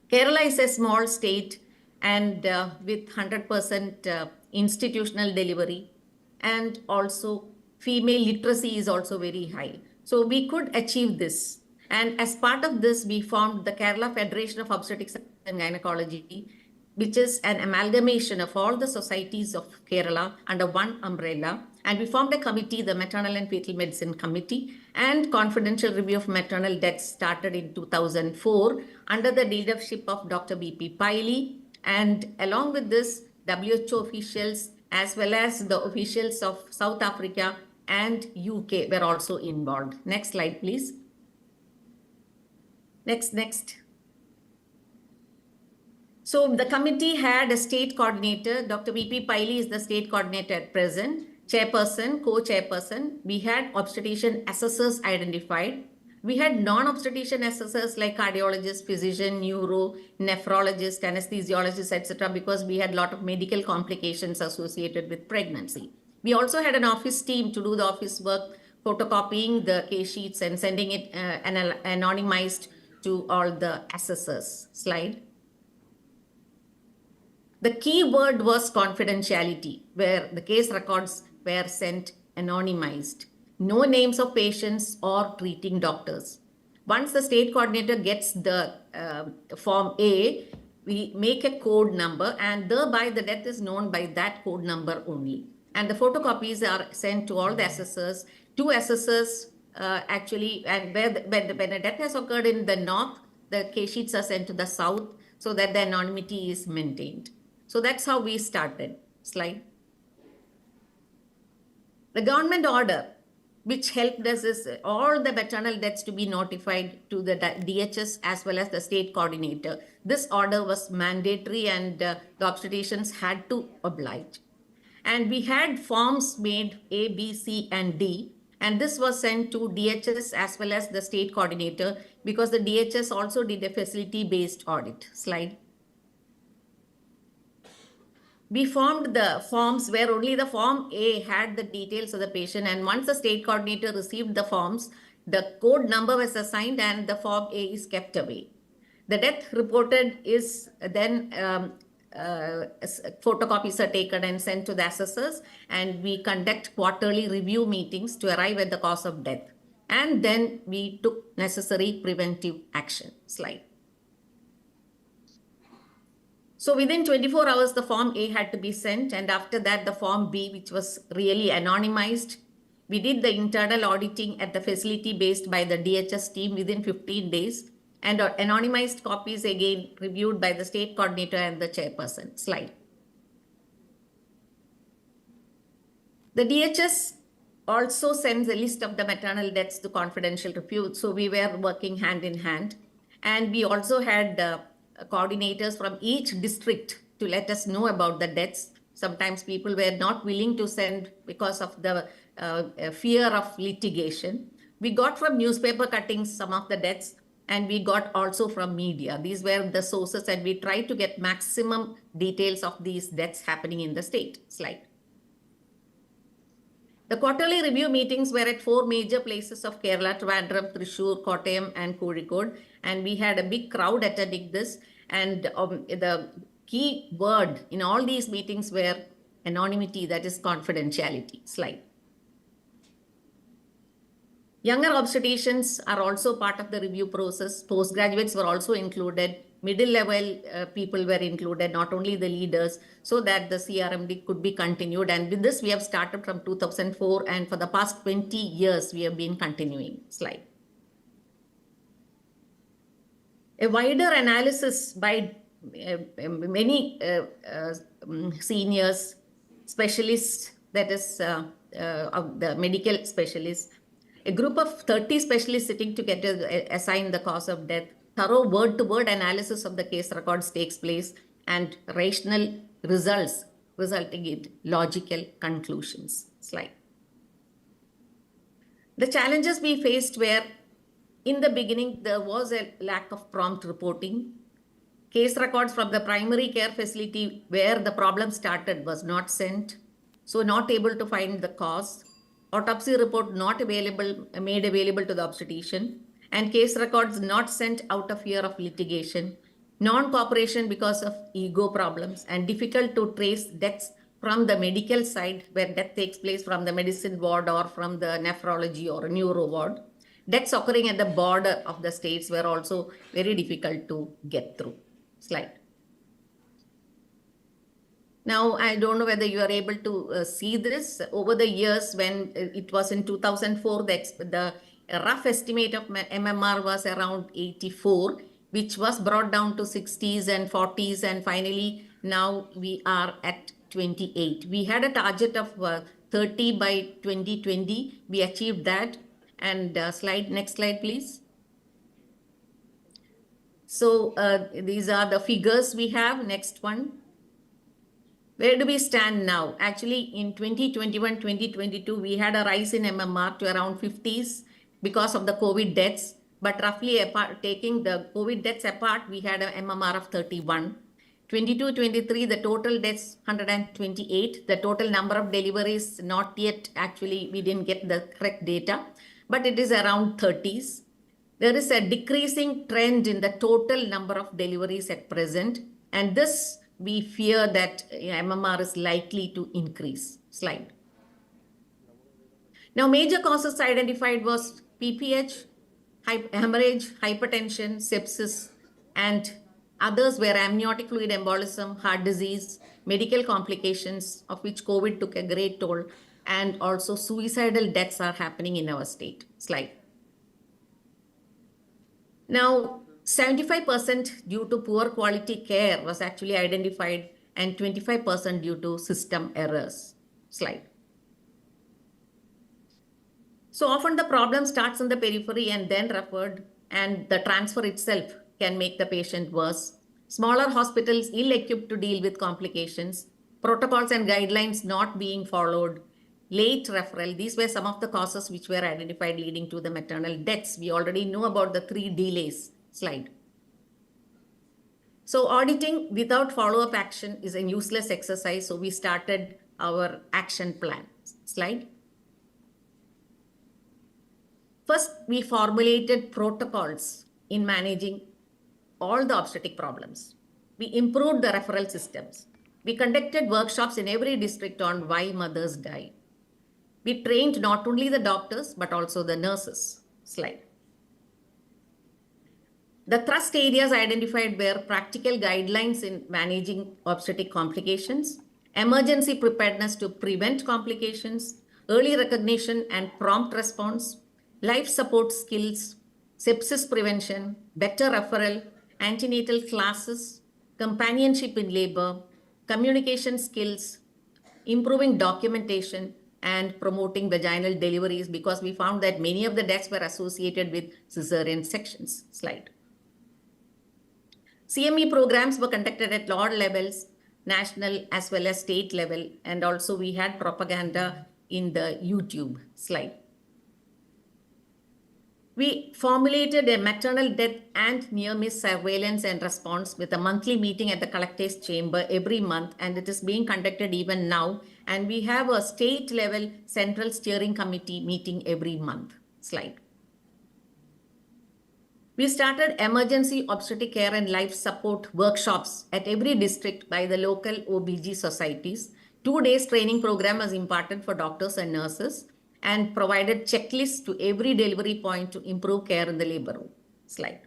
Kerala is a small state and with 100% institutional delivery, and also female literacy is also very high. So we could achieve this. And as part of this, we formed the Kerala Federation of Obstetrics and Gynecology, which is an amalgamation of all the societies of Kerala under one umbrella. And we formed a committee, the Maternal and Fetal Medicine Committee, and confidential review of maternal deaths started in 2004 under the leadership of Dr. B.P. Piley. And along with this, WHO officials as well as the officials of South Africa and UK were also involved. Next slide, please. Next. So the committee had a state coordinator. Dr. B.P. Piley is the state coordinator at present. Chairperson, co-chairperson. We had obstetrician assessors identified. We had non-obstetrician assessors like cardiologist, physician, neuro, nephrologist, anesthesiologist, etc. because we had a lot of medical complications associated with pregnancy. We also had an office team to do the office work, photocopying the case sheets and sending it anonymized to all the assessors. Slide. The key word was confidentiality, where the case records were sent anonymized. No names of patients or treating doctors. Once the state coordinator gets the form A, we make a code number, and thereby the death is known by that code number only. And the photocopies are sent to all the assessors. 2 assessors actually, and when a death has occurred in the north, the case sheets are sent to the south so that the anonymity is maintained. So that's how we started. Slide. The government order, which helped us, is all the maternal deaths to be notified to the DHS as well as the state coordinator. This order was mandatory and the obstetricians had to oblige. And we had forms made A, B, C, and D. And this was sent to DHS as well as the state coordinator because the DHS also did a facility-based audit. Slide. We formed the forms where only the form A had the details of the patient, and once the state coordinator received the forms, the code number was assigned and the form A is kept away. The death reported is then photocopies are taken and sent to the assessors, and we conduct quarterly review meetings to arrive at the cause of death. And then we took necessary preventive action. Slide. So within 24 hours, the Form A had to be sent, and after that, the Form B, which was really anonymized. We did the internal auditing at the facility based by the DHS team within 15 days, and anonymized copies again reviewed by the state coordinator and the chairperson. Slide. The DHS also sends a list of the maternal deaths to confidential review, so we were working hand in hand. And we also had coordinators from each district to let us know about the deaths. Sometimes people were not willing to send because of the fear of litigation. We got from newspaper cuttings some of the deaths, and we got also from media. These were the sources, and we tried to get maximum details of these deaths happening in the state. Slide. The quarterly review meetings were at 4 major places of Kerala: Trivandrum, Thrissur, Kottayam, and Kozhikode, and we had a big crowd attending this. And the key word in all these meetings were anonymity, that is confidentiality. Slide. Younger obstetricians are also part of the review process. Postgraduates were also included. Middle level people were included, not only the leaders, so that the CRMD could be continued. And with this, we have started from 2004, and for the past 20 years, we have been continuing. Slide. A wider analysis by many seniors, specialists, that is of the medical specialists, a group of 30 specialists sitting together assign the cause of death. Thorough word-to-word analysis of the case records takes place, and rational results resulting in logical conclusions. Slide. The challenges we faced were, in the beginning, there was a lack of prompt reporting. Case records from the primary care facility where the problem started was not sent, so not able to find the cause. Autopsy report not available, made available to the obstetrician, and case records not sent out of fear of litigation. Non-cooperation because of ego problems, and difficult to trace deaths from the medical side, where death takes place from the medicine ward or from the nephrology or neuro ward. Deaths occurring at the border of the states were also very difficult to get through. Slide. Now, I don't know whether you are able to see this. Over the years, when it was in 2004, the rough estimate of MMR was around 84, which was brought down to 60s and 40s, and finally, now we are at 28. We had a target of 30 by 2020. We achieved that. And next slide, please. So these are the figures we have. Next one. Where do we stand now? Actually, in 2021-2022, we had a rise in MMR to around 50s because of the COVID deaths. But roughly taking the COVID deaths apart, we had an MMR of 31. 22-23, the total deaths 128. The total number of deliveries not yet, actually, we didn't get the correct data, but it is around 30s. There is a decreasing trend in the total number of deliveries at present, and this we fear that MMR is likely to increase. Slide. Now, major causes identified was PPH, hemorrhage, hypertension, sepsis, and others were amniotic fluid embolism, heart disease, medical complications, of which COVID took a great toll, and also suicidal deaths are happening in our state. Slide. Now, 75% due to poor quality care was actually identified, and 25% due to system errors. Slide. So often the problem starts in the periphery and then referred, and the transfer itself can make the patient worse. Smaller hospitals ill-equipped to deal with complications, protocols and guidelines not being followed, late referral. These were some of the causes which were identified leading to the maternal deaths. We already know about the 3 delays. Slide. So auditing without follow-up action is a useless exercise. So we started our action plan. Slide. First, we formulated protocols in managing all the obstetric problems. We improved the referral systems. We conducted workshops in every district on why mothers die. We trained not only the doctors, but also the nurses. Slide. The thrust areas identified were practical guidelines in managing obstetric complications, emergency preparedness to prevent complications, early recognition and prompt response, life support skills, sepsis prevention, better referral, antenatal classes, companionship in labor, communication skills, improving documentation, and promoting vaginal deliveries, because we found that many of the deaths were associated with cesarean sections. Slide. CME programs were conducted at all levels, national as well as state level, and also we had propaganda in the YouTube. Slide. We formulated a maternal death and near-miss surveillance and response with a monthly meeting at the collector's chamber every month, and it is being conducted even now. And we have a state-level central steering committee meeting every month. Slide. We started emergency obstetric care and life support workshops at every district by the local OBG societies. 2 days training program was imparted for doctors and nurses, and provided checklists to every delivery point to improve care in the labor room. Slide.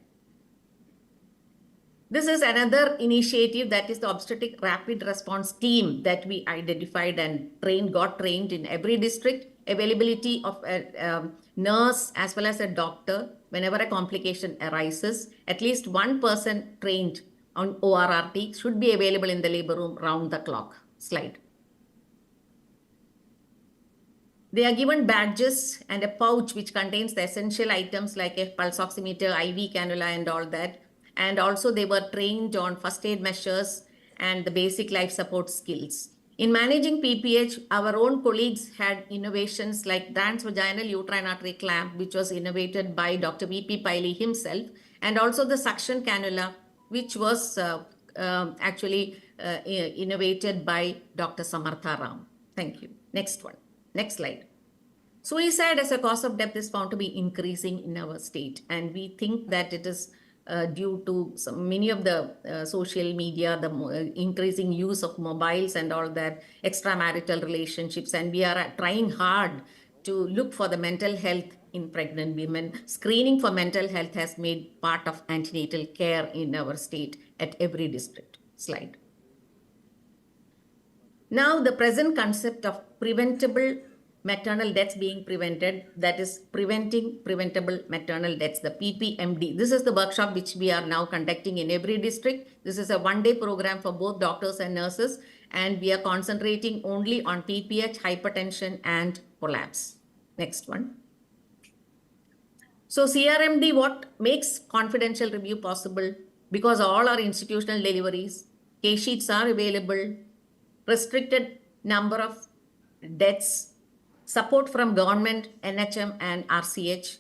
This is another initiative, that is the obstetric rapid response team that we identified and got trained in every district. Availability of a nurse as well as a doctor whenever a complication arises. At least one person trained on ORRT should be available in the labor room round the clock. Slide. They are given badges and a pouch which contains the essential items like a pulse oximeter, IV cannula and all that. And also they were trained on first aid measures and the basic life support skills. In managing PPH, our own colleagues had innovations like transvaginal uterine artery clamp, which was innovated by Dr. V.P. Piley himself, and also the suction cannula, which was innovated by Dr. Samartha Ram. Thank you. Next one. Next slide. Suicide as a cause of death is found to be increasing in our state, and we think that it is due to many of the social media, the increasing use of mobiles and all that, extramarital relationships, and we are trying hard to look for the mental health in pregnant women. Screening for mental health has made part of antenatal care in our state at every district. Slide. Now, the present concept of preventable maternal deaths being prevented, that is preventing preventable maternal deaths, the PPMD. This is the workshop which we are now conducting in every district. This is a one-day program for both doctors and nurses, and we are concentrating only on PPH, hypertension, and collapse. Next one. So CRMD, what makes confidential review possible? Because all our institutional deliveries, case sheets are available, restricted number of deaths, support from government, NHM and RCH,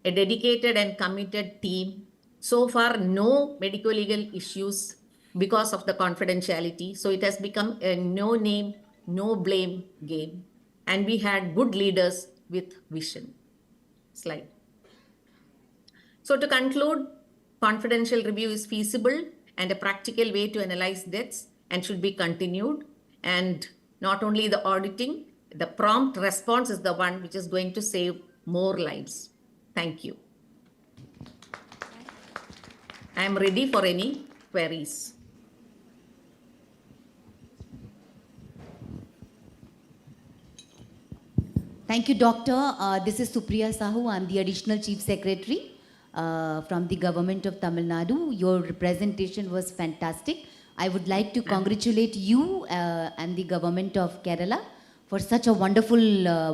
a dedicated and committed team. So far, no medico-legal issues because of the confidentiality. So it has become a no name, no blame game. And we had good leaders with vision. Slide. So to conclude, confidential review is feasible and a practical way to analyze deaths and should be continued. And not only the auditing, the prompt response is the one which is going to save more lives. Thank you. I am ready for any queries. Thank you, Doctor. This is Supriya Sahu. I'm the Additional Chief Secretary from the Government of Tamil Nadu. Your representation was fantastic. I would like to congratulate you and the Government of Kerala for such a wonderful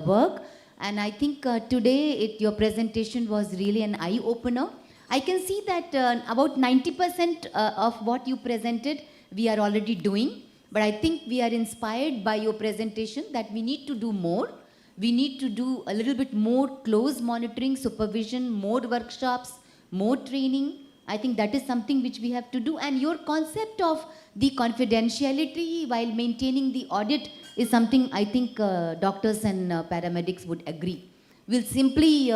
work. And I think today your presentation was really an eye-opener. I can see that about 90% of what you presented, we are already doing. But I think we are inspired by your presentation that we need to do more. We need to do a little bit more close monitoring, supervision, more workshops, more training. I think that is something which we have to do. And your concept of the confidentiality while maintaining the audit is something I think doctors and paramedics would agree. We'll simply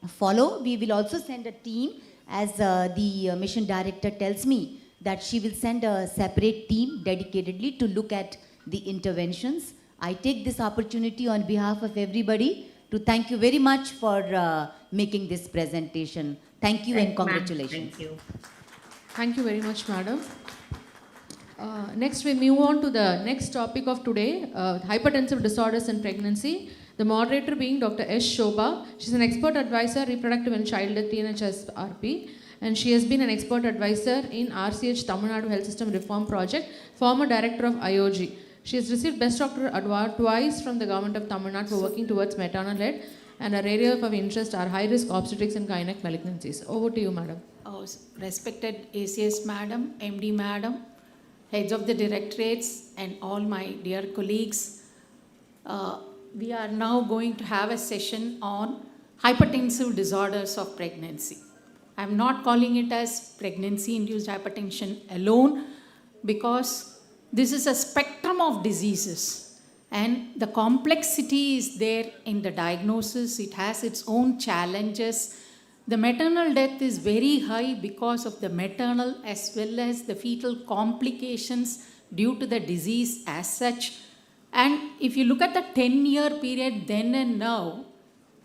follow. We will also send a team, as the mission director tells me, that she will send a separate team dedicatedly to look at the interventions. I take this opportunity on behalf of everybody to thank you very much for making this presentation. Thank you and Thank you, ma'am. congratulations. Thank you. Thank you very much, madam. Next, we move on to the next topic of today, hypertensive disorders in pregnancy. The moderator being Dr. S. Shobha. She's an expert advisor, reproductive and child death, TNHS-RP, and she has been an expert advisor in RCH Tamil Nadu Health System Reform Project, former director of IOG. She has received Best Doctor Award twice from the government of Tamil Nadu for working towards maternal health, and her area of interest are high-risk obstetrics and gynec malignancies. Over to you, madam. Respected ACS madam, MD madam, heads of the directorates, and all my dear colleagues, we are now going to have a session on hypertensive disorders of pregnancy. I am not calling it as pregnancy-induced hypertension alone, because this is a spectrum of diseases, and the complexity is there in the diagnosis. It has its own challenges. The maternal death is very high because of the maternal as well as the fetal complications due to the disease as such. And if you look at the 10-year period then and now,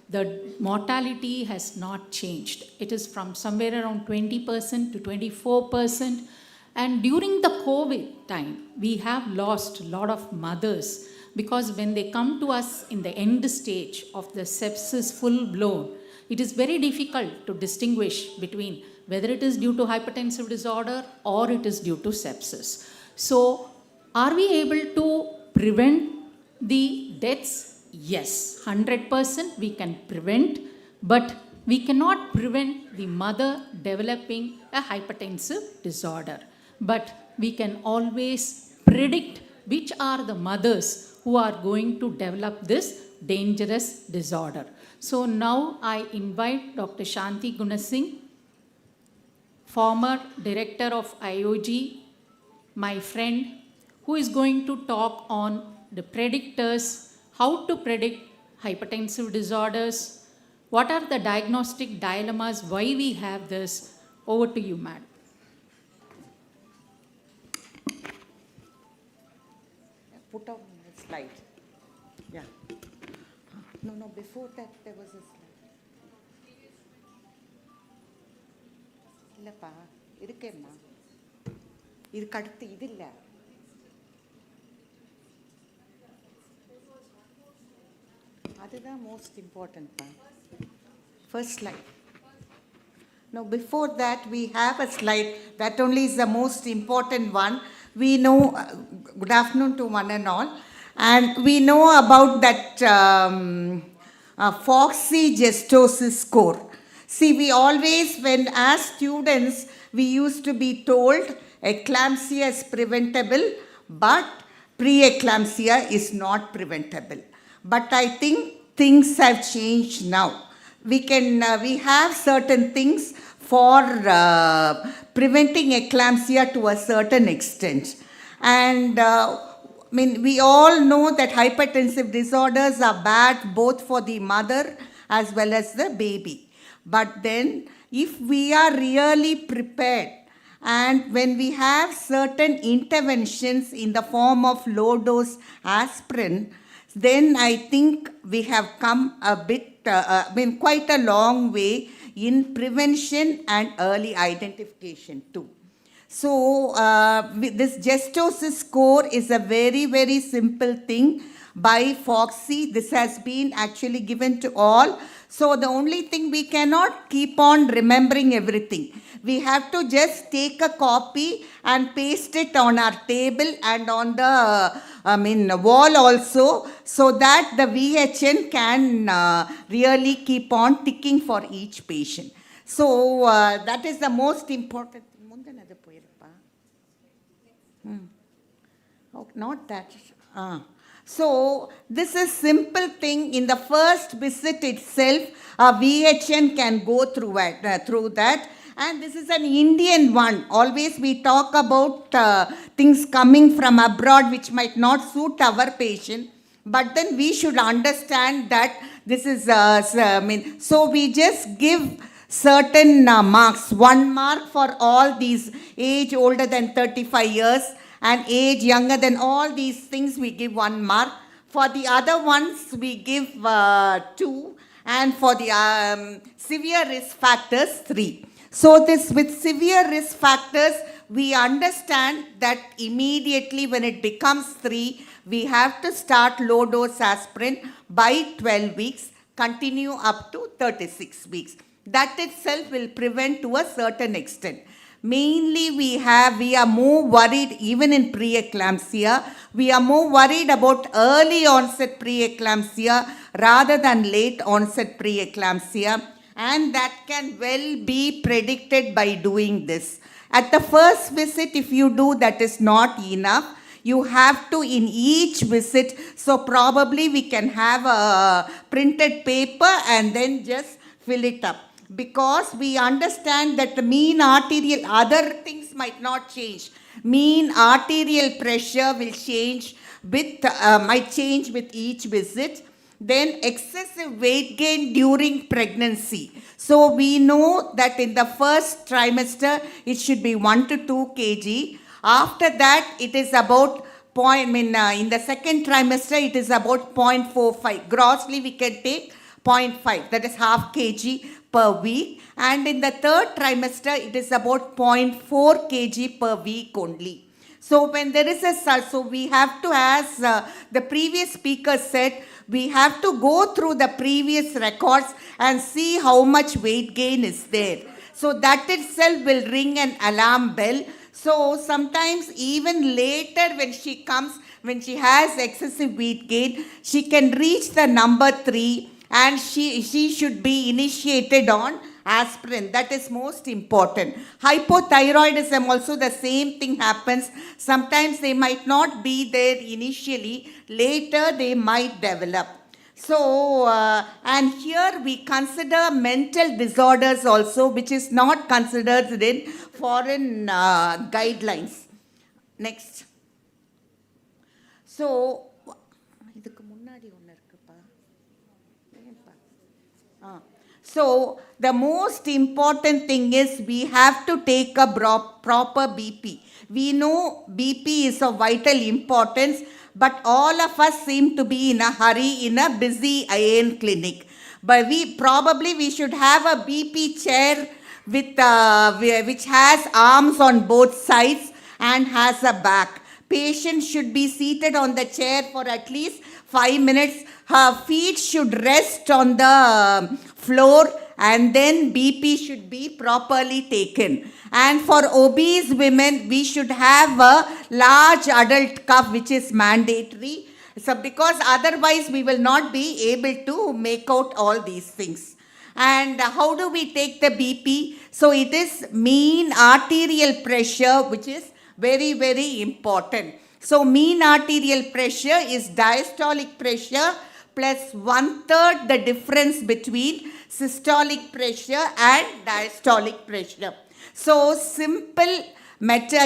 the mortality has not changed. It is from somewhere around 20% to 24%. And during the COVID time, we have lost a lot of mothers, because when they come to us in the end stage of the sepsis full-blown, it is very difficult to distinguish between whether it is due to hypertensive disorder or it is due to sepsis. So, are we able to prevent the deaths? Yes, 100% we can prevent, but we cannot prevent the mother developing a hypertensive disorder. But we can always predict which are the mothers who are going to develop this dangerous disorder. So now I invite Dr. Shanti Gunasingh, former director of IOG, my friend, who is going to talk on the predictors, how to predict hypertensive disorders, what are the diagnostic dilemmas, why we have this. Over to you, madam. Put on the slide. Yeah. No, before that there was a slide. இல்லப்பா இருக்கேம்மா இதுக்கு அடுத்து இது இல்லை அதுதான் most important pa. First slide. Now before that we have a slide that only is the most important one. We know, good afternoon to one and all, and we know about that Foxy gestosis score. See, we always, when as students, we used to be told eclampsia is preventable, but preeclampsia is not preventable. But I think things have changed now. We have certain things for preventing eclampsia to a certain extent. And we all know that hypertensive disorders are bad both for the mother as well as the baby. But then, if we are really prepared, and when we have certain interventions in the form of low-dose aspirin, then I think we have come a bit, quite a long way in prevention and early identification too. So, this gestosis score is a very, very simple thing by Foxy. This has been actually given to all. So, the only thing, we cannot keep on remembering everything. We have to just take a copy and paste it on our table and on the wall also, so that the VHN can really keep on ticking for each patient. So, that is the most important thing. Oh, not that. So, this is simple thing. In the first visit itself, a VHN can go through that. And this is an Indian one. Always we talk about things coming from abroad which might not suit our patient. But then we should understand that this is, so we just give certain marks. 1 mark for all these age older than 35 years and age younger than all these things, we give 1 mark. For the other ones, we give 2. and for the severe risk factors 3. So this with severe risk factors, we understand that immediately when it becomes 3, we have to start low dose aspirin by 12 weeks, continue up to 36 weeks. That itself will prevent to a certain extent. Mainly we are more worried even in preeclampsia. We are more worried about early onset preeclampsia rather than late onset preeclampsia, and that can well be predicted by doing this. At the first visit, if you do, that is not enough. You have to in each visit, so probably we can have a printed paper and then just fill it up. Because we understand that the mean arterial, other things might not change. Mean arterial pressure will change with, might change with each visit. Then excessive weight gain during pregnancy. So we know that in the first trimester, it should be 1 to 2 kg. After that, it is about in the second trimester, it is about 0.45. Grossly, we can take 0.5, that is half kg per week. And in the third trimester, it is about 0.4 kg per week only. So when there is so we have to, as the previous speaker said, we have to go through the previous records and see how much weight gain is there. So that itself will ring an alarm bell. So sometimes even later when she comes, when she has excessive weight gain, she can reach the number 3 and she should be initiated on aspirin. That is most important. Hypothyroidism also the same thing happens. Sometimes they might not be there initially, later they might develop. So, and here we consider mental disorders also, which is not considered in foreign guidelines. Next. So, the most important thing is we have to take a proper BP. We know BP is of vital importance, but all of us seem to be in a hurry in a busy IAN clinic. But we should have a BP chair with which has arms on both sides and has a back. Patient should be seated on the chair for at least 5 minutes. Her feet should rest on the floor, and then BP should be properly taken. And for obese women, we should have a large adult cuff, which is mandatory. So because otherwise we will not be able to make out all these things. And how do we take the BP? So it is mean arterial pressure, which is very, very important. So mean arterial pressure is diastolic pressure plus 1/3 the difference between systolic pressure and diastolic pressure. So simple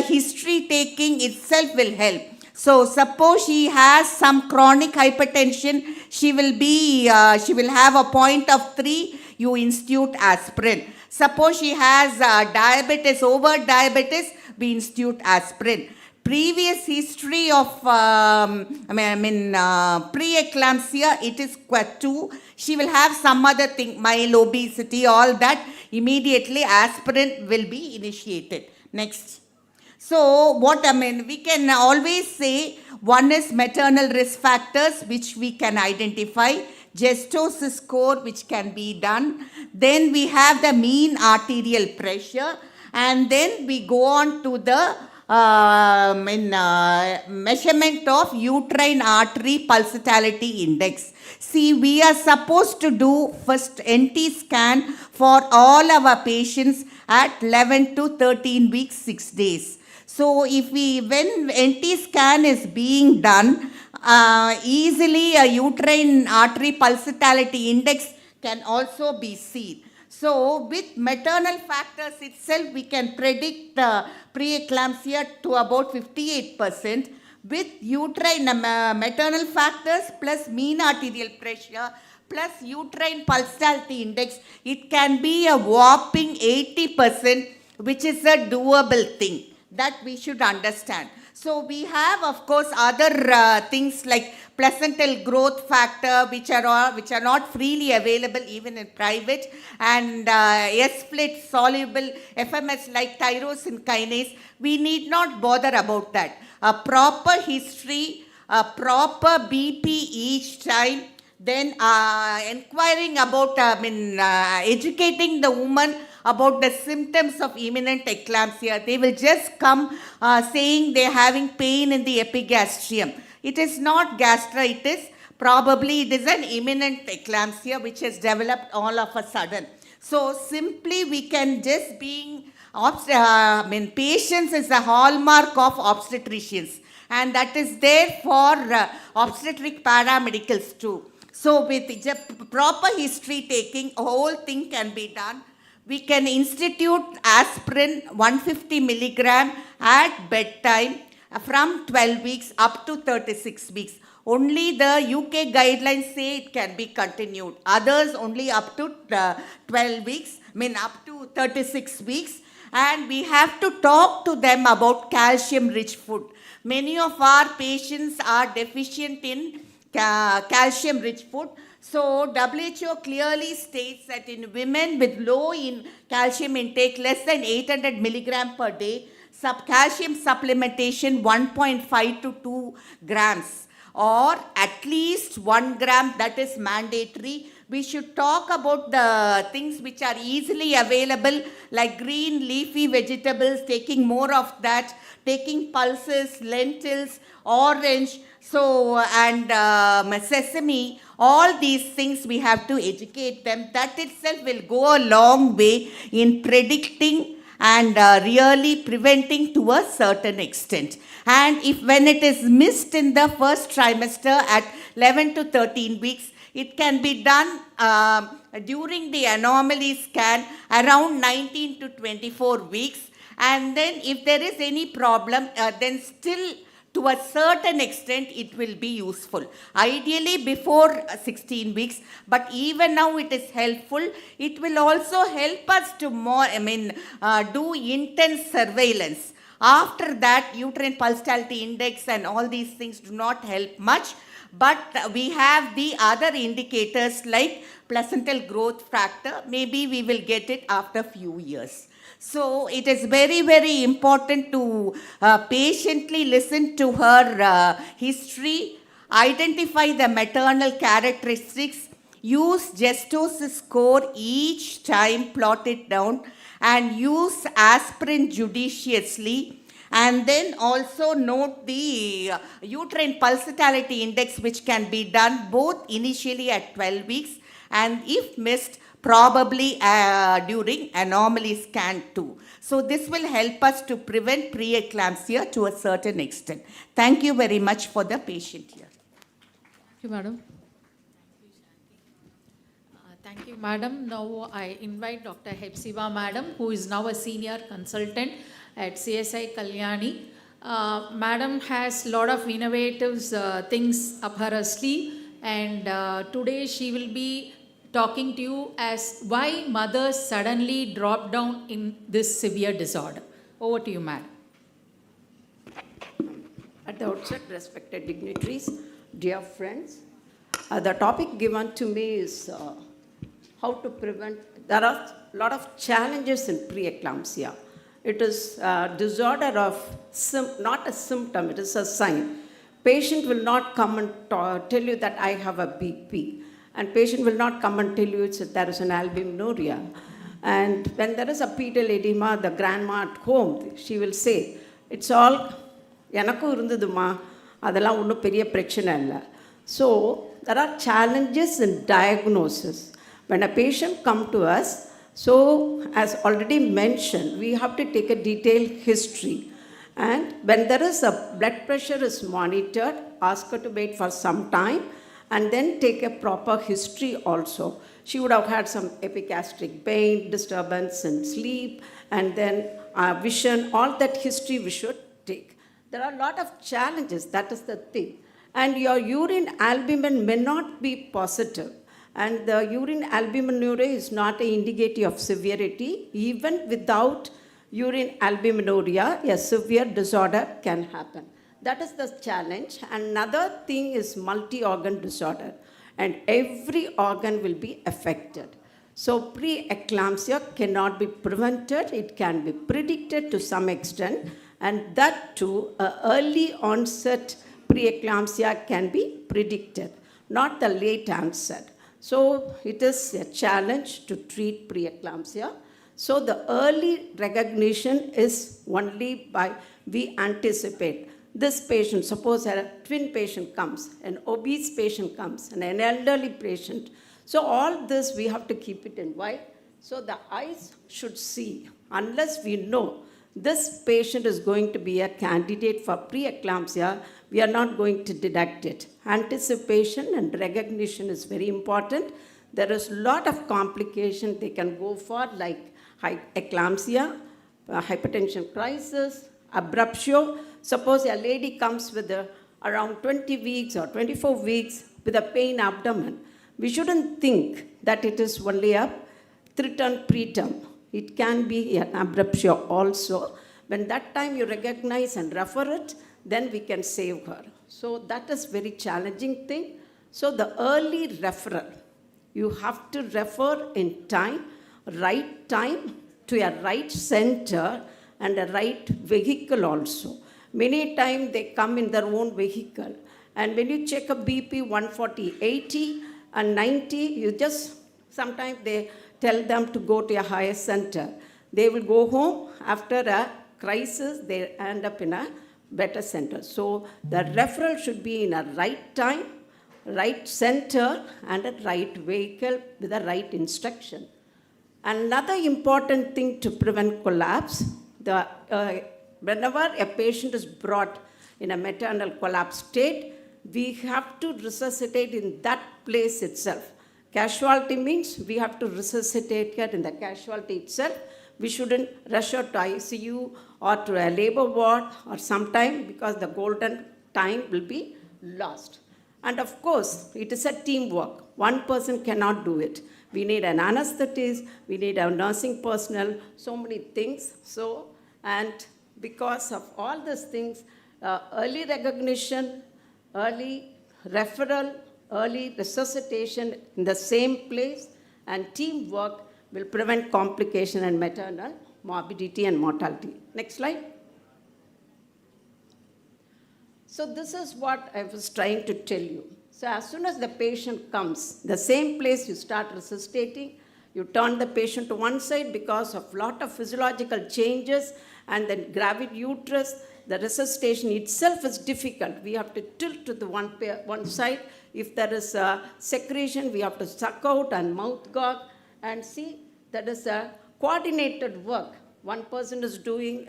history taking itself will help. So suppose she has some chronic hypertension, she will have a point of 3, you institute aspirin. Suppose she has diabetes, over diabetes, we institute aspirin. Previous history of preeclampsia, it is 2. She will have some other thing, mild obesity, all that. Immediately aspirin will be initiated. Next. So we can always say one is maternal risk factors, which we can identify. Gestosis score, which can be done. Then we have the mean arterial pressure, and then we go on to the measurement of uterine artery pulsatility index. See, we are supposed to do first NT scan for all our patients at 11 to 13 weeks, 6 days. So when NT scan is being done, easily a uterine artery pulsatility index can also be seen. So with maternal factors itself, we can predict preeclampsia to about 58%. With uterine maternal factors plus mean arterial pressure plus uterine pulsatility index, it can be a whopping 80%, which is a doable thing that we should understand. So we have, of course, other things like placental growth factor, which are not freely available even in private, and S-split soluble FMS like tyrosine kinase. We need not bother about that. A proper history, a proper BP each time, then inquiring about, educating the woman about the symptoms of imminent eclampsia. They will just come saying they're having pain in the epigastrium. It is not gastritis. Probably it is an imminent eclampsia which has developed all of a sudden. So simply we can just patience is a hallmark of obstetricians, and that is there for obstetric paramedicals too. So with proper history taking, a whole thing can be done. We can institute aspirin 150 milligram at bedtime from 12 weeks up to 36 weeks. Only the UK guidelines say it can be continued. Others only up to 12 weeks, up to 36 weeks. And we have to talk to them about calcium-rich food. Many of our patients are deficient in calcium-rich food. So WHO clearly states that in women with low calcium intake, less than 800 milligram per day, calcium supplementation 1.5 to 2 grams, or at least 1 gram, that is mandatory. We should talk about the things which are easily available, like green leafy vegetables, taking more of that, taking pulses, lentils, orange, and sesame. All these things we have to educate them. That itself will go a long way in predicting and really preventing to a certain extent. And when it is missed in the first trimester at 11 to 13 weeks, it can be done during the anomaly scan around 19 to 24 weeks. And then if there is any problem, then still to a certain extent it will be useful. Ideally before 16 weeks, but even now it is helpful. It will also help us to do intense surveillance. After that, uterine pulsatility index and all these things do not help much. But we have the other indicators like placental growth factor. Maybe we will get it after a few years. So it is very, very important to patiently listen to her history, identify the maternal characteristics, use gestosis score each time, plot it down, and use aspirin judiciously. And then also note the uterine pulsatility index, which can be done both initially at 12 weeks and if missed, probably during anomaly scan too. So this will help us to prevent preeclampsia to a certain extent. Thank you very much for the patient here. Thank you, madam. Thank you, madam. Now I invite Dr. Hepzibah, madam, who is now a senior consultant at CSI Kalyani. Madam has a lot of innovative things up her sleeve, and today she will be talking to you as why mothers suddenly drop down in this severe disorder. Over to you, madam. At the outset, respected dignitaries, dear friends, the topic given to me is how to prevent. There are a lot of challenges in preeclampsia. It is a disorder of, not a symptom, it is a sign. Patient will not come and tell you that I have a BP. And patient will not come and tell you there is an albuminuria. And when there is a pedal edema, the grandma at home, she will say, it's all, yanakku irundhuduma, adala onnu periya prachana illa. So there are challenges in diagnosis. When a patient comes to us, so as already mentioned, we have to take a detailed history. And when there is a blood pressure is monitored, ask her to wait for some time, and then take a proper history also. She would have had some epigastric pain, disturbance in sleep, and then vision, all that history we should take. There are a lot of challenges, that is the thing. And your urine albumin may not be positive. And the urine albuminuria is not an indicator of severity, even without urine albuminuria, a severe disorder can happen. That is the challenge. Another thing is multi-organ disorder, and every organ will be affected. So preeclampsia cannot be prevented. It can be predicted to some extent, and that too, early onset preeclampsia can be predicted, not the late onset. So it is a challenge to treat preeclampsia. So the early recognition is only by we anticipate. This patient, suppose a twin patient comes, an obese patient comes, and an elderly patient. So all this we have to keep it in mind. So the eyes should see, unless we know this patient is going to be a candidate for preeclampsia, we are not going to detect it. Anticipation and recognition is very important. There is a lot of complications they can go for, like eclampsia, hypertension crisis, abruptio. Suppose a lady comes with around 20 weeks or 24 weeks with a pain abdomen. We shouldn't think that it is only a preterm. It can be an abruptio also. When that time you recognize and refer it, then we can save her. So that is very challenging thing. So the early referral, you have to refer in time to a right center and a right vehicle also. Many times they come in their own vehicle. And when you check a BP 140, 80 and 90, you just, sometimes they tell them to go to a higher center. They will go home after a crisis, they end up in a better center. So the referral should be in a right time, right center, and a right vehicle with the right instruction. Another important thing to prevent collapse, whenever a patient is brought in a maternal collapse state, we have to resuscitate in that place itself. Casualty means we have to resuscitate her in the casualty itself. We shouldn't rush her to ICU or to a labor ward or sometime, because the golden time will be lost. And of course, it is a teamwork. One person cannot do it. We need an anesthetist, we need a nursing personnel, so many things. So, and because of all these things, early recognition, early referral, early resuscitation in the same place, and teamwork will prevent complication and maternal morbidity and mortality. Next slide. So this is what I was trying to tell you. So as soon as the patient comes, the same place you start resuscitating, you turn the patient to one side because of lot of physiological changes, and then gravid uterus, the resuscitation itself is difficult. We have to tilt to the one side. If there is a secretion, we have to suck out and mouth gag. And see, that is a coordinated work. One person is doing,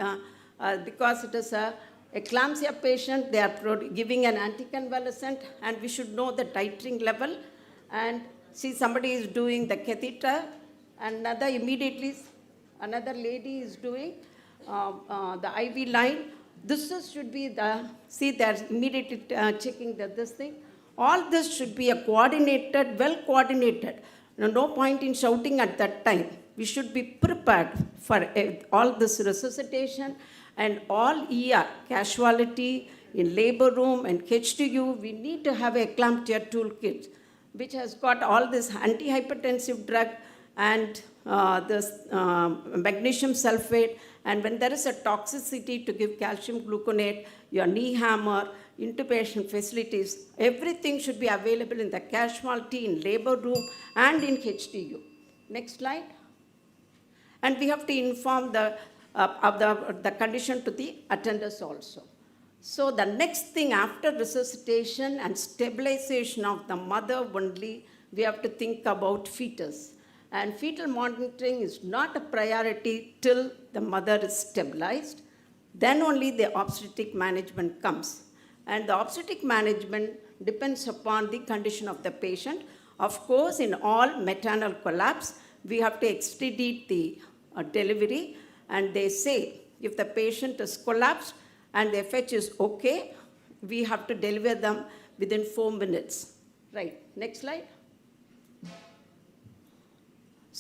because it is a eclampsia patient, they are giving an anticonvulsant, and we should know the titering level. And see, somebody is doing the catheter, another lady is doing the IV line. Should be see, they're immediately checking this thing. All this should be coordinated, well coordinated. No point in shouting at that time. We should be prepared for all this resuscitation and all ER, casualty, in labor room and HTU. We need to have a eclampsia toolkit, which has got all this antihypertensive drug and this magnesium sulfate. And when there is a toxicity, to give calcium gluconate, your knee hammer, intubation facilities, everything should be available in the casualty, in labor room, and in HTU. Next slide. And we have to inform of the condition to the attenders also. So the next thing after resuscitation and stabilization of the mother only, we have to think about fetus. And fetal monitoring is not a priority till the mother is stabilized. Then only the obstetric management comes. And the obstetric management depends upon the condition of the patient. Of course, in all maternal collapse, we have to expedite the delivery. And they say, if the patient is collapsed and the FH is okay, we have to deliver them within 4 minutes. Right, next slide.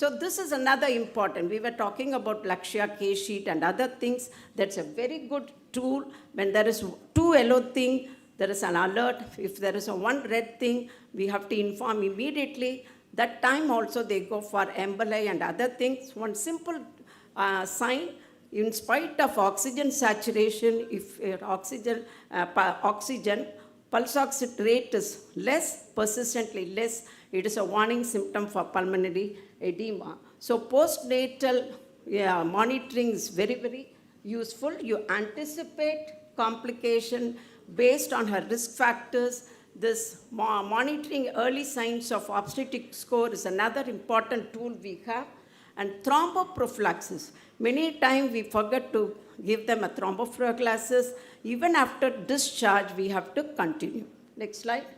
So this is another important. We were talking about Lakshya, K-sheet and other things. That's a very good tool. When there is 2 yellow thing, there is an alert. If there is a 1 red thing, we have to inform immediately. That time also they go for emboli and other things. One simple sign, in spite of oxygen saturation, if oxygen pulse oxygen rate is less, persistently less, it is a warning symptom for pulmonary edema. So postnatal monitoring is very, very useful. You anticipate complication based on her risk factors. This monitoring early signs of obstetric score is another important tool we have. And thromboprophylaxis. Many times we forget to give them a thromboprophylaxis. Even after discharge, we have to continue. Next slide.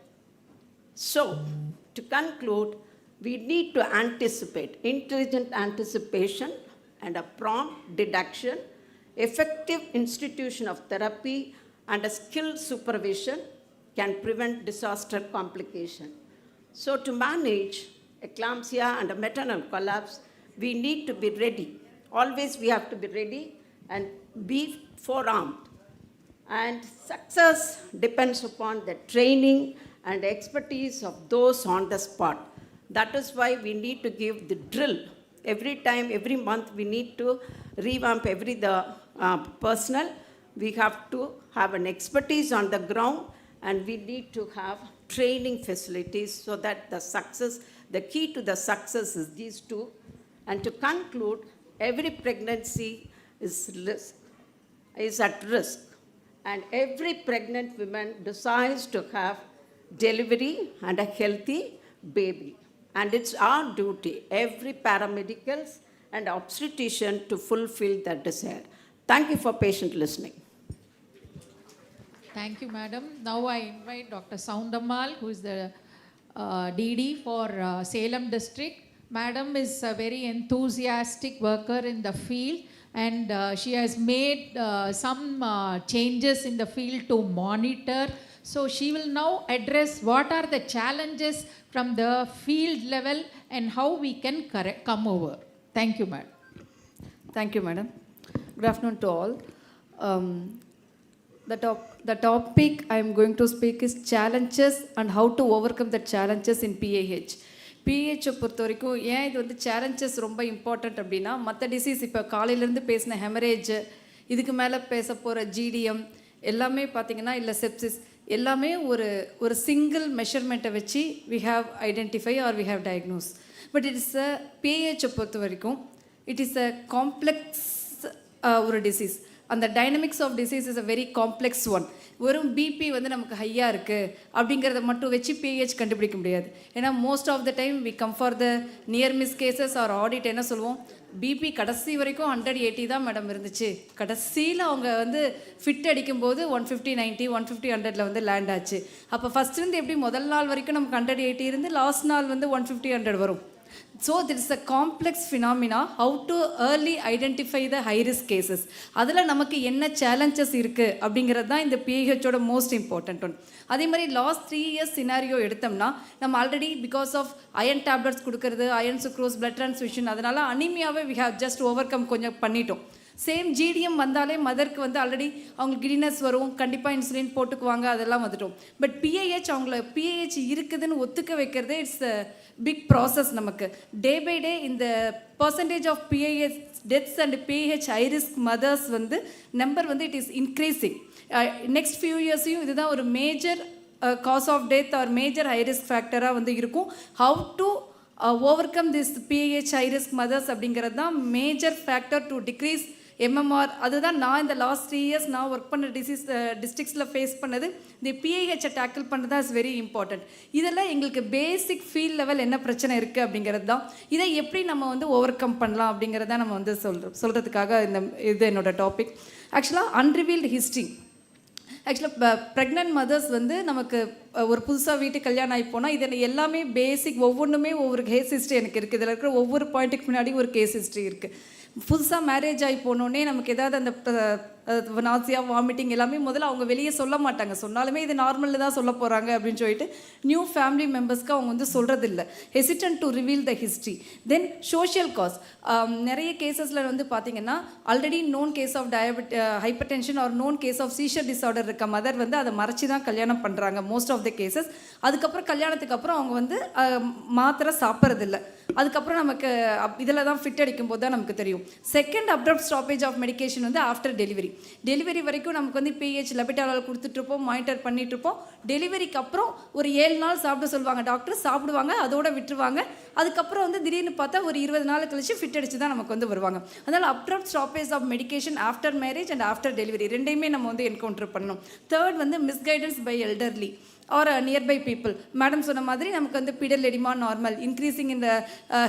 So, to conclude, we need to anticipate, intelligent anticipation and a prompt deduction, effective institution of therapy and a skilled supervision can prevent disaster complication. So to manage eclampsia and a maternal collapse, we need to be ready. Always we have to be ready and be forearmed. And success depends upon the training and expertise of those on the spot. That is why we need to give the drill. Every time, every month, we need to revamp the personnel. We have to have an expertise on the ground, and we need to have training facilities so that the key to the success is these two. And to conclude, every pregnancy is at risk. And every pregnant woman desires to have delivery and a healthy baby. And it's our duty, every paramedicals and obstetrician, to fulfill that desire. Thank you for patient listening. Thank you, madam. Now I invite Dr. Soundamal, who is the DD for Salem district. Madam is a very enthusiastic worker in the field, and she has made some changes in the field to monitor. So she will now address what are the challenges from the field level and how we can come over. Thank you, madam. Thank you, madam. Good afternoon to all. The topic I am going to speak is challenges and how to overcome the challenges in PAH. PAH பொறுத்த வரைக்கும் ஏன் இது வந்து challenges ரொம்ப important அப்படின்னா, மற்ற disease இப்போ காலையிலேருந்து பேசின ஹெமரேஜ், இதுக்கு மேலே பேச போகிற GDM எல்லாமே பார்த்திங்கன்னா, இல்லை செப்சிஸ் எல்லாமே ஒரு சிங்கிள் மெஷர்மெண்ட்டை வச்சு we have identify or we have diagnose. But it is a PAH பொறுத்த வரைக்கும் it is a complex ஒரு டிசீஸ். அந்த dynamics of disease is a very complex one. வெறும் பிபி வந்து நமக்கு ஹையாக இருக்குது அப்படிங்கிறத மட்டும் வச்சு பிஹெச் கண்டுபிடிக்க முடியாது. ஏன்னா most of the time we come for the near miss cases are audit. என்ன சொல்லுவோம், பிபி கடைசி வரைக்கும் 180 தான் மேடம் இருந்துச்சு, கடைசியில் அவங்க வந்து ஃபிட் அடிக்கும்போது 150, 90, 150, 100 வந்து லேண்ட் ஆச்சு. அப்போ ஃபஸ்ட்லேருந்து எப்படி முதல் நாள் வரைக்கும் நமக்கு 180 இருந்து லாஸ்ட் நாள் வந்து 150, 100 வரும். So there is a complex phenomena how to early identify the high risk cases. அதில் நமக்கு என்ன challenges இருக்குது அப்படிங்கிறது தான் இந்த PAHோட மோஸ்ட் இம்பார்ட்டன்ட் ஒன். அதே மாதிரி லாஸ்ட் 3 years சினாரியோ எடுத்தோம்னா, நம்ம already because of iron tablets கொடுக்கறது, அயன் சுக்ரோஸ், பிளட் ட்ரான்ஸ்ஃபியூஷன், அதனால் அனிமியாவை we have just overcome கொஞ்சம் பண்ணிட்டோம். சேம் GDM வந்தாலே மதருக்கு வந்து ஆல்ரெடி அவங்களுக்கு கிடினஸ் வரும், கண்டிப்பாக இன்சுலின் போட்டுக்குவாங்க, அதெல்லாம் வந்துட்டோம். பட் PAH அவங்கள PAH இருக்குதுன்னு ஒத்துக்க வைக்கிறதே இட்ஸ் பிக் ப்ராசஸ். நமக்கு டே பை டே இந்த percentage of PAH deaths and PAH high risk mothers வந்து நம்பர் வந்து it is increasing. Next few இயர்ஸையும் இதுதான் ஒரு major cause of death or major high risk ஃபேக்டராக வந்து இருக்கும். How to overcome this PAH high risk mothers அப்படிங்கிறது தான் major factor to decrease MMR. அதுதான் நான் இந்த லாஸ்ட் 3 years நான் ஒர்க் பண்ண டிஸ்ட்ரிக்ஸில் ஃபேஸ் பண்ணது. இந்த PAH டேக்கிள் பண்ணது தான் இஸ் வெரி இம்பார்ட்டண்ட். இதெல்லாம் எங்களுக்கு பேசிக் ஃபீல்ட் லெவல் என்ன பிரச்சனை இருக்குது அப்படிங்கிறது தான். இதை எப்படி நம்ம வந்து ஓவர் கம் பண்ணலாம் அப்படிங்கிறத நம்ம வந்து சொல்கிறதுக்காக இது என்னோடய டாபிக். ஆக்சுவலாக அன்ரிவீல்டு ஹிஸ்ட்ரி. ஆக்சுவலாக ப்ரெக்னென்ட் மதர்ஸ் வந்து நமக்கு ஒரு புதுசாக வீட்டுக்கு கல்யாணம் ஆகி போனால் இதில் எல்லாமே பேசிக் ஒவ்வொன்றுமே ஒவ்வொரு கேஸ் ஹிஸ்ட்ரி எனக்கு இருக்குது. இதில் இருக்கிற ஒவ்வொரு பாயிண்ட்டுக்கு முன்னாடி ஒரு கேஸ் ஹிஸ்ட்ரி இருக்குது. புதுசாக மேரேஜ் ஆகி போனோடனே நமக்கு ஏதாவது அந்த நாசியா வாமிட்டிங் எல்லாமே முதல்ல அவங்க வெளியே சொல்ல மாட்டாங்க, சொன்னாலுமே இது நார்மலில் தான் சொல்ல போகிறாங்க அப்படின்னு சொல்லிட்டு நியூ ஃபேமிலி மெம்பர்ஸ்க்கு அவங்க வந்து சொல்கிறதில்ல, hesitant to reveal the history. Then social cause, நிறைய கேசஸில் வந்து பார்த்திங்கன்னா already known case of hypertension or known case of seizure disorder இருக்க மதர் வந்து அதை மறைச்சி தான் கல்யாணம் பண்ணுறாங்க மோஸ்ட் ஆஃப் த கேசஸ். அதுக்கப்புறம் கல்யாணத்துக்கு அப்புறம் அவங்க வந்து மாத்திரை சாப்பிட்றதில்ல, அதுக்கப்புறம் நமக்கு இதில் தான் ஃபிட் அடிக்கும் போது தான் நமக்கு தெரியும். Second abrupt stoppage of medication வந்து ஆஃப்டர் டெலிவரி வரைக்கும் நமக்கு வந்து பிஹெச் லெபிட்டால் கொடுத்துட்ருப்போம், மானிட்டர் பண்ணிகிட்ருப்போம். டெலிவரிக்கு அப்புறம் ஒரு 7 நாள் சாப்பிட சொல்லுவாங்க டாக்டர், சாப்பிடுவாங்க, அதோட விட்டுருவாங்க. அதுக்கப்புறம் வந்து திடீர்னு பார்த்தா ஒரு 20 நாள் கழிச்சு ஃபிட் அடிச்சு தான் நமக்கு வந்து வருவாங்க. அதனால் abrupt stoppage of medication after marriage and after delivery ரெண்டையுமே நம்ம வந்து என்கவுண்டர் பண்ணணும். தேர்ட் வந்து misguidance by elderly or nearby people. Madam சொன்ன மாதிரி நமக்கு வந்து பீடல் எடிமா நார்மல், இன்க்ரீஸிங் இந்த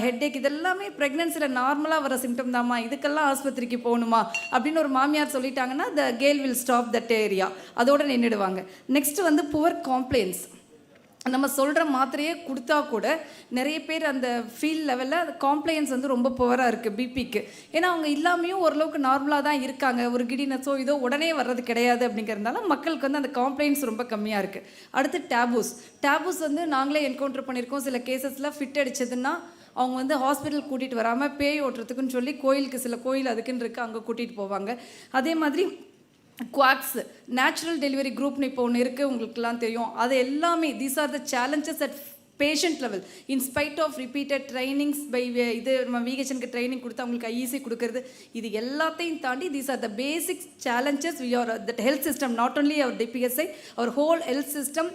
ஹெட்டேக், இதெல்லாமே ப்ரெக்னன்சியில் நார்மலாக வர சிம்டம் தாம்மா, இதுக்கெல்லாம் ஆஸ்பத்திரிக்கு போகணுமா அப்படின்னு ஒரு மாமியார் சொல்லிட்டாங்கன்னா the girl will stop that area, அதோடு நின்றுடுவாங்க. நெக்ஸ்ட்டு வந்து புவர் காம்ப்ளைண்ட்ஸ். நம்ம சொல்கிற மாத்திரையே கொடுத்தா கூட நிறைய பேர் அந்த ஃபீல் லெவலில் அந்த காம்ப்ளைன்ஸ் வந்து ரொம்ப புவராக இருக்குது பிபிக்கு. ஏன்னா அவங்க இல்லாமையும் ஓரளவுக்கு நார்மலாக தான் இருக்காங்க, ஒரு கிடினஸோ இதோ உடனே வர்றது கிடையாது அப்படிங்கிறதுனால மக்களுக்கு வந்து அந்த காம்ப்ளைண்ட்ஸ் ரொம்ப கம்மியாக இருக்குது. அடுத்து டேபூஸ் வந்து நாங்களே என்கவுண்டர் பண்ணியிருக்கோம். சில கேசஸில் ஃபிட் அடிச்சதுன்னா அவங்க வந்து ஹாஸ்பிட்டல் கூட்டிகிட்டு வராமல் பேய் ஓட்டுறதுக்குன்னு சொல்லி கோயிலுக்கு, சில கோயில் அதுக்குன்னு இருக்குது, அங்கே கூட்டிகிட்டு போவாங்க. அதே மாதிரி குவாக்ஸ், நேச்சுரல் டெலிவரி குரூப்னு இப்போ ஒன்று இருக்குது, உங்களுக்குலாம் தெரியும். அது எல்லாமே these are the challenges at patient level in spite of repeated trainings by இது நம்ம விஹெச்எனுக்கு ட்ரைனிங் கொடுத்து அவங்களுக்கு ஐஇசி கொடுக்கறது, இது எல்லாத்தையும் தாண்டி these are the basic challenges we are that health system, not only our DPSI, our whole health system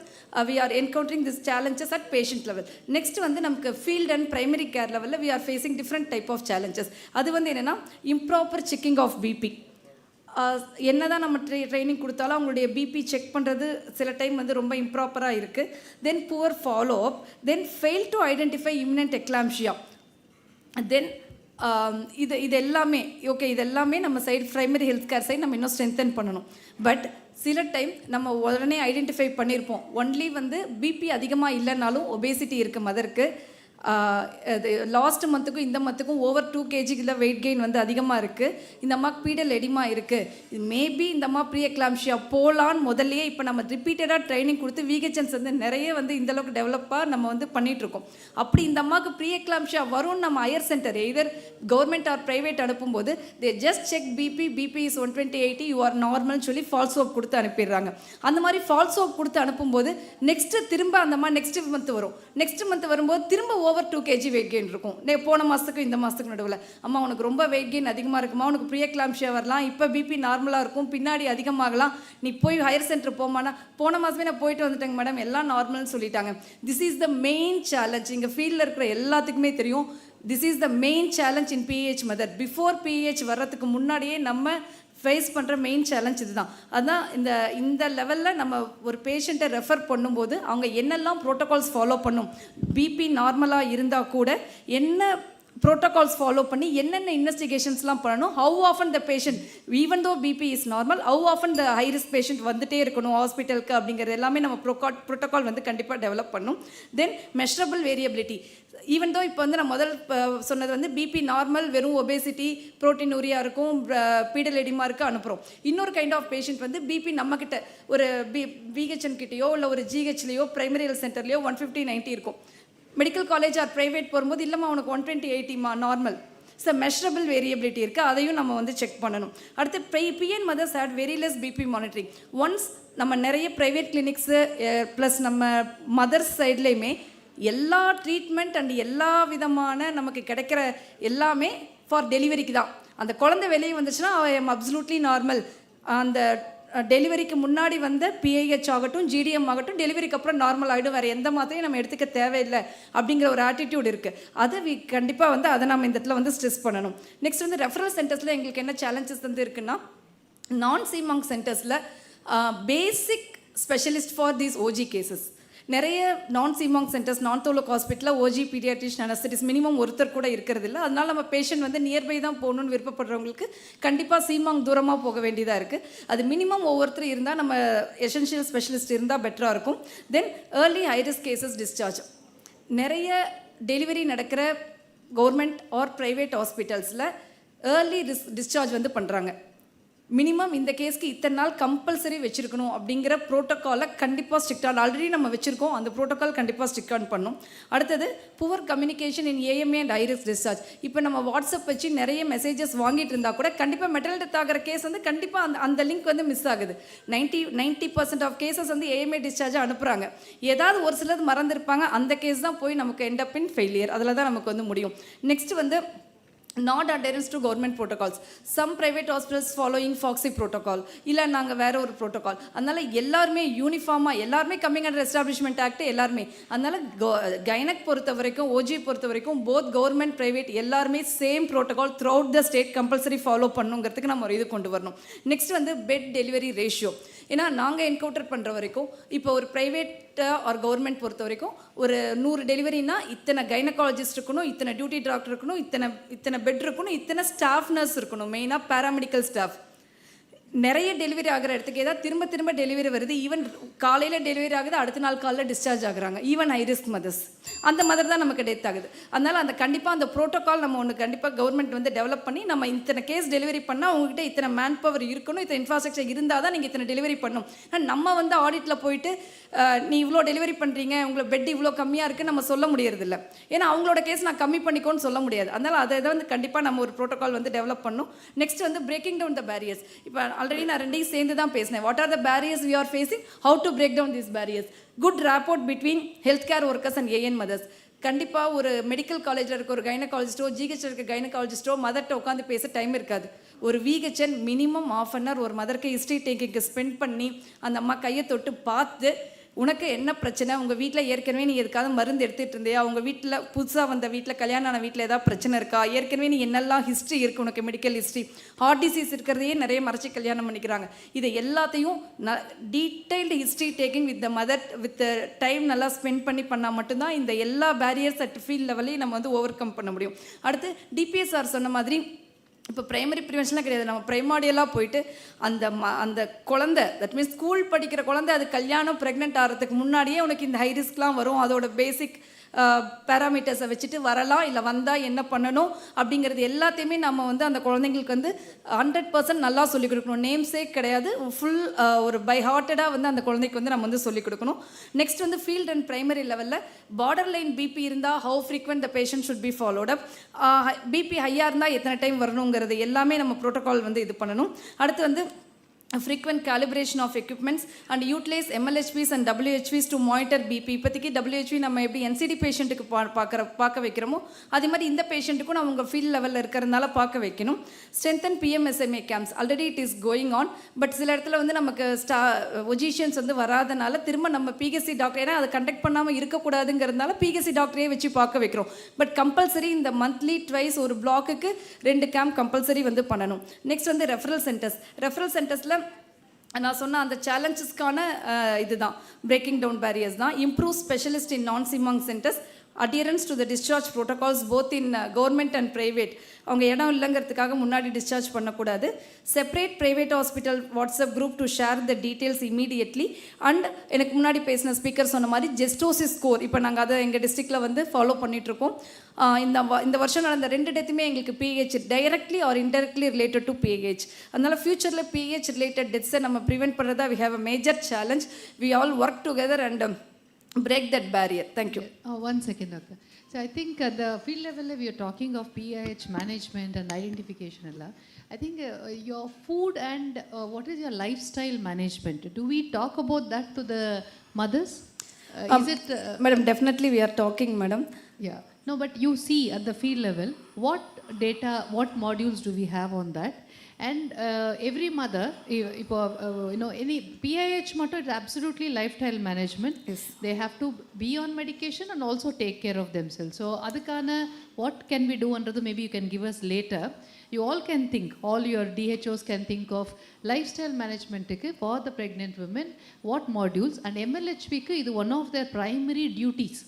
we are encountering this challenges at patient level. Next வந்து நமக்கு ஃபீல்ட் அண்ட் பிரைமரி கேர் லெவலில் we are facing different type of challenges. அது வந்து என்னென்னா improper checking of BP. என்ன தான் நம்ம training கொடுத்தாலும் அவங்களுடைய பிபி செக் பண்ணுறது சில டைம் வந்து ரொம்ப இம்ப்ராப்பராக இருக்குது. Then poor follow up, then fail to identify imminent eclampsia. Then இது எல்லாமே ஓகே, இது எல்லாமே நம்ம side primary health care side நம்ம இன்னும் ஸ்ட்ரென்தன் பண்ணணும். பட் சில டைம் நம்ம உடனே ஐடென்டிஃபை பண்ணியிருப்போம், ஒன்லி வந்து பிபி அதிகமாக இல்லைனாலும் ஒபேசிட்டி இருக்குது மதருக்கு. லாஸ்ட் மந்த்துக்கும் இந்த மந்த்துக்கும் ஓவர் 2 kg வெயிட் கெயின் வந்து அதிகமாக இருக்குது. இந்த அம்மாவுக்கு பீடல் எடிமா இருக்குது, மேபி இந்த அம்மா ப்ரீ எக்லாம்ஷியா போகலான்னு முதல்லையே இப்போ நம்ம ரிப்பீட்டடாக ட்ரைனிங் கொடுத்து விஹெச்என்ஸ் வந்து நிறைய வந்து இந்தளவுக்கு டெவலப்பாக நம்ம வந்து பண்ணிகிட்ருக்கோம். அப்படி இந்த அம்மாவுக்கு ப்ரீ எக்லாம்ஷியா வரும்னு நம்ம higher centre either government or private அனுப்பும்போது they just check BP is 120/80 you are நார்மல்னு சொல்லி ஃபால்ஸ் ஹோப் கொடுத்து அனுப்பிடுறாங்க. அந்த மாதிரி ஃபால்ஸ் ஹோப் கொடுத்து அனுப்பும்போது நெக்ஸ்ட்டு திரும்ப அந்த அம்மா நெக்ஸ்ட் மந்த் வரும், நெக்ஸ்ட் மந்த் வரும்போது திரும்ப ஓவர் 2 kg வெயிட் கெயின் இருக்கும். போன மாதத்துக்கும் இந்த மாதத்துக்கு நடுவில் அம்மா உனக்கு ரொம்ப வெயிட் கெயின் அதிகமாக இருக்குமா, உனக்கு ப்ரீ எக்லாம்ஷியா வரலாம், இப்போ பிபி நார்மலாக இருக்கும், பின்னாடி அதிகமாகலாம், நீ போய் ஹையர் சென்டர் போமானா, போன மாதமே நான் போயிட்டு வந்துட்டேங்க மேடம் எல்லாம் நார்மல்னு சொல்லிட்டாங்க. This is the main challenge. இங்கே ஃபீல்டில் இருக்கிற எல்லாத்துக்குமே தெரியும், this is the main challenge in PH mother. Before PH வர்றதுக்கு முன்னாடியே நம்ம ஃபேஸ் பண்ணுற மெயின் சேலஞ்ச் இதுதான். அதுதான் இந்த லெவலில் நம்ம ஒரு பேஷண்ட்டை ரெஃபர் பண்ணும்போது அவங்க என்னெல்லாம் ப்ரோட்டோகால்ஸ் ஃபாலோ பண்ணும், பிபி நார்மலாக இருந்தால் கூட என்ன ப்ரோட்டோகால்ஸ் ஃபாலோ பண்ணி என்னென்ன இன்வெஸ்டிகேஷன்ஸ்லாம் பண்ணணும், how often the patient even though BP is normal, how often the high risk patient வந்துட்டே இருக்கணும் ஹாஸ்பிட்டலுக்கு அப்படிங்கிறது எல்லாமே நம்ம ப்ரோட்டோகால் வந்து கண்டிப்பாக டெவலப் பண்ணும். தென் மெஷரபிள் வேரியபிலிட்டி. ஈவன் தோ இப்போ வந்து நான் முதல் சொன்னது வந்து பிபி நார்மல், வெறும் ஒபேசிட்டி, ப்ரோட்டீன் உரியா இருக்கும், பீடல் எடிமா இருக்குது அனுப்புகிறோம். இன்னொரு கைண்ட் ஆஃப் பேஷண்ட் வந்து பிபி நம்மக்கிட்ட ஒரு விஹெச்என் கிட்டேயோ இல்லை ஒரு ஜிஹெச்லேயோ பிரைமரி ஹெல்த் சென்டர்லேயோ 150/90 இருக்கும். மெடிக்கல் காலேஜ் ஆர் ப்ரைவேட் போகும்போது இல்லைம்மா உனக்கு 120/80 நார்மல். ஸோ மெஷரபிள் வேரியபிலிட்டி இருக்குது, அதையும் நம்ம வந்து செக் பண்ணணும். அடுத்து PN mothers had very less BP monitoring. Once நம்ம நிறைய ப்ரைவேட் கிளினிக்ஸு ப்ளஸ் நம்ம மதர்ஸ் சைட்லேயுமே எல்லா ட்ரீட்மெண்ட் அண்ட் எல்லா விதமான நமக்கு கிடைக்கிற எல்லாமே ஃபார் டெலிவரிக்கு தான். அந்த குழந்தை வெளியே வந்துச்சுன்னா ஐ எம் அப்சல்யூட்லி நார்மல். அந்த டெலிவரிக்கு முன்னாடி வந்து பிஐஹெச் ஆகட்டும், ஜிடிஎம் ஆகட்டும், டெலிவரிக்கு அப்புறம் நார்மல் ஆகிடும், வேறு எந்த மாத்திரையும் நம்ம எடுத்துக்க தேவையில்லை அப்படிங்கிற ஒரு ஆட்டிடியூட் இருக்குது. அதை கண்டிப்பாக வந்து அதை நம்ம இந்த இடத்துல வந்து ஸ்ட்ரெஸ் பண்ணணும். நெக்ஸ்ட் வந்து ரெஃபரல் சென்டர்ஸில் எங்களுக்கு என்ன சேலஞ்சஸ் வந்து இருக்குன்னா, நான் சிமாங் சென்டர்ஸில் basic specialist for these OG cases நிறைய நான் சிமாங் சென்டர்ஸ், நான் தோலோக் ஹாஸ்பிட்டலில் ஓஜி பீடியாட்ரிஷியன் அனஸ்தட்டிஸ்ட் மினிமம் ஒருத்தர் கூட இருக்கிறது இல்லை. அதனால நம்ம பேஷண்ட் வந்து நியர்பை தான் போகணுன்னு விருப்பப்படுறவங்களுக்கு கண்டிப்பாக சிமாங் தூரமாக போக வேண்டியதாக இருக்குது. அது மினிமம் ஒவ்வொருத்தர் இருந்தால் நம்ம எசென்ஷியல் ஸ்பெஷலிஸ்ட் இருந்தால் பெட்டராக இருக்கும். Then early high risk cases discharge. நிறைய டெலிவரி நடக்கிற கவர்மெண்ட் ஆர் ப்ரைவேட் ஹாஸ்பிட்டல்ஸில் ஏர்லி டிஸ்சார்ஜ் வந்து பண்ணுறாங்க. மினிமம் இந்த கேஸ்க்கு இத்தனை நாள் கம்பல்சரி வச்சுருக்கணும் அப்படிங்கிற ப்ரோட்டோக்காலை கண்டிப்பாக ஸ்ட்ரிக்டாக ஆல்ரெடி நம்ம வச்சுருக்கோம், அந்த ப்ரோட்டோக்கால் கண்டிப்பாக ஸ்ட்ரிக்ட் ஆன் பண்ணும். அடுத்தது poor communication in AMA and iris discharge. இப்போ நம்ம வாட்ஸ்அப் வச்சு நிறைய மெசேஜஸ் வாங்கிட்டு இருந்தால் கூட கண்டிப்பாக மெட்டல் டெத் ஆகிற கேஸ் வந்து கண்டிப்பாக அந்த லிங்க் வந்து மிஸ் ஆகுது. 90% ஆஃப் கேசஸ் வந்து ஏஎம்ஏ டிஸ்சார்ஜாக அனுப்புகிறாங்க. ஏதாவது ஒரு சிலது மறந்துருப்பாங்க, அந்த கேஸ் தான் போய் நமக்கு எண்ட் அப் இன் ஃபெயிலியர். அதில் தான் நமக்கு வந்து முடியும். நெக்ஸ்ட் வந்து not adherence to government protocols. Some private hospitals following FOXY protocol, இல்லை நாங்கள் வேற ஒரு ப்ரோட்டோகால். அதனால் எல்லாருமே யூனிஃபார்மாக எல்லாருமே கம்மிங் அண்டர் எஸ்டாப்ளிஷ்மெண்ட் ஆக்ட் எல்லாருமே. அதனால் கைனக் பொறுத்த வரைக்கும் ஓஜி பொறுத்த வரைக்கும் போத் கவர்மெண்ட் ப்ரைவேட் எல்லாருமே same protocol throughout the state compulsory follow பண்ணுங்கிறதுக்கு நம்ம ஒரு இது கொண்டு வரணும். நெக்ஸ்ட் வந்து பெட் டெலிவரி ரேஷியோ. ஏன்னா நாங்கள் என்கவுண்டர் பண்ணுற வரைக்கும் இப்போ ஒரு ப்ரைவேட்டாக ஆர் கவர்மெண்ட் பொறுத்த வரைக்கும் ஒரு 100 டெலிவரினா இத்தனை கைனகாலஜிஸ்ட் இருக்கணும், இத்தனை டியூட்டி டாக்டர் இருக்கணும், இத்தனை பெட் இருக்கணும், இத்தனை ஸ்டாஃப் நர்ஸ் இருக்கணும், மெயினாக பேராமெடிக்கல் ஸ்டாஃப். நிறைய டெலிவரி ஆகிற இடத்துக்கு ஏதாவது திரும்ப டெலிவரி வருது. ஈவன் காலையில் டெலிவரி ஆகுது, அடுத்த நாள் காலையில் டிஸ்சார்ஜ் ஆகுறாங்க. ஈவன் ஹைரிஸ்க் மதர்ஸ், அந்த மதர் தான் நமக்கு டெத் ஆகுது. அதனால் அந்த கண்டிப்பாக அந்த ப்ரோட்டோக்கால் நம்ம ஒன்று கண்டிப்பாக கவர்மெண்ட் வந்து டெவலப் பண்ணி நம்ம இத்தனை கேஸ் டெலிவரி பண்ணால் உங்ககிட்ட இத்தனை மேன் பவர் இருக்கணும், இத்தனை இன்ஃப்ராஸ்ட்ரக்சர் இருந்தால் தான் நீங்கள் இத்தனை டெலிவரி பண்ணணும். நம்ம வந்து ஆடிட்டில் போயிட்டு நீ இவ்வளோ டெலிவரி பண்ணுறீங்க, உங்களை பெட் இவ்வளோ கம்மியாக இருக்குன்னு நம்ம சொல்ல முடியறதில்ல. ஏன்னா அவங்களோட கேஸ் நான் கம்மி பண்ணிக்கோன்னு சொல்ல முடியாது. அதனால் அதை வந்து கண்டிப்பாக நம்ம ஒரு ப்ரோட்டோக்கால் வந்து டெவலப் பண்ணணும். நெக்ஸ்ட் வந்து பிரேக்கிங் டவுன் த பேரியர்ஸ். இப்போ ஆல்ரெடி நான் ரெண்டையும் சேர்ந்து தான் பேசினேன். What are the barriers we are facing, how to break down these barriers. Good rapport between health care workers and AN mothers. கண்டிப்பாக ஒரு மெடிக்கல் காலேஜில் இருக்க ஒரு கைனகாலஜிஸ்டோ ஜிஹெச்சில் இருக்க கைனகாலஜிஸ்டோ மதர்கிட்ட உட்காந்து பேச டைம் இருக்காது. ஒரு விஹெச்என் மினிமம் ½ அன் ஹவர் ஒரு மதருக்கு ஹிஸ்ட்ரி டேக்கிங்க்கு ஸ்பெண்ட் பண்ணி அந்த அம்மா கையை தொட்டு பார்த்து உனக்கு என்ன பிரச்சனை, உங்கள் வீட்டில் ஏற்கனவே நீ எதுக்காவது மருந்து எடுத்துகிட்டு இருந்தியா, உங்கள் வீட்டில் புதுசாக வந்த வீட்டில் கல்யாணம் ஆன வீட்டில் ஏதாவது பிரச்சனை இருக்கா, ஏற்கனவே நீ என்னெல்லாம் ஹிஸ்ட்ரி இருக்குது உனக்கு மெடிக்கல் ஹிஸ்ட்ரி, ஹார்ட் டிசீஸ் இருக்கிறதையே நிறைய மறைச்சி கல்யாணம் பண்ணிக்கிறாங்க. இதை எல்லாத்தையும் detailed history taking with the mother with time நல்லா ஸ்பெண்ட் பண்ணால் மட்டும்தான் இந்த எல்லா பேரியர்ஸ் அட் ஃபீல்ட் லெவலையும் நம்ம வந்து ஓவர் கம் பண்ண முடியும். அடுத்து டிபிஎஸ்ஆர் சொன்ன மாதிரி இப்போ ப்ரைமரி ப்ரிவென்ஷன்லாம் கிடையாது. நம்ம ப்ரைமாடியலாக போயிட்டு அந்த குழந்தை, தட் மீன்ஸ் ஸ்கூல் படிக்கிற குழந்தை அது கல்யாணம் ப்ரெக்னென்ட் ஆகிறதுக்கு முன்னாடியே உனக்கு இந்த ஹை ரிஸ்க்லாம் வரும். அதோட பேசிக் பேராமீட்டர்ஸை வச்சுட்டு வரலாம், இல்லை வந்தால் என்ன பண்ணணும் அப்படிங்கிறது எல்லாத்தையுமே நம்ம வந்து அந்த குழந்தைங்களுக்கு வந்து 100% நல்லா சொல்லிக் கொடுக்கணும். நேம்ஸே கிடையாது, ஃபுல் ஒரு பை ஹார்ட்டடாக வந்து அந்த குழந்தைக்கு வந்து நம்ம வந்து சொல்லிக் கொடுக்கணும். நெக்ஸ்ட் வந்து ஃபீல்ட் அண்ட் ப்ரைமரி லெவலில் பார்டர் லைன் பிபி இருந்தால் how frequent the patient should be followed up, BP ஹையாக இருந்தால் எத்தனை டைம் வரணுங்கிறது எல்லாமே நம்ம ப்ரோட்டோகால் வந்து இது பண்ணணும். அடுத்து வந்து frequent calibration of equipments and utilize MLHPs and WHPs to monitor BP. இப்போதைக்கு WHP நம்ம எப்படி NCD பேஷண்ட்டுக்கு பார்க்க வைக்கிறோமோ அதே மாதிரி இந்த பேஷண்ட்டுக்கும் நம்ம உங்கள் ஃபீல்ட் லெவலில் இருக்கிறதுனால பார்க்க வைக்கணும். strengthen PMSMA camps. Already it is going on. But சில இடத்துல வந்து நமக்கு ஒஜிஷியன்ஸ் வந்து வராதனால திரும்ப நம்ம பிஹெச்சி டாக்டர், ஏன்னா அதை கண்டக்ட் பண்ணாமல் இருக்கக்கூடாதுங்கிறதுனால பிஹெச்சி டாக்டரே வச்சு பார்க்க வைக்கிறோம். பட் கம்பல்சரி இந்த மந்த்லி ட்வைஸ் ஒரு பிளாக்குக்கு 2 கேம்ப் கம்பல்சரி வந்து பண்ணணும். நெக்ஸ்ட் வந்து ரெஃபரல் சென்டர்ஸில் நான் சொன்ன அந்த சேலஞ்சஸ்க்கான இதுதான் பிரேக்கிங் டவுன் பேரியர்ஸ் தான். இம்ப்ரூவ் ஸ்பெஷலிஸ்ட் இன் நான் சிமாங் centres, adherence to the discharge protocols both in government and private. அவங்க இடம் இல்லைங்கிறதுக்காக முன்னாடி டிஸ்சார்ஜ் பண்ணக்கூடாது. Separate private hospital WhatsApp group to share the details immediately. And எனக்கு முன்னாடி பேசின ஸ்பீக்கர் சொன்ன மாதிரி ஜெஸ்டோசிஸ் ஸ்கோர், இப்போ நாங்கள் அதை எங்கள் டிஸ்ட்ரிக்டில் வந்து ஃபாலோ பண்ணிகிட்ருக்கோம். இந்த வருஷம் நடந்த 2 டெத்துமே எங்களுக்கு PH directly or indirectly related to PH. அதனால் ஃபியூச்சரில் பிஹெச் ரிலேட்டட் டெத்ஸை நம்ம ப்ரிவெண்ட் பண்ணுறதா we have a major challenge. We all work together and break that barrier. Thank you. One second, doctor. So I think at the field level we are talking of PIH management and identification. I think your food and what is your lifestyle management? Do we talk about that to the mothers? Is it madam, definitely we are talking, madam. Yeah. No, but you see at the field level what data, what modules do we have on that? And every mother, any PIH motto, it's absolutely lifestyle management. Yes. They have to be on medication and also take care of themselves. So, adukana what can we do under the, maybe you can give us later. You all can think, all your DHOs can think of lifestyle management for the pregnant women, what modules, and MLHP is one of their primary duties.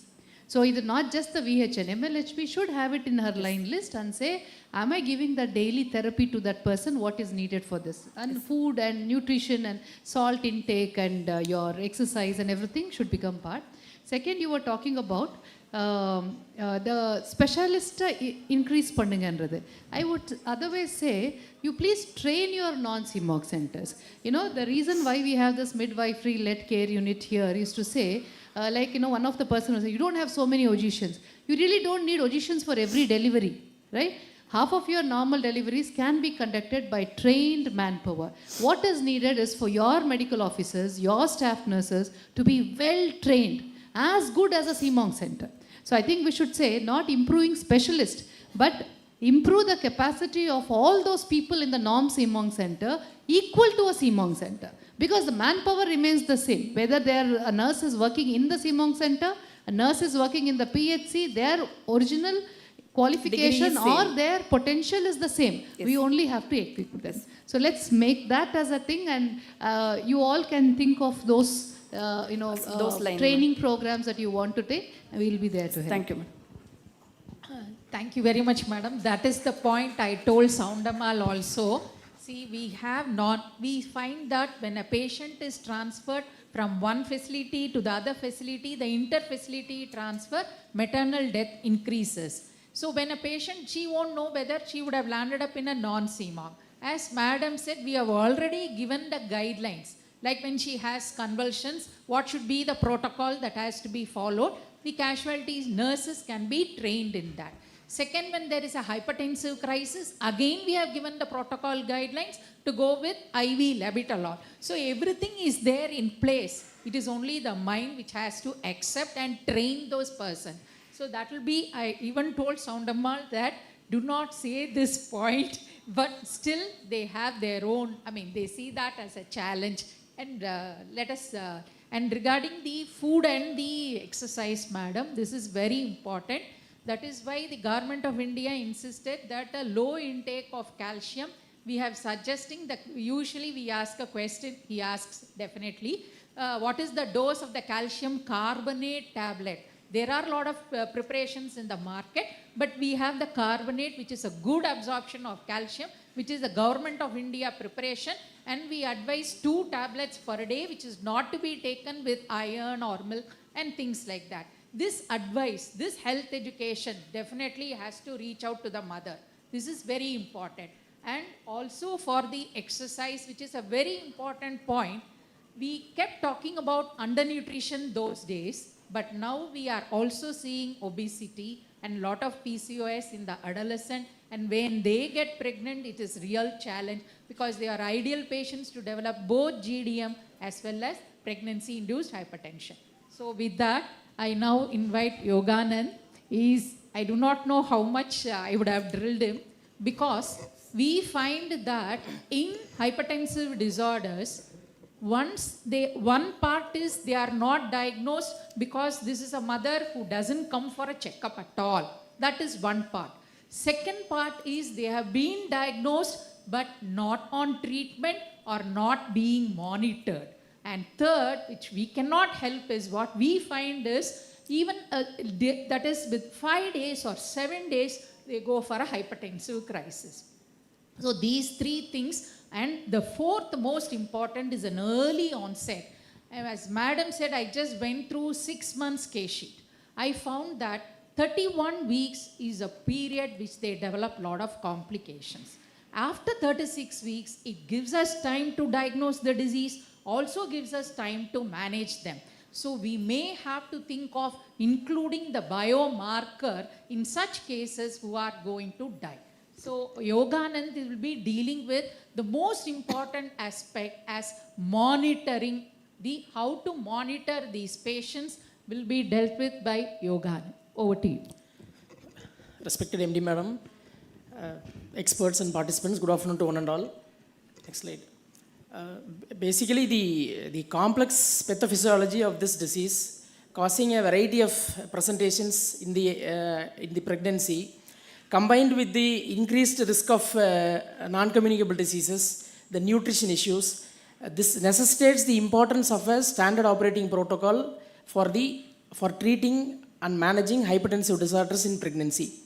So it's not just the VHN. MLHP should have it in her line list and say, am I giving the daily therapy to that person? What is needed for this? And food and nutrition and salt intake and your exercise and everything should become part. Second, you were talking about the specialist increase பண்ணுங்கன்றது. I would otherwise say, you please train your non-CMOG centers. You know, the reason why we have this midwifery-led care unit here is to say, like, you know, one of the person was saying, you don't have so many OGCs. You really don't need OGCs for every delivery, right? Half of your normal deliveries can be conducted by trained manpower. What is needed is for your medical officers, your staff nurses to be well trained, as good as a CMOG center. So I think we should say not improving specialists, but improve the capacity of all those people in the non-CMOG center equal to a CMOG center. Because the manpower remains the same. Whether a nurse is working in the CMOG center, a nurse is working in the PHC, their original qualification or their potential is the same. Yes. We only have to equip them. So let's make that as a thing, and you all can think of those training programs that you want to take, and we will be there to help. Thank you, ma'am. Thank you very much, madam. That is the point I told Soundamal also. See, we find that when a patient is transferred from one facility to the other facility, the inter-facility transfer, maternal death increases. So when a patient, she won't know whether she would have landed up in a non-CMOG. As madam said, we have already given the guidelines. Like when she has convulsions, what should be the protocol that has to be followed? The casualties nurses can be trained in that. Second, when there is a hypertensive crisis, again we have given the protocol guidelines to go with IV labetalol. So everything is there in place. It is only the mind which has to accept and train those persons. So that will be, I even told Soundamal that do not say this point, but still they have their own, they see that as a challenge. And and regarding the food and the exercise, madam, this is very important. That is why the government of India insisted that a low intake of calcium, we have suggesting that usually we ask a question, he asks definitely, what is the dose of the calcium carbonate tablet? There are a lot of preparations in the market, but we have the carbonate, which is a good absorption of calcium, which is the government of India preparation, and we advise 2 tablets per day, which is not to be taken with iron or milk and things like that. This advice, this health education definitely has to reach out to the mother. This is very important. And also for the exercise, which is a very important point, we kept talking about undernutrition those days, but now we are also seeing obesity and lot of PCOS in the adolescent, and when they get pregnant, it is real challenge because they are ideal patients to develop both GDM as well as pregnancy-induced hypertension. So with that, I now invite Yoganand. I do not know how much I would have drilled him, because we find that in hypertensive disorders, one part is they are not diagnosed because this is a mother who doesn't come for a checkup at all. That is one part. Second part is they have been diagnosed but not on treatment or not being monitored. And third, which we cannot help, is what we find is even that is with 5 days or 7 days, they go for a hypertensive crisis. So these 3 things, and the fourth most important is an early onset. As madam said, I just went through 6 months case sheet. I found that 31 weeks is a period which they develop a lot of complications. After 36 weeks, it gives us time to diagnose the disease, also gives us time to manage them. So we may have to think of including the biomarker in such cases who are going to die. So Yoganand will be dealing with the most important aspect as monitoring. How to monitor these patients will be dealt with by Yoganand. Over to you. Respected MD Madam, experts and participants, good afternoon to one and all. Next slide. Basically, the complex pathophysiology of this disease causing a variety of presentations in the pregnancy, combined with the increased risk of non-communicable diseases, the nutrition issues, this necessitates the importance of a standard operating protocol for treating and managing hypertensive disorders in pregnancy.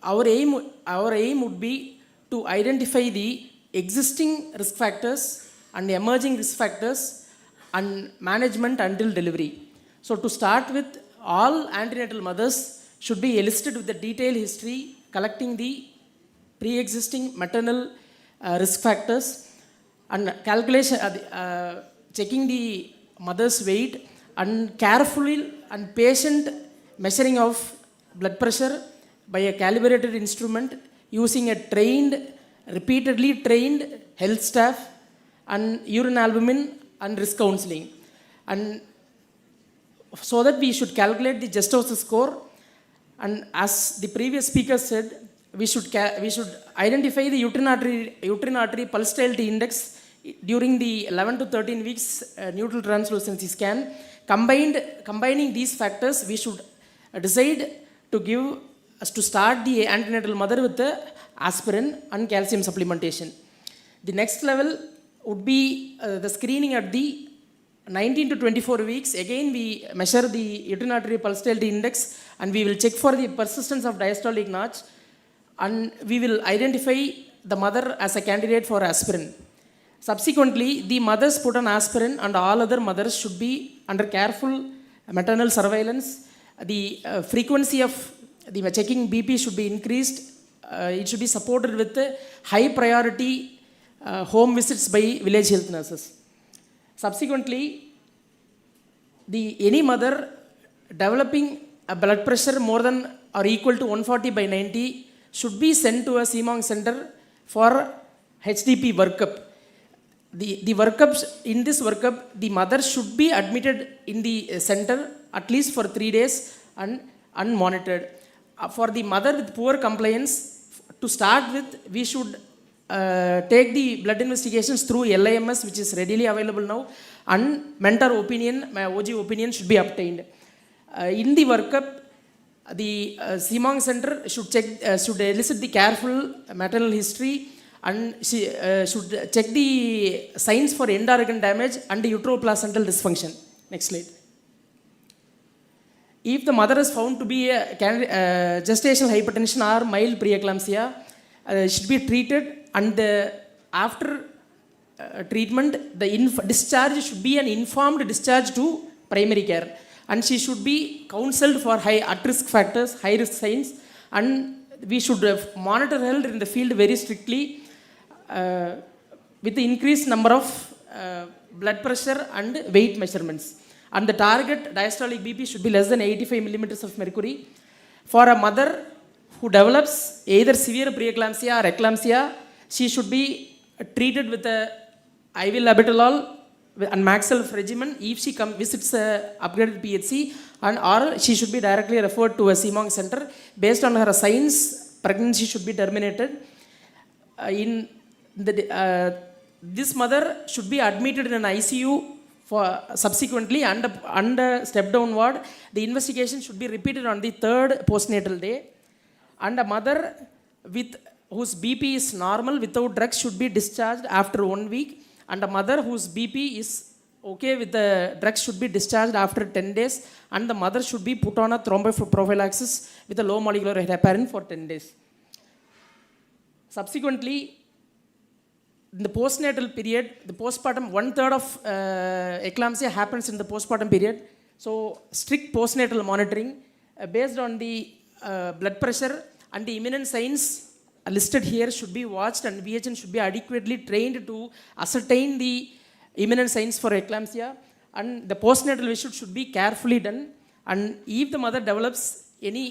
Our aim would be to identify the existing risk factors and emerging risk factors and management until delivery. So to start with, all antenatal mothers should be elicited with the detailed history, collecting the pre-existing maternal risk factors and calculation, checking the mother's weight and carefully and patient measuring of blood pressure by a calibrated instrument using a repeatedly trained health staff and urine albumin and risk counseling. And so that we should calculate the Gestosis score. And as the previous speaker said, we should identify the uterine artery pulsatility index during the 11 to 13 weeks neutral translucency scan. Combining these factors, we should decide to start the antenatal mother with the aspirin and calcium supplementation. The next level would be the screening at the 19 to 24 weeks. Again, we measure the uterine artery pulsatility index and we will check for the persistence of diastolic notch, and we will identify the mother as a candidate for aspirin. Subsequently, the mothers put on aspirin and all other mothers should be under careful maternal surveillance. The frequency of the checking BP should be increased. It should be supported with high priority home visits by village health nurses. Subsequently, any mother developing a blood pressure more than or equal to 140/90 should be sent to a CMONG center for HDP workup. The workups, in this workup, the mother should be admitted in the center at least for 3 days and monitored. For the mother with poor compliance, to start with, we should take the blood investigations through LIMS, which is readily available now, and mentor opinion, OG opinion should be obtained. In the workup, the CMONG center should elicit the careful maternal history, and she should check the signs for end organ damage and uteroplacental dysfunction. Next slide. If the mother is found to be a gestational hypertension or mild preeclampsia, should be treated, and after treatment, the discharge should be an informed discharge to primary care, and she should be counseled for at-risk factors, high-risk signs, and we should monitor her in the field very strictly with the increased number of blood pressure and weight measurements. And the target diastolic BP should be less than 85 millimeters of mercury. For a mother who develops either severe preeclampsia or eclampsia, she should be treated with a IV labetalol and Maxelf regimen if she visits a upgraded PHC, or she should be directly referred to a CMONG center. Based on her signs, pregnancy should be terminated. This mother should be admitted in an ICU for subsequently and step down ward. The investigation should be repeated on the 3rd postnatal day, and a mother whose BP is normal without drugs should be discharged after 1 week, and a mother whose BP is okay with the drugs should be discharged after 10 days, and the mother should be put on a thromboprophylaxis with a low molecular heparin for 10 days. Subsequently, in the postnatal period, the postpartum, 1/3 of eclampsia happens in the postpartum period. So, strict postnatal monitoring based on the blood pressure and the imminent signs listed here should be watched, and VHN should be adequately trained to ascertain the imminent signs for eclampsia, and the postnatal visit should be carefully done, and if the mother develops any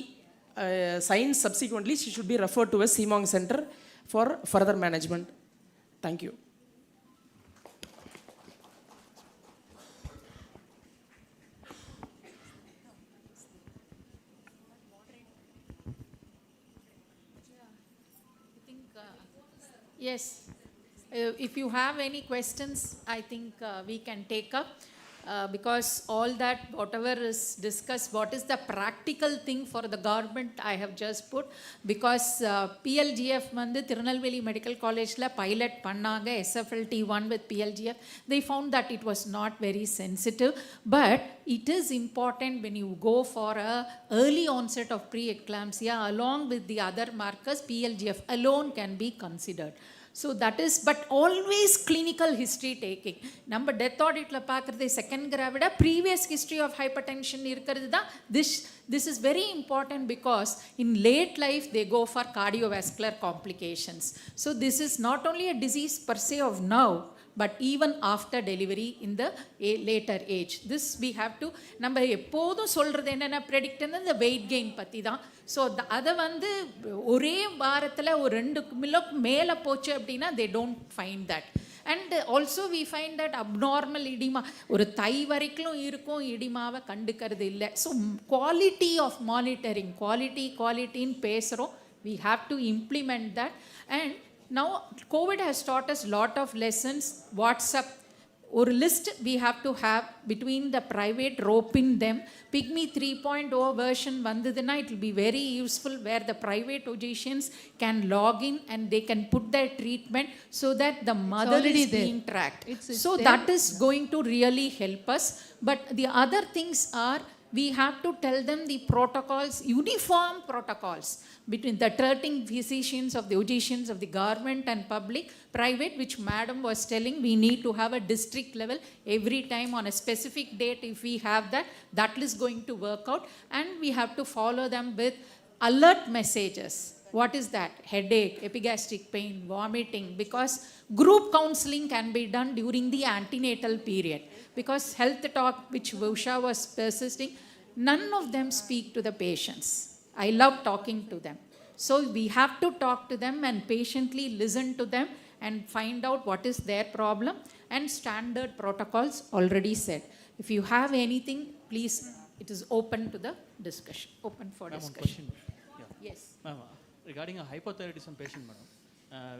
signs subsequently, she should be referred to a CMONG center for further management. Thank you. Yes. If you have any questions, I think we can take up. Because all that, whatever is discussed, what is the practical thing for the government, I have just put. Because PLGF வந்து Tirunelveli medical காலேஜில் pilot பண்ணாங்க, SFLT1 with PLGF. They found that it was not very sensitive. But it is important when you go for a early onset of preeclampsia, along with the other markers, PLGF alone can be considered. So that is, but always clinical history taking. Number death audit la paakradhe second gravida previous history of hypertension irukkiradhu da. This is very important because in late life they go for cardiovascular complications. So this is not only a disease per se of now, but even after delivery in the later age. This we have to, நம்ம எப்போதும் சொல்கிறது என்னென்ன predict இந்த weight gain பற்றி தான். So அதை வந்து ஒரே வாரத்தில் ஒரு 2 கிலோ மேலே போச்சு அப்படின்னா they don't find that. And also we find that abnormal edema, ஒரு தை வரைக்கும் இருக்கும், இடிமாவை கண்டுக்கிறது இல்லை. ஸோ குவாலிட்டி ஆஃப் மானிட்டரிங், குவாலிட்டின்னு பேசுகிறோம். We have to implement that. And now COVID has taught us lot of lessons. WhatsApp or list we have to have between the private, roping them. Pygmy 3.0 version vandadina, it will be very useful where the private physicians can log in and they can put their treatment so that the mother is being tracked. So that is going to really help us. But the other things are, we have to tell them the protocols, uniform protocols between the treating physicians of the physicians of the government and public, private, which madam was telling, we need to have a district level every time on a specific date. If we have that, that is going to work out. And we have to follow them with alert messages. What is that? Headache, epigastric pain, vomiting, because group counseling can be done during the antenatal period. Because health talk, which Usha was persisting, none of them speak to the patients. I love talking to them. So we have to talk to them and patiently listen to them and find out what is their problem, and standard protocols already said. If you have anything, please, it is open to the discussion, open for discussion. Yes. Ma'am, regarding a hypothyroidism patient, madam,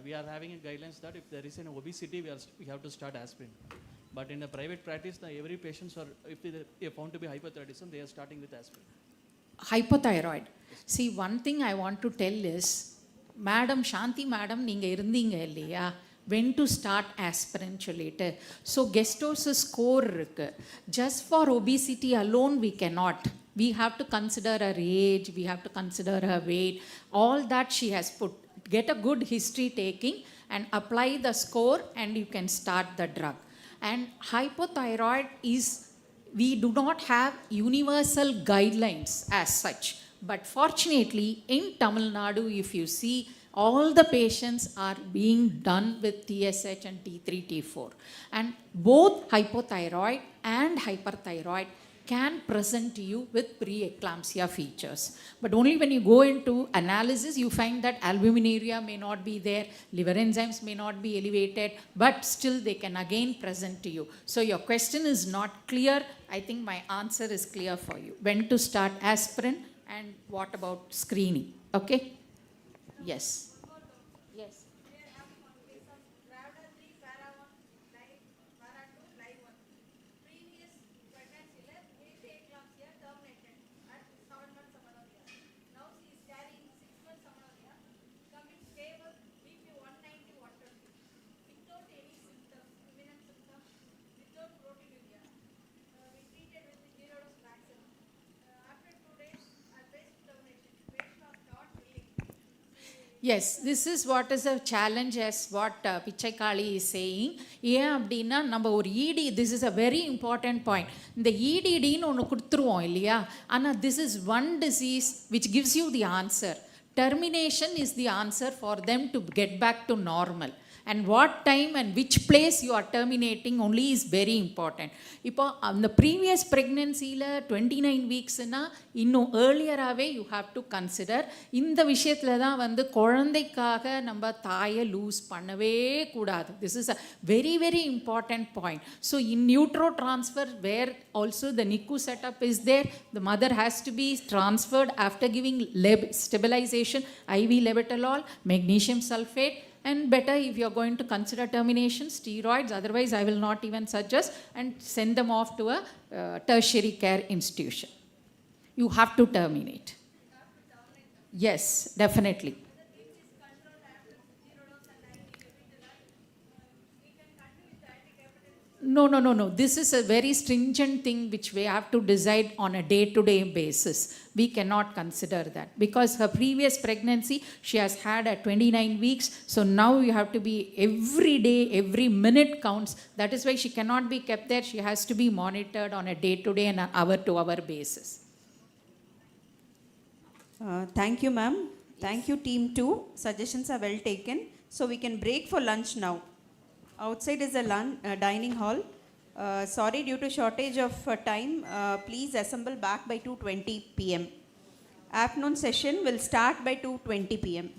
we are having a guidelines that if there is an obesity, we have to start aspirin. But in a private practice, every patient, if they are found to be hypothyroidism, they are starting with aspirin. Hypothyroid. See, one thing I want to tell is, Madam Shanti Madam, நீங்க இருந்தீங்க இல்லையா, when to start aspirin சொல்லிட்டு. So Gesto's score இருக்கு. Just for obesity alone we cannot. We have to consider her age, we have to consider her weight, all that she has put. Get a good history taking and apply the score and you can start the drug. And hypothyroid is, we do not have universal guidelines as such. But fortunately, in Tamil Nadu, if you see, all the patients are being done with TSH and T3, T4. And both hypothyroid and hyperthyroid can present to you with preeclampsia features. But only when you go into analysis, you find that albuminuria may not be there, liver enzymes may not be elevated, but still they can again present to you. So your question is not clear. I think my answer is clear for you. When to start aspirin and what about screening? Okay? Yes. Yes. Yes, this is what is a challenge as what Pichaikali is saying. ஏன் அப்படின்னா நம்ம ஒரு ED, this is a very important point. இந்த EDDன்னு ஒன்று கொடுத்துருவோம் இல்லையா, ஆனால் this is one disease which gives you the answer. Termination is the answer for them to get back to normal. And what time and which place you are terminating only is very important. இப்போ அந்த previous ப்ரெக்னென்சியில் 29 வீக்ஸ்னா இன்னும் ஏர்லியராகவே you have to consider. இந்த விஷயத்தில் தான் வந்து குழந்தைக்காக நம்ம தாயை லூஸ் பண்ணவே கூடாது. This is a very very important point. So in நியூட்ரோ transfer were also the NICU setup is there, the mother has to be transferred after giving stabilization, IV levotalol, magnesium sulfate. And better if you are going to consider termination, steroids, otherwise I will not even suggest, and send them off to a tertiary care institution. You have to terminate. Yes, definitely. No. This is a very stringent thing which we have to decide on a day-to-day basis. We cannot consider that because her previous pregnancy, she has had at 29 weeks. So now you have to be every day, every minute counts. That is why she cannot be kept there. She has to be monitored on a day-to-day and an hour-to-hour basis. Thank you, ma'am. Thank you, team 2. Suggestions are well taken. So we can break for lunch now. Outside is a dining hall. Sorry, due to shortage of time, please assemble back by 2:20 p.m. Afternoon session will start by 2:20 p.m.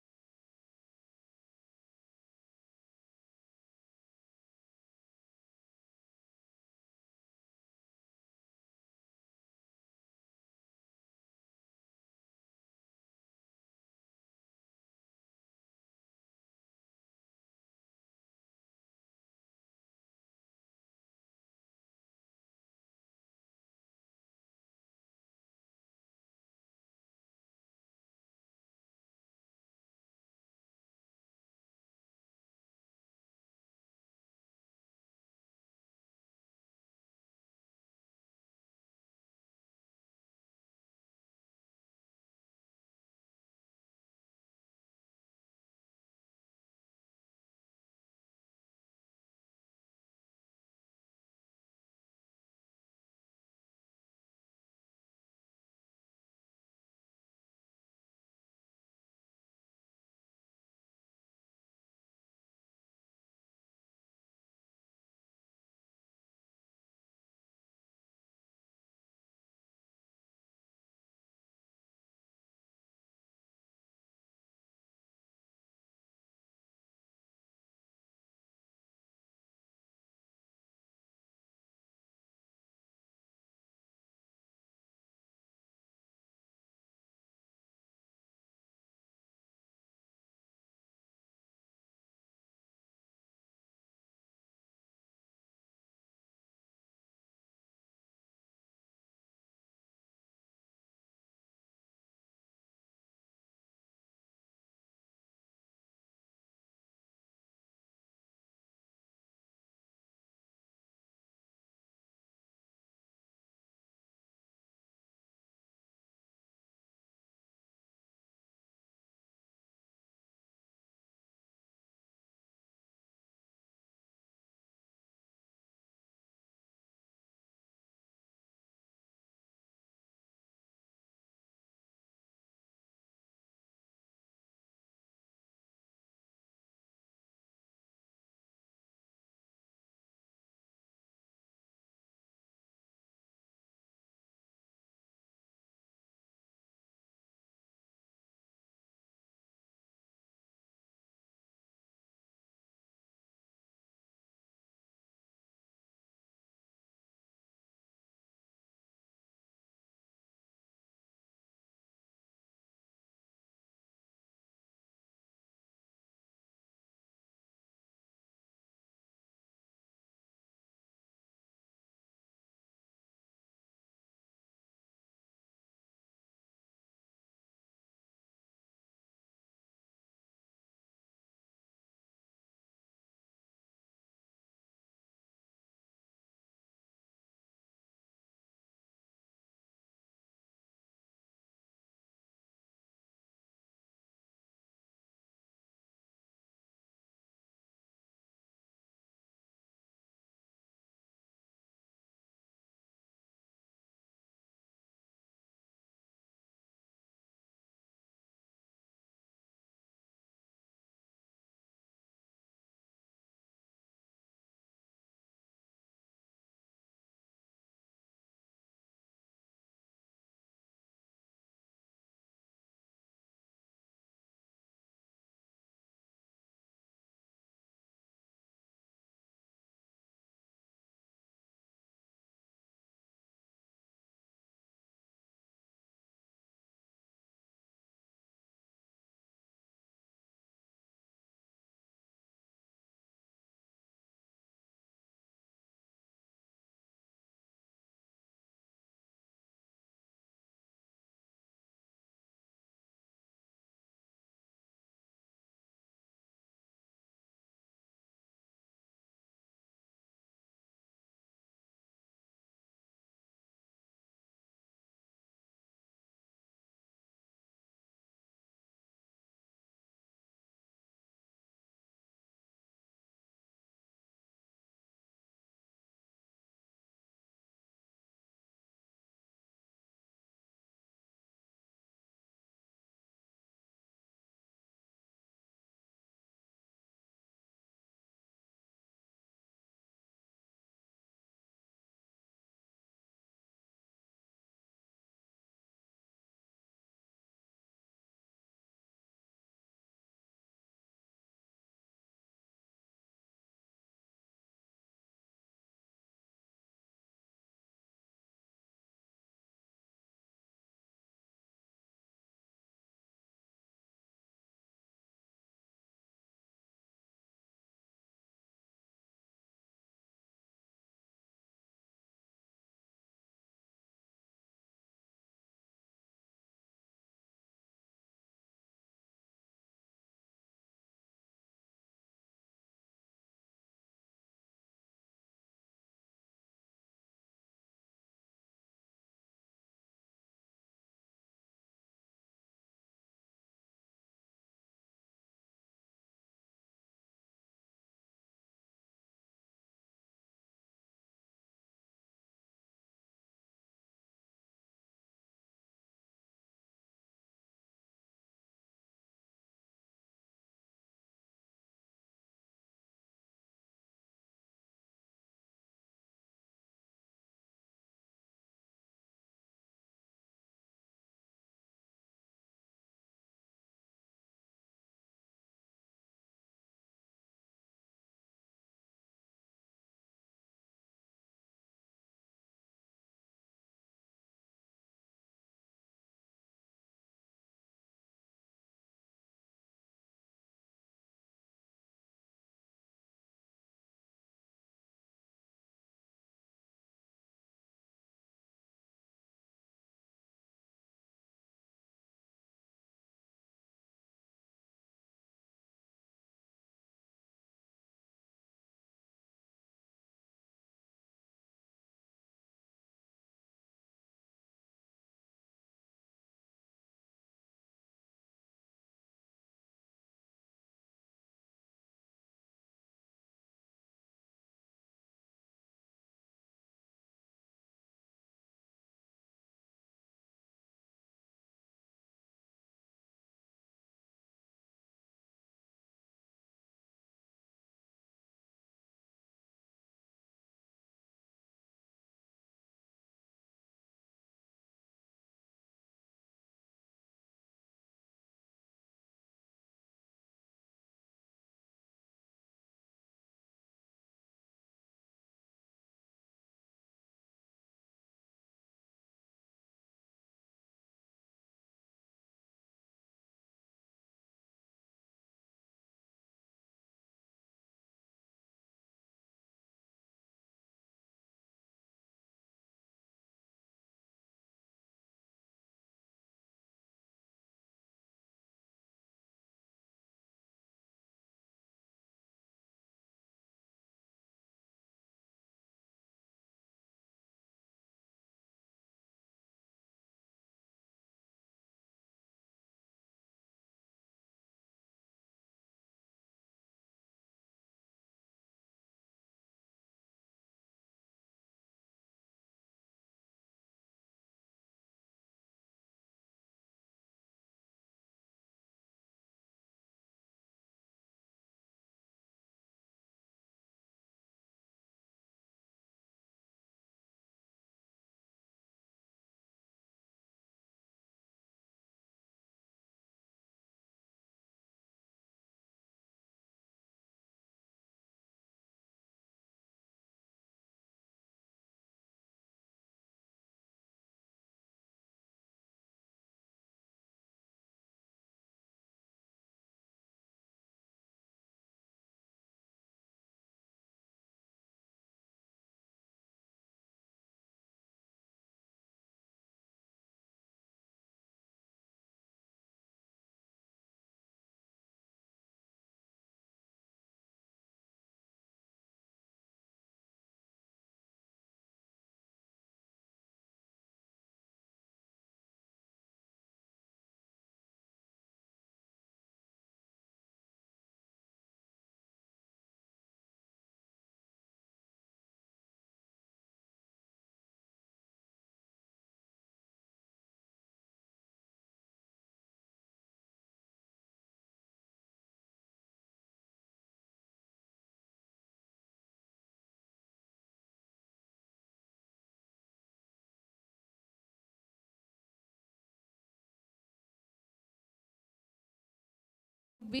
be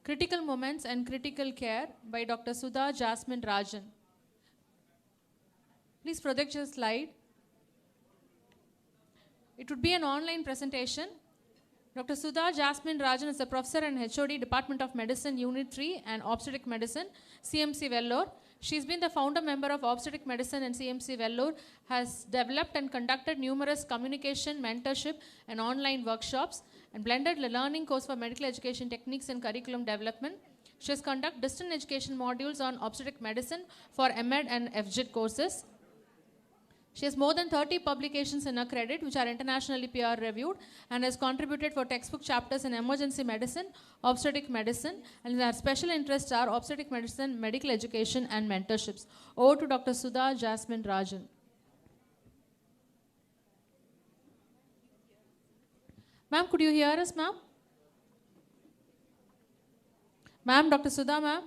Critical Moments and Critical Care by Dr. Sudha Jasmine Rajan. Please project your slide. It would be an online presentation. Dr. Sudha Jasmine Rajan is a professor and HOD, Department of Medicine, Unit 3 and Obstetric Medicine, CMC Vellore. She's been the founder member of Obstetric Medicine and CMC Vellore, has developed and conducted numerous communication, mentorship and online workshops, and blended the learning course for medical education techniques and curriculum development. She has conducted distant education modules on obstetric medicine for MEd and FGIT courses. She has more than 30 publications in her credit, which are internationally peer reviewed, and has contributed for textbook chapters in emergency medicine, obstetric medicine, and her special interests are obstetric medicine, medical education, and mentorships. Over to Dr. Sudha Jasmine Rajan. Ma'am, could you hear us, ma'am? Ma'am, Dr. Sudha, ma'am?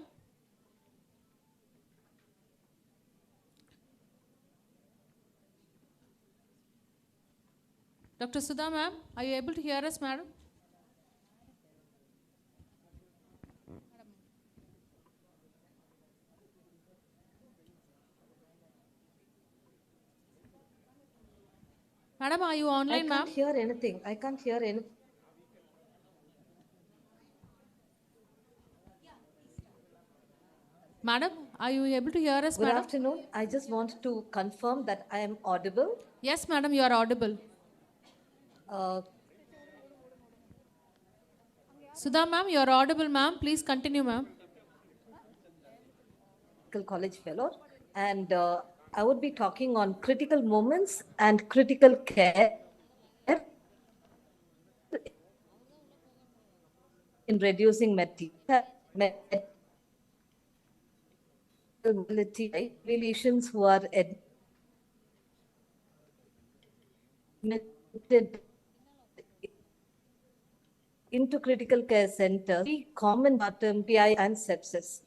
Dr. Sudha, ma'am, are you able to hear us, madam? Madam, are you online, ma'am? I can't hear anything. I can't hear anything. Madam, are you able to hear us, Good madam? afternoon. I just want to confirm that I am audible. Yes, madam, you are audible. Sudha, ma'am, you are audible, ma'am. Please continue, ma'am. College fellow, and I would be talking on critical moments and critical care in reducing mobility relations who are admitted into critical care centers, common postpartum, PI, and sepsis.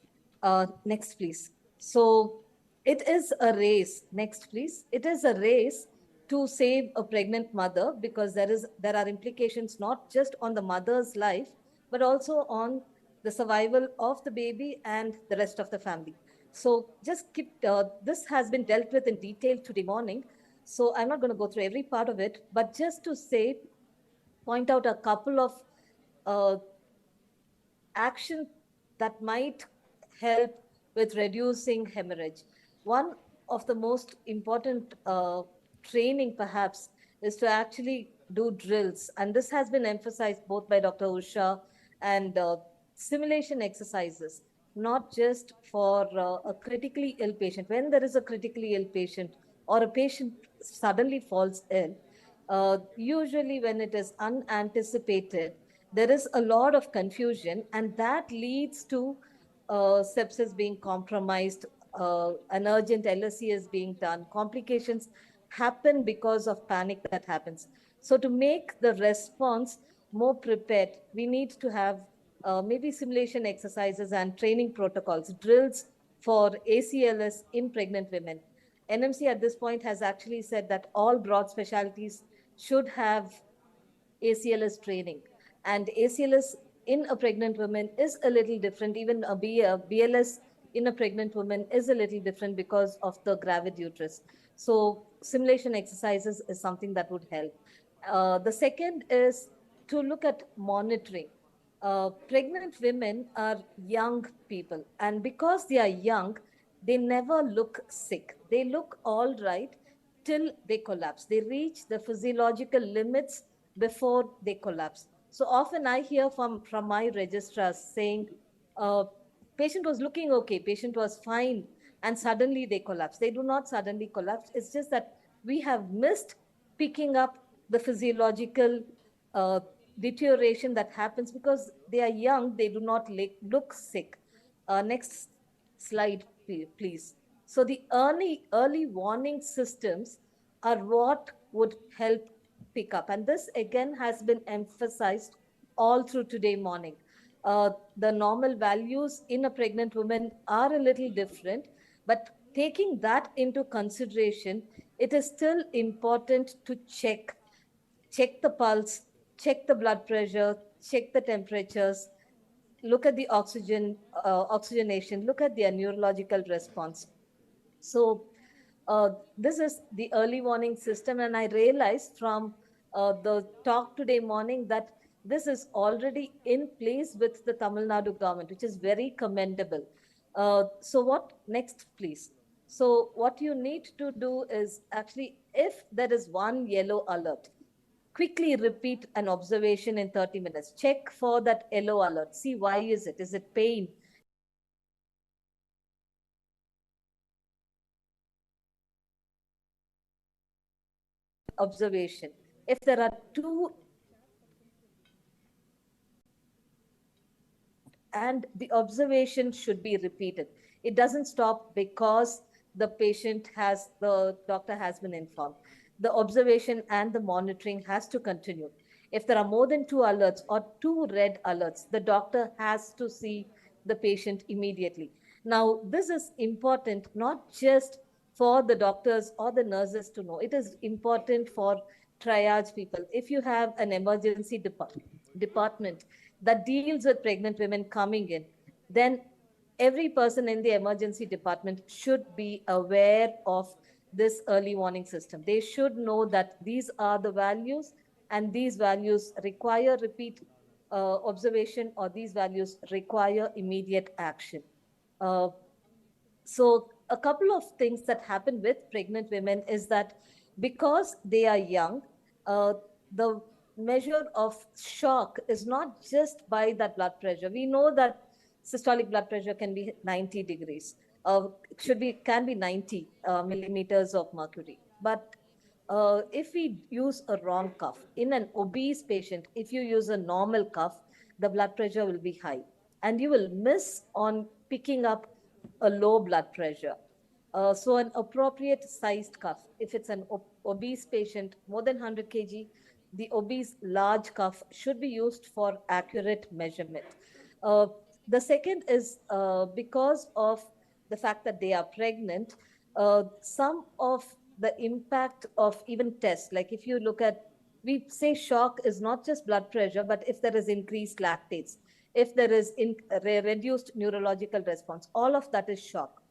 Next, please. So it is a race. Next, please. It is a race to save a pregnant mother because there are implications not just on the mother's life, but also on the survival of the baby and the rest of the family. So just keep, this has been dealt with in detail today morning. So I'm not going to go through every part of it, but just to say, point out a couple of action that might help with reducing hemorrhage. One of the most important training perhaps is to actually do drills. And this has been emphasized both by Dr. Usha and simulation exercises, not just for a critically ill patient. When there is a critically ill patient or a patient suddenly falls ill, usually when it is unanticipated, there is a lot of confusion, and that leads to sepsis being compromised, an urgent LSC is being done. Complications happen because of panic that happens. So to make the response more prepared, we need to have maybe simulation exercises and training protocols, drills for ACLS in pregnant women. NMC at this point has actually said that all broad specialties should have ACLS training. And ACLS in a pregnant woman is a little different. Even a BLS in a pregnant woman is a little different because of the gravid uterus. So simulation exercises is something that would help. The second is to look at monitoring. Pregnant women are young people, and because they are young, they never look sick. They look all right till they collapse. They reach the physiological limits before they collapse. So often I hear from my registrars saying, patient was looking okay, patient was fine, and suddenly they collapse. They do not suddenly collapse. It's just that we have missed picking up the physiological deterioration that happens because they are young, they do not look sick. Next slide, please. So the early warning systems are what would help pick up. And this again has been emphasized all through today morning. The normal values in a pregnant woman are a little different, but taking that into consideration, it is still important to check the pulse, check the blood pressure, check the temperatures, look at the oxygenation, look at their neurological response. So this is the early warning system, and I realized from the talk today morning that this is already in place with the Tamil Nadu government, which is very commendable. So what next, please? So what you need to do is actually, if there is one yellow alert, quickly repeat an observation in 30 minutes. Check for that yellow alert. See, why is it? Is it pain? Observation. If there are two, and the observation should be repeated. It doesn't stop because the doctor has been informed. The observation and the monitoring has to continue. If there are more than 2 alerts or 2 red alerts, the doctor has to see the patient immediately. Now, this is important not just for the doctors or the nurses to know. It is important for triage people. If you have an emergency department that deals with pregnant women coming in, then every person in the emergency department should be aware of this early warning system. They should know that these are the values, and these values require repeat observation, or these values require immediate action. So a couple of things that happen with pregnant women is that because they are young, the measure of shock is not just by that blood pressure. We know that systolic blood pressure can be 90 degrees, can be 90 millimeters of mercury. But if we use a wrong cuff in an obese patient, if you use a normal cuff, the blood pressure will be high, and you will miss on picking up a low blood pressure. So an appropriate sized cuff, if it's an obese patient, more than 100 kg, the obese large cuff should be used for accurate measurement. The second is because of the fact that they are pregnant, some of the impact of even tests, like if you look at, we say shock is not just blood pressure, but if there is increased lactates, if there is reduced neurological response, all of that is shock.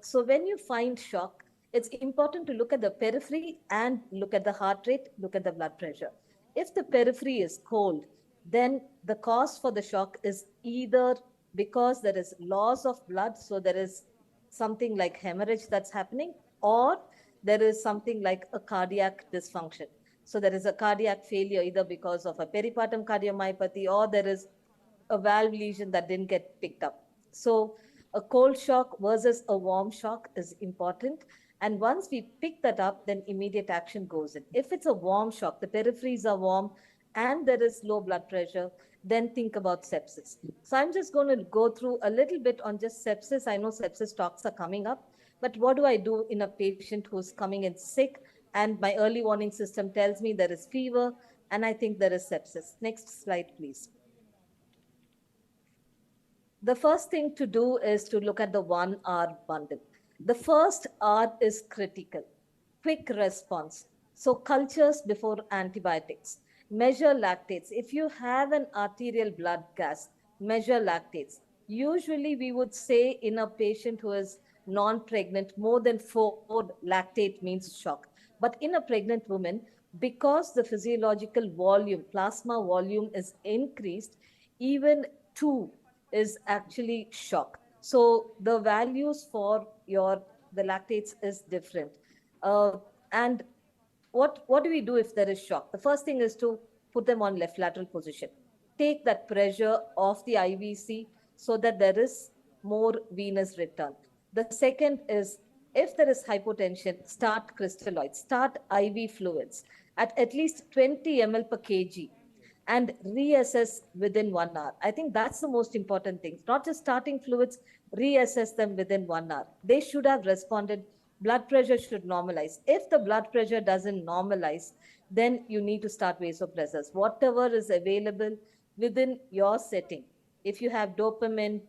So when you find shock, it's important to look at the periphery and look at the heart rate, look at the blood pressure. If the periphery is cold, then the cause for the shock is either because there is loss of blood, so there is something like hemorrhage that's happening, or there is something like a cardiac dysfunction. So there is a cardiac failure either because of a peripartum cardiomyopathy, or there is a valve lesion that didn't get picked up. So a cold shock versus a warm shock is important. And once we pick that up, then immediate action goes in. If it's a warm shock, the peripheries are warm and there is low blood pressure, then think about sepsis. So I'm just going to go through a little bit on just sepsis. I know sepsis talks are coming up, but what do I do in a patient who's coming in sick and my early warning system tells me there is fever and I think there is sepsis? Next slide, please. The first thing to do is to look at the 1 R bundle. The first R is critical, quick response. So cultures before antibiotics. Measure lactates. If you have an arterial blood gas, measure lactates. Usually we would say in a patient who is non-pregnant, more than 4 lactate means shock. But in a pregnant woman, because the physiological volume, plasma volume is increased, even 2 is actually shock. So the values for the lactates is different. And what do we do if there is shock? The first thing is to put them on left lateral position. Take that pressure off the IVC so that there is more venous return. The second is, if there is hypotension, start crystalloids, start IV fluids at least 20 ml per kg, and reassess within 1 hour. I think that's the most important thing. Not just starting fluids, reassess them within 1 hour. They should have responded. Blood pressure should normalize. If the blood pressure doesn't normalize, then you need to start vasopressors. Whatever is available within your setting. If you have dopamine,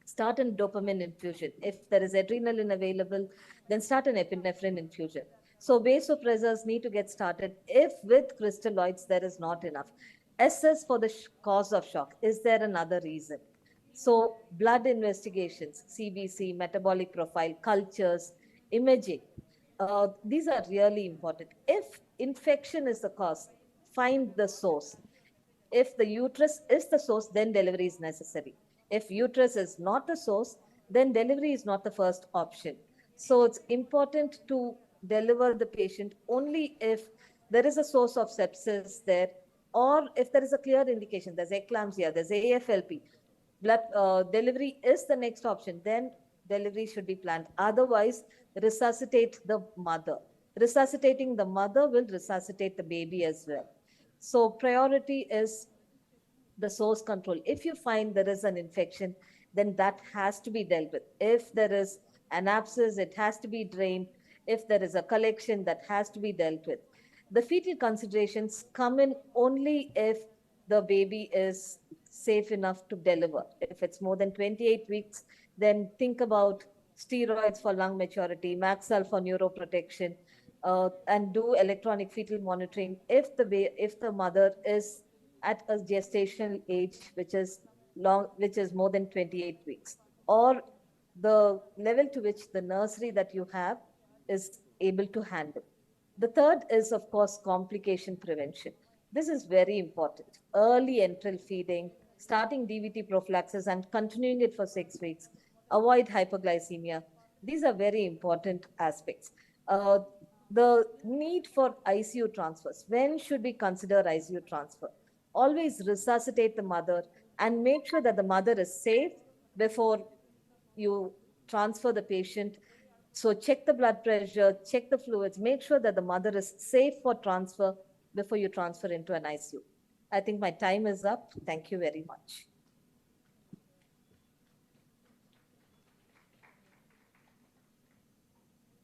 start a dopamine infusion. If there is adrenaline available, then start an epinephrine infusion. So vasopressors need to get started if with crystalloids there is not enough. assess for the cause of shock. Is there another reason? So blood investigations, CBC, metabolic profile, cultures, imaging, these are really important. If infection is the cause, find the source. If the uterus is the source, then delivery is necessary. If uterus is not the source, then delivery is not the first option. So it's important to deliver the patient only if there is a source of sepsis there, or if there is a clear indication, there's eclampsia, there's AFLP, blood delivery is the next option, then delivery should be planned. Otherwise, resuscitate the mother. Resuscitating the mother will resuscitate the baby as well. So priority is the source control. If you find there is an infection, then that has to be dealt with. If there is an abscess, it has to be drained. If there is a collection, that has to be dealt with. The fetal considerations come in only if the baby is safe enough to deliver. If it's more than 28 weeks, then think about steroids for lung maturity, Maxal for neuroprotection, and do electronic fetal monitoring if the mother is at a gestational age which is more than 28 weeks, or the level to which the nursery that you have is able to handle. The third is, of course, complication prevention. This is very important. Early enteral feeding, starting DVT prophylaxis and continuing it for 6 weeks, avoid hypoglycemia. These are very important aspects. The need for ICU transfers. When should we consider ICU transfer? Always resuscitate the mother and make sure that the mother is safe before you transfer the patient. So check the blood pressure, check the fluids, make sure that the mother is safe for transfer before you transfer into an ICU. I think my time is up. Thank you very much.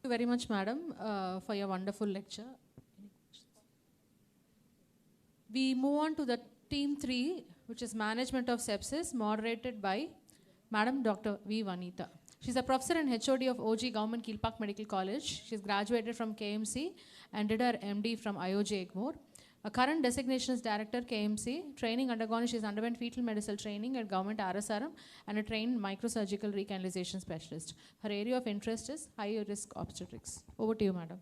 Thank you very much, madam, for your wonderful lecture. We move on to the team 3, which is management of sepsis, moderated by Madam Dr. V. Vanitha. She's a professor and HOD of OG Government Kilpack Medical College. She's graduated from KMC and did her MD from IOG Egmore. A current designation is Director KMC. Training undergone, she's underwent fetal medicine training at Government RSRM and a trained microsurgical recanalization specialist. Her area of interest is high risk obstetrics. Over to you, madam.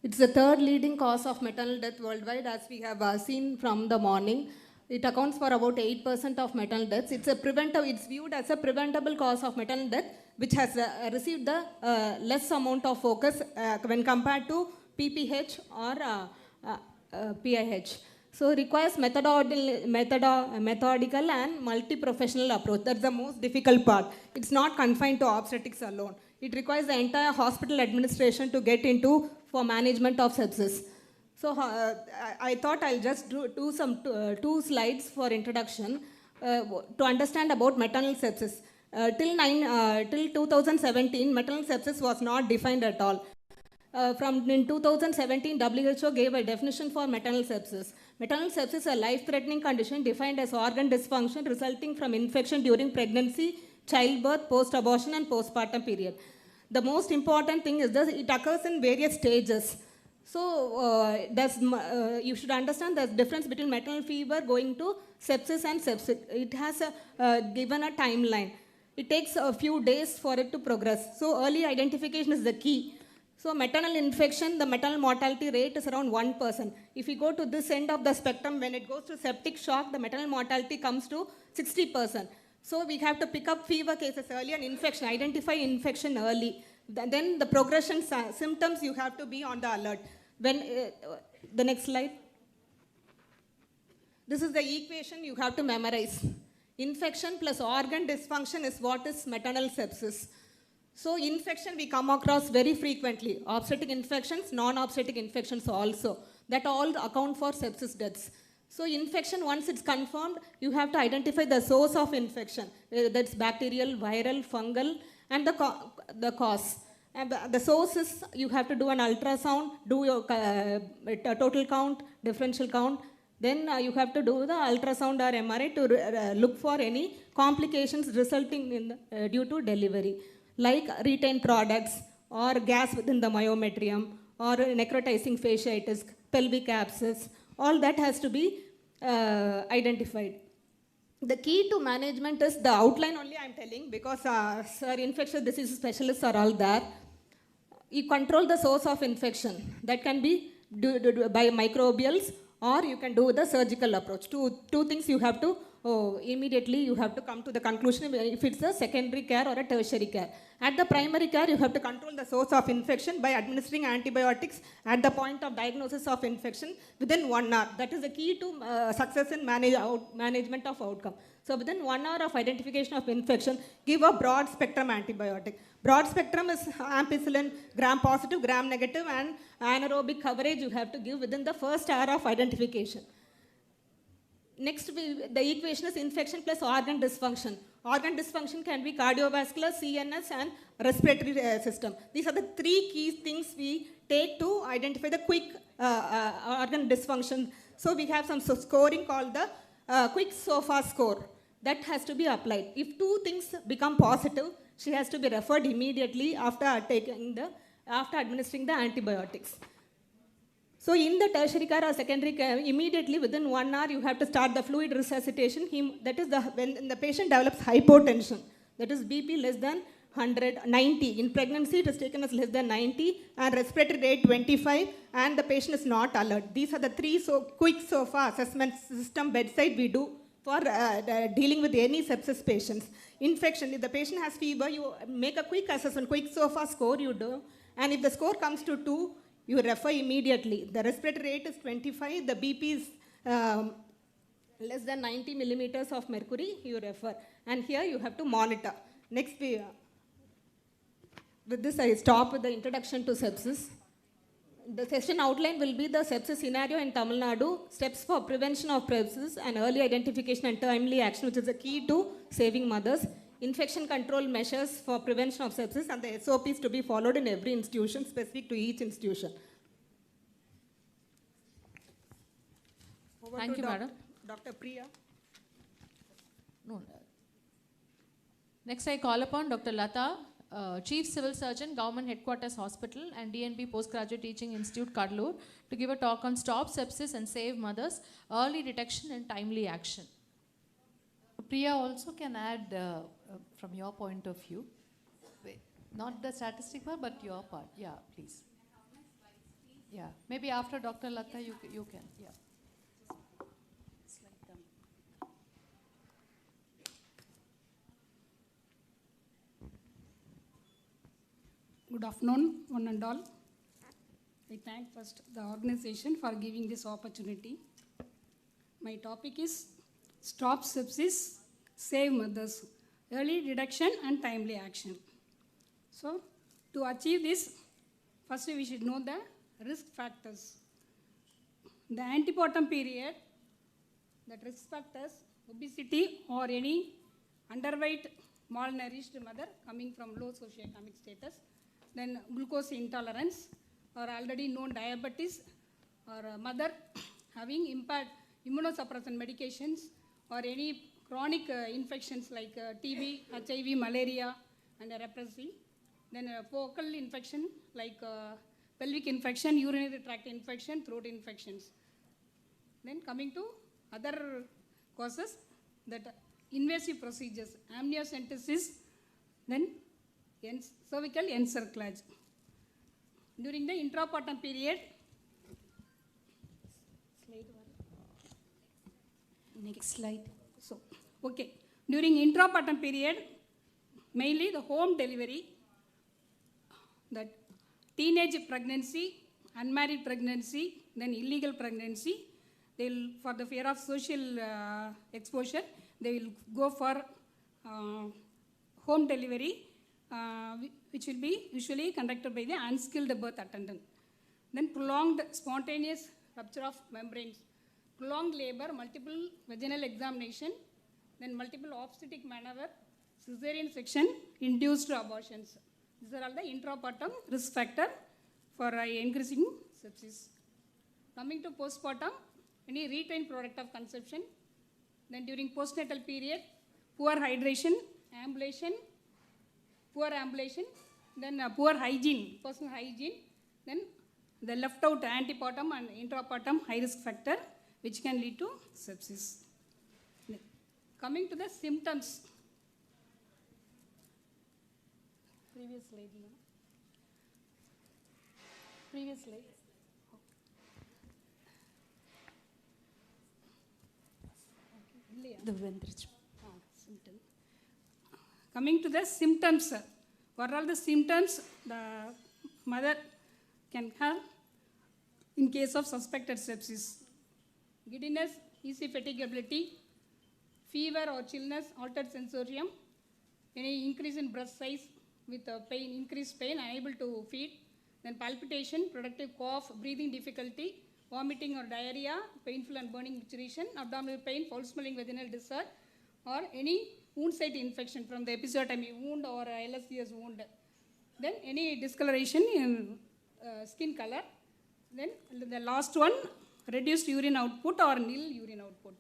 It's the third leading cause of maternal death worldwide, as we have seen from the morning. It accounts for about 8% of maternal deaths. It's viewed as a preventable cause of maternal death, which has received the less amount of focus when compared to PPH or PIH. So it requires methodical and multi-professional approach. That's the most difficult part. It's not confined to obstetrics alone. It requires the entire hospital administration to get into for management of sepsis. So I thought I'll just do two slides for introduction to understand about maternal sepsis. Till 2017, maternal sepsis was not defined at all. In 2017, WHO gave a definition for maternal sepsis. Maternal sepsis is a life-threatening condition defined as organ dysfunction resulting from infection during pregnancy, childbirth, post-abortion, and postpartum period. The most important thing is that it occurs in various stages. So you should understand the difference between maternal fever going to sepsis and sepsis. It has given a timeline. It takes a few days for it to progress. So early identification is the key. So maternal infection, the maternal mortality rate is around 1%. If you go to this end of the spectrum, when it goes to septic shock, the maternal mortality comes to 60%. So we have to pick up fever cases early and infection, identify infection early. Then the progression symptoms, you have to be on the alert. The next slide. This is the equation you have to memorize. Infection plus organ dysfunction is what is maternal sepsis. So infection we come across very frequently. Obstetric infections, non-obstetric infections also. That all account for sepsis deaths. So infection, once it's confirmed, you have to identify the source of infection. That's bacterial, viral, fungal, and the cause. And the source is, you have to do an ultrasound, do your total count, differential count. Then you have to do the ultrasound or MRI to look for any complications resulting in due to delivery, like retained products or gas within the myometrium or necrotizing fasciitis, pelvic abscess. All that has to be identified. The key to management is the outline only I am telling, because sir, infectious disease specialists are all there. You control the source of infection. That can be by microbials, or you can do the surgical approach. Two things you have to, immediately you have to come to the conclusion if it's a secondary care or a tertiary care. At the primary care, you have to control the source of infection by administering antibiotics at the point of diagnosis of infection within 1 hour. That is the key to success in management of outcome. So within 1 hour of identification of infection, give a broad spectrum antibiotic. Broad spectrum is ampicillin, gram positive, gram negative, and anaerobic coverage you have to give within the first hour of identification. Next, the equation is infection plus organ dysfunction. Organ dysfunction can be cardiovascular, CNS, and respiratory system. These are the 3 key things we take to identify the quick organ dysfunction. So we have some scoring called the quick SOFA score. That has to be applied. If 2 things become positive, she has to be referred immediately after administering the antibiotics. So in the tertiary care or secondary care, immediately within 1 hour, you have to start the fluid resuscitation. That is when the patient develops hypotension. That is BP less than 90. In pregnancy, it is taken as less than 90, and respiratory rate 25, and the patient is not alert. These are the 3 quick SOFA assessment system bedside we do for dealing with any sepsis patients. Infection, if the patient has fever, you make a quick assessment, quick SOFA score you do, and if the score comes to 2, you refer immediately. The respiratory rate is 25, the BP is less than 90 millimeters of mercury, you refer. And here you have to monitor. Next, with this I stop with the introduction to sepsis. The session outline will be the sepsis scenario in Tamil Nadu, steps for prevention of sepsis and early identification and timely action, which is the key to saving mothers. Infection control measures for prevention of sepsis, and the SOPs to be followed in every institution, specific to each institution. Thank you, madam. Dr. Priya. No. Next, I call upon Dr. Lata, Chief Civil Surgeon, Government Headquarters Hospital and DNB Postgraduate Teaching Institute, Kadalur, to give a talk on Stop Sepsis and Save Mothers, Early Detection and Timely Action. Priya also can add from your point of view, not the statistic part, but your part. Yeah, please. Yeah, maybe after Dr. Lata, you can. Yeah. Good afternoon, one and all. I thank first the organization for giving this opportunity. My topic is Stop Sepsis, Save Mothers, Early Detection and Timely Action. So, to achieve this, first we should know the risk factors. The antepartum period, the risk factors, obesity or any underweight, malnourished mother coming from low socioeconomic status, then glucose intolerance, or already known diabetes, or a mother having impaired immunosuppressant medications, or any chronic infections like TB, HIV, malaria, and leprosy. Then focal infection like pelvic infection, urinary tract infection, throat infections. Then coming to other causes, that invasive procedures, amniocentesis, then cervical encerclage. During the intrapartum period, next slide. So, okay. During intrapartum period, mainly the home delivery, that teenage pregnancy, unmarried pregnancy, then illegal pregnancy, they will, for the fear of social exposure, they will go for home delivery, which will be usually conducted by the unskilled birth attendant. Then prolonged spontaneous rupture of membranes, prolonged labor, multiple vaginal examination, then multiple obstetric maneuver, cesarean section, induced abortions. These are all the intrapartum risk factor for increasing sepsis. Coming to postpartum, any retained product of conception, then during postnatal period, poor hydration, ambulation, poor ambulation, then poor hygiene, personal hygiene, then the left out antepartum and intrapartum high risk factor which can lead to sepsis. Coming to the symptoms. Previous slide. Previous slide. The ventricle. Symptom. Coming to the symptoms. What are the symptoms the mother can have in case of suspected sepsis? Giddiness, easy fatigability, fever or chillness, altered sensorium, any increase in breast size with pain, increased pain, unable to feed, then palpitation, productive cough, breathing difficulty, vomiting or diarrhea, painful and burning micturition, abdominal pain, foul smelling vaginal discharge, or any wound site infection from the episiotomy wound or LSCS wound. Then any discoloration in skin color. Then the last one, reduced urine output or nil urine output.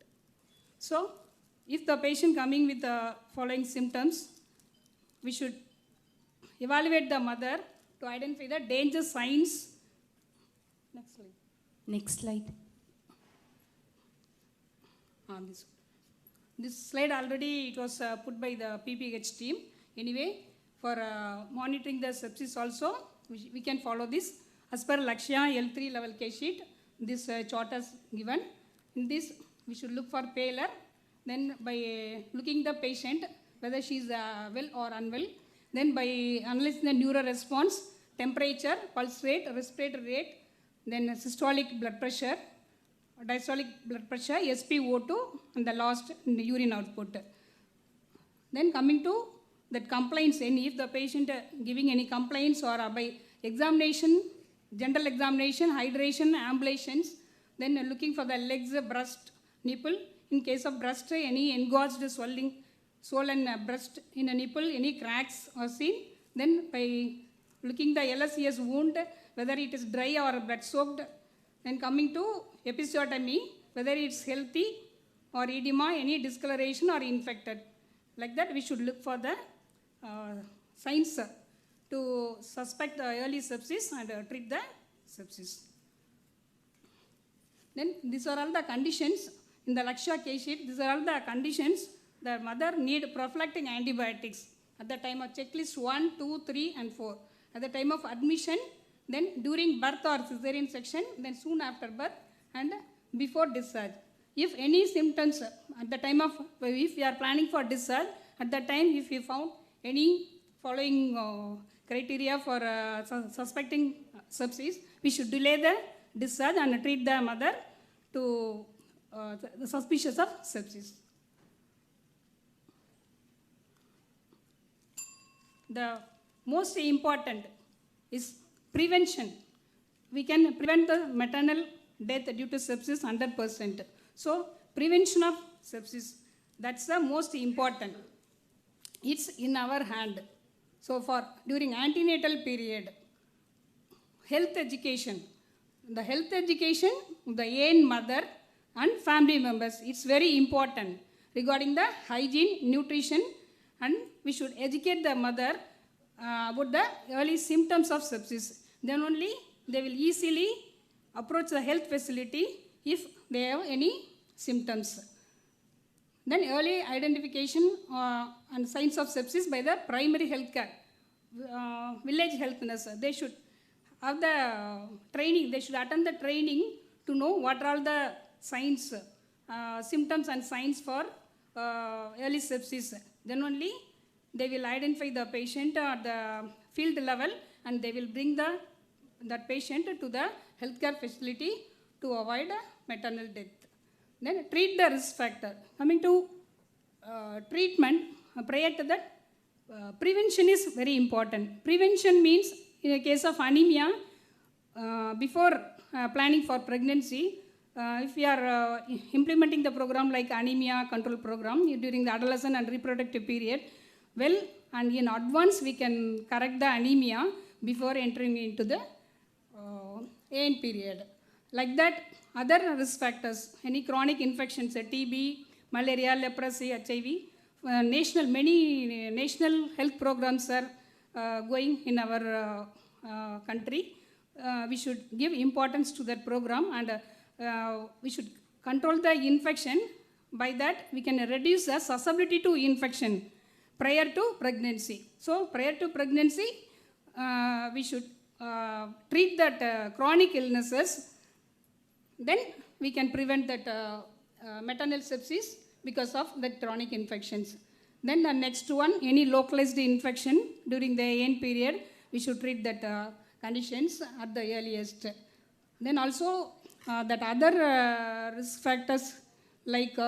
So, if the patient coming with the following symptoms, we should evaluate the mother to identify the danger signs. Next slide. Next slide. This slide already it was put by the PPH team. Anyway, for monitoring the sepsis also, we can follow this. As per Lakshya L3 level case sheet, this chart is given. In this, we should look for pallor. Then by looking the patient, whether she is well or unwell. Then by analyzing the neuro response, temperature, pulse rate, respiratory rate, then systolic blood pressure, diastolic blood pressure, SpO2, and the last in the urine output. Then coming to that complaints, if the patient giving any complaints or by examination, general examination, hydration, ambulations, then looking for the legs, breast, nipple. In case of breast, any engorged swelling, swollen breast in a nipple, any cracks are seen. Then by looking the LSCS wound, whether it is dry or blood soaked. Then coming to episiotomy, whether it's healthy or edema, any discoloration or infected. Like that, we should look for the signs to suspect the early sepsis and treat the sepsis. Then these are all the conditions in the Lakshya case sheet. These are all the conditions the mother need prophylactic antibiotics at the time of checklist 1, 2, 3 and 4. At the time of admission, then during birth or cesarean section, then soon after birth and before discharge. If any symptoms at the time of, if we are planning for discharge, at that time if we found any following criteria for suspecting sepsis, we should delay the discharge and treat the mother to the suspicious of sepsis. The most important is prevention. We can prevent the maternal death due to sepsis 100%. So, prevention of sepsis, that's the most important. It's in our hand. So, for during antenatal period, health education, the health education, the young mother and family members, it's very important regarding the hygiene, nutrition, and we should educate the mother about the early symptoms of sepsis. Then only they will easily approach the health facility if they have any symptoms. Then early identification and signs of sepsis by the primary health care, village health nurse. They should have the training, they should attend the training to know what are all the signs, symptoms and signs for early sepsis. Then only they will identify the patient at the field level and they will bring that patient to the healthcare facility to avoid maternal death. Then treat the risk factor. Coming to treatment, prior to that, prevention is very important. Prevention means in a case of anemia, before planning for pregnancy, if we are implementing the program like anemia control program during the adolescent and reproductive period, well, and in advance we can correct the anemia before entering into the AN period. Like that, other risk factors, any chronic infections, TB, malaria, leprosy, HIV, many national health programs are going in our country. We should give importance to that program, and we should control the infection. By that, we can reduce the susceptibility to infection prior to pregnancy. So, prior to pregnancy, we should treat that chronic illnesses. Then we can prevent that maternal sepsis because of the chronic infections. Then the next one, any localized infection during the AN period, we should treat that conditions at the earliest. Then also that other risk factors like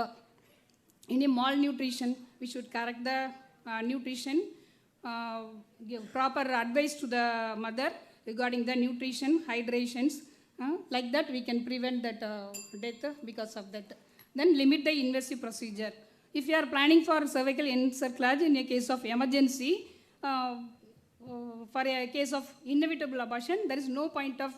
any malnutrition, we should correct the nutrition, give proper advice to the mother regarding the nutrition, hydrations. Like that we can prevent that death because of that. Then limit the invasive procedure. If you are planning for cervical encerclage in a case of emergency, for a case of inevitable abortion, there is no point of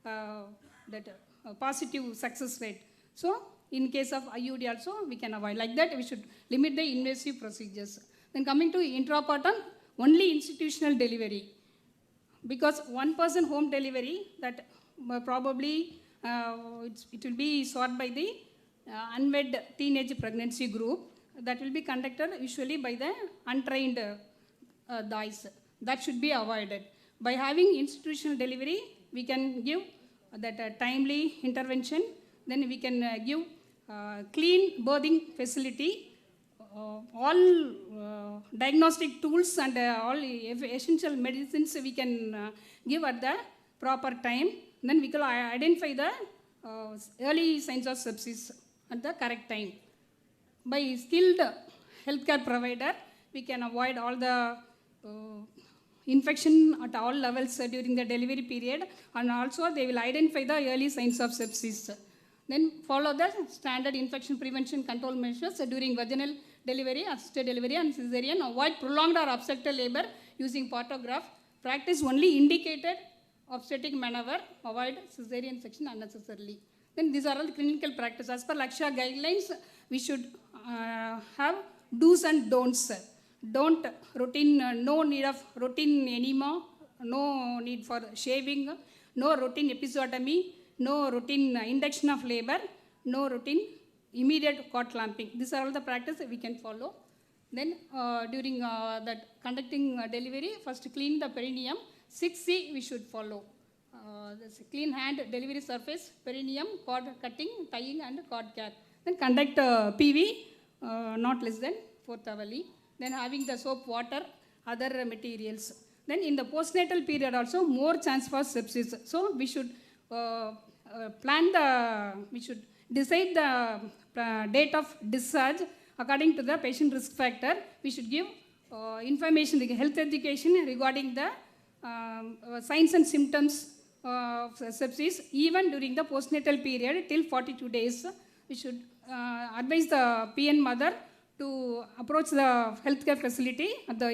that positive success rate. So, in case of IUD also, we can avoid. Like that, we should limit the invasive procedures. Then coming to intrapartum, only institutional delivery. Because one person home delivery, that probably it will be sought by the unwed teenage pregnancy group. That will be conducted usually by the untrained DICE. That should be avoided. By having institutional delivery, we can give that timely intervention. Then we can give clean birthing facility, all diagnostic tools and all essential medicines we can give at the proper time. Then we can identify the early signs of sepsis at the correct time. By skilled healthcare provider, we can avoid all the infection at all levels during the delivery period, and also they will identify the early signs of sepsis. Then follow the standard infection prevention control measures during vaginal delivery, assisted delivery and cesarean. Avoid prolonged or obstetrical labor using photograph. Practice only indicated obstetric maneuver. Avoid cesarean section unnecessarily. Then these are all the clinical practice. As per Lakshya guidelines, we should have do's and don'ts. Don't routine, no need of routine enema, no need for shaving, no routine episiotomy, no routine induction of labor, no routine immediate cord clamping. These are all the practices we can follow. Then during that conducting delivery, first clean the perineum. 6C we should follow. This clean hand, delivery surface, perineum, cord cutting, tying and cord care. Then conduct PV not less than 4th hourly. Then having the soap, water, other materials. Then in the postnatal period also more chance for sepsis. So we should we should decide the date of discharge according to the patient risk factor. We should give information, health education regarding the signs and symptoms of sepsis even during the postnatal period till 42 days. We should advise the PN mother to approach the healthcare facility at the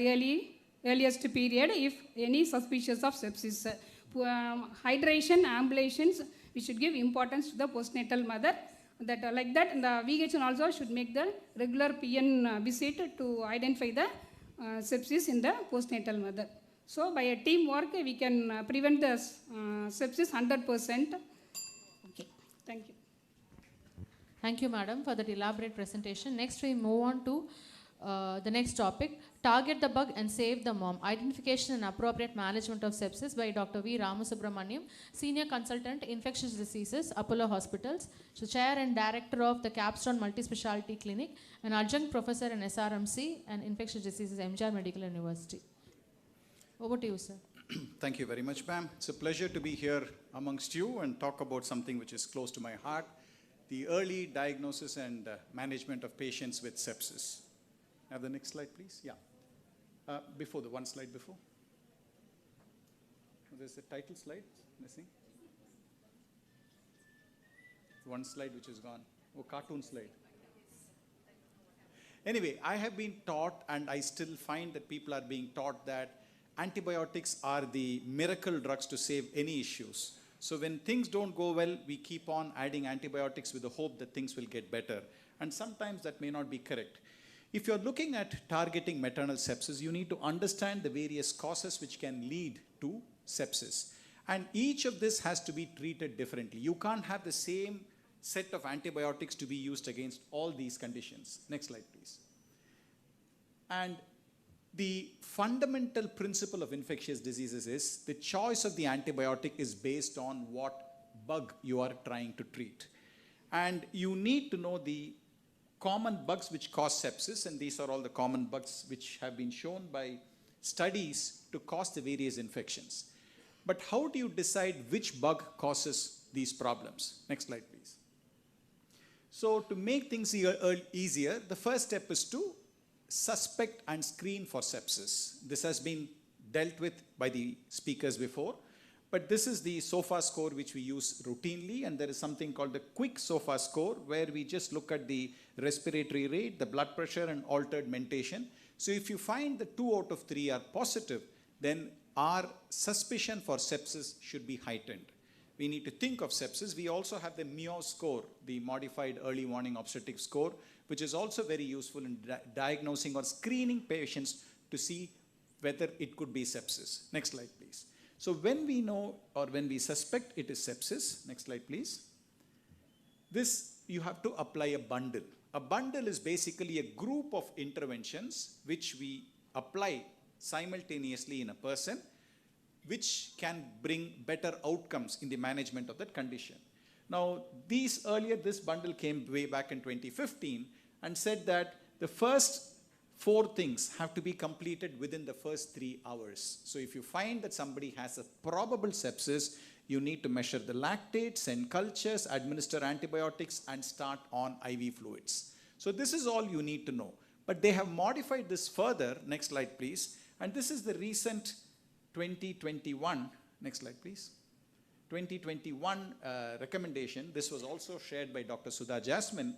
earliest period if any suspicious of sepsis. Hydration, ambulations, we should give importance to the postnatal mother. That like that, and the VHN also should make the regular PN visit to identify the sepsis in the postnatal mother. So by a teamwork, we can prevent the sepsis 100%. Okay, thank you. Thank you, madam, for that elaborate presentation. Next, we move on to the next topic, Target the Bug and Save the Mom, Identification and Appropriate Management of Sepsis by Dr. V. Ramasubramaniam, Senior Consultant, Infectious Diseases, Apollo Hospitals, so Chair and Director of the Capstone Multispecialty Clinic, and Adjunct Professor in SRMC and Infectious Diseases, MGR Medical University. Over to you, sir. Thank you very much, ma'am. It's a pleasure to be here amongst you and talk about something which is close to my heart, the early diagnosis and management of patients with sepsis. Have the next slide, please. Yeah. Before the one slide before. There's the title slide missing. One slide which is gone. Oh, cartoon slide. Anyway, I have been taught, and I still find that people are being taught that antibiotics are the miracle drugs to save any issues. So when things don't go well, we keep on adding antibiotics with the hope that things will get better. And sometimes that may not be correct. If you're looking at targeting maternal sepsis, you need to understand the various causes which can lead to sepsis. And each of this has to be treated differently. You can't have the same set of antibiotics to be used against all these conditions. Next slide, please. And the fundamental principle of infectious diseases is the choice of the antibiotic is based on what bug you are trying to treat. And you need to know the common bugs which cause sepsis, and these are all the common bugs which have been shown by studies to cause the various infections. But how do you decide which bug causes these problems? Next slide, please. So to make things easier, the first step is to suspect and screen for sepsis. This has been dealt with by the speakers before, but this is the SOFA score which we use routinely, and there is something called the quick SOFA score where we just look at the respiratory rate, the blood pressure, and altered mentation. So if you find that 2 out of 3 are positive, then our suspicion for sepsis should be heightened. We need to think of sepsis. We also have the MEO score, the modified early warning obstetrics score, which is also very useful in diagnosing or screening patients to see whether it could be sepsis. Next slide, please. So when we know or when we suspect it is sepsis, next slide, please. This, you have to apply a bundle. A bundle is basically a group of interventions which we apply simultaneously in a person, which can bring better outcomes in the management of that condition. Now, this bundle came way back in 2015 and said that the first 4 things have to be completed within the first 3 hours. So if you find that somebody has a probable sepsis, you need to measure the lactate, send cultures, administer antibiotics, and start on IV fluids. So this is all you need to know. But they have modified this further. Next slide, please. And this is the recent 2021, next slide, please. 2021 recommendation. This was also shared by Dr. Sudha Jasmine,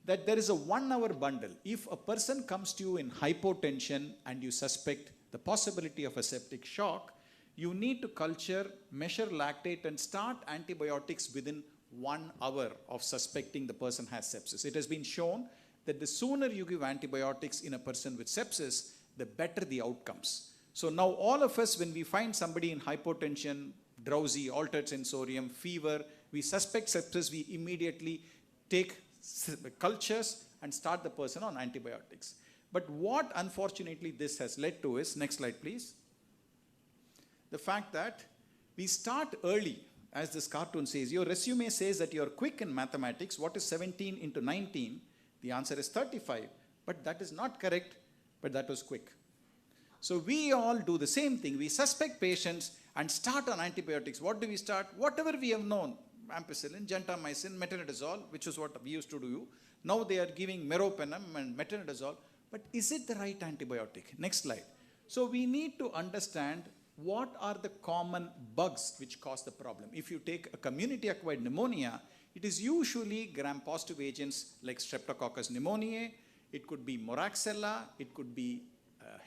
that there is a 1-hour bundle. If a person comes to you in hypotension and you suspect the possibility of a septic shock, you need to culture, measure lactate, and start antibiotics within 1 hour of suspecting the person has sepsis. It has been shown that the sooner you give antibiotics in a person with sepsis, the better the outcomes. So now all of us, when we find somebody in hypotension, drowsy, altered sensorium, fever, we suspect sepsis, we immediately take cultures and start the person on antibiotics. But what unfortunately this has led to is, next slide please, the fact that we start early. As this cartoon says, your resume says that you're quick in mathematics. What is 17 into 19? The answer is 35. But that is not correct, but that was quick. So we all do the same thing. We suspect patients and start on antibiotics. What do we start? Whatever we have known. Ampicillin, gentamicin, metronidazole, which is what we used to do. Now they are giving meropenem and metronidazole. But is it the right antibiotic? Next slide. So we need to understand what are the common bugs which cause the problem. If you take a community-acquired pneumonia, it is usually gram-positive agents like Streptococcus pneumoniae, it could be Moraxella, it could be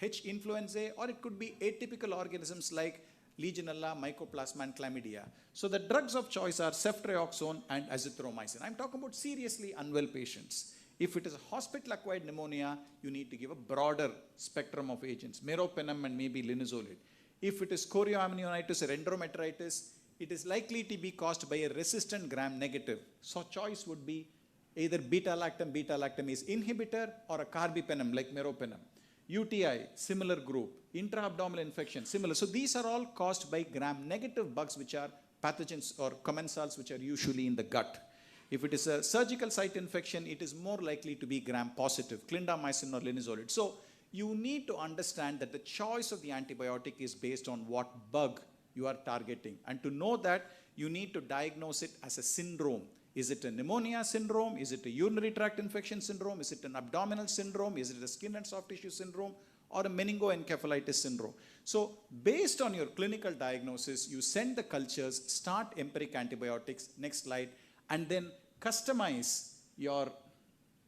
H. influenzae, or it could be atypical organisms like Legionella, Mycoplasma, and Chlamydia. So the drugs of choice are ceftriaxone and azithromycin. I'm talking about seriously unwell patients. If it is a hospital-acquired pneumonia, you need to give a broader spectrum of agents, meropenem and maybe linezolid. If it is chorioamnionitis or enterometritis, it is likely to be caused by a resistant gram-negative. So choice would be either beta-lactamase inhibitor or a carbapenem like meropenem. UTI, similar group. Intra-abdominal infection, similar. So these are all caused by gram-negative bugs, which are pathogens or commensals, which are usually in the gut. If it is a surgical site infection, it is more likely to be gram-positive, clindamycin or linezolid. So you need to understand that the choice of the antibiotic is based on what bug you are targeting. And to know that, you need to diagnose it as a syndrome. Is it a pneumonia syndrome? Is it a urinary tract infection syndrome? Is it an abdominal syndrome? Is it a skin and soft tissue syndrome? Or a meningoencephalitis syndrome? So based on your clinical diagnosis, you send the cultures, start empiric antibiotics, next slide, and then customize your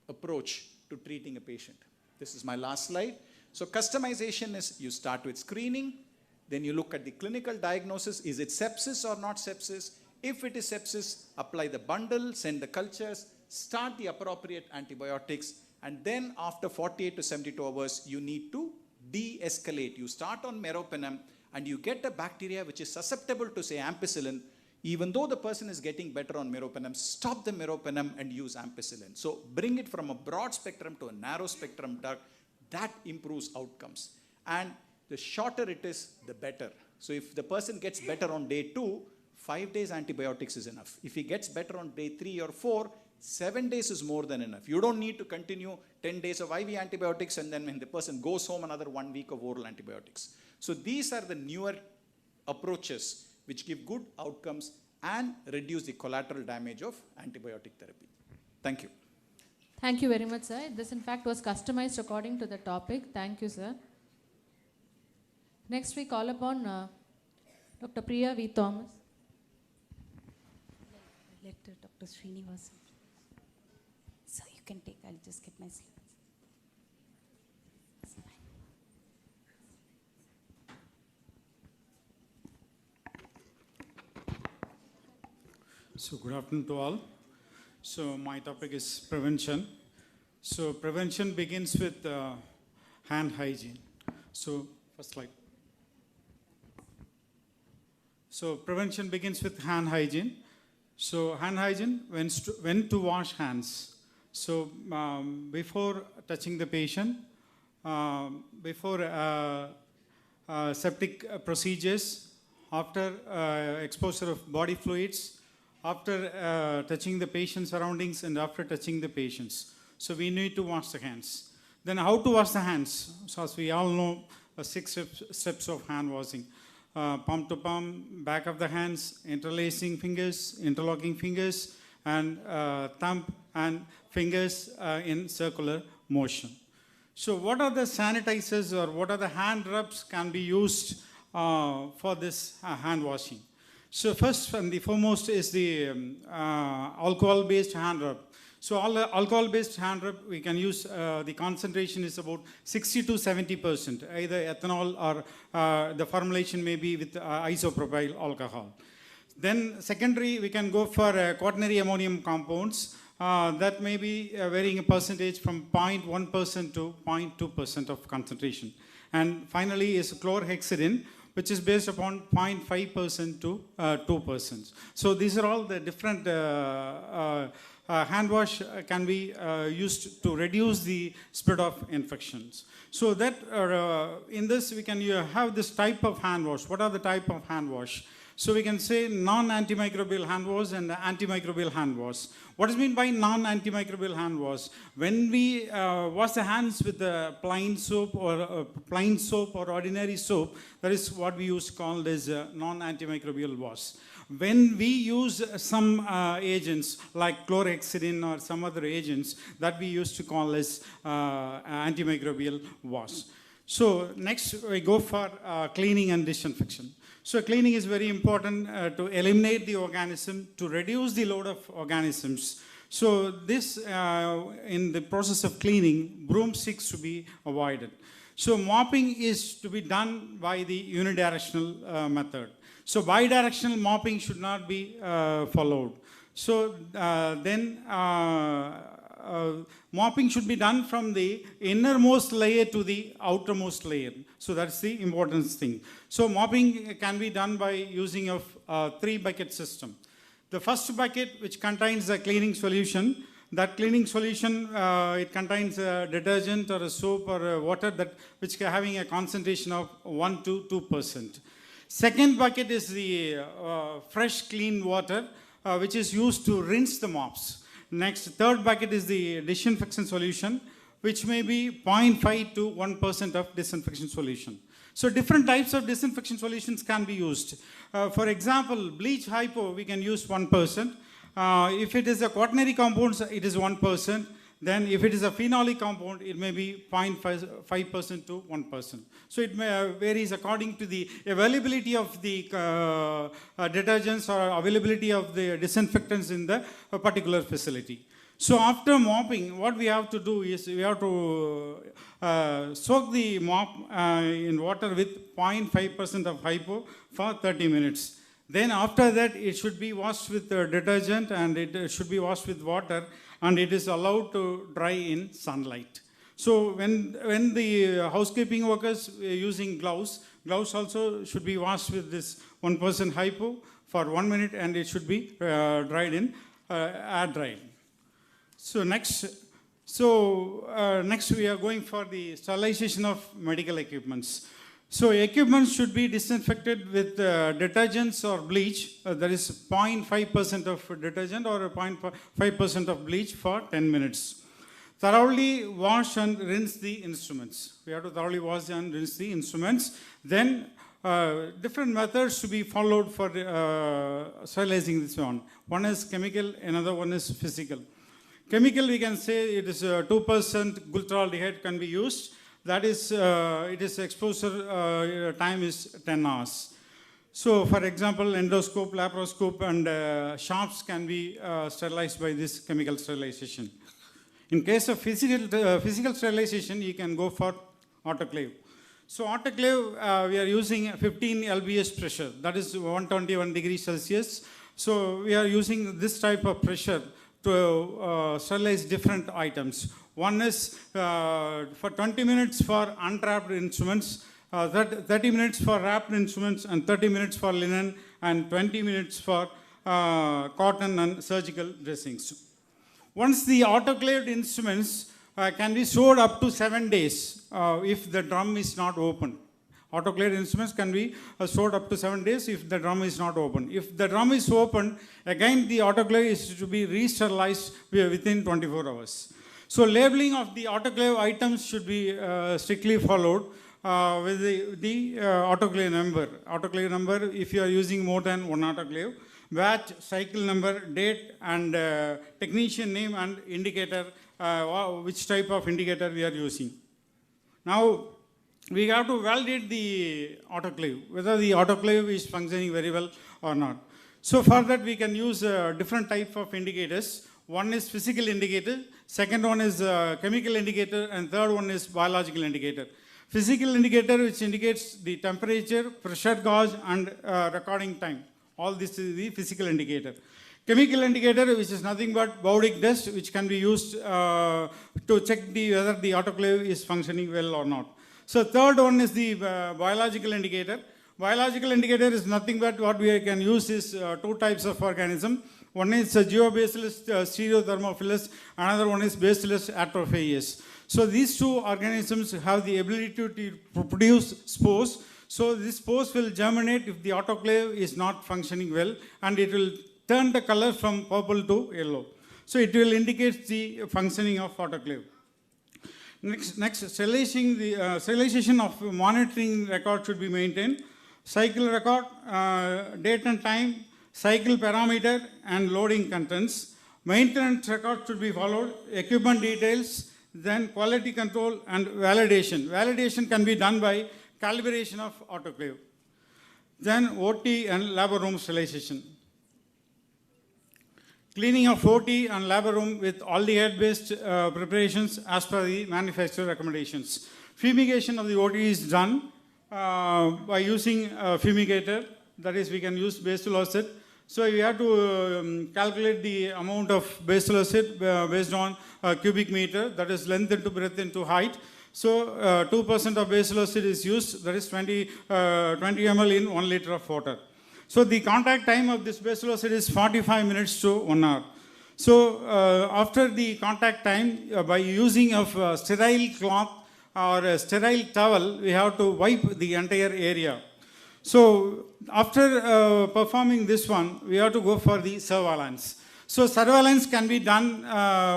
approach to treating a patient. This is my last slide. So customization is you start with screening, then you look at the clinical diagnosis. Is it sepsis or not sepsis? If it is sepsis, apply the bundle, send the cultures, start the appropriate antibiotics, and then after 48 to 72 hours, you need to de-escalate. You start on meropenem and you get a bacteria which is susceptible to, say, ampicillin. Even though the person is getting better on meropenem, stop the meropenem and use ampicillin. So bring it from a broad spectrum to a narrow spectrum drug. That improves outcomes. And the shorter it is, the better. So if the person gets better on day 2, 5 days antibiotics is enough. If he gets better on day 3 or 4, 7 days is more than enough. You don't need to continue 10 days of IV antibiotics and then when the person goes home, another 1 week of oral antibiotics. So these are the newer approaches which give good outcomes and reduce the collateral damage of antibiotic therapy. Thank you. Thank you very much, sir. This, in fact, was customized according to the topic. Thank you, sir. Next, we call upon Dr. Priya V. Thomas. Let Dr. Srinivasan. So you can take, I'll just get my slides. So good afternoon to all. So my topic is prevention. So prevention begins with hand hygiene. So first slide. So prevention begins with hand hygiene. So hand hygiene, when to wash hands. So before touching the patient, before septic procedures, after exposure of body fluids, after touching the patient's surroundings and after touching the patients. So we need to wash the hands. Then how to wash the hands? So as we all know, 6 steps of hand washing. Palm to palm, back of the hands, interlacing fingers, interlocking fingers, and thumb and fingers in circular motion. So what are the sanitizers or what are the hand rubs can be used for this hand washing? So first and the foremost is the alcohol-based hand rub. So all the alcohol-based hand rub, we can use, the concentration is about 60 to 70%, either ethanol or the formulation may be with isopropyl alcohol. Then secondary, we can go for quaternary ammonium compounds. That may be varying a percentage from 0.1% to 0.2% of concentration. And finally is chlorhexidine, which is based upon 0.5% to 2%. So these are all the different hand wash can be used to reduce the spread of infections. So that in this we can have this type of hand wash. What are the type of hand wash? So we can say non-antimicrobial hand wash and antimicrobial hand wash. What is meant by non-antimicrobial hand wash? When we wash the hands with a plain soap or ordinary soap, that is what we use called as non-antimicrobial wash. When we use some agents like chlorhexidine or some other agents, that we used to call as antimicrobial wash. So next we go for cleaning and disinfection. So cleaning is very important to eliminate the organism, to reduce the load of organisms. So this, in the process of cleaning, broomsticks to be avoided. So mopping is to be done by the unidirectional method. So bidirectional mopping should not be followed. So then mopping should be done from the innermost layer to the outermost layer. So that's the important thing. So mopping can be done by using of 3-bucket system. The first bucket, which contains a cleaning solution, that cleaning solution, it contains a detergent or a soap or a water which having a concentration of 1 to 2%. Second bucket is the fresh clean water, which is used to rinse the mops. Next, third bucket is the disinfection solution, which may be 0.5 to 1% of disinfection solution. So different types of disinfection solutions can be used. For example, bleach hypo, we can use 1%. If it is a quaternary compounds, it is 1%. Then if it is a phenolic compound, it may be 0.5% to 1%. So it may varies according to the availability of the detergents or availability of the disinfectants in the particular facility. So after mopping, what we have to do is we have to soak the mop in water with 0.5% of hypo for 30 minutes. Then after that, it should be washed with detergent and it should be washed with water, and it is allowed to dry in sunlight. So when the housekeeping workers are using gloves also should be washed with this 1% hypo for 1 minute, and it should be dried in air dried. So next we are going for the sterilization of medical equipments. So equipment should be disinfected with detergents or bleach. There is 0.5% of detergent or 0.5% of bleach for 10 minutes. Thoroughly wash and rinse the instruments. We have to thoroughly wash and rinse the instruments. Then different methods to be followed for sterilizing this one. One is chemical, another one is physical. Chemical, we can say it is 2% glutaraldehyde can be used. That is, it is exposure time is 10 hours. So for example, endoscope, laparoscope and shops can be sterilized by this chemical sterilization. In case of physical sterilization, you can go for autoclave. So autoclave, we are using 15 lbs pressure, that is 121 degrees Celsius. So we are using this type of pressure to sterilize different items. One is for 20 minutes for unwrapped instruments, 30 minutes for wrapped instruments, and 30 minutes for linen, and 20 minutes for cotton and surgical dressings. Once the autoclaved instruments can be stored up to 7 days if the drum is not open. Autoclaved instruments can be stored up to 7 days if the drum is not open. If the drum is open, again the autoclave is to be re-sterilized within 24 hours. So labeling of the autoclave items should be strictly followed with the autoclave number. Autoclave number, if you are using more than one autoclave, batch, cycle number, date, and technician name and indicator, which type of indicator we are using. Now, we have to validate the autoclave, whether the autoclave is functioning very well or not. So for that, we can use different type of indicators. One is physical indicator, second one is chemical indicator, and third one is biological indicator. Physical indicator, which indicates the temperature, pressure gauge, and recording time. All this is the physical indicator. Chemical indicator, which is nothing but baudic dust, which can be used to check whether the autoclave is functioning well or not. So third one is the biological indicator. Biological indicator is nothing but what we can use is two types of organism. One is Geobacillus stereothermophilus, another one is Bacillus atrophaeus. So these two organisms have the ability to produce spores. So this spores will germinate if the autoclave is not functioning well, and it will turn the color from purple to yellow. So it will indicate the functioning of autoclave. Next, sterilization of monitoring record should be maintained. Cycle record, date and time, cycle parameter, and loading contents. Maintenance record should be followed. Equipment details, then quality control and validation. Validation can be done by calibration of autoclave. Then OT and labor room sterilization. Cleaning of OT and labor room with aldehyde-based preparations as per the manufacturer recommendations. Fumigation of the OT is done by using a fumigator. That is, we can use basil acid. So you have to calculate the amount of basil acid based on cubic meter, that is length into breadth into height. So 2% of basil acid is used, that is 20 ml in 1 liter of water. So the contact time of this basil acid is 45 minutes to 1 hour. So after the contact time, by using of sterile cloth or a sterile towel, we have to wipe the entire area. So after performing this one, we have to go for the surveillance. So surveillance can be done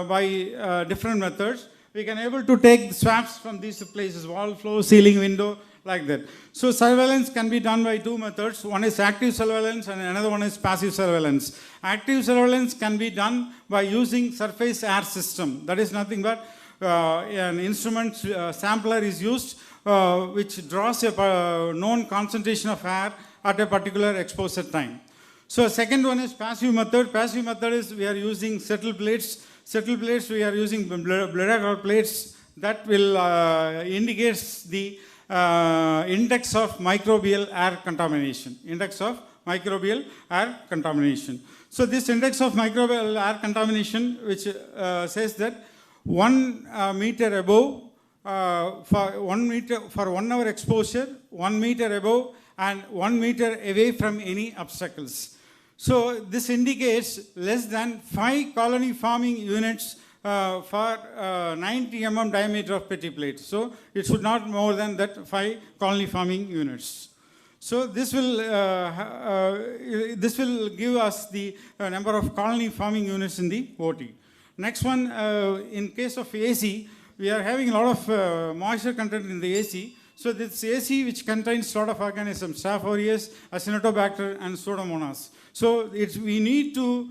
by different methods. We can able to take the swabs from these places, wall, floor, ceiling, window, like that. So surveillance can be done by two methods. One is active surveillance and another one is passive surveillance. Active surveillance can be done by using surface air system. That is nothing but an instrument sampler is used which draws a known concentration of air at a particular exposure time. So second one is passive method. Passive method is we are using settle plates. Settle plates, we are using bladder plates that will indicates the index of microbial air contamination. Index of microbial air contamination. So this index of microbial air contamination, which says that 1 meter above for 1 meter for 1 hour exposure, 1 meter above and 1 meter away from any obstacles. So this indicates less than 5 colony forming units for 90 mm diameter of petty plate. So it should not more than that 5 colony forming units. So this will give us the number of colony forming units in the OT. Next one, in case of AC, we are having a lot of moisture content in the AC. So this AC which contains a lot of organisms, Staph aureus, Acinetobacter and Pseudomonas. So we need to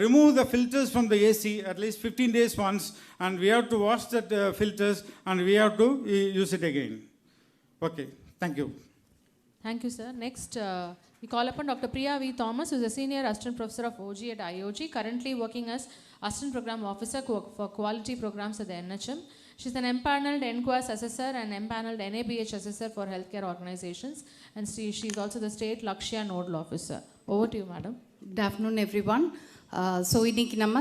remove the filters from the AC at least 15 days once, and we have to wash that filters and we have to use it again. Okay, thank you. Thank you, sir. Next, we call upon Dr. Priya V. Thomas, who is a Senior Assistant Professor of OG at IOG, currently working as Assistant Program Officer for Quality Programs at the NHM. She is an empaneled NQAS Assessor and empaneled NABH Assessor for Healthcare Organizations, and she is also the State Lakshya Nodal Officer. Over to you, madam. Good afternoon, everyone. So இன்றைக்கி நம்ம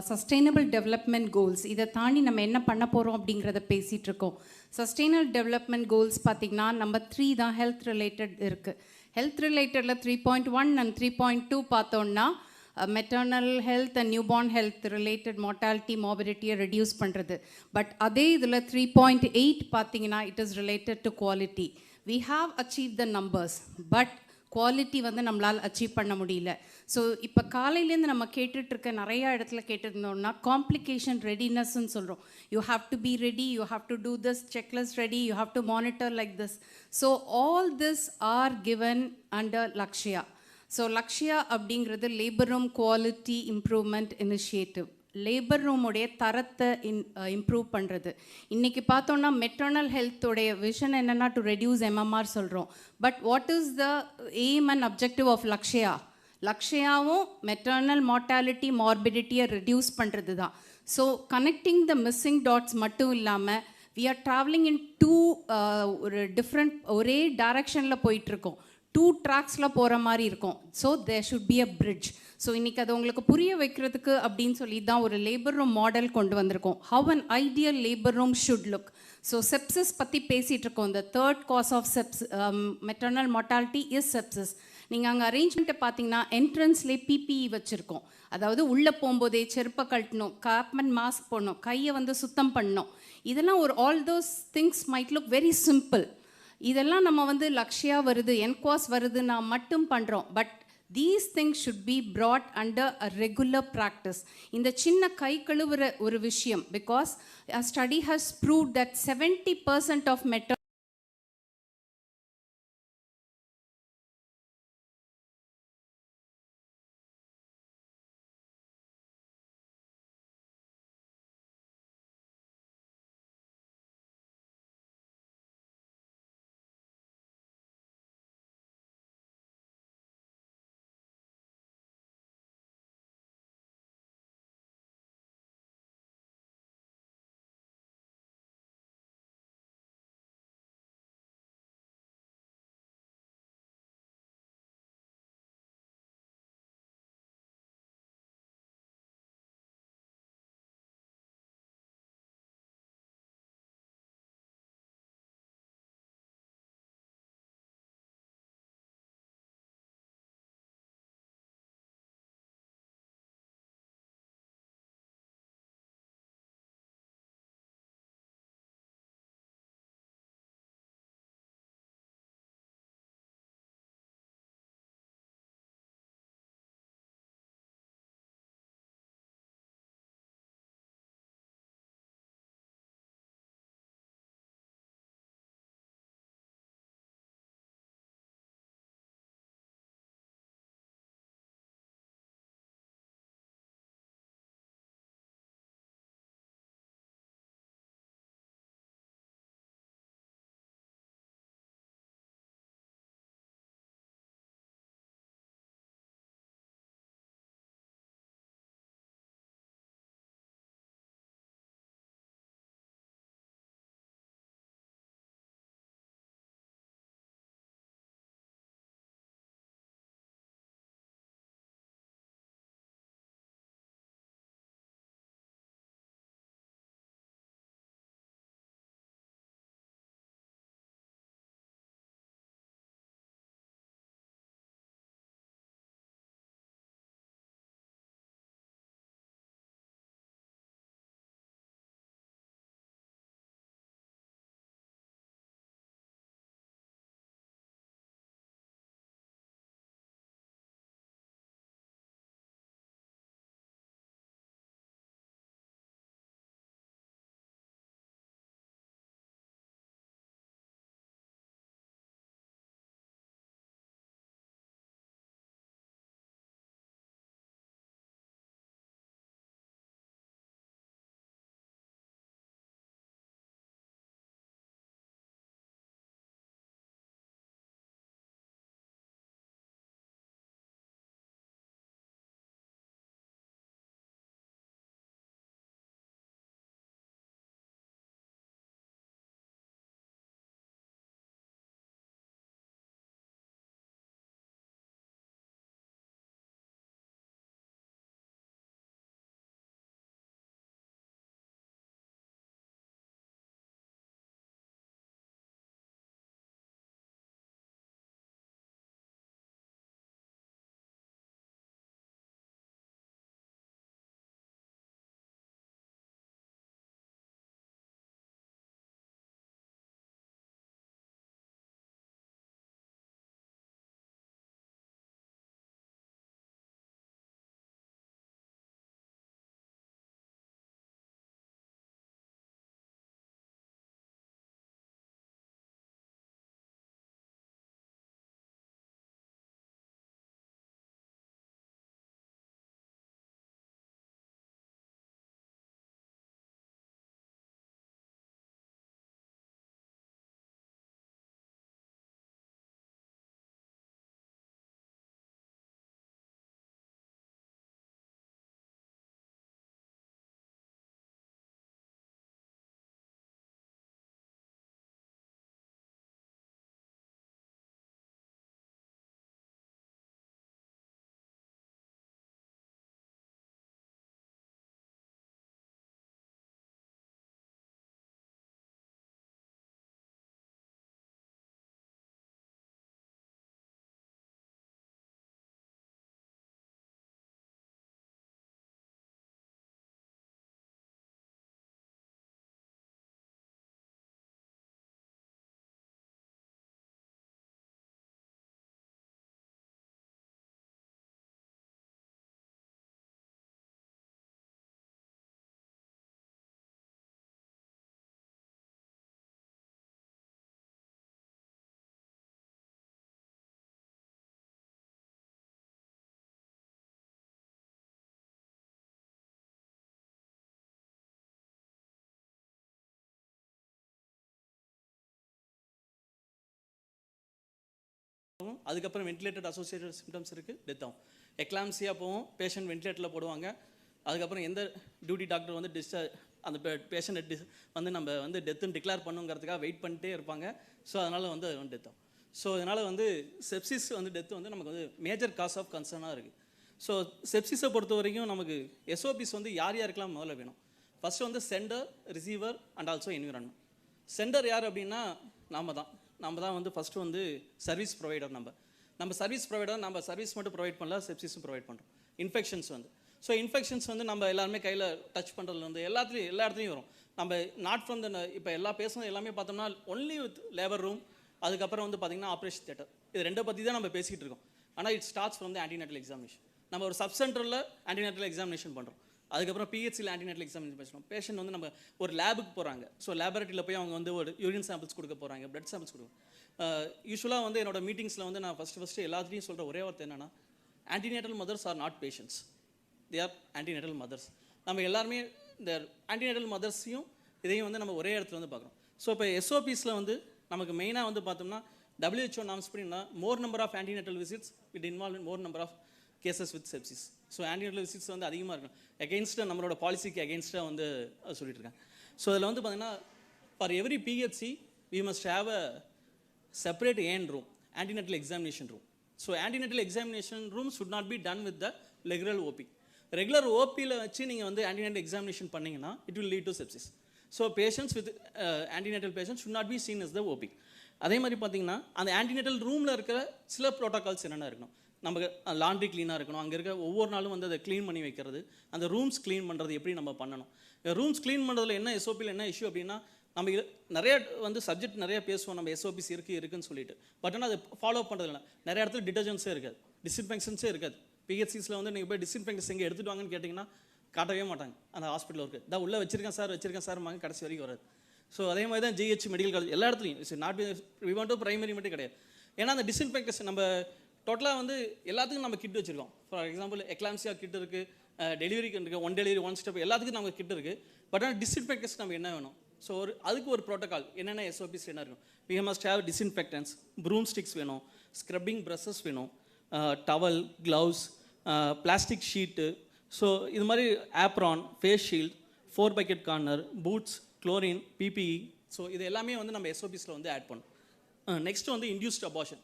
sustainable development goals இதை தாண்டி நம்ம என்ன பண்ண போகிறோம் அப்படிங்கிறத பேசிகிட்டு இருக்கோம். சஸ்டைனபிள் டெவலப்மெண்ட் கோல்ஸ் பார்த்திங்கன்னா நம்பர் 3 தான் ஹெல்த் ரிலேட்டட் இருக்குது. ஹெல்த் ரிலேட்டடில் 3.1 அண்ட் 3.2 பார்த்தோன்னா maternal health and newborn health related mortality மார்பிடிட்டியை ரெடியூஸ் பண்ணுறது. பட் அதே இதில் 3.8 பார்த்தீங்கன்னா it is related to quality. We have achieve the numbers, but quality வந்து நம்மளால் அச்சீவ் பண்ண முடியல. ஸோ இப்போ காலையிலேருந்து நம்ம கேட்டுட்ருக்க நிறையா இடத்துல கேட்டுருந்தோம்னா காம்ப்ளிகேஷன் ரெடினஸ்ன்னு சொல்கிறோம். You have to be ready, you have to do this checklist ready, you have to monitor like this. So all this are given under Lakshya. So Lakshya அப்படிங்கிறது labour room quality improvement initiative. Labour ரூமுடைய தரத்தை improve பண்ணுறது. இன்றைக்கி பார்த்தோன்னா maternal ஹெல்த்தோடைய vision என்னென்னா to reduce MMR சொல்கிறோம். But what is the aim and objective of Lakshya? லக்ஷ்யாவும் மெட்டர்னல் மார்ட்டாலிட்டி மார்பிடிட்டியை ரெடியூஸ் பண்ணுறது தான். So connecting the missing dots மட்டும் இல்லாமல் வி ஆர் ட்ராவலிங் இன் ஒரு டிஃப்ரெண்ட் ஒரே டைரக்ஷனில் போயிட்டுருக்கோம். 2 ட்ராக்ஸில் போகிற மாதிரி இருக்கும். So there should be a bridge. So இன்றைக்கி அது உங்களுக்கு புரிய வைக்கிறதுக்கு அப்படின்னு சொல்லி தான் ஒரு லேபர் ரூம் மாடல் கொண்டு வந்திருக்கோம். How an ideal labour room should look. So sepsis பற்றி பேசிகிட்டு இருக்கோம். இந்த 3rd cause of maternal mortality is sepsis. நீங்கள் அங்கே அரேஞ்ச்மெண்ட்டை பார்த்தீங்கன்னா என்ட்ரன்ஸ்லேயே பிபிஇ வச்சுருக்கோம். அதாவது உள்ளே போகும்போதே செருப்பை கட்டணும், கேப் அண்ட் மாஸ்க் போடணும், கையை வந்து சுத்தம் பண்ணணும். இதெல்லாம் ஒரு all those things might look very simple. இதெல்லாம் நம்ம வந்து லக்ஷ்யா வருது, என்குவாஸ் வருதுன்னா மட்டும் பண்ணுறோம். But these things should be brought under a regular practice. இந்த சின்ன கை கழுவுற ஒரு விஷயம், because a study has proved that 70% of அதுக்கப்புறம் வென்டிலேட்டட் அசோசியேட்டட் சிம்டம்ஸ் இருக்குது, டெத் ஆகும். எக்லாம்சியா போகும், பேஷண்ட் வென்டிலேட்டரில் போடுவாங்க. அதுக்கப்புறம் எந்த டியூட்டி டாக்டர் வந்து அந்த பேஷண்ட் வந்து நம்ம வந்து டெத்துன்னு டிக்ளேர் பண்ணுங்கிறதுக்காக வெயிட் பண்ணிட்டே இருப்பாங்க. ஸோ அதனால் வந்து அது வந்து டெத் ஆகும். ஸோ அதனால் வந்து செப்சிஸ் வந்து டெத்து வந்து நமக்கு வந்து மேஜர் காஸ் ஆஃப் கன்சர்னாக இருக்குது. ஸோ செப்சிஸை பொறுத்த வரைக்கும் நமக்கு எஸ்ஓபிஸ் வந்து யார் யாருக்கெல்லாம் முதல்ல வேணும். ஃபஸ்ட்டு வந்து centre, receiver and also environment. Centre யார் அப்படின்னா நம்ம தான் வந்து ஃபஸ்ட்டு வந்து சர்வீஸ் ப்ரொவைடர். நம்ம சர்வீஸ் ப்ரொவைடர், நம்ம சர்வீஸ் மட்டும் ப்ரொவைட் பண்ணல, செப்சிஸும் ப்ரொவைட் பண்ணுறோம். இன்ஃபெக்ஷன்ஸ் வந்து இன்ஃபெக்ஷன்ஸ் வந்து நம்ம எல்லாருமே கையில் டச் பண்ணுறதுல வந்து எல்லா இடத்துலையும் வரும். நம்ம நாட் ஃப்ரம் த இப்போ எல்லா பேசுனது எல்லாமே பார்த்தோம்னா ஒன்லி வித் லேபர் ரூம், அதுக்கப்புறம் வந்து பார்த்திங்கன்னா ஆப்ரேஷன் தியேட்டர், இது ரெண்டை பற்றி தான் நம்ம பேசிக்கிட்டு இருக்கோம். ஆனால் it starts from the antenatal examination. நம்ம ஒரு சப் சென்டரில் ஆன்டிநேட்டல் எக்ஸாமினேஷன் பண்ணுறோம். அதுக்கப்புறம் பிஹெச்சியில் ஆன்டிநேட்டல் எக்ஸாமினேஷன் பேசுகிறோம். பேஷண்ட் வந்து நம்ம ஒரு லேபுக்கு போகிறாங்க. ஸோ லேபரேட்டரியில் போய் அவங்க வந்து ஒரு யூரின் சாம்பிள்ஸ் கொடுக்க போகிறாங்க, பிளட் சாம்பிள்ஸ் கொடுக்கும். யூஸ்வலாக வந்து என்னோட மீட்டிங்ஸில் வந்து நான் ஃபஸ்ட்டு எல்லாத்துலேயும் சொல்கிற ஒரே வார்த்தை என்னென்னா, antenatal mothers are not patients, they are antenatal mothers. நம்ம எல்லாருமே இந்த ஆன்டிநேட்டல் மதர்ஸையும் இதையும் வந்து நம்ம ஒரே இடத்துல வந்து பார்க்குறோம். ஸோ இப்போ எஸ்ஓபிஸில் வந்து நமக்கு மெயினாக வந்து பார்த்தோம்னா WHO நார்ம்ஸ் படினா more number of antenatal visits it involve in more number of cases with sepsis. So antenatal visits வந்து அதிகமாக இருக்கும். எகெயின்ஸ்டாக நம்மளோட பாலிசிக்கு எகெயின்ஸ்டாக வந்து சொல்லிட்டு இருக்காங்க. ஸோ அதில் வந்து பார்த்தீங்கன்னா for every PHC we must have a separate AN room, antenatal examination room. So antenatal examination room should not be done with the regular OP. Regular ஓபியில் வச்சு நீங்கள் வந்து ஆன்டிநேட்டல் எக்ஸாமினேஷன் பண்ணிங்கன்னா it will lead to sepsis. So patients with antenatal patients should not be seen as the OP. அதே மாதிரி பார்த்தீங்கன்னா அந்த antenatal ரூமில் இருக்கிற சில ப்ரோட்டோகால்ஸ் என்னென்ன இருக்கணும். நமக்கு லாண்ட்ரி க்ளீனாக இருக்கணும். அங்கே இருக்க ஒவ்வொரு நாளும் வந்து அதை க்ளீன் பண்ணி வைக்கிறது, அந்த ரூம்ஸ் க்ளீன் பண்ணுறது எப்படி நம்ம பண்ணணும். ரூம்ஸ் க்ளீன் பண்ணுறதுல என்ன எஸ்ஓபியில் என்ன இஷ்யூ அப்படின்னா, நம்ம நிறைய வந்து சப்ஜெக்ட் நிறைய பேசுவோம், நம்ம எஸ்ஓபிஸ் இருக்குன்னு சொல்லிட்டு. பட் ஆனால் அதை ஃபாலோ பண்ணுறதில்ல. நிறைய இடத்துல டிட்டர்ஜென்ட்ஸே இருக்காது, டிஸ்இன்ஃபெக்ஷன்ஸே இருக்காது. பிஹெச்சிஸில் வந்து நீங்கள் போய் டிஸ்இன்ஃபெக்டன்ஸ் எங்கே எடுத்துகிட்டு வாங்கன்னு கேட்டிங்கன்னா காட்டவே மாட்டாங்க. அந்த ஹாஸ்பிட்டல் இருக்குது தான் உள்ளே வச்சிருக்கேன் சார் வாங்க கடைசி வரைக்கும் வராது. ஸோ அதே மாதிரி தான் ஜிஹெச் மெடிக்கல் காலேஜ் எல்லா இடத்துலையும் it's not we want to primary மட்டும் கிடையாது. ஏன்னா அந்த டிஸ்இன்ஃபெக்டேஷன் நம்ம டோட்டலாக வந்து எல்லாத்துக்கும் நம்ம கிட் வச்சுருக்கோம். ஃபார் எக்ஸாம்பிள் எக்லாம்சியா கிட் இருக்குது, டெலிவரிக்கு இருக்குது, 1 டெலிவரி 1 ஸ்டெப் எல்லாத்துக்கும் நம்ம கிட் இருக்குது. பட் ஆனால் டிஸ்இன்ஃபெக்டேஷன் நம்ம என்ன வேணும். ஸோ அதுக்கு ஒரு ப்ரோட்டோகால் என்னென்ன எஸ்ஓபிஸ் என்ன இருக்கும். We must have disinfectants, broom sticks வேணும், ஸ்க்ரப்பிங் ப்ரஷஸ் வேணும், towel, gloves, plastic sheet. So இது மாதிரி apron, face shield, 4 bucket corner, boots, chlorine, PPE. So இது எல்லாமே வந்து நம்ம எஸ்ஓபிஸில் வந்து ஆட் பண்ணணும். நெக்ஸ்ட் வந்து இன்டியூஸ்ட் அபார்ஷன்.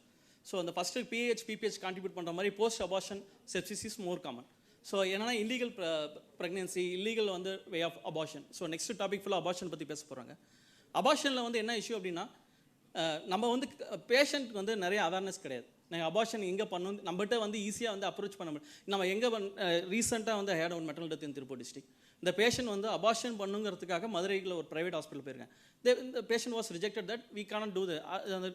ஸோ அந்த ஃபஸ்ட்டு பிஹெச் கான்ட்ரிபியூட் பண்ணுற மாதிரி post abortion sepsis is more common. So என்னன்னா இல்லீகல் ப்ரெக்னென்சி, இல்லீகல் வந்து way of abortion. So next topic ஃபுல்லாக அபார்ஷன் பற்றி பேச போகிறாங்க. அபார்ஷனில் வந்து என்ன இஷ்யூ அப்படின்னா, நம்ம வந்து பேஷண்ட்க்கு வந்து நிறைய அவேர்னஸ் கிடையாது. நாங்கள் அபார்ஷன் எங்கே பண்ணணும் நம்மகிட்ட வந்து ஈஸியாக வந்து அப்ரோச் பண்ண முடியும். நம்ம எங்கே ரீசெண்டாக வந்து had one maternal death in Tiruppur district. இந்த பேஷண்ட் வந்து அபார்ஷன் பண்ணுங்கிறதுக்காக மதுரையில் ஒரு ப்ரைவேட் ஹாஸ்பிட்டல் போயிருக்கேன். இந்த patient was rejected that we cannot do அந்த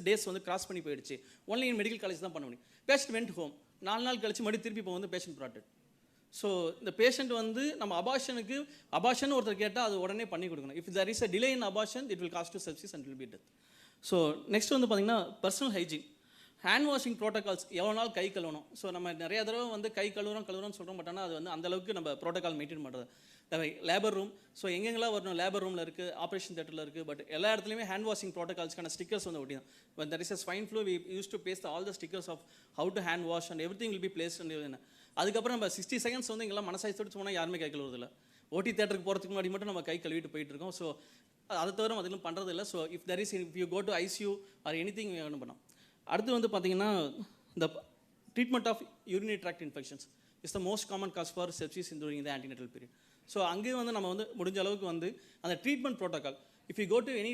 டேஸ் வந்து கிராஸ் பண்ணி போயிடுச்சு. ஒன்லி இன் மெடிக்கல் காலேஜ் தான் பண்ண முடியும். Patient went home. 4 நாள் கழிச்சு மறுபடியும் திருப்பி இப்போ வந்து பேஷண்ட் ப்ராடக்ட். ஸோ இந்த பேஷண்ட் வந்து நம்ம அபார்ஷன் ஒருத்தர் கேட்டால் அது உடனே பண்ணி கொடுக்கணும். If there is a delay in abortion it will cause to sepsis and it will be death. So next வந்து பார்த்திங்கன்னா personal hygiene, hand washing protocols. எவ்வளோ நாள் கை கழுவணும். ஸோ நம்ம நிறைய தடவை வந்து கை கழுவுறோம்னு சொல்கிறோம். பட் ஆனால் அது வந்து அந்தளவுக்கு நம்ம ப்ரோட்டோகால் மெயின்டைன் பண்ணுறது. லேபர் ரூம், ஸோ எங்கெங்கெல்லாம் வரணும், லேபர் ரூமில் இருக்குது, ஆப்ரேஷன் தியேட்டரில் இருக்குது. பட் எல்லா இடத்துலையுமே ஹேண்ட் வாஷிங் ப்ரோட்டோகால்ஸ்க்கான ஸ்டிக்கர்ஸ் வந்து ஒட்டி தான். when there is a swine flu we used to paste all the stickers of how to hand wash and everything will be placed and அதுக்கப்புறம் நம்ம 60 செகண்ட்ஸ் வந்து இங்கெல்லாம் மனசாய்த்தோடு போனால் யாருமே கை கழுவுறதில்ல. ஓடி தேட்டருக்கு போகிறதுக்கு முன்னாடி மட்டும் நம்ம கை கழுவிட்டு போயிட்டு இருக்கோம். ஸோ அதை தவிர அதிலும் பண்ணுறது இல்லை. So if you go to ICU or anything வேணும் பண்ணோம். அடுத்து வந்து பார்த்தீங்கன்னா இந்த treatment of urinary tract infections is the most common cause for sepsis in the antenatal period. So அங்கேயும் வந்து நம்ம வந்து முடிஞ்ச அளவுக்கு வந்து அந்த treatment protocol, if you go to any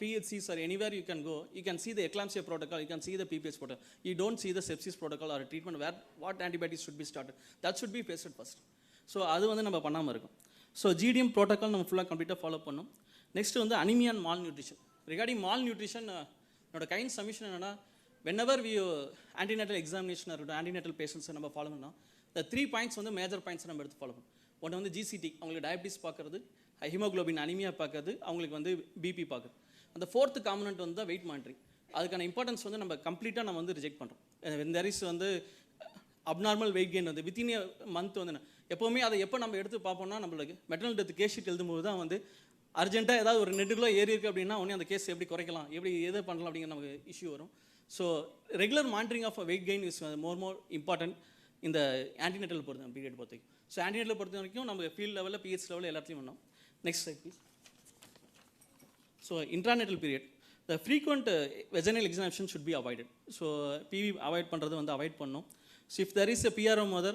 PHCs or anywhere you can go, you can see the eclampsia protocol, you can see the PPH protocol. You don't see the sepsis protocol or a treatment where what antibiotics should be started. That should be faced first. So அது வந்து நம்ம பண்ணாமல் இருக்கும். So GDM protocol நம்ம ஃபுல்லாக கம்ப்ளீட்டாக follow பண்ணோம். Next வந்து anaemia and mall nutrition. Regarding mall nutrition என்னோட கைண்ட் சமிஷன் என்னென்னா, whenever we antenatal examination இருக்கட்டும், antenatal patients நம்ம ஃபாலோ பண்ணோம், the 3 points வந்து மேஜர் பாயிண்ட்ஸ் நம்ம எடுத்து ஃபாலோ பண்ணோம். ஒன்று வந்து GCT, அவங்களுக்கு டயபிட்டிஸ் பார்க்குறது, ஹீமோக்ளோபின் அனிமியா பார்க்குறது, அவங்களுக்கு வந்து பிபி பார்க்குறது. அந்த 4th காம்பனண்ட் வந்து தான் வெயிட் மானிட்டரிங். அதுக்கான இம்பார்ட்டன்ஸ் வந்து நம்ம கம்ப்ளீட்டாக நம்ம வந்து ரிஜெக்ட் பண்ணுறோம். தெர் இஸ் வந்து அப்நார்மல் வெயிட் கெயின் வந்து வித்தின் எ மந்த் வந்து எப்போவுமே அதை எப்போ நம்ம எடுத்து பார்ப்போம்னா, நம்மளுக்கு மெட்டர்னல் டெத் கேஸ் ஷீட் எழுதும்போது தான் வந்து அர்ஜென்ட்டாக ஏதாவது ஒரு 2 கிலோ ஏறி இருக்குது அப்படின்னா உடனே அந்த கேஸ் எப்படி குறைக்கலாம், எப்படி எதை பண்ணலாம் அப்படிங்கிற நமக்கு இஷ்யூ வரும். So regular monitoring of weight gain is more important இந்த ஆன்டிநேட்டல் பீரியட் பொறுத்த வரைக்கும். ஸோ ஆன்டிநேட்டல் பொறுத்த வரைக்கும் நம்ம ஃபீல்ட் லெவலில் பிஹெச் லெவலில் எல்லாத்தையும் பண்ணோம். Next slide please. So intranatal period the frequent vaginal examination should be avoided. So PV avoid பண்ணுறது வந்து அவாய்ட் பண்ணணும். So if there is a PRO mother,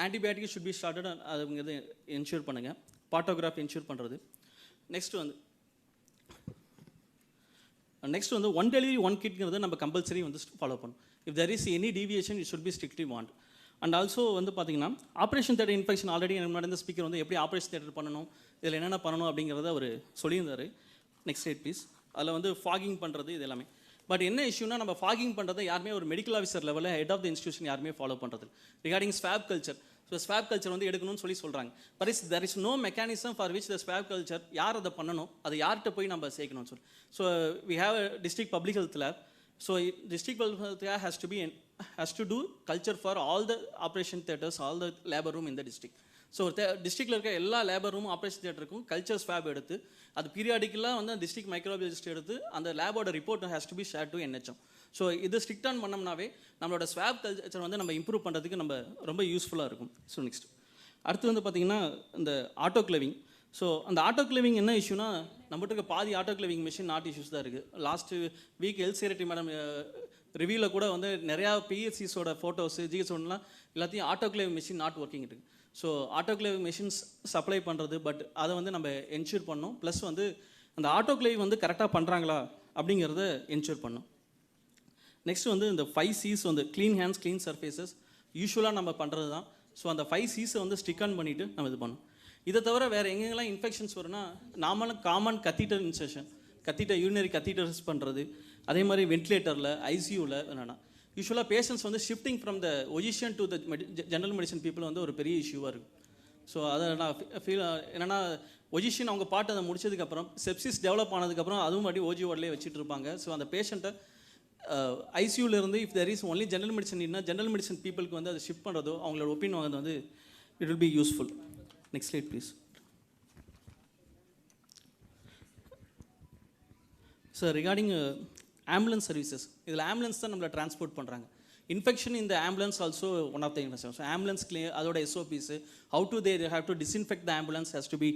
antibiotics should be started, அதுங்கிறது என்ஷூர் பண்ணுங்கள். Partograph ensure பண்ணுறது. Next வந்து one delivery one கிட்ங்கிறது நம்ம compulsory வந்து ஃபாலோ பண்ணணும். If there is any deviation it should be strictly warned. And also வந்து பார்த்தீங்கன்னா ஆப்ரேஷன் தேட்டர் இன்ஃபெக்ஷன் ஆல்ரெடி முன்னாடி இந்த ஸ்பீக்கர் வந்து எப்படி ஆப்ரேஷன் தேட்டர் பண்ணணும், இதில் என்னென்ன பண்ணணும் அப்படிங்கிறத அவர் சொல்லியிருந்தார். Next slide please. அதில் வந்து ஃபாகிங் பண்ணுறது இது எல்லாமே. பட் என்ன இஷ்யூனா நம்ம ஃபாகிங் பண்ணுறதை யாருமே ஒரு மெடிக்கல் ஆஃபீஸர் லெவலில் ஹெட் ஆஃப் த இன்ஸ்டியூஷன் யாருமே ஃபாலோ பண்ணுறது regarding swab culture. So swab culture வந்து எடுக்கணும்னு சொல்கிறாங்க. But there is no mechanism for which the swab culture யார் அதை பண்ணணும், அதை யார்கிட்ட போய் நம்ம சேர்க்கணும்னு சொல்லி. So we have a district public health lab. So district public health lab has to do culture for all the operation theatres, all the labor room in the district. So டிஸ்ட்ரிக்டில் இருக்க எல்லா லேபர் ரூமும் operation தியேட்டருக்கும் culture swap எடுத்து அது பீரியாடிக்கலாக வந்து district microbiologist எடுத்து அந்த லேபோட report has to be share to NHM. So இது ஸ்ட்ரிக்ட் ஆன் பண்ணோம்னாவே நம்மளோட ஸ்வாப் கல்ச்சர் வந்து நம்ம இம்ப்ரூவ் பண்ணுறதுக்கு நம்ம ரொம்ப யூஸ்ஃபுல்லாக இருக்கும். ஸோ நெக்ஸ்ட் அடுத்து வந்து பார்த்திங்கன்னா இந்த ஆட்டோக்ளேவிங். ஸோ அந்த ஆட்டோக்ளேவிங் என்ன இஷ்யூனா நம்மகிட்ட இருக்க பாதி ஆட்டோக்ளேவிங் மிஷின் நாட் இஷ்யூஸ் தான் இருக்குது. Last week health secretary madam ரிவ்யூவில் கூட வந்து நிறையா PHCஸோட ஃபோட்டோஸு GH1லாம் எல்லாத்தையும் ஆட்டோக்ளேவ் மிஷின் நாட் ஒர்க்கிங் இருக்குது. ஸோ ஆட்டோக்ளேவ் மிஷின்ஸ் சப்ளை பண்ணுறது, பட் அதை வந்து நம்ம என்ஷூர் பண்ணோம். ப்ளஸ் வந்து அந்த ஆட்டோக்ளேவ் வந்து கரெக்டாக பண்ணுறாங்களா அப்படிங்கிறத என்ஷூர் பண்ணோம். நெக்ஸ்ட் வந்து இந்த 5 C's வந்து க்ளீன் ஹேண்ட்ஸ், க்ளீன் சர்ஃபேசஸ் யூஸ்வலாக நம்ம பண்ணுறது தான். ஸோ அந்த 5 Cஸை வந்து ஸ்டிக் ஆன் பண்ணிவிட்டு நம்ம இது பண்ணோம். இதை தவிர வேறு எங்கெங்கெல்லாம் இன்ஃபெக்ஷன்ஸ் வரும்னா நார்மலாக common catheter incision, urinary catheters பண்ணுறது, அதே மாதிரி வென்டிலேட்டரில் ICUவில் என்னென்னா யூஸ்வலாக பேஷண்ட்ஸ் வந்து ஷிஃப்டிங் ஃப்ரம் த ஒஜிஷன் to the general medicine people வந்து ஒரு பெரிய இஷ்யூவாக இருக்கும். ஸோ அதை நான் ஃபீல் என்னென்னா ஒஜிஷன் அவங்க பாட்டு அதை முடிச்சதுக்கப்புறம் செப்சிஸ் டெவலப் ஆனதுக்கப்புறம் அதுவும் மறுபடியும் OG வார்டிலே வச்சுட்டு இருப்பாங்க. ஸோ அந்த பேஷண்ட்டை ICUலேருந்து இஃப் there is only general medicine இல்லைனா ஜென்ரல் மெடிசன் பீப்புளுக்கு வந்து அதை ஷிஃப்ட் பண்ணுறதோ அவங்களோட ஒப்பீனியன் வாங்குறது வந்து it will be useful. Next slide please. So regarding ambulance services, இதில் ஆம்புலன்ஸ் தான் நம்மளை டிரான்ஸ்போர்ட் பண்ணுறாங்க. இன்ஃபெக்ஷன் இந்த ambulance also one of the infection. So ambulance அதோட SOPs, how to they have to disinfect the ambulance has to be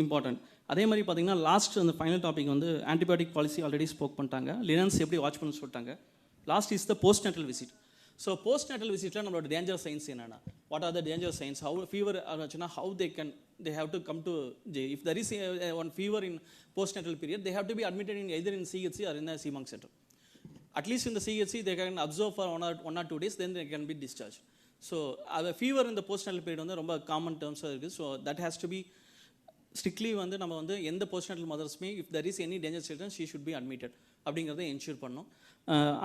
important. அதே மாதிரி பார்த்தீங்கன்னா last அந்த ஃபைனல் டாபிக் வந்து ஆன்டிபயோட்டிக் பாலிசி ஆல்ரெடி ஸ்போக் பண்ணிட்டாங்க. லினன்ஸ் எப்படி வாட்ச் பண்ண சொல்லிட்டாங்க. Last is the postnatal visit. So postnatal விசிட்டில் நம்மளோட டேஞ்சர் சைன்ஸ் என்னென்னா, what are the danger signs, how fever ஆச்சுன்னா how they have to come to if there is one fever in postnatal period, they have to be admitted in either in CHC or in a CMONC center. At least in the CHC they can observe for 1 or 2 days, then they can be discharged. So a fever in the postnatal period வந்து ரொம்ப common டேர்ம்ஸாக இருக்குது. So that has to be strictly வந்து நம்ம வந்து எந்த postnatal mothersமே if there is any danger children she should be admitted அப்படிங்கிறத ensure பண்ணோம்.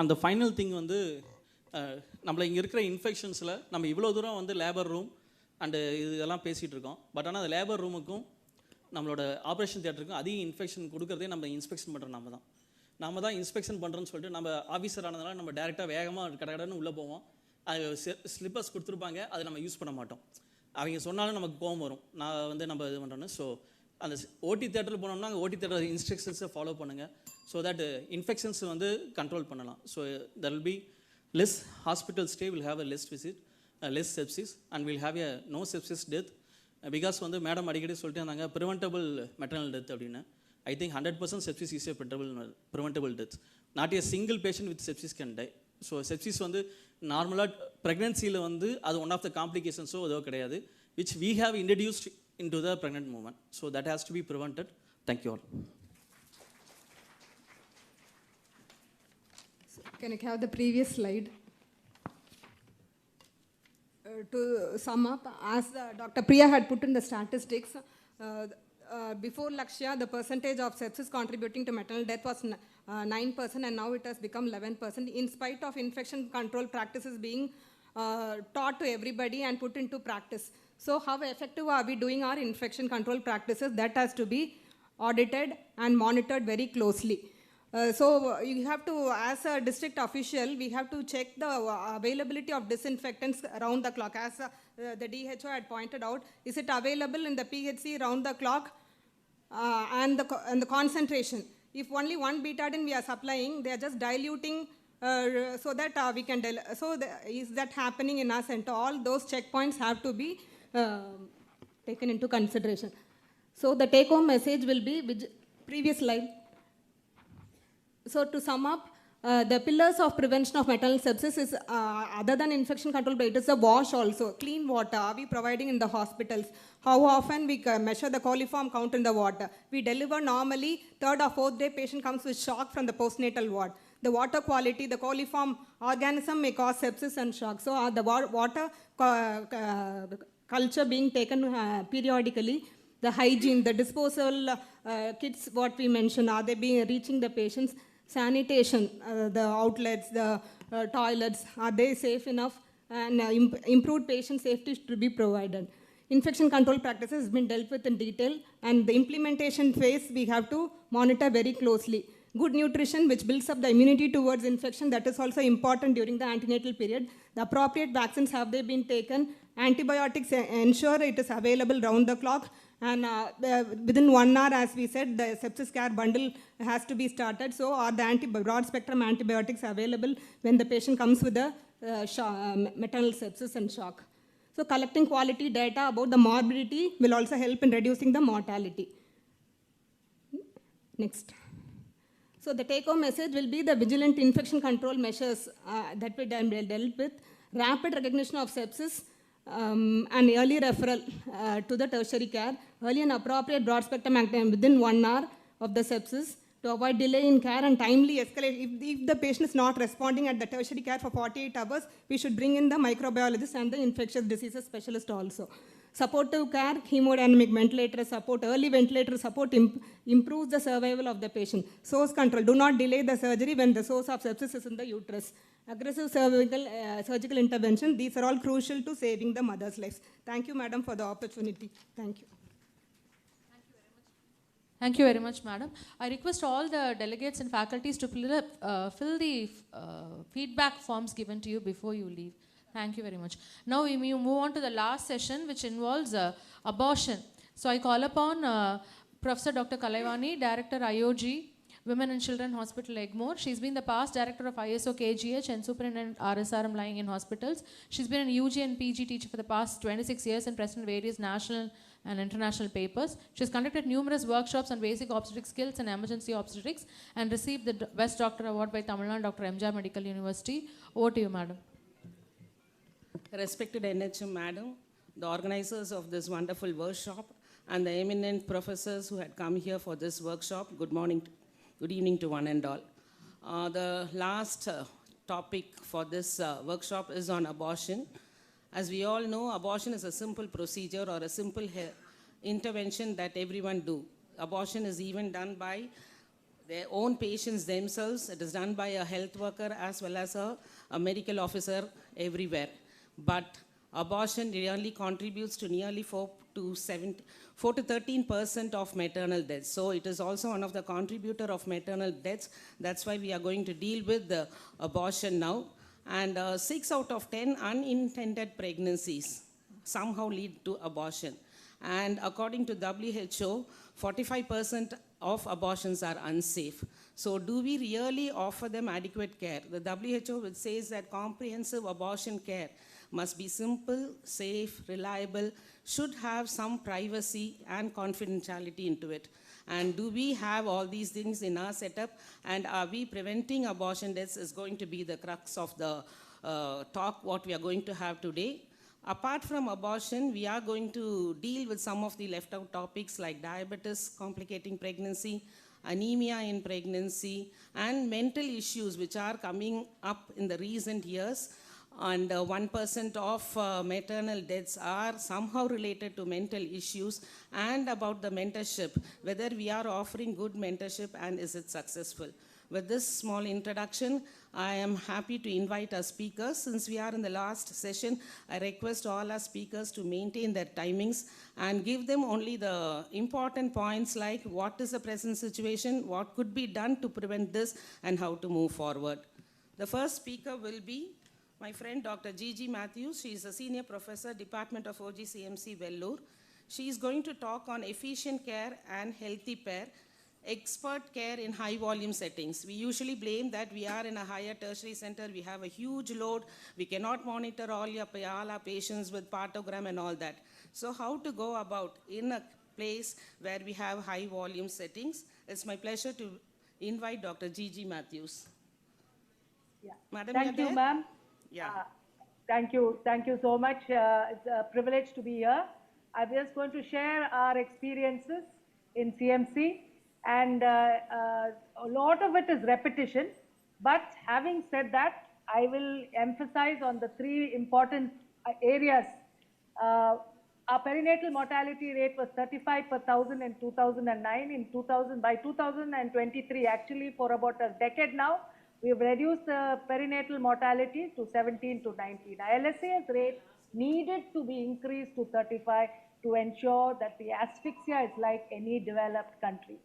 அந்த ஃபைனல் திங் வந்து நம்மள இங்கே இருக்கிற இன்ஃபெக்ஷன்ஸில் நம்ம இவ்வளோ தூரம் வந்து லேபர் ரூம் அண்டு இதெல்லாம் பேசிகிட்டு இருக்கோம். பட் ஆனால் அந்த லேபர் ரூமுக்கும் நம்மளோட ஆப்ரேஷன் தியேட்டருக்கும் அதிக இன்ஃபெக்ஷன் கொடுக்குறதே நம்ம இன்ஸ்பெக்ஷன் பண்ணுறோம். நம்ம தான் இன்ஸ்பெக்ஷன் பண்ணுறோன்னு சொல்லிட்டு நம்ம ஆஃபீஸர் ஆனதுனால நம்ம டேரெக்டாக வேகமாக கடன்னு உள்ளே போவோம். அது ஸ்லிப்பர்ஸ் கொடுத்துருப்பாங்க, அதை நம்ம யூஸ் பண்ண மாட்டோம். அவங்க சொன்னாலும் நமக்கு கோவம் வரும், நான் வந்து நம்ம இது பண்ணுறோன்னு. ஸோ அந்த OT தியேட்டரில் போனோம்னா அங்கே OT தியேட்டர் இன்ஸ்ட்ரக்ஷன்ஸை ஃபாலோ பண்ணுங்கள். ஸோ தட் இன்ஃபெக்ஷன்ஸ் வந்து கண்ட்ரோல் பண்ணலாம். So there will be less hospital stay, will have a less visit, less sepsis, and we'll have a no sepsis death. Because வந்து madam அடிக்கடி சொல்லிட்டு இருந்தாங்க preventable maternal death அப்படின்னு. I think 100% sepsis is a preventable death. Not a single patient with sepsis can die. So sepsis வந்து நார்மலாக ப்ரெக்னென்சியில் வந்து அது one of த காம்ப்ளிகேஷன்ஸோ ஏதோ கிடையாது, which we have introduced into the pregnant woman. So that has to be prevented. Thank you all. Can I have the previous slide? To sum up, as Dr. Priya had put in the statistics, before Lakshya, the percentage of sepsis contributing to maternal death was 9%, and now it has become 11%, in spite of infection control practices being taught to everybody and put into practice. So how effective are we doing our infection control practices? That has to be audited and monitored very closely. So you have to, as a district official, we have to check the availability of disinfectants around the clock. As the DHO had pointed out, is it available in the PHC round the clock? and the concentration. If only one betadine we are supplying, they are just diluting so that we can, is that happening in our center? All those checkpoints have to be taken into consideration. So the take-home message will be, previous slide. So to sum up, the pillars of prevention of maternal sepsis is, other than infection control, but it is a wash also. Clean water are we providing in the hospitals? How often we measure the coliform count in the water? We deliver normally, 3rd or 4th day patient comes with shock from the postnatal ward. The water quality, the coliform organism may cause sepsis and shock. So the water culture being taken periodically, the hygiene, the disposal kits, what we mentioned, are they reaching the patients? Sanitation, the outlets, the toilets, are they safe enough? And improved patient safety to be provided. Infection control practices has been dealt with in detail, and the implementation phase we have to monitor very closely. Good nutrition, which builds up the immunity towards infection, that is also important during the antenatal period. The appropriate vaccines, have they been taken? Antibiotics, ensure it is available round the clock. And within 1 hour, as we said, the sepsis care bundle has to be started. So are the broad spectrum antibiotics available when the patient comes with a maternal sepsis and shock? So collecting quality data about the morbidity will also help in reducing the mortality. Next. So the take-home message will be the vigilant infection control measures that we dealt with, rapid recognition of sepsis, and early referral to the tertiary care, early and appropriate broad spectrum activity within 1 hour of the sepsis to avoid delay in care and timely escalation. If the patient is not responding at the tertiary care for 48 hours, we should bring in the microbiologist and the infectious diseases specialist also. Supportive care, hemodynamic ventilator support, early ventilator support improves the survival of the patient. Source control, do not delay the surgery when the source of sepsis is in the uterus. Aggressive surgical intervention, these are all crucial to saving the mother's lives. Thank you, madam, for the opportunity. Thank you. Thank you very much, madam. I request all the delegates and faculties to fill the feedback forms given to you before you leave. Thank you very much. Now we move on to the last session, which involves abortion. So I call upon Professor Dr. Kalaivani, Director IOG, Women and Children Hospital, Egmore. She's been the past Director of ISO KGH and Superintendent RSRM lying in hospitals. She's been an UG and PG teacher for the past 26 years and president of various national and international papers. She's conducted numerous workshops on basic obstetric skills and emergency obstetrics and received the Best Doctor Award by Tamil Nadu Dr. MJ Medical University. Over to you, madam. Respected NHM madam, the organizers of this wonderful workshop, and the eminent professors who had come here for this workshop, good morning, good evening to one and all. The last topic for this workshop is on abortion. As we all know, abortion is a simple procedure or a simple intervention that everyone do. Abortion is even done by their own patients themselves. It is done by a health worker as well as a medical officer everywhere. But abortion really contributes to nearly 4 to 13% of maternal deaths. So it is also one of the contributor of maternal deaths. That's why we are going to deal with the abortion now. And 6 out of 10 unintended pregnancies somehow lead to abortion. And according to WHO, 45% of abortions are unsafe. So do we really offer them adequate care? The WHO which says that comprehensive abortion care must be simple, safe, reliable, should have some privacy and confidentiality into it. And do we have all these things in our setup? And are we preventing abortion deaths is going to be the crux of the talk what we are going to have today. Apart from abortion, we are going to deal with some of the left out topics like diabetes, complicating pregnancy, anemia in pregnancy, and mental issues which are coming up in the recent years. And 1% of maternal deaths are somehow related to mental issues, and about the mentorship, whether we are offering good mentorship and is it successful. With this small introduction, I am happy to invite our speakers. Since we are in the last session, I request all our speakers to maintain their timings and give them only the important points like what is the present situation, what could be done to prevent this, and how to move forward. The first speaker will be my friend Dr. G.G. Matthews. She is a senior professor, Department of OGCMC, Vellore. She is going to talk on efficient care and healthy pair, expert care in high volume settings. We usually blame that we are in a higher tertiary center, we have a huge load, we cannot monitor all our patients with partogram and all that. So how to go about in a place where we have high volume settings? It's my pleasure to invite Dr. Gigi Matthews. Yeah. Madam, Thank you're you, there? ma'am. Yeah. Thank you so much. It's a privilege to be here. I'm just going to share our experiences in CMC, and a lot of it is repetition. But having said that, I will emphasize on the three important areas. Our perinatal mortality rate was 35 per thousand in 2009. By 2023, actually for about a decade now, we have reduced the perinatal mortality to 17 to 19. LSA's rate needed to be increased to 35 to ensure that the asphyxia is like any developed country.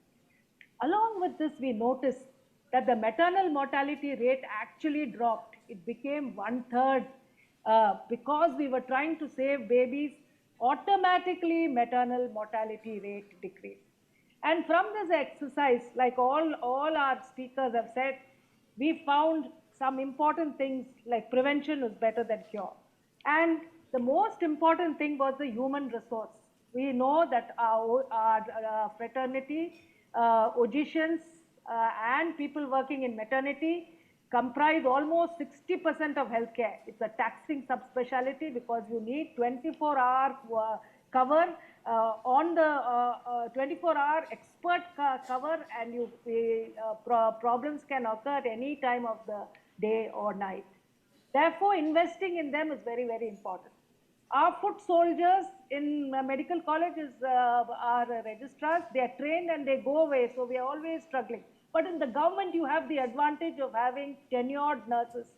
Along with this, we noticed that the maternal mortality rate actually dropped. It became 1/3 because we were trying to save babies. Automatically, maternal mortality rate decreased. And from this exercise, like all our speakers have said, we found some important things like prevention is better than cure. And the most important thing was the human resource. We know that our fraternity, OGISIANs, and people working in maternity comprise almost 60% of healthcare. It's a taxing subspecialty because you need 24-hour cover on the 24-hour expert cover, and problems can occur at any time of the day or night. Therefore, investing in them is very, very important. Our foot soldiers in medical colleges are registrars. They are trained and they go away, so we are always struggling. But in the government, you have the advantage of having tenured nurses,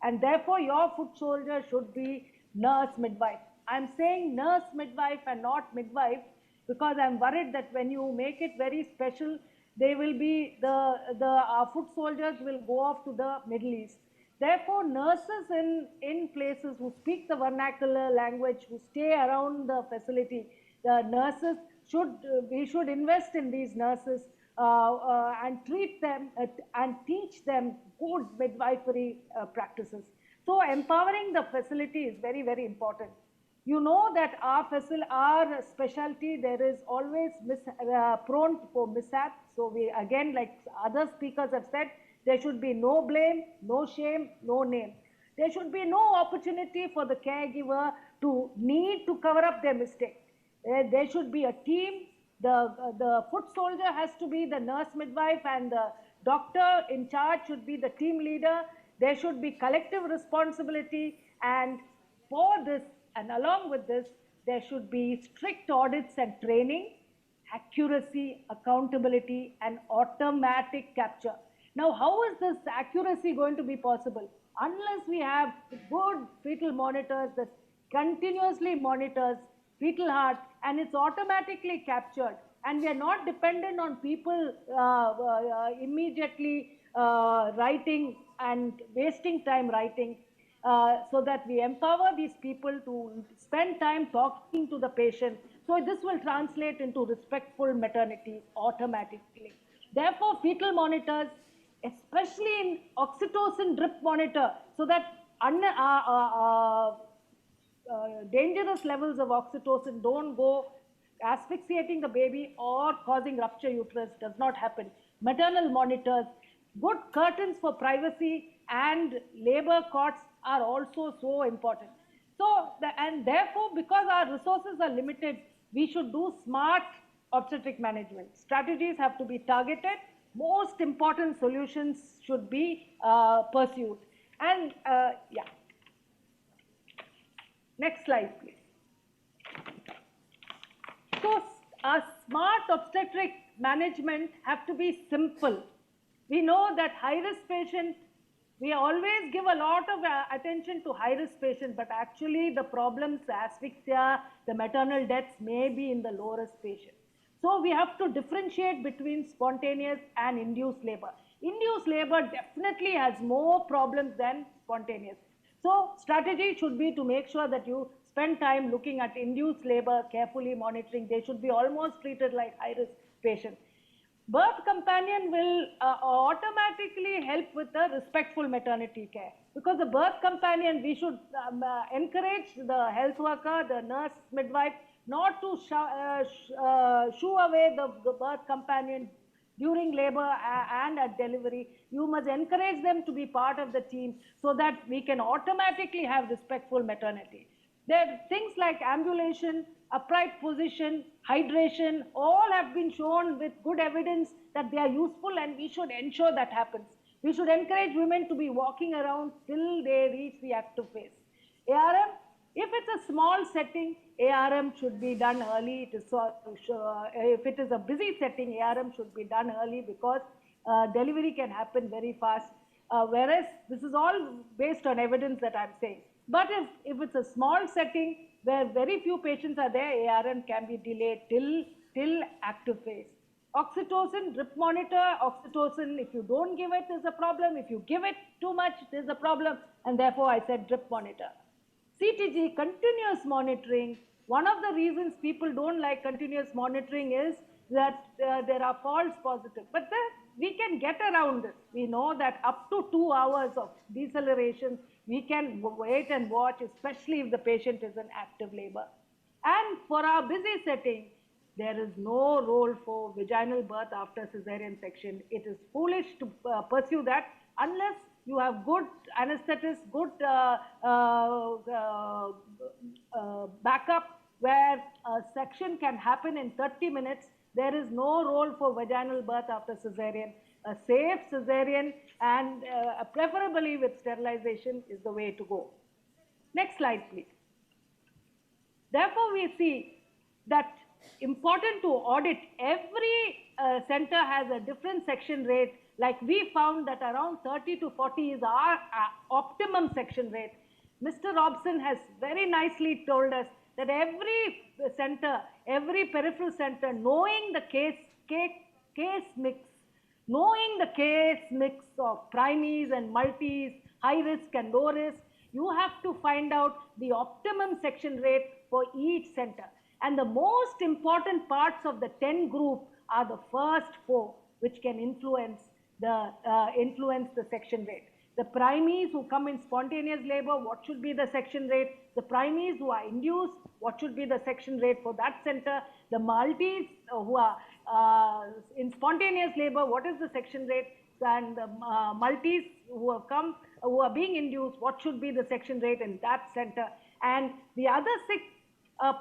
and therefore your foot soldier should be nurse midwife. I'm saying nurse midwife and not midwife because I'm worried that when you make it very special, they will be our foot soldiers will go off to the Middle East. Therefore, nurses in places who speak the vernacular language, who stay around the facility, the nurses we should invest in these nurses and treat them and teach them good midwifery practices. So empowering the facility is very, very important. You know that our specialty, there is always prone for mishap. So we, again, like other speakers have said, there should be no blame, no shame, no name. There should be no opportunity for the caregiver to need to cover up their mistake. There should be a team. The foot soldier has to be the nurse midwife, and the doctor in charge should be the team leader. There should be collective responsibility, and for this and along with this, there should be strict audits and training, accuracy, accountability, and automatic capture. Now, how is this accuracy going to be possible? Unless we have good fetal monitors that continuously monitors fetal heart and it's automatically captured, and we are not dependent on people immediately writing and wasting time writing, so that we empower these people to spend time talking to the patient. So this will translate into respectful maternity automatically. Therefore, fetal monitors, especially in oxytocin drip monitor, so that dangerous levels of oxytocin don't go asphyxiating the baby or causing rupture uterus, does not happen. Maternal monitors, good curtains for privacy, and labor cots are also so important. So, and therefore, because our resources are limited, we should do smart obstetric management. Strategies have to be targeted. Most important solutions should be pursued. And yeah. Next slide, please. So, a smart obstetric management have to be simple. We know that high-risk patients, we always give a lot of attention to high-risk patients, but actually the problems, the asphyxia, the maternal deaths may be in the low-risk patients. So we have to differentiate between spontaneous and induced labor. Induced labor definitely has more problems than spontaneous. So strategy should be to make sure that you spend time looking at induced labor, carefully monitoring. They should be almost treated like high-risk patients. Birth companion will automatically help with the respectful maternity care, because the birth companion, we should encourage the health worker, the nurse, midwife, not to shoo away the birth companion during labor and at delivery. You must encourage them to be part of the team so that we can automatically have respectful maternity. There are things like ambulation, upright position, hydration, all have been shown with good evidence that they are useful, and we should ensure that happens. We should encourage women to be walking around till they reach the active phase. ARM, if it's a small setting, ARM should be done early. If it is a busy setting, ARM should be done early, because delivery can happen very fast. Whereas this is all based on evidence that I'm saying. But if it's a small setting where very few patients are there, ARM can be delayed till active phase. Oxytocin, drip monitor, oxytocin, if you don't give it, there's a problem. If you give it too much, there's a problem. And therefore, I said drip monitor. CTG, continuous monitoring. One of the reasons people don't like continuous monitoring is that there are false positives. But we can get around it. We know that up to 2 hours of deceleration, we can wait and watch, especially if the patient is in active labor. And for our busy setting, there is no role for vaginal birth after cesarean section. It is foolish to pursue that unless you have good anesthetist, good backup where a section can happen in 30 minutes. There is no role for vaginal birth after cesarean. A safe cesarean and preferably with sterilization is the way to go. Next slide, please. Therefore, we see that important to audit. Every center has a different section rate. Like we found that around 30 to 40 is our optimum section rate. Mr. Robson has very nicely told us that every center, every peripheral center, knowing the case mix, knowing the case mix of primies and multis, high risk and low risk, you have to find out the optimum section rate for each center. And the most important parts of the 10 group are the first 4, which can influence the section rate. The primies who come in spontaneous labor, what should be the section rate? The primies who are induced, what should be the section rate for that center? The multis who are in spontaneous labor, what is the section rate? And the multis who have come, who are being induced, what should be the section rate in that center? And the other 6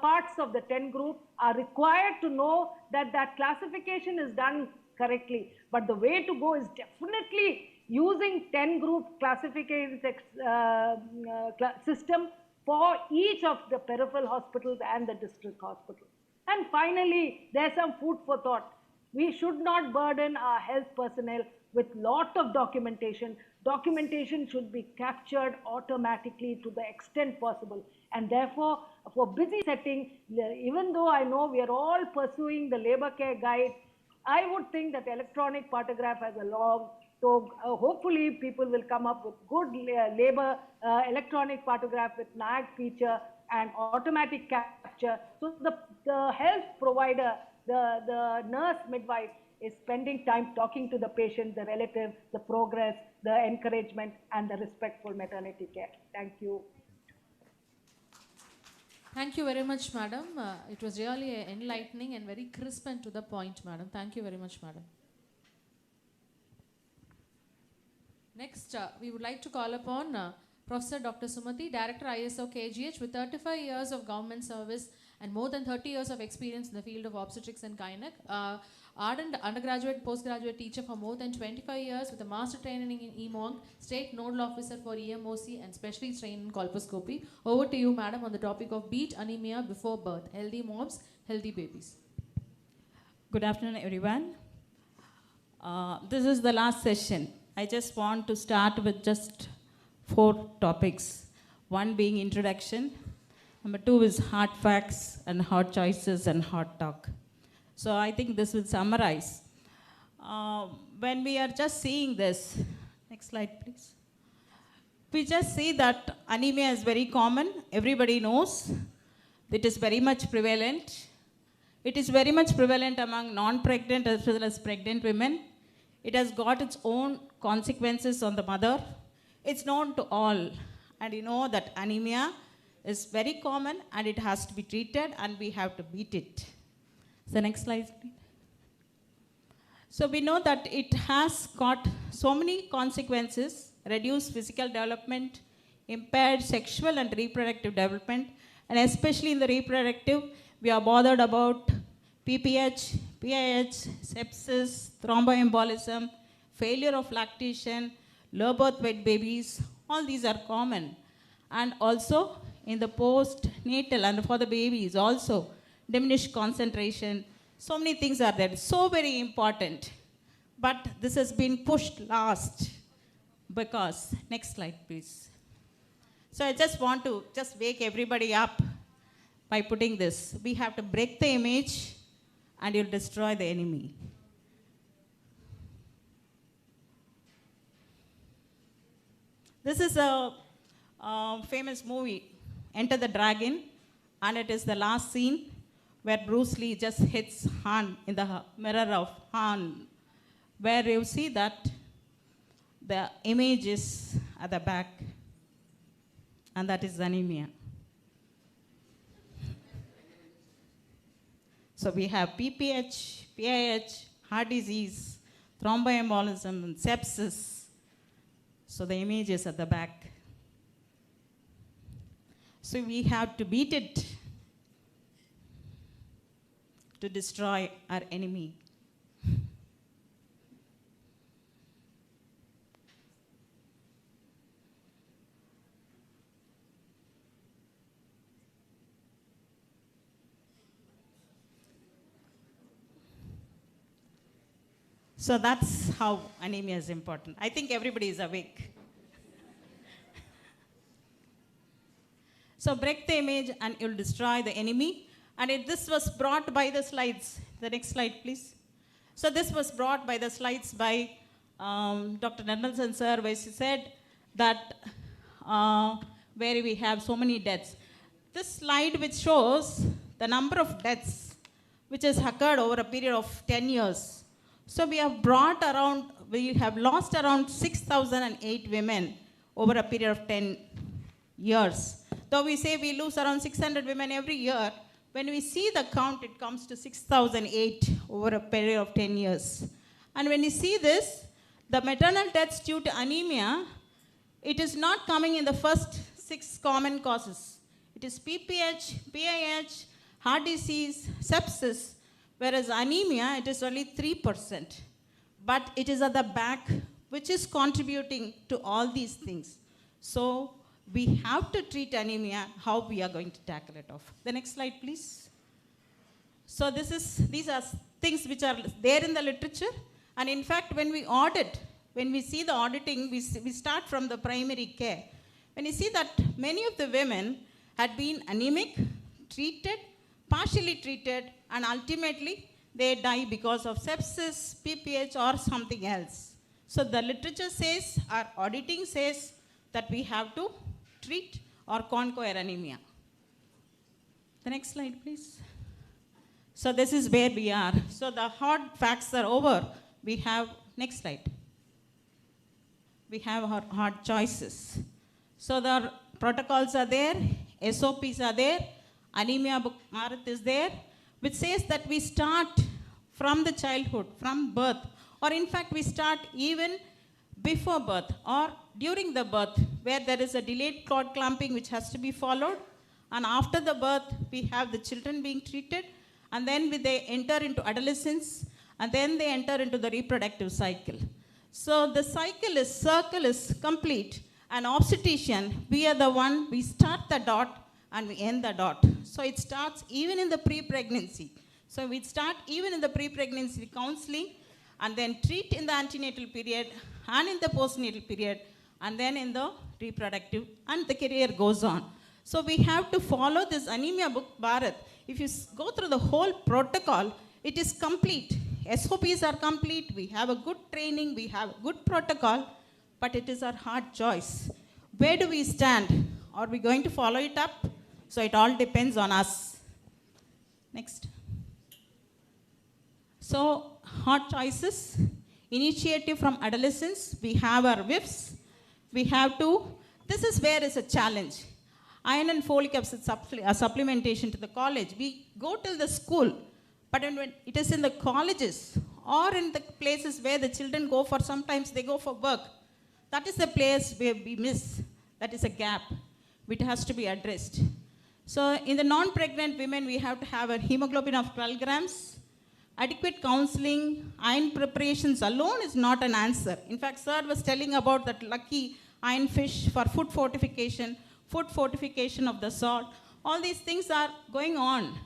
parts of the 10 group are required to know that that classification is done correctly. But the way to go is definitely using 10 group classification system for each of the peripheral hospitals and the district hospitals. And finally, there's some food for thought. We should not burden our health personnel with lot of documentation. Documentation should be captured automatically to the extent possible. And therefore, for busy setting, even though I know we are all pursuing the labor care guide, I would think that electronic partograph has a long, so hopefully people will come up with good labor electronic partograph with NAG feature and automatic capture. So the health provider, the nurse midwife is spending time talking to the patient, the relative, the progress, the encouragement, and the respectful maternity care. Thank you. Thank you very much, madam. It was really enlightening and very crisp and to the point, madam. Thank you very much, madam. Next, we would like to call upon Professor Dr. Sumati, Director ISO KGH, with 35 years of government service and more than 30 years of experience in the field of obstetrics and gynec. Ardent undergraduate, postgraduate teacher for more than 25 years with a master training in EMONG, State Nodal Officer for EMOC and specially trained in colposcopy. Over to you, madam, on the topic of beat anemia before birth. Healthy moms, healthy babies. Good afternoon, everyone. This is the last session. I just want to start with just 4 topics. One being introduction. Number 2 is hard facts and hard choices and hard talk. So I think this will summarize. When we are just seeing this, next slide please. we just see that anemia is very common. Everybody knows it is very much prevalent. It is very much prevalent among non-pregnant as well as pregnant women. It has got its own consequences on the mother. It's known to all. And you know that anemia is very common and it has to be treated and we have to beat it. So next slide, please. So we know that it has got so many consequences: reduced physical development, impaired sexual and reproductive development, and especially in the reproductive, we are bothered about PPH, PIH, sepsis, thromboembolism, failure of lactation, low birth weight babies. All these are common. And also in the postnatal and for the babies also, diminished concentration. So many things are there. So very important. But this has been pushed last because, next slide please. So I just want to just wake everybody up by putting this. We have to break the image and you'll destroy the enemy. This is a famous movie, Enter the Dragon, and it is the last scene where Bruce Lee just hits Han in the mirror of Han, where you see that the image is at the back, and that is anemia. So we have PPH, PIH, heart disease, thromboembolism, and sepsis. So the image is at the back. So we have to beat it to destroy our enemy. So that's how anemia is important. I think everybody is awake. So break the image and you'll destroy the enemy. And this was brought by the slides. The next slide, please. So this was brought by the slides by Dr. Nelson sir, where she said that where we have so many deaths. This slide which shows the number of deaths which has occurred over a period of 10 years. So we have lost around 6,008 women over a period of 10 years. Though we say we lose around 600 women every year, when we see the count, it comes to 6,008 over a period of 10 years. And when you see this, the maternal deaths due to anemia, it is not coming in the first 6 common causes. It is PPH, PIH, heart disease, sepsis, whereas anemia, it is only 3%. But it is at the back, which is contributing to all these things. So we have to treat anemia, how we are going to tackle it off. The next slide, please. So these are things which are there in the literature. And in fact, when we audit, when we see the auditing, we start from the primary care. When you see that many of the women had been anemic, treated, partially treated, and ultimately they die because of sepsis, PPH, or something else. So the literature says, our auditing says, that we have to treat or conquer anemia. The next slide, please. So this is where we are. So the hard facts are over. We have, next slide. We have our hard choices. So the protocols are there, SOPs are there, Anemia Book Bharat is there, which says that we start from the childhood, from birth, or in fact we start even before birth or during the birth, where there is a delayed cord clamping which has to be followed, and after the birth we have the children being treated, and then they enter into adolescence, and then they enter into the reproductive cycle. So the circle is complete, and obstetrician, we are the one, we start the dot and we end the dot. So it starts even in the pre-pregnancy. So we start even in the pre-pregnancy counseling, and then treat in the antenatal period and in the postnatal period, and then in the reproductive, and the career goes on. So we have to follow this Anemia Book Bharat. If you go through the whole protocol, it is complete. SOPs are complete, we have a good training, we have a good protocol, but it is our hard choice. where do we stand? Are we going to follow it up? So it all depends on us. Next. So, hard choices, initiative from adolescents, we have our whiffs, we have to, this is where is a challenge. Iron and folic acid supplementation to the college, we go till the school, but when it is in the colleges or in the places where the children go for, sometimes they go for work, that is the place where we miss, that is a gap, which has to be addressed. So, in the non-pregnant women, we have to have a hemoglobin of 12 grams, adequate counseling, iron preparations alone is not an answer. In fact, sir was telling about that lucky iron fish for food fortification of the salt. All these things are going on.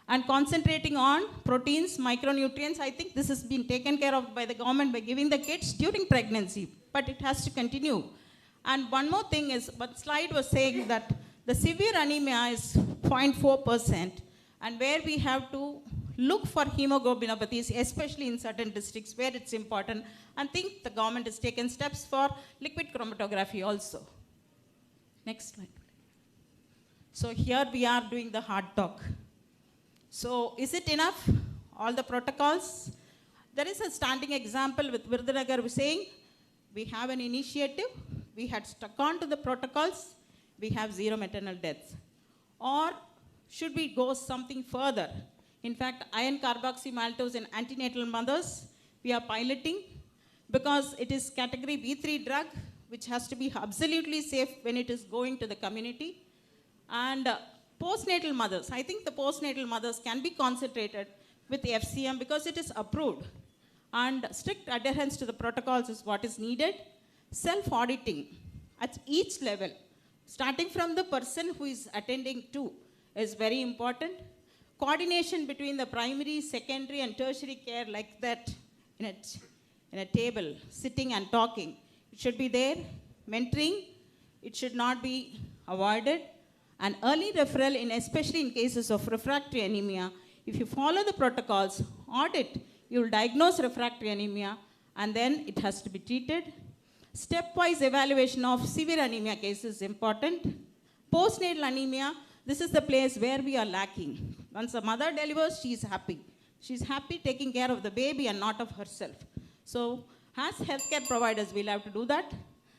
And concentrating on proteins, micronutrients, I think this has been taken care of by the government by giving the kids during pregnancy. But it has to continue. And one more thing is, what slide was saying that the severe anemia is 0.4%, and where we have to look for hemoglobinopathies, especially in certain districts where it's important, and think the government has taken steps for liquid chromatography also. Next slide. So here we are doing the hard talk. So is it enough? All the protocols? There is a standing example with Virdhunagar saying, we have an initiative, we had stuck on to the protocols, we have 0 maternal deaths. Or should we go something further? In fact, iron carboxymaltose in antenatal mothers, we are piloting because it is category B3 drug, which has to be absolutely safe when it is going to the community. And postnatal mothers, I think the postnatal mothers can be concentrated with FCM because it is approved. And strict adherence to the protocols is what is needed. Self-auditing at each level, starting from the person who is attending to, is very important. Coordination between the primary, secondary, and tertiary care like that in a table, sitting and talking. It should be there. Mentoring, it should not be avoided. And early referral, especially in cases of refractory anemia, if you follow the protocols, audit, you will diagnose refractory anemia, and then it has to be treated. Stepwise evaluation of severe anemia cases is important. Postnatal anemia, this is the place where we are lacking. Once a mother delivers, she is happy. She is happy taking care of the baby and not of herself. So, as healthcare providers, we'll have to do that.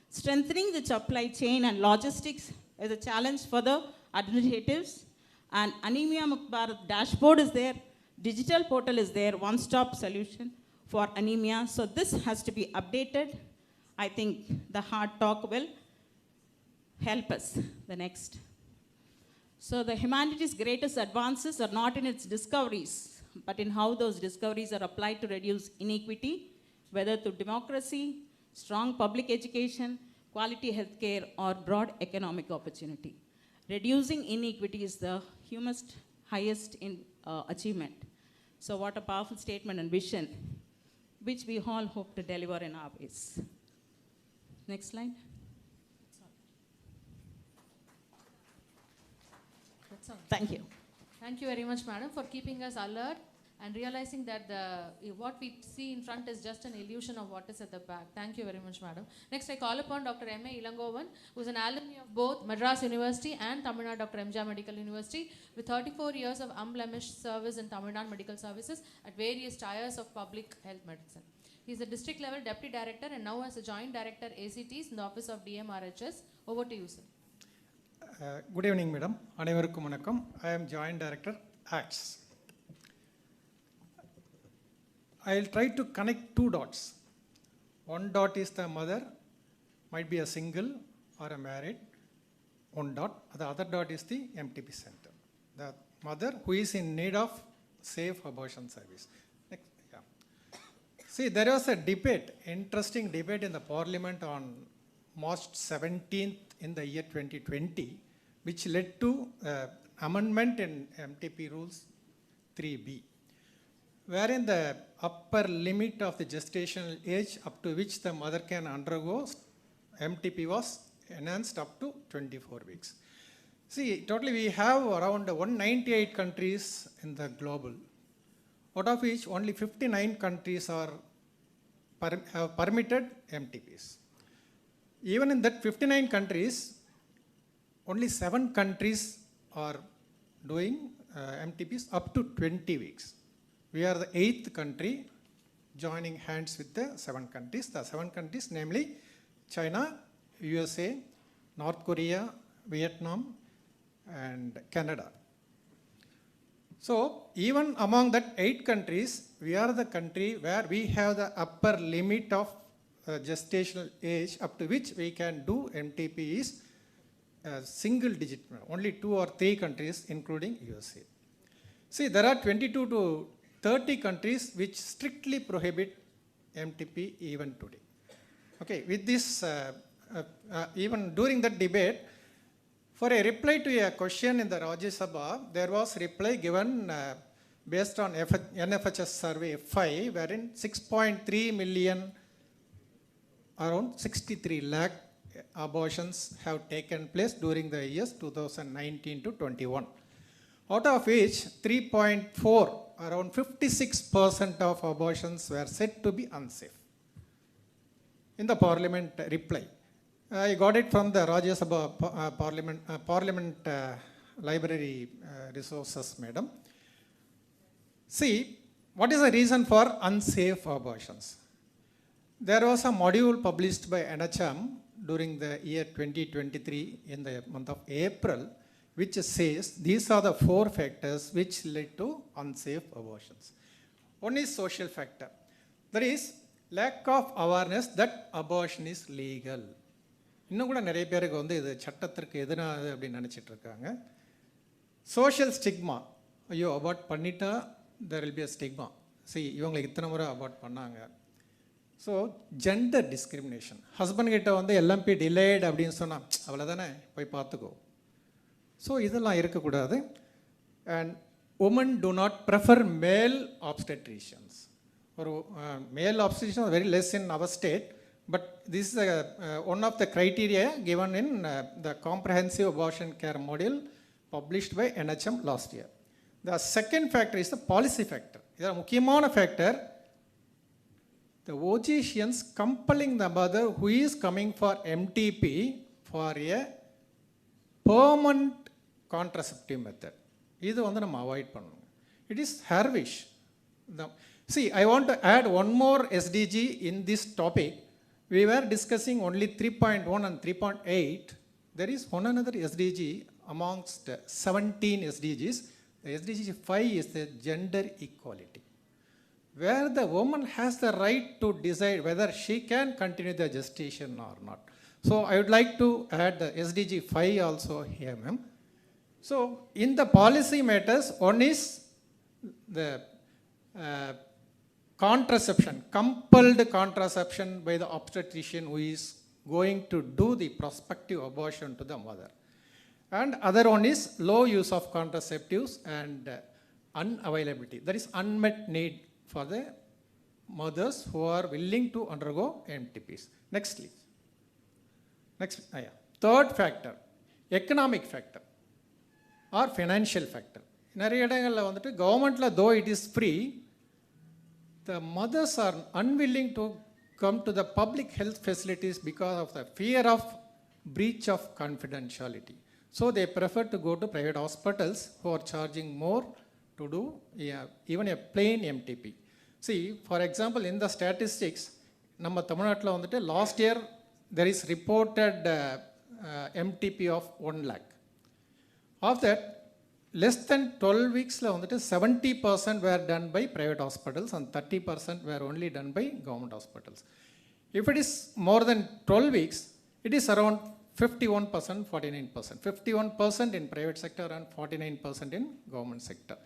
Strengthening the supply chain and logistics is a challenge for the administratives. And Anemia Mukt Bharat dashboard is there. Digital portal is there. One-stop solution for anemia. So, this has to be updated. I think the hard talk will help us. The next. So the humanity's greatest advances are not in its discoveries, but in how those discoveries are applied to reduce inequity, whether through democracy, strong public education, quality healthcare, or broad economic opportunity. Reducing inequity is the highest achievement. So what a powerful statement and vision, which we all hope to deliver in our ways. Next slide. Thank you. Thank you very much, madam, for keeping us alert and realizing that what we see in front is just an illusion of what is at the back. Thank you very much, madam. Next, I call upon Dr. M.A. Ilangovan, who is an alumni of both Madras University and Tamil Nadu Dr. M.J. Medical University, with 34 years of unblemished service in Tamil Nadu Medical Services at various tiers of public health medicine. He is a district level deputy director and now as a joint director ACTs in the office of DMRHS. Over to you, sir. Good evening, madam. அனைவருக்கும் வணக்கம். I am joint director ACTS. I'll try to connect two dots. One dot is the mother, might be a single or a married. One dot. The other dot is the MTP center. The mother who is in need of safe abortion service. Next, yeah. See, there was a debate, interesting debate in the parliament on March 17th in the year 2020, which led to amendment in MTP rules 3B, wherein the upper limit of the gestational age up to which the mother can undergo MTP was enhanced up to 24 weeks. See, totally we have around 198 countries in the global, out of which only 59 countries have permitted MTPs. even in that 59 countries, only 7 countries are doing MTPs up to 20 weeks. We are the 8th country joining hands with the 7 countries. The 7 countries, namely China, USA, North Korea, Vietnam, and Canada. So even among that 8 countries, we are the country where we have the upper limit of gestational age up to which we can do MTP is single digit, only 2 or 3 countries including USA. See, there are 22 to 30 countries which strictly prohibit MTP even today. Okay, with this, even during that debate, for a reply to a question in the Rajya Sabha, there was reply given based on NFHS survey 5, wherein 6.3 million, around 63 lakh abortions have taken place during the years 2019 to 21. Out of which 3.4, around 56% of abortions were said to be unsafe. In the parliament reply, I got it from the Rajya Sabha Parliament Library Resources, madam. See, what is the reason for unsafe abortions? There was a module published by NHM during the year 2023 in the month of April, which says these are the 4 factors which lead to unsafe abortions. One is social factor. There is lack of awareness that abortion is legal. இன்னும் கூட நிறைய பேருக்கு வந்து இது சட்டத்திற்கு எதிரானது அப்படின்னு நினச்சிட்டு இருக்காங்க. சோஷியல் ஸ்டிக்மா, ஐயோ அபார்ட் பண்ணிட்டா there will be a stigma. See, இவங்களுக்கு இத்தனை முறை அபார்ட் பண்ணாங்க. ஸோ ஜெண்டர் டிஸ்கிரிமினேஷன், ஹஸ்பண்ட் கிட்ட வந்து எல்எம்பி டிலேட் அப்படின்னு சொன்னால் அவ்வளோதானே போய் பார்த்துக்கோ. ஸோ இதெல்லாம் இருக்கக்கூடாது. And women do not prefer male obstetricians. ஒரு male obstetrician is very less in our state, but this is one of the criteria given in the comprehensive abortion care module published by NHM last year. The second factor is the policy factor. இது முக்கியமான factor. The OGCNs compelling the mother who is coming for MTP for a permanent contraceptive method. இது வந்து நம்ம avoid பண்ணணும். It is her wish. See, I want to add one more SDG in this topic. We were discussing only 3.1 and 3.8. There is one another SDG amongst 17 SDGs. The SDG 5 is the gender equality, where the woman has the right to decide whether she can continue the gestation or not. So I would like to add the SDG 5 also here, ma'am. So in the policy matters, one is the contraception, compelled contraception by the obstetrician who is going to do the prospective abortion to the mother. And other one is low use of contraceptives and unavailability. There is unmet need for the mothers who are willing to undergo MTPs. Next, please. Next, yeah. Third factor, economic factor or financial factor. நிறைய இடங்களில் வந்துட்டு கவர்மெண்ட்டில் though it is free, the mothers are unwilling to come to the public health facilities because of the fear of breach of confidentiality. So they prefer to go to private hospitals who are charging more to do even a plain MTP. See, for example, in the statistics, நம்ம தமிழ்நாட்டில் வந்துட்டு last year there is reported MTP of 1 lakh. Of that, less than 12 weeksல வந்துட்டு 70% were done by private hospitals and 30% were only done by government hospitals. If it is more than 12 weeks, it is around 51%, 49%. 51% in private sector and 49% in government sector.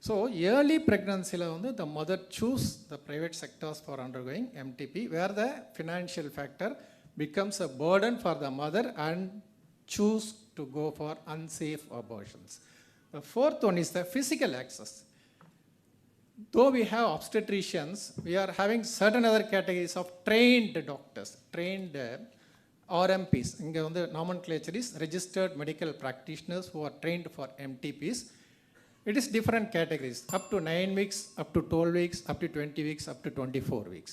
So early pregnancy, the mother choose the private sectors for undergoing MTP, where the financial factor becomes a burden for the mother and choose to go for unsafe abortions. The fourth one is the physical access. Though we have obstetricians, we are having certain other categories of trained doctors, trained RMPs. இங்கே வந்து nomenclature is registered medical practitioners who are trained for MTPs. It is different categories, up to 9 weeks, up to 12 weeks, up to 20 weeks, up to 24 weeks.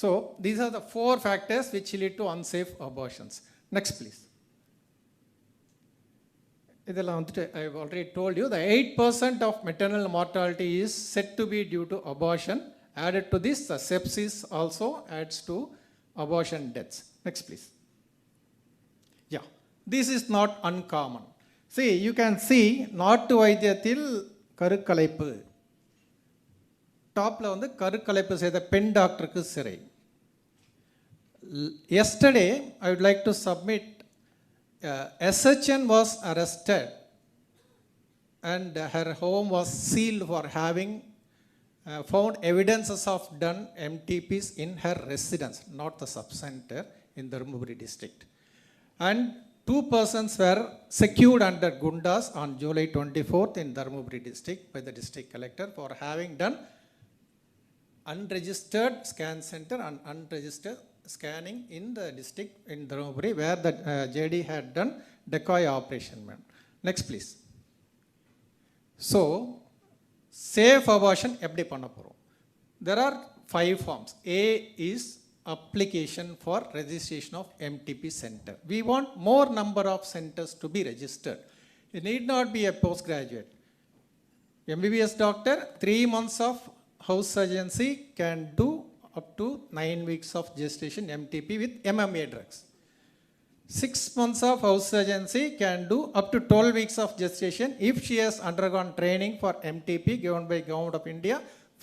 So these are the 4 factors which lead to unsafe abortions. Next, please. I have already told you, the 8% of maternal mortality is said to be due to abortion. Added to this, the sepsis also adds to abortion deaths. Next, please. Yeah, this is not uncommon. See, you can see, நாட்டு வைத்தியத்தில் கருக்கலைப்பு டாப்பில் வந்து கருக்கலைப்பு செய்த பெண் டாக்டருக்கு சிறை. Yesterday, I would like to submit, SHN was arrested and her home was sealed for having found evidences of done MTPs in her residence, not the subcenter in Dharmaburi district. And 2 persons were secured under Gundas on July 24th in Dharmaburi district by the district collector for having done unregistered scan center and unregistered scanning in the district in Dharmaburi where the JD had done decoy operation. Next, please. So, safe abortion எப்படி பண்ண போறோம்? There are 5 forms. A is application for registration of MTP center. We want more number of centers to be registered. It need not be a postgraduate. MBBS doctor, 3 months of house surgency can do up to 9 weeks of gestation MTP with MMA drugs. 6 months of house surgency can do up to 12 weeks of gestation if she has undergone training for MTP given by Government of India.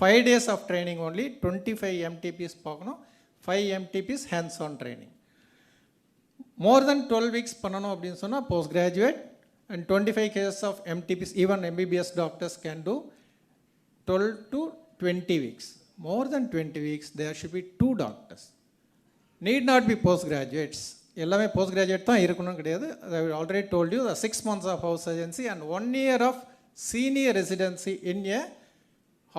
5 days of training only, 25 MTPs, 5 MTPs hands-on training. More than 12 weeks panano அப்படினு சொன்னா postgraduate, and 25 cases of MTPs, even MBBS doctors can do 12 to 20 weeks. More than 20 weeks, there should be 2 doctors. Need not be postgraduates. எல்லாமே postgraduate தான் இருக்கணும் கிடையாது. I already told you the 6 months of house surgency and 1 year of senior residency in a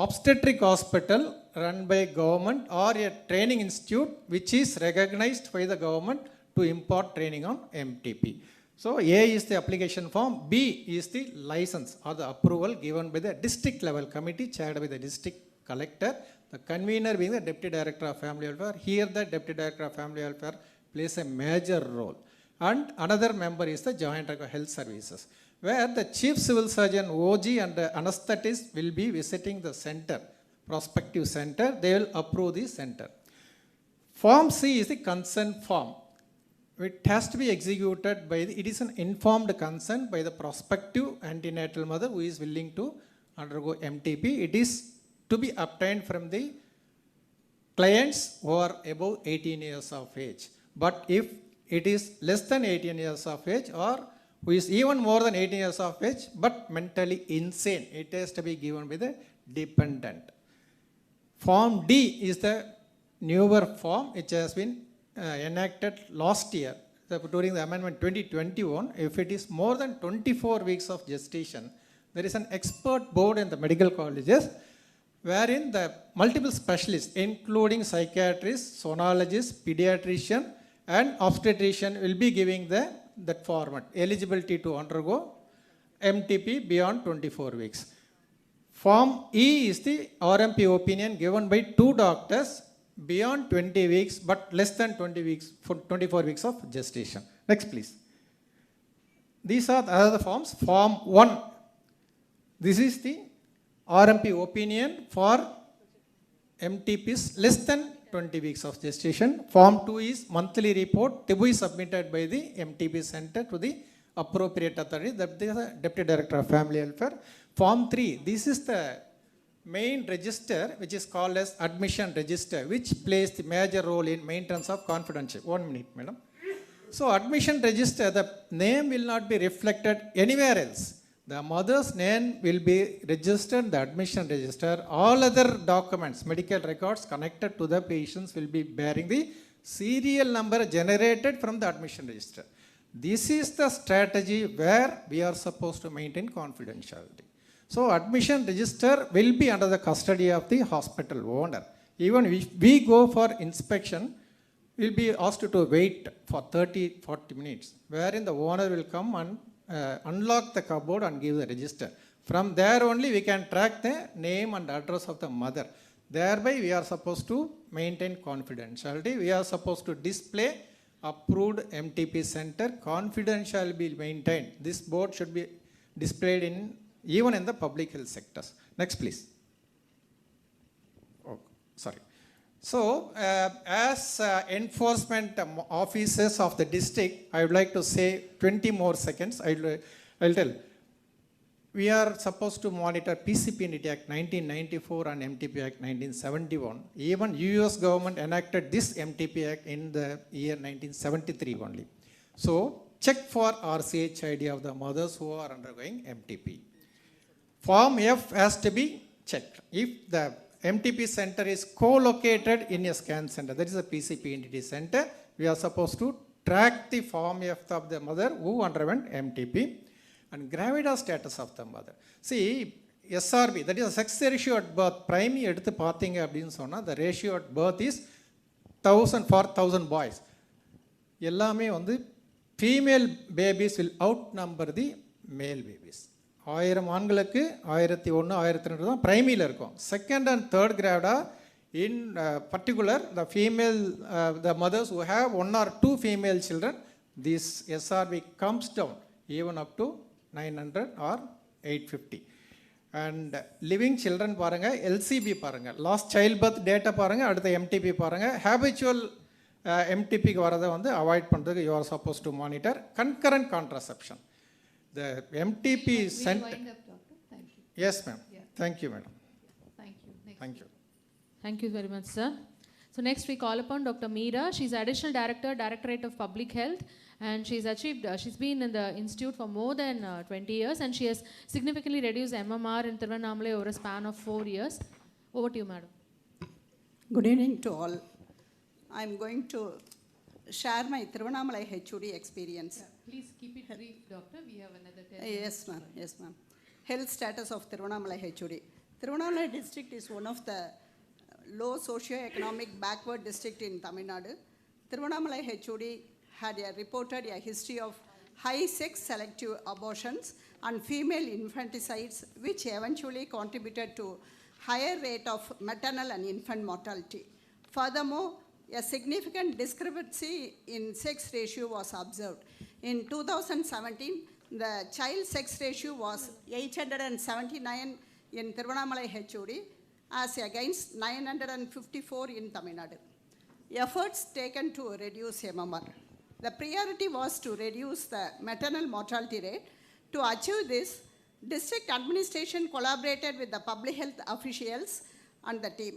obstetric hospital run by government or a training institute which is recognized by the government to impart training on MTP. So A is the application form, B is the license or the approval given by the district level committee chaired by the district collector, the convener being the Deputy Director of Family Welfare. Here the Deputy Director of Family Welfare plays a major role. And another member is the Joint Director of Health Services, where the Chief Civil Surgeon OG and the anesthetist will be visiting the center, prospective center. They will approve the center. Form C is the consent form. It has to be executed by it is an informed consent by the prospective antenatal mother who is willing to undergo MTP. It is to be obtained from the clients who are above 18 years of age. But if it is less than 18 years of age or who is even more than 18 years of age but mentally insane, it has to be given by the dependent. Form D is the newer form which has been enacted last year during the amendment 2021. If it is more than 24 weeks of gestation, there is an expert board in the medical colleges wherein the multiple specialists including psychiatrists, sonologists, pediatrician and obstetrician will be giving that format, eligibility to undergo MTP beyond 24 weeks. Form E is the RMP opinion given by 2 doctors beyond 20 weeks but less than 20 weeks for 24 weeks of gestation. Next, please. These are the other forms. Form 1. This is the RMP opinion for MTPs less than 20 weeks of gestation. Form 2 is monthly report to be submitted by the MTP center to the appropriate authority, that is the Deputy Director of Family Welfare. Form 3, this is the main register which is called as admission register, which plays the major role in maintenance of confidentiality. 1 minute, madam. So admission register, the name will not be reflected anywhere else. The mother's name will be registered in the admission register. All other documents, medical records connected to the patients will be bearing the serial number generated from the admission register. This is the strategy where we are supposed to maintain confidentiality. So admission register will be under the custody of the hospital owner. Even if we go for inspection, we will be asked to wait for 30-40 minutes, wherein the owner will come and unlock the cupboard and give the register. From there only we can track the name and address of the mother. Thereby we are supposed to maintain confidentiality. We are supposed to display approved MTP center. Confidential be maintained. This board should be displayed in even in the public health sectors. Next, please. Oh, sorry. So, as enforcement officers of the district, I would like to say 20 more seconds. I'll tell. We are supposed to monitor PCPND Act 1994 and MTP Act 1971. Even US government enacted this MTP Act in the year 1973 only. So, check for RCH ID of the mothers who are undergoing MTP. Form F has to be checked. If the MTP center is co-located in a scan center, that is a PCPND center, we are supposed to track the Form F of the mother who underwent MTP and gravida status of the mother. See, SRB, that is a sex ratio at birth, primary எடுத்து பார்த்தீங்க அப்படின்னு சொன்னால் the ratio at birth is 1000 for 1000 boys. எல்லாமே வந்து female babies will outnumber the male babies. 1000 ஆண்களுக்கு 1001 1002 தான் பிரைமரியில் இருக்கும். Second and third gravida in particular the female the mothers who have 1 or 2 female children, this SRB comes down even up to 900 or 850. And living children பாருங்க, LCB பாருங்க, last childbirth data பாருங்க, அடுத்த MTP பாருங்க, habitual MTPக்கு வரதை வந்து avoid பண்ணுறதுக்கு you are supposed to monitor. Concurrent contraception. The MTP center. Yes, ma'am. Yeah. Thank you, madam. Thank you. Thank you. Thank you very much, sir. So next we call upon Dr. Meera. She's Additional Director, Directorate of Public Health, and she's been in the institute for more than 20 years, and she has significantly reduced MMR in Tiruvannamala over a span of 4 years. Over to you, madam. Good evening to all. I'm going to share my Tiruvannamala HOD experience. Yeah, please keep it brief, doctor. We have another 10 Yes, minutes. ma'am. Yes, ma'am. Health status of Tiruvannamala HOD. Tiruvannamala district is one of the low socio-economic backward district in Tamil Nadu. Tiruvannamala HOD had reported a history of high sex selective abortions and female infanticides, which eventually contributed to higher rate of maternal and infant mortality. Furthermore, a significant discrepancy in sex ratio was observed. In 2017, the child sex ratio was 879 in Tiruvannamala HOD as against 954 in Tamil Nadu. Efforts taken to reduce MMR. The priority was to reduce the maternal mortality rate. To achieve this, district administration collaborated with the public health officials and the team.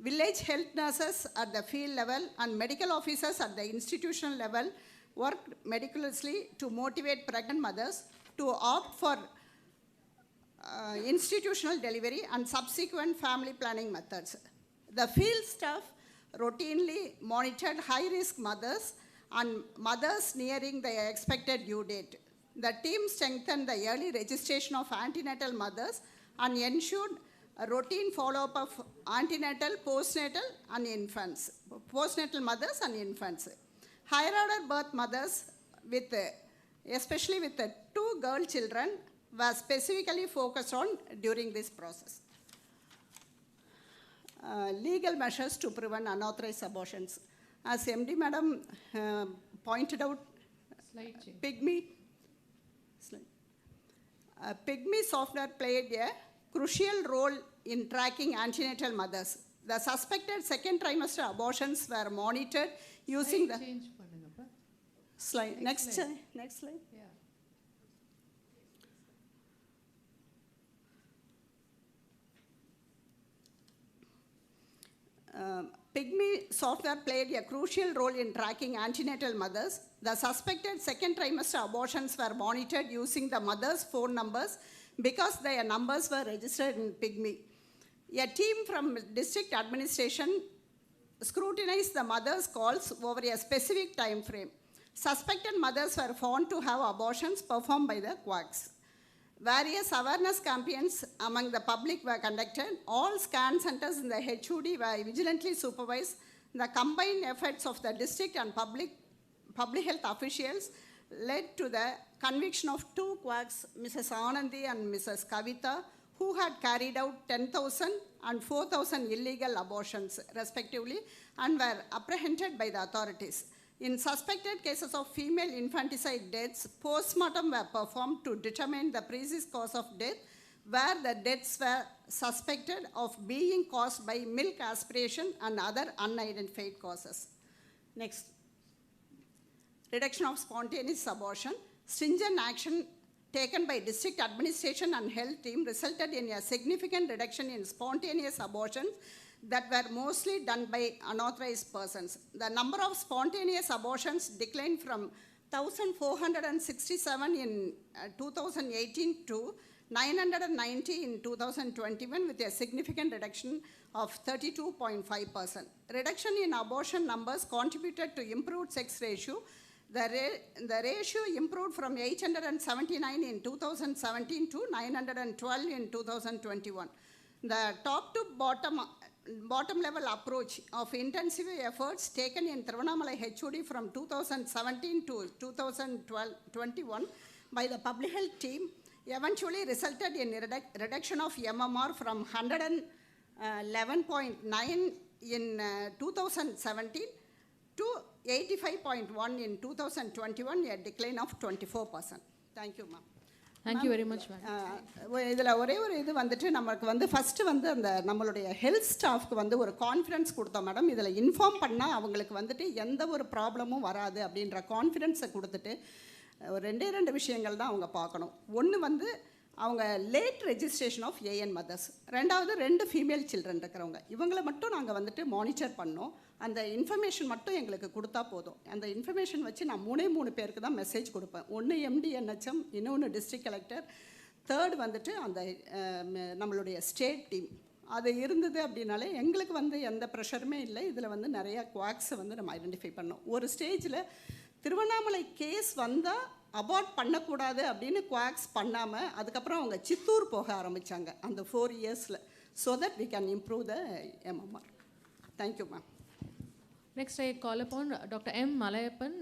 Village health nurses at the field level and medical officers at the institutional level worked meticulously to motivate pregnant mothers to opt for institutional delivery and subsequent family planning methods. The field staff routinely monitored high-risk mothers and mothers nearing the expected due date. The team strengthened the early registration of antenatal mothers and ensured a routine follow-up of antenatal, postnatal and infants, postnatal mothers and infants. Higher order birth mothers with, especially with the 2 girl children, were specifically focused on during this process. Legal measures to prevent unauthorized abortions. As MD Madam pointed out, Pygmy software played a crucial role in tracking antenatal mothers. The suspected second trimester abortions were monitored using the slide. Next slide. Yeah. Pygmy software played a crucial role in tracking antenatal mothers. The suspected second trimester abortions were monitored using the mother's phone numbers because their numbers were registered in Pygmy. A team from district administration scrutinized the mother's calls over a specific time frame. Suspected mothers were found to have abortions performed by the quacks. Various awareness campaigns among the public were conducted. All scan centers in the HOD were vigilantly supervised. The combined efforts of the district and public health officials led to the conviction of 2 quacks, Mrs. Anandi and Mrs. Kavita, who had carried out 10,000 and 4,000 illegal abortions, respectively, and were apprehended by the authorities. In suspected cases of female infanticide deaths, postmortem were performed to determine the precise cause of death, where the deaths were suspected of being caused by milk aspiration and other unidentified causes. Next. Reduction of spontaneous abortion. Stringent action taken by district administration and health team resulted in a significant reduction in spontaneous abortions that were mostly done by unauthorized persons. The number of spontaneous abortions declined from 1,467 in 2018 to 990 in 2021, with a significant reduction of 32.5%. Reduction in abortion numbers contributed to improved sex ratio. The ratio improved from 879 in 2017 to 912 in 2021. The top to bottom level approach of intensive efforts taken in Tiruvannamalai HOD from 2017 to 2021 by the public health team eventually resulted in a reduction of MMR from 111.9 in 2017 to 85.1 in 2021, a decline of 24%. Thank you, ma'am. Thank you very much, ma'am. இதில் ஒரே ஒரு இது வந்துட்டு நமக்கு வந்து first வந்து அந்த நம்மளுடைய ஹெல்த் ஸ்டாஃப்க்கு வந்து ஒரு கான்ஃபிடன்ஸ் கொடுத்தோம் மேடம். இதில் இன்ஃபார்ம் பண்ணால் அவங்களுக்கு வந்துட்டு எந்த ஒரு ப்ராப்ளமும் வராது அப்படின்ற கான்ஃபிடென்ஸை கொடுத்துட்டு ஒரு ரெண்டு விஷயங்கள் தான் அவங்க பார்க்கணும். ஒன்று வந்து அவங்க late registration of AN mothers, ரெண்டாவது 2 ஃபீமேல் சில்ட்ரன் இருக்கிறவங்க, இவங்களை மட்டும் நாங்கள் வந்துட்டு மானிட்டர் பண்ணோம். அந்த இன்ஃபர்மேஷன் மட்டும் எங்களுக்கு கொடுத்தா போதும். அந்த இன்ஃபர்மேஷன் வச்சு நான் 3 பேருக்கு தான் மெசேஜ் கொடுப்பேன். ஒன்று MDNHM, இன்னொன்று டிஸ்ட்ரிக்ட் கலெக்டர், தேர்ட் வந்துட்டு அந்த நம்மளுடைய ஸ்டேட் டீம். அது இருந்தது அப்படின்னாலே எங்களுக்கு வந்து எந்த ப்ரெஷருமே இல்லை. இதில் வந்து நிறையா குவாக்ஸை வந்து நம்ம ஐடென்டிஃபை பண்ணோம். ஒரு ஸ்டேஜில் திருவண்ணாமலை கேஸ் வந்தால் அபார்ட் பண்ணக்கூடாது அப்படின்னு குவாக்ஸ் பண்ணாமல் அதுக்கப்புறம் அவங்க சித்தூர் போக ஆரம்பித்தாங்க அந்த 4 இயர்ஸில். So that we can improve the MMR. Thank you ma'am. Next, I call upon Dr. M. Malayappan,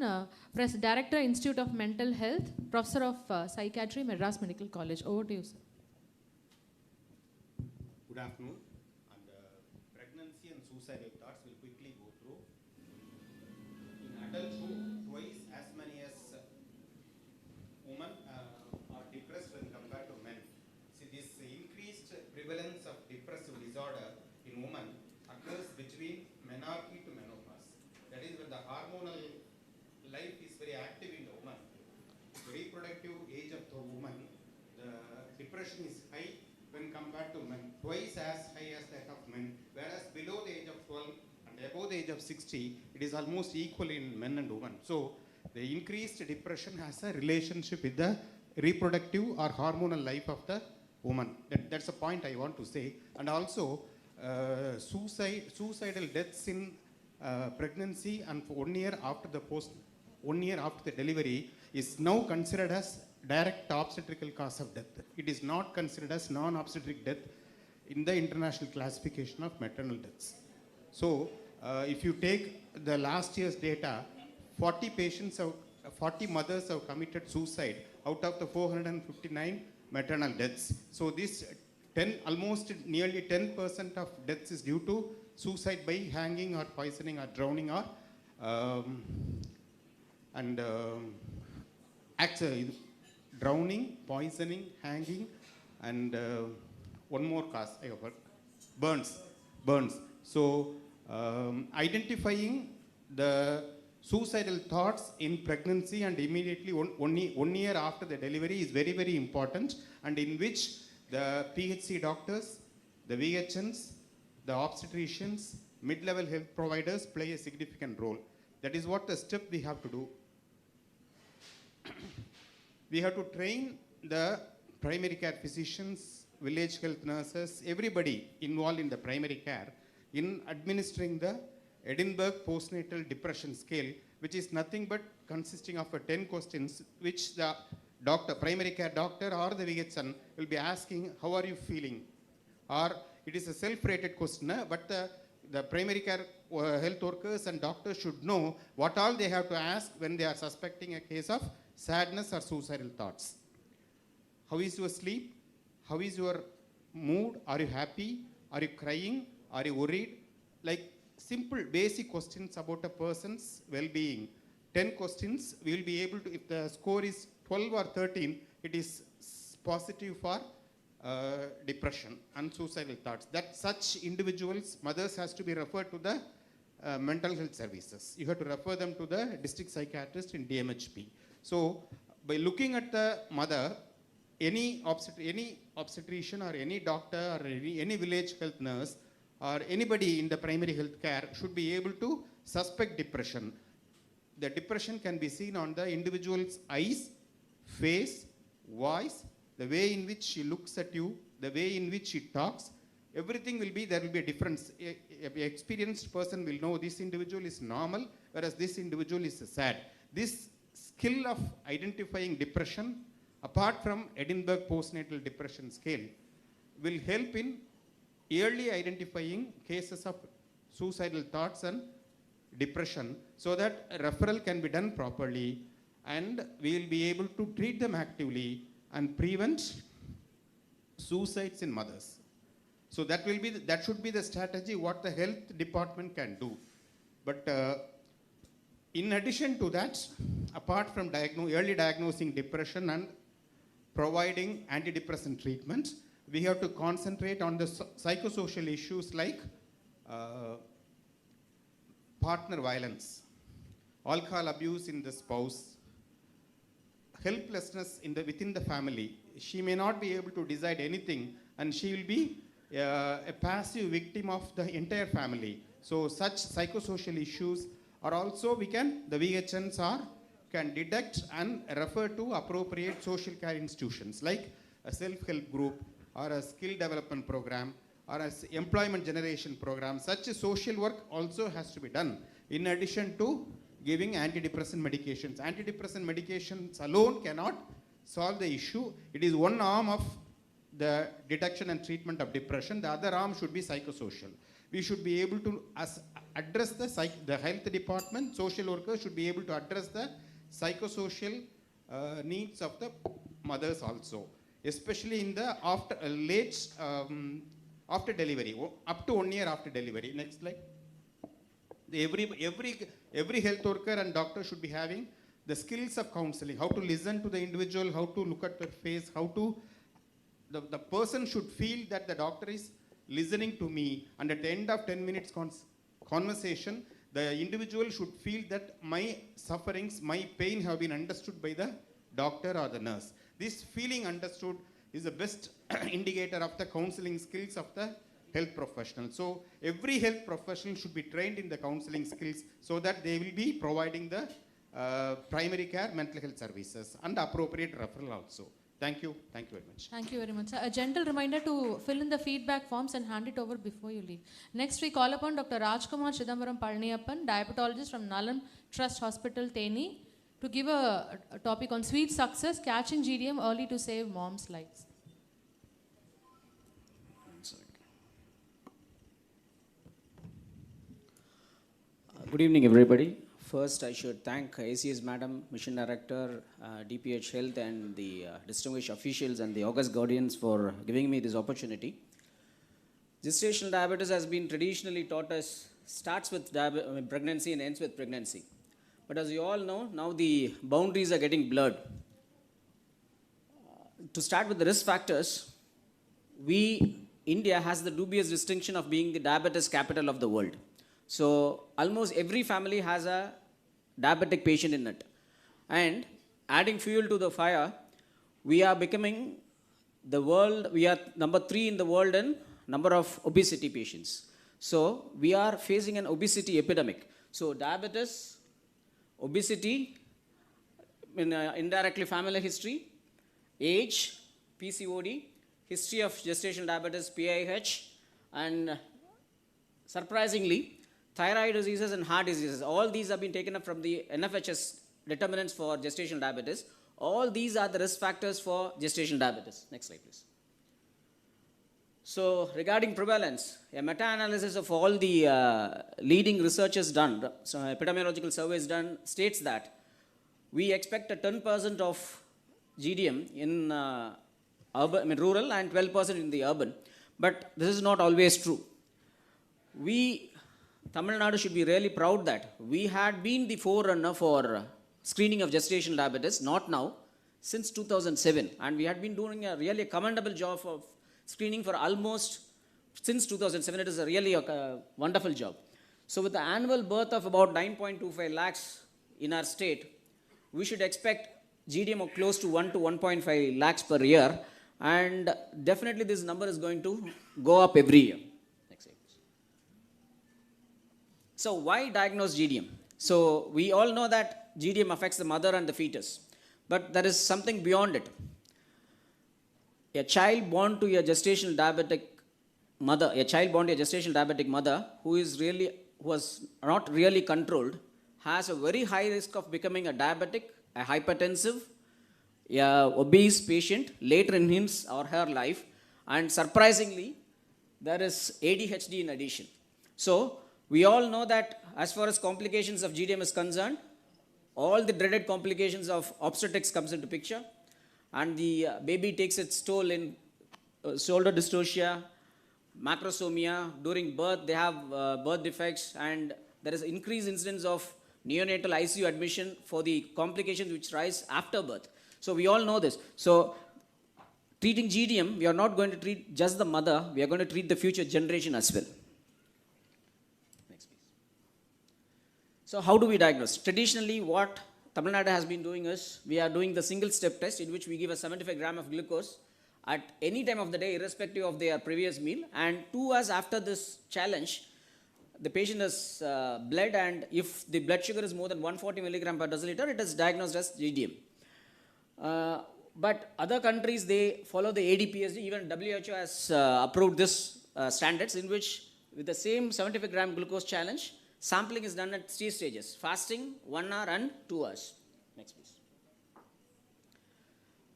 Director, Institute of Mental Health, Professor of Psychiatry, Madras Medical College. Over to you, sir. Good afternoon. And pregnancy and suicidal thoughts will quickly go through. In adulthood, twice as many as women are depressed when compared to men. See, this increased prevalence of depressive disorder in women occurs between menarche to menopause. That is when the hormonal life is very active in the woman. The reproductive age of the woman, the depression is high when compared to men, twice as high as that of men, whereas below the age of 12 and above the age of 60, it is almost equal in men and women. So, the increased depression has a relationship with the reproductive or hormonal life of the woman. That's a point I want to say. And also, suicidal deaths in pregnancy and for 1 year after the 1 year after the delivery is now considered as direct obstetrical cause of death. It is not considered as non-obstetric death in the international classification of maternal deaths. So, if you take the last year's data, 40 mothers have committed suicide out of the 459 maternal deaths. So, this almost nearly 10% of deaths is due to suicide by hanging or poisoning or drowning or drowning, poisoning, hanging, and one more cause I have heard, burns. So identifying the suicidal thoughts in pregnancy and immediately 1 year after the delivery is very, very important, and in which the PHC doctors, the VHNs, the obstetricians, mid-level health providers play a significant role. That is what the step we have to do. We have to train the primary care physicians, village health nurses, everybody involved in the primary care in administering the Edinburgh postnatal depression scale, which is nothing but consisting of 10 questions which the primary care doctor or the VHN will be asking, how are you feeling? Or it is a self-rated question, but the primary care health workers and doctors should know what all they have to ask when they are suspecting a case of sadness or suicidal thoughts. How is your sleep? How is your mood? Are you happy? Are you crying? Are you worried? Like simple basic questions about a person's well-being. 10 questions, we will be able to, if the score is 12 or 13, it is positive for depression and suicidal thoughts. That such individuals, mothers has to be referred to the mental health services. You have to refer them to the district psychiatrist in DMHP. So by looking at the mother, any obstetrician or any doctor or any village health nurse or anybody in the primary health care should be able to suspect depression. The depression can be seen on the individual's eyes, face, voice, the way in which she looks at you, the way in which she talks. Everything will be, there will be a difference. An experienced person will know this individual is normal, whereas this individual is sad. This skill of identifying depression, apart from Edinburgh postnatal depression scale, will help in early identifying cases of suicidal thoughts and depression, so that referral can be done properly and we will be able to treat them actively and prevent suicides in mothers. So that should be the strategy what the health department can do. But in addition to that, apart from early diagnosing depression and providing antidepressant treatment, we have to concentrate on the psychosocial issues like partner violence, alcohol abuse in the spouse, helplessness within the family. She may not be able to decide anything and she will be a passive victim of the entire family. So such psychosocial issues are also the VHNs can detect and refer to appropriate social care institutions like a self-help group or a skill development program or an employment generation program. Such a social work also has to be done in addition to giving antidepressant medications. Antidepressant medications alone cannot solve the issue. It is one arm of the detection and treatment of depression. The other arm should be psychosocial. We should be able to address the health department, social workers should be able to address the psychosocial needs of the mothers also, especially in the after delivery, up to 1 year after delivery. Next slide. Every health worker and doctor should be having the skills of counseling, how to listen to the individual, how to look at their face, how to, the person should feel that the doctor is listening to me, and at the end of 10 minutes conversation, the individual should feel that my sufferings, my pain have been understood by the doctor or the nurse. This feeling understood is the best indicator of the counseling skills of the health professional. So every health professional should be trained in the counseling skills so that they will be providing the primary care mental health services and appropriate referral also. Thank you very much. Thank you very much. A gentle reminder to fill in the feedback forms and hand it over before you leave. Next we call upon Dr. Rajkumar Chidambaram Palniyappan, diabetologist from Nalan Trust Hospital, Theni, to give a topic on sweet success, catching GDM early to save mom's lives. Good evening, everybody. First, I should thank ACS Madam, Mission Director, DPH Health, and the distinguished officials and the august guardians for giving me this opportunity. Gestational diabetes has been traditionally taught as starts with pregnancy and ends with pregnancy. But as you all know, now the boundaries are getting blurred. To start with the risk factors, India has the dubious distinction of being the diabetes capital of the world. So almost every family has a diabetic patient in it. And adding fuel to the fire, we are becoming we are number 3 in the world in number of obesity patients. So we are facing an obesity epidemic. So diabetes, obesity, indirectly family history, age, PCOD, history of gestational diabetes, PIH, and surprisingly, thyroid diseases and heart diseases. All these have been taken up from the NFHS determinants for gestational diabetes. All these are the risk factors for gestational diabetes. Next slide, please. So regarding prevalence, a meta-analysis of all the leading researchers done, so epidemiological surveys done, states that we expect a 10% of GDM in rural and 12% in the urban. But this is not always true. We, Tamil Nadu, should be really proud that we had been the forerunner for screening of gestational diabetes, not now, since 2007. And we had been doing a really commendable job of screening for almost since 2007. It is a really wonderful job. So with the annual birth of about 9.25 lakhs in our state, we should expect GDM of close to 1 to 1.5 lakhs per year. And definitely this number is going to go up every year. So why diagnose GDM? So we all know that GDM affects the mother and the fetus. But there is something beyond it. A child born to a gestational diabetic mother, who was not really controlled, has a very high risk of becoming a diabetic, a hypertensive, a obese patient later in his or her life. And surprisingly, there is ADHD in addition. So we all know that as far as complications of GDM is concerned, all the dreaded complications of obstetrics comes into picture, and the baby takes its toll in shoulder dystocia, macrosomia. During birth, they have birth defects, and there is increased incidence of neonatal ICU admission for the complications which rise after birth. So we all know this. So treating GDM, we are not going to treat just the mother, we are going to treat the future generation as well. Next, please. So how do we diagnose? Traditionally, what Tamil Nadu has been doing is, we are doing the single step test in which we give a 75 gram of glucose at any time of the day, irrespective of their previous meal. And 2 hours after this challenge, the patient is bled, and if the blood sugar is more than 140 milligram per deciliter, it is diagnosed as GDM. But other countries, they follow the ADPSD. Even WHO has approved this standards, in which with the same 75 gram glucose challenge, sampling is done at 3 stages: fasting, 1 hour and 2 hours. Next, please.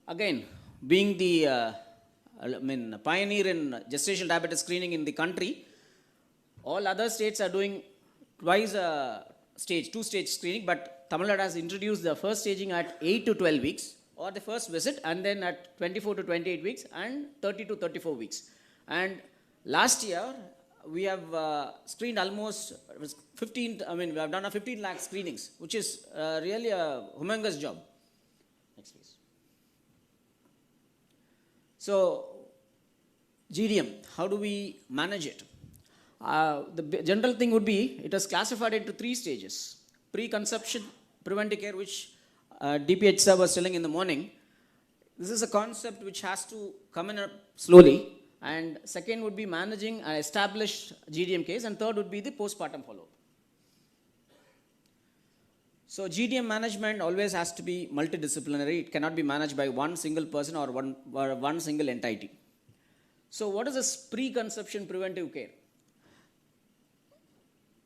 Again, being the pioneer in gestational diabetes screening in the country, all other states are doing twice a stage, 2-stage screening, but Tamil Nadu has introduced the first staging at 8 to 12 weeks, or the first visit, and then at 24 to 28 weeks and 30 to 34 weeks. And last year, we have screened almost 15, we have done a 15 lakh screenings, which is really a humongous job. Next, please. So, GDM, how do we manage it? The general thing would be, it is classified into 3 stages. Pre-conception preventive care, which DPH sir was telling in the morning. This is a concept which has to come in slowly. And second would be managing an established GDM case. And third would be the postpartum follow-up. So GDM management always has to be multidisciplinary. It cannot be managed by one single person or one single entity. So what is this preconception preventive care?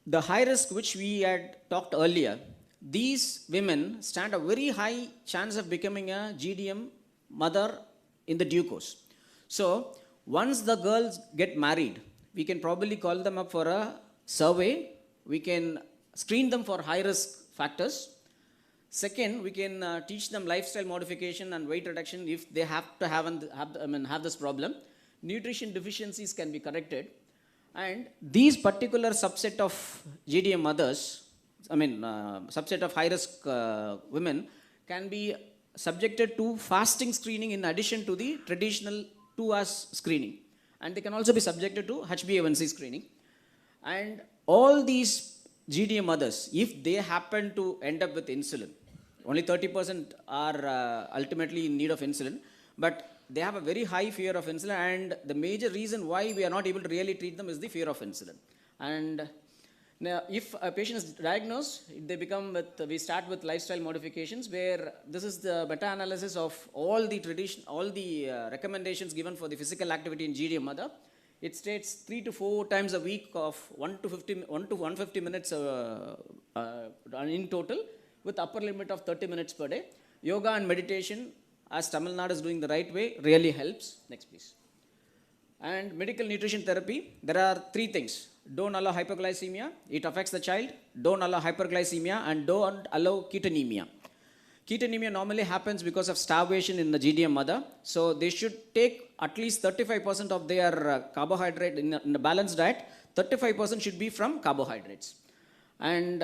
The high risk which we had talked earlier, these women stand a very high chance of becoming a GDM mother in the due course. So once the girls get married, we can probably call them up for a survey. We can screen them for high risk factors. Second, we can teach them lifestyle modification and weight reduction if they have to have this problem. Nutrition deficiencies can be corrected. And these particular subset of GDM mothers, subset of high-risk women, can be subjected to fasting screening in addition to the traditional 2 hours screening. And they can also be subjected to HbA1c screening. And all these GDM mothers, if they happen to end up with insulin, only 30% are ultimately in need of insulin, but they have a very high fear of insulin, and the major reason why we are not able to really treat them is the fear of insulin. And now, if a patient is diagnosed, we start with lifestyle modifications, where this is the meta-analysis of all the recommendations given for the physical activity in GDM mother. It states 3 to 4 times a week of 1 to 150 minutes in total, with upper limit of 30 minutes per day. Yoga and meditation, as Tamil Nadu is doing the right way, really helps. Next, please. And medical nutrition therapy, there are 3 things. Don't allow hypoglycemia, it affects the child. Don't allow hyperglycemia, and don't allow ketonemia. Ketonemia normally happens because of starvation in the GDM mother. So they should take at least 35% of their carbohydrate in a balanced diet. 35% should be from carbohydrates. And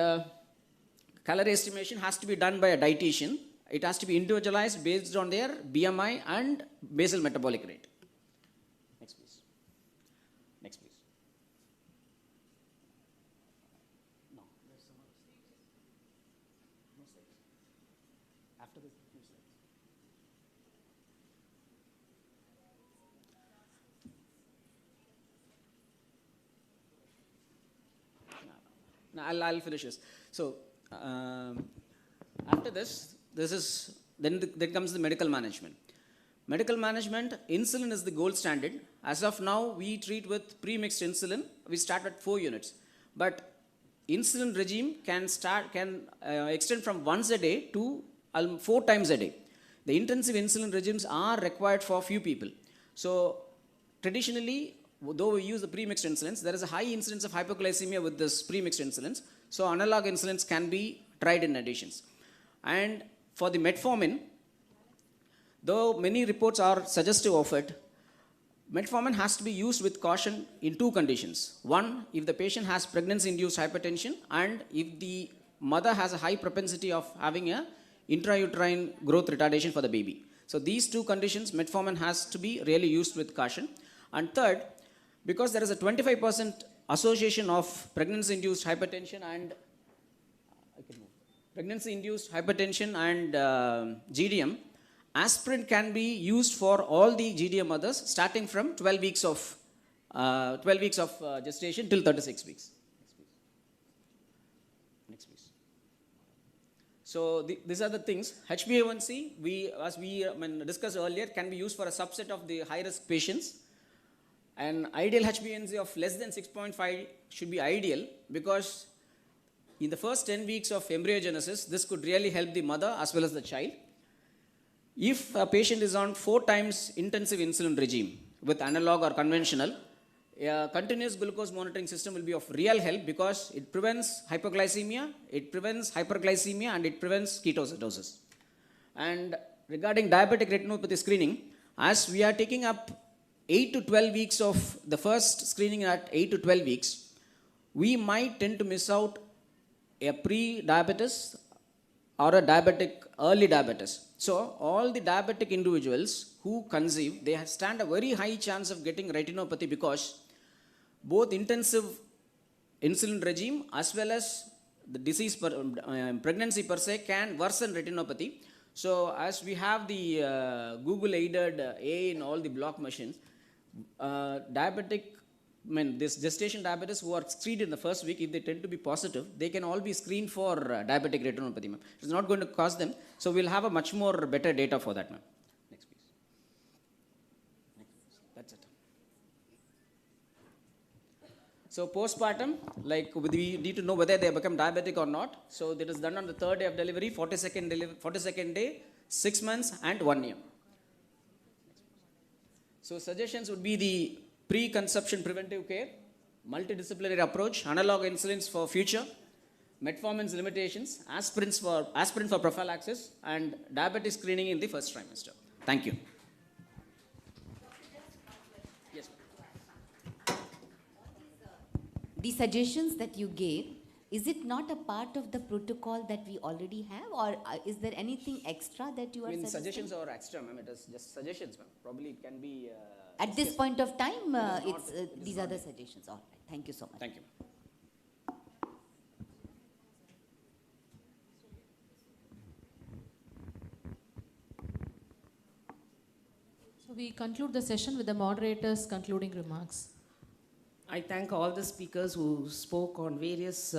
calorie estimation has to be done by a dietitian. It has to be individualized based on their BMI and basal metabolic rate. Next, please. Next, please. No, there's some other slides. No slides. After this, few slides. No, I'll finish this. So, after this is, then comes the medical management. Medical management, insulin is the gold standard. As of now, we treat with pre-mixed insulin. We start at 4 units. But insulin regime can extend from once a day to 4 times a day. The intensive insulin regimes are required for few people. So, traditionally, though we use the pre-mixed insulins, there is a high incidence of hypoglycemia with this pre-mixed insulins. So, analog insulins can be tried in additions. And for the metformin, though many reports are suggestive of it, metformin has to be used with caution in 2 conditions. One, if the patient has pregnancy-induced hypertension and if the mother has a high propensity of having a intrauterine growth retardation for the baby. So these 2 conditions, metformin has to be really used with caution. And third, because there is a 25% association of pregnancy-induced hypertension and GDM, aspirin can be used for all the GDM mothers starting from 12 weeks of gestation till 36 weeks. Next, please. So these are the things. HbA1c, as we discussed earlier, can be used for a subset of the high-risk patients. An ideal HbA1c of less than 6.5 should be ideal because in the first 10 weeks of embryogenesis, this could really help the mother as well as the child. If a patient is on 4 times intensive insulin regime with analog or conventional, a continuous glucose monitoring system will be of real help because it prevents hypoglycemia, it prevents hyperglycemia, and it prevents ketoacidosis. And regarding diabetic retinopathy screening, as we are taking up 8 to 12 weeks of the first screening at 8 to 12 weeks, we might tend to miss out a pre-diabetes or a early diabetes. So all the diabetic individuals who conceive, they stand a very high chance of getting retinopathy because both intensive insulin regime as well as the disease, pregnancy per se can worsen retinopathy. So as we have the Google aided AI in all the block machines, this gestation diabetes who are screened in the first week, if they tend to be positive, they can all be screened for diabetic retinopathy. It's not going to cause them. So we'll have a much more better data for that. Next, please. That's it. So postpartum, like we need to know whether they become diabetic or not. So that is done on the 3rd day of delivery, 42nd day, 6 months and 1 year. So suggestions would be the pre-conception preventive care, multidisciplinary approach, analog insulins for future, metformin's limitations, aspirin for prophylaxis, and diabetes screening in the first trimester. Thank you. Yes. The suggestions that you gave, is it not a part of the protocol that we already have, or is there anything extra that you are suggesting? Suggestions are extra, ma'am. It is just suggestions, ma'am. Probably it can be... At this point of time, these are the suggestions. All right. Thank you so much. Thank you. So we conclude the session with the moderator's concluding remarks. I thank all the speakers who spoke on various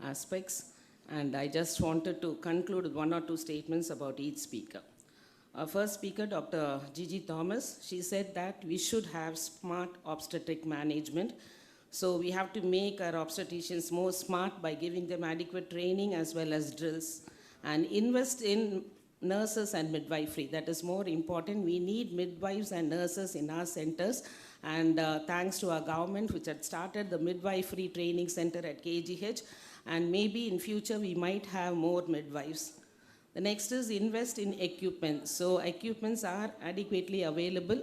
aspects, and I just wanted to conclude with 1 or 2 statements about each speaker. Our first speaker, Dr. Gigi Thomas, she said that we should have smart obstetric management. So we have to make our obstetricians more smart by giving them adequate training as well as drills, and invest in nurses and midwifery. That is more important. We need midwives and nurses in our centers. And thanks to our government, which had started the midwifery training center at KGH, and maybe in future we might have more midwives. The next is invest in equipment. So equipments are adequately available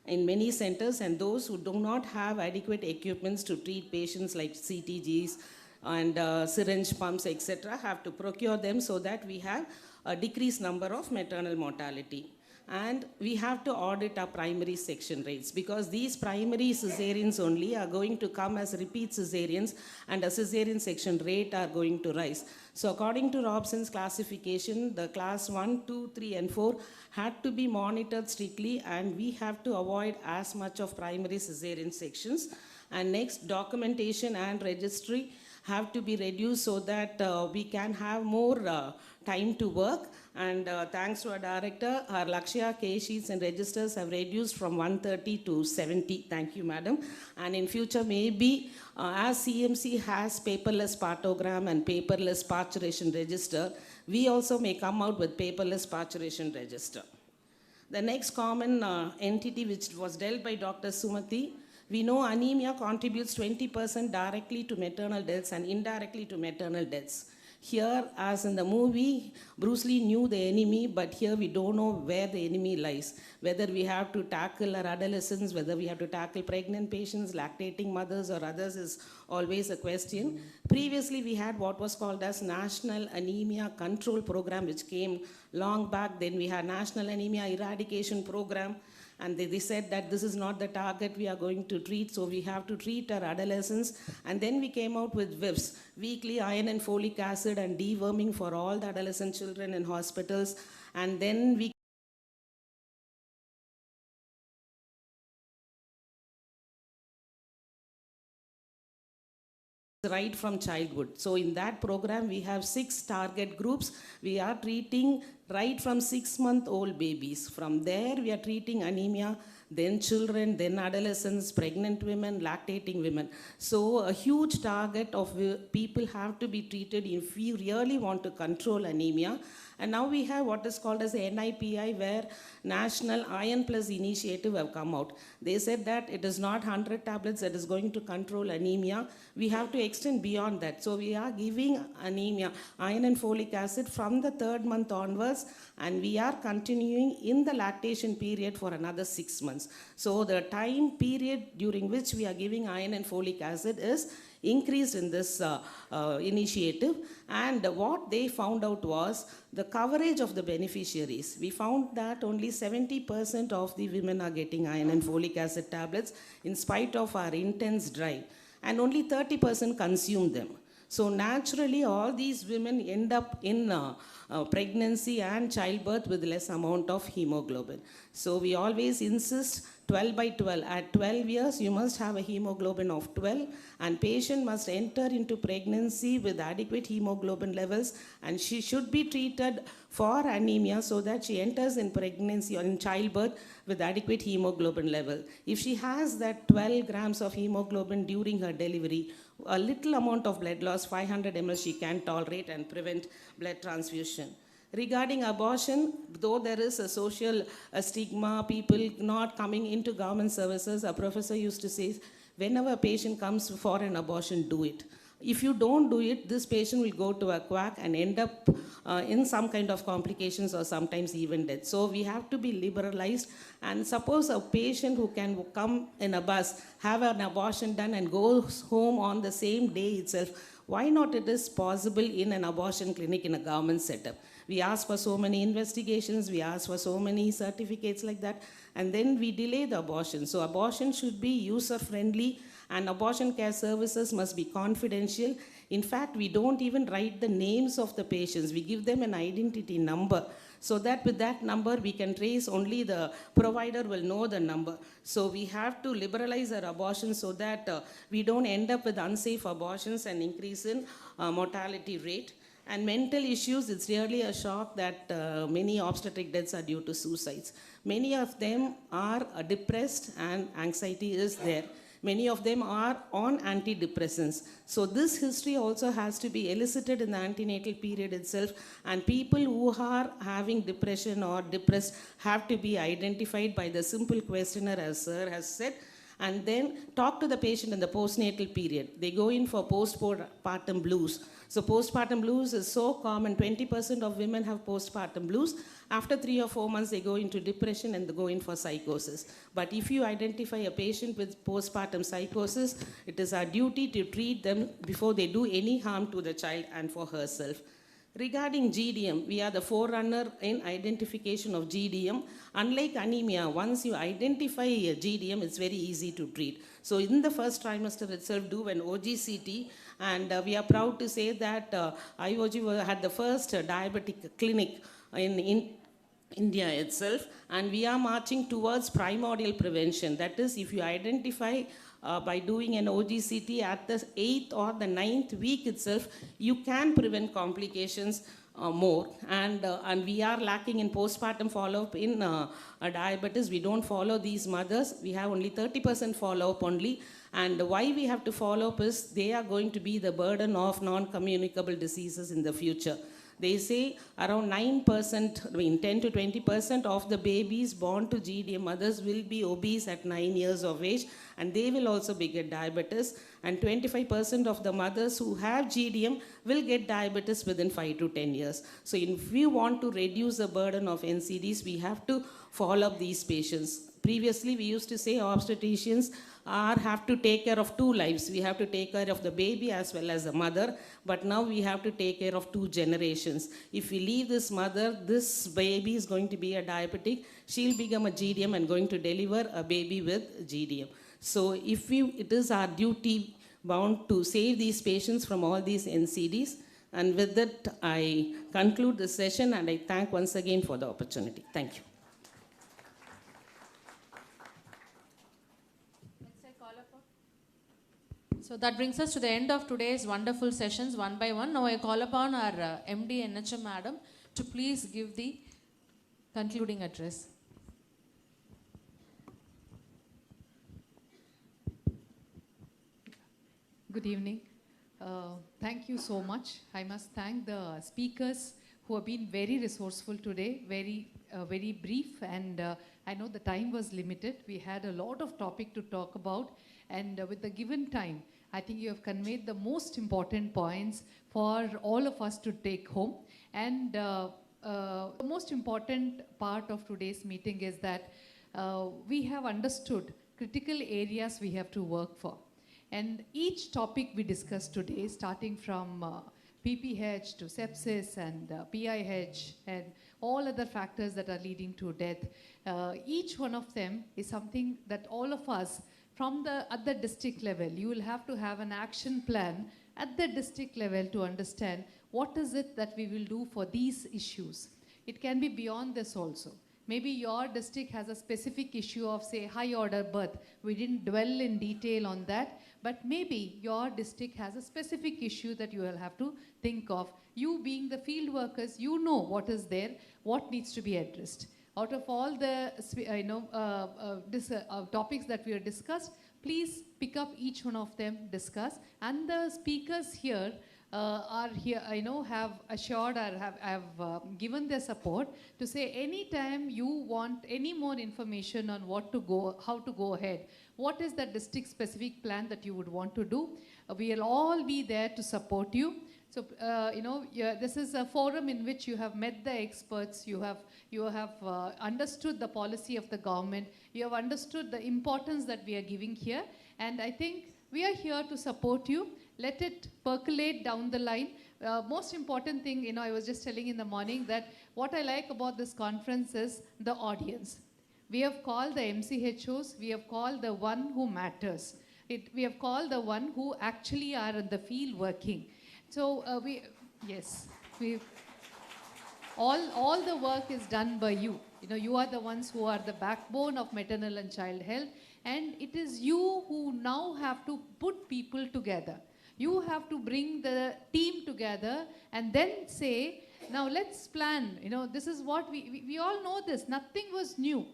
in many centers, and those who do not have adequate equipments to treat patients like CTGs and syringe pumps, etc., have to procure them so that we have a decreased number of maternal mortality. And we have to audit our primary section rates, because these primary cesareans only are going to come as repeat cesareans, and a cesarean section rate are going to rise. So according to Robson's classification, the class 1, 2, 3 and 4 had to be monitored strictly, and we have to avoid as much of primary cesarean sections. And next, documentation and registry have to be reduced so that we can have more time to work. And thanks to our director, our Lakshya case sheets and registers have reduced from 130 to 70. Thank you, madam. And in future, maybe as CMC has paperless partogram and paperless parturition register, we also may come out with paperless parturition register. The next common entity which was dealt by Dr. Sumati, we know anemia contributes 20% directly to maternal deaths and indirectly to maternal deaths. Here, as in the movie, Bruce Lee knew the enemy, but here we don't know where the enemy lies. Whether we have to tackle our adolescents, whether we have to tackle pregnant patients, lactating mothers or others is always a question. Previously, we had what was called as National Anemia Control Program, which came long back. Then we had National Anemia Eradication Program. And they said that this is not the target we are going to treat, so we have to treat our adolescents. And then we came out with WIFs, weekly iron and folic acid and deworming for all the adolescent children in hospitals. And then we right from childhood. So in that program, we have 6 target groups. We are treating right from 6-month-old babies. From there, we are treating anemia, then children, then adolescents, pregnant women, lactating women. So a huge target of people have to be treated if we really want to control anemia. And now we have what is called as a NIPI, where National Iron Plus Initiative have come out. They said that it is not 100 tablets that is going to control anemia. We have to extend beyond that. So we are giving anemia, iron and folic acid from the 3rd month onwards, and we are continuing in the lactation period for another 6 months. So the time period during which we are giving iron and folic acid is increased in this initiative. And what they found out was the coverage of the beneficiaries. We found that only 70% of the women are getting iron and folic acid tablets in spite of our intense drive, and only 30% consume them. So naturally, all these women end up in pregnancy and childbirth with less amount of hemoglobin. So we always insist 12 by 12. At 12 years, you must have a hemoglobin of 12, and patient must enter into pregnancy with adequate hemoglobin levels, and she should be treated for anemia so that she enters in pregnancy or in childbirth with adequate hemoglobin level. If she has that 12 grams of hemoglobin during her delivery, a little amount of blood loss, 500 ml, she can tolerate and prevent blood transfusion. Regarding abortion, though there is a social stigma, people not coming into government services, a professor used to say, whenever a patient comes for an abortion, do it. If you don't do it, this patient will go to a quack and end up in some kind of complications or sometimes even death. So we have to be liberalized. And suppose a patient who can come in a bus, have an abortion done and goes home on the same day itself, why not it is possible in an abortion clinic in a government setup? We ask for so many investigations, we ask for so many certificates like that, and then we delay the abortion. So abortion should be user-friendly, and abortion care services must be confidential. In fact, we don't even write the names of the patients. We give them an identity number, so that with that number we can trace, only the provider will know the number. So we have to liberalize our abortion so that we don't end up with unsafe abortions and increase in mortality rate. And mental issues, it's really a shock that many obstetric deaths are due to suicides. Many of them are depressed and anxiety is there. Many of them are on antidepressants. So this history also has to be elicited in the antenatal period itself, and people who are having depression or depressed have to be identified by the simple questionnaire, as sir has said, and then talk to the patient in the postnatal period. They go in for postpartum blues. So postpartum blues is so common. 20% of women have postpartum blues. After 3 or 4 months, they go into depression and they go in for psychosis. But if you identify a patient with postpartum psychosis, it is our duty to treat them before they do any harm to the child and for herself. Regarding GDM, we are the forerunner in identification of GDM. Unlike anemia, once you identify a GDM, it's very easy to treat. So in the first trimester itself, do an OGCT, and we are proud to say that IOG had the first diabetic clinic in India itself, and we are marching towards primordial prevention. That is, if you identify by doing an OGCT at the 8th or the 9th week itself, you can prevent complications more. And we are lacking in postpartum follow-up in diabetes. We don't follow these mothers. We have only 30% follow-up only. And why we have to follow up is they are going to be the burden of non-communicable diseases in the future. They say around 9%, 10 to 20% of the babies born to GDM mothers will be obese at 9 years of age, and they will also get diabetes. And 25% of the mothers who have GDM will get diabetes within 5 to 10 years. So if we want to reduce the burden of NCDs, we have to follow up these patients. Previously, we used to say obstetricians have to take care of 2 lives. We have to take care of the baby as well as the mother, but now we have to take care of 2 generations. If we leave this mother, this baby is going to be a diabetic, she'll become a GDM and going to deliver a baby with GDM. So it is our duty bound to save these patients from all these NCDs. And with that, I conclude the session, and I thank once again for the opportunity. Thank you. So that brings us to the end of today's wonderful sessions, one by one. Now I call upon our MD NHM Madam to please give the concluding address. Good evening. Thank you so much. I must thank the speakers who have been very resourceful today, very brief, and I know the time was limited. We had a lot of topic to talk about, and with the given time, I think you have conveyed the most important points for all of us to take home. And the most important part of today's meeting is that we have understood critical areas we have to work for. And each topic we discussed today, starting from PPH to sepsis and PIH and all other factors that are leading to death, each one of them is something that all of us at the district level, you will have to have an action plan at the district level to understand what is it that we will do for these issues. It can be beyond this also. Maybe your district has a specific issue of, say, high order birth. We didn't dwell in detail on that, but maybe your district has a specific issue that you will have to think of. You being the field workers, you know what is there, what needs to be addressed. Out of all the topics that we have discussed, please pick up each one of them, discuss. And the speakers here are here, have assured or have given their support to say anytime you want any more information on how to go ahead, what is the district specific plan that you would want to do, we will all be there to support you. So, this is a forum in which you have met the experts, you have understood the policy of the government, you have understood the importance that we are giving here, and I think we are here to support you. Let it percolate down the line. Most important thing, I was just telling in the morning that what I like about this conference is the audience. We have called the MCHOs, we have called the one who matters. We have called the one who actually are in the field working. So all the work is done by you. You are the ones who are the backbone of maternal and child health, and it is you who now have to put people together. You have to bring the team together and then say, now let's plan. This is what we all know this. Nothing was new.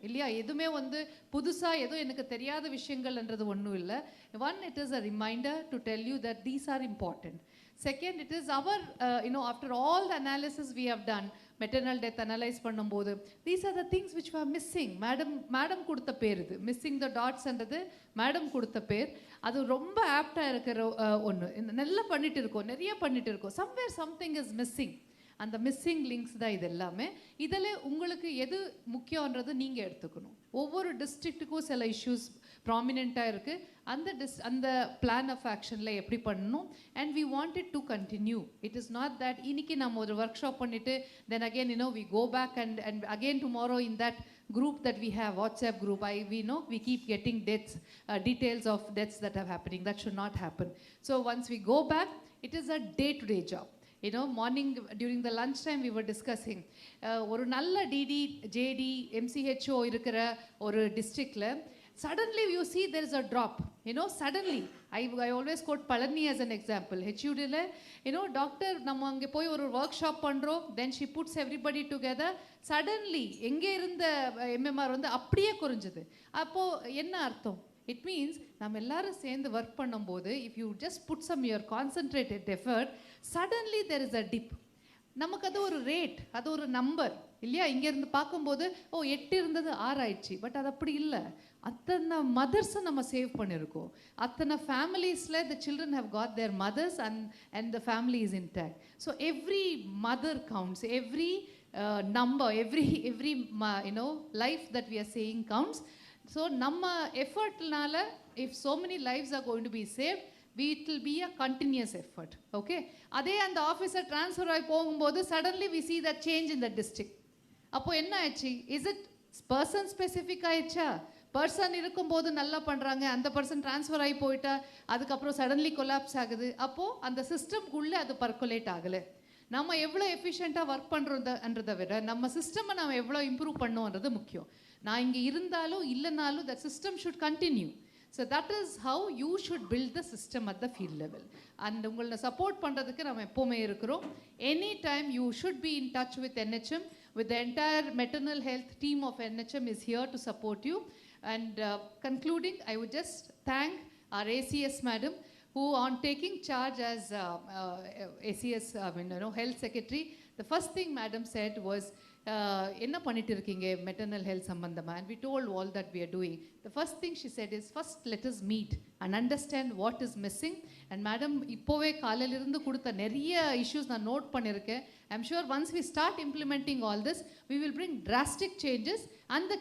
One, it is a reminder to tell you that these are important. Second, it is our, after all the analysis we have done, maternal death analyse பண்ணும்போது these are the things which are missing. Madam கொடுத்த பேர் இது, missing the டாட்ஸ்ன்றது madam கொடுத்த பேர். அது ரொம்ப ஆப்டாக இருக்கிற ஒன்று. நல்லா பண்ணிட்டு இருக்கோம், நிறைய பண்ணிட்டு இருக்கோம். Somewhere something is missing. அந்த மிஸ்ஸிங் லிங்க்ஸ் தான் இது எல்லாமே. இதில் உங்களுக்கு எது முக்கியன்றது நீங்கள் எடுத்துக்கணும். ஒவ்வொரு டிஸ்ட்ரிக்ட்டுக்கும் சில இஷ்யூஸ் ப்ராமினெண்ட்டாக இருக்குது. அந்த பிளான் ஆஃப் ஆக்ஷனில் எப்படி பண்ணணும், and we want it to continue. It is not that இன்னைக்கு நம்ம ஒரு ஒர்க் ஷாப் பண்ணிவிட்டு then again we go back and again tomorrow in that group that we have, WhatsApp group, we keep getting deaths, details of deaths that are happening. That should not happen. So once we go back, it is a day-to-day job. Morning during the lunch time we were discussing ஒரு நல்ல DD, JD, MCHO இருக்கிற ஒரு districtல suddenly you see there is a drop. Suddenly I always quote Palani as an example. HUD-ல doctor நம்ம அங்கே போய் ஒரு work shop பண்ணுறோம், then she puts everybody together. suddenly எங்கே இருந்த MMR வந்து அப்படியே குறைஞ்சது. அப்போது என்ன அர்த்தம்? இட் மீன்ஸ் நம்ம எல்லாரும் சேர்ந்து ஒர்க் பண்ணும்போது if you just put some your concentrated effort, suddenly there is a dip. நமக்கு அது ஒரு ரேட், அது ஒரு நம்பர் இல்லையா? இங்கேருந்து பார்க்கும்போது 8 இருந்தது 6 ஆயிடுச்சு. பட் அது அப்படி இல்லை. அத்தனை மதர்ஸை நம்ம சேவ் பண்ணியிருக்கோம். அத்தனை ஃபேமிலிஸில் the children have got their mothers and the family is intact. So every mother counts, every number, every life that we are saving counts. So நம்ம எஃபர்ட்னால if so many lives are going to be saved, it will be a continuous effort. Okay, அதே அந்த officer transfer ஆகி போகும்போது suddenly we see that change in the district. அப்போ என்ன ஆச்சு? Is it person specific ஆயிடுச்சா? Person இருக்கும்போது நல்லா பண்ணுறாங்க, அந்த பர்சன் ட்ரான்ஸ்ஃபர் ஆகி போயிட்டா அதுக்கப்புறம் சடன்லி கொலாப்ஸ் ஆகுது. அப்போது அந்த சிஸ்டம்குள்ளே அது பர்குலேட் ஆகலை. நம்ம எவ்வளோ எஃபிஷியண்ட்டாக ஒர்க் பண்ணுறோன்றதை விட நம்ம சிஸ்டமை நம்ம எவ்வளோ இம்ப்ரூவ் பண்ணோன்றது முக்கியம். நான் இங்கே இருந்தாலும் இல்லைனாலும் that system should continue. So that is how you should build the system at the field level. And உங்களை சப்போர்ட் பண்ணுறதுக்கு நம்ம எப்போவுமே இருக்கிறோம். Any time you should be in touch with NHM, with the entire maternal health team of NHM is here to support you. And concluding, I would just thank our ACS madam who on taking charge as ACS health secretary, the first thing madam said was என்ன பண்ணிட்டு இருக்கீங்க maternal health சம்பந்தமாக, and we told all that we are doing. The first thing she said is first let us meet and understand what is missing. And madam இப்போவே காலையிலிருந்து கொடுத்த நிறைய issues நான் note பண்ணியிருக்கேன். I'm sure once we start implementing all this, we will bring drastic changes, and the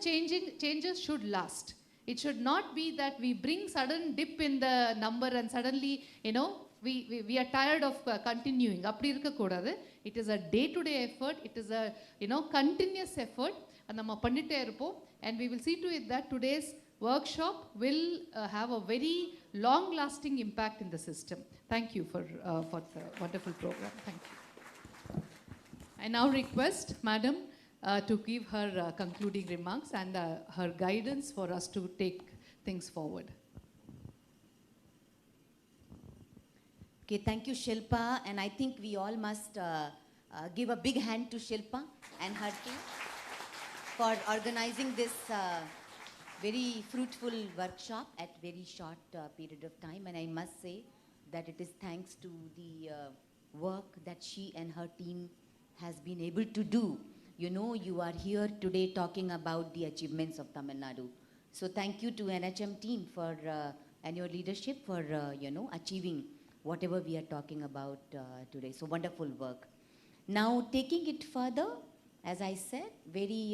changes should last. It should not be that we bring sudden dip in the number and suddenly we are tired of continuing. அப்படி இருக்கக்கூடாது. It is a day-to-day effort. It is a continuous effort. And நம்ம பண்ணிட்டே இருப்போம். And we will see to it that today's workshop will have a very long-lasting impact in the system. Thank you for the wonderful program. Thank you. I now request Madam to give her concluding remarks and her guidance for us to take things forward. Okay, thank you, Shilpa. And I think we all must give a big hand to Shilpa and her team for organizing this very fruitful workshop at very short period of time. And I must say that it is thanks to the work that she and her team has been able to do. You are here today talking about the achievements of Tamil Nadu. So thank you to NHM team for and your leadership for achieving whatever we are talking about today. So wonderful work. Now taking it further, as I said, very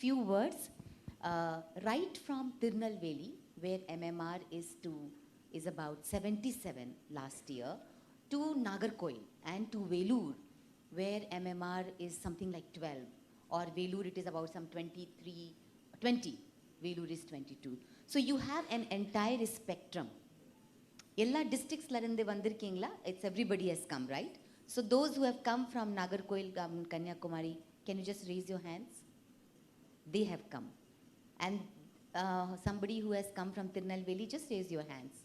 few words. Right from Tirunelveli, where MMR is about 77 last year, to Nagarkoil and to Velur, where MMR is something like 12, or Velur it is about some 20, Velur is 22. So you have an entire spectrum. எல்லா டிஸ்ட்ரிக்ட்ஸ்லேருந்து வந்திருக்கீங்களா? It's everybody has come, right? So those who have come from Nagarkoil, Kanyakumari, can you just raise your hands? They have come. And somebody who has come from Tirunelveli, just raise your hands.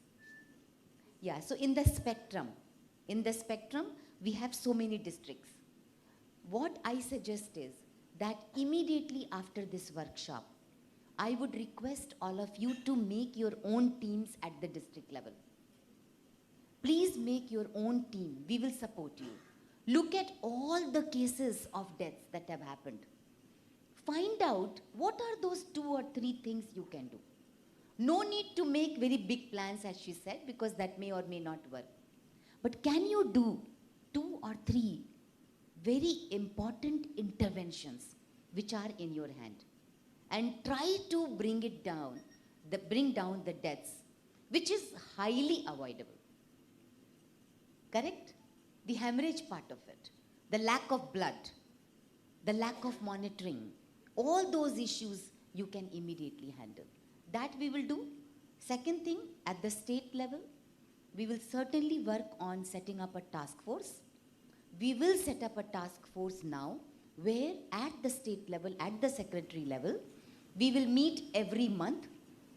Yeah, so in the spectrum, we have so many districts. What I suggest is that immediately after this workshop, I would request all of you to make your own teams at the district level. Please make your own team. We will support you. Look at all the cases of deaths that have happened. Find out what are those 2 or 3 things you can do. No need to make very big plans, as she said, because that may or may not work. But can you do 2 or 3 very important interventions which are in your hand? And try to bring down the deaths, which is highly avoidable. Correct? The hemorrhage part of it, the lack of blood, the lack of monitoring, all those issues you can immediately handle. That we will do. Second thing, at the state level, we will certainly work on setting up a task force. We will set up a task force now where at the state level, at the secretary level, we will meet every month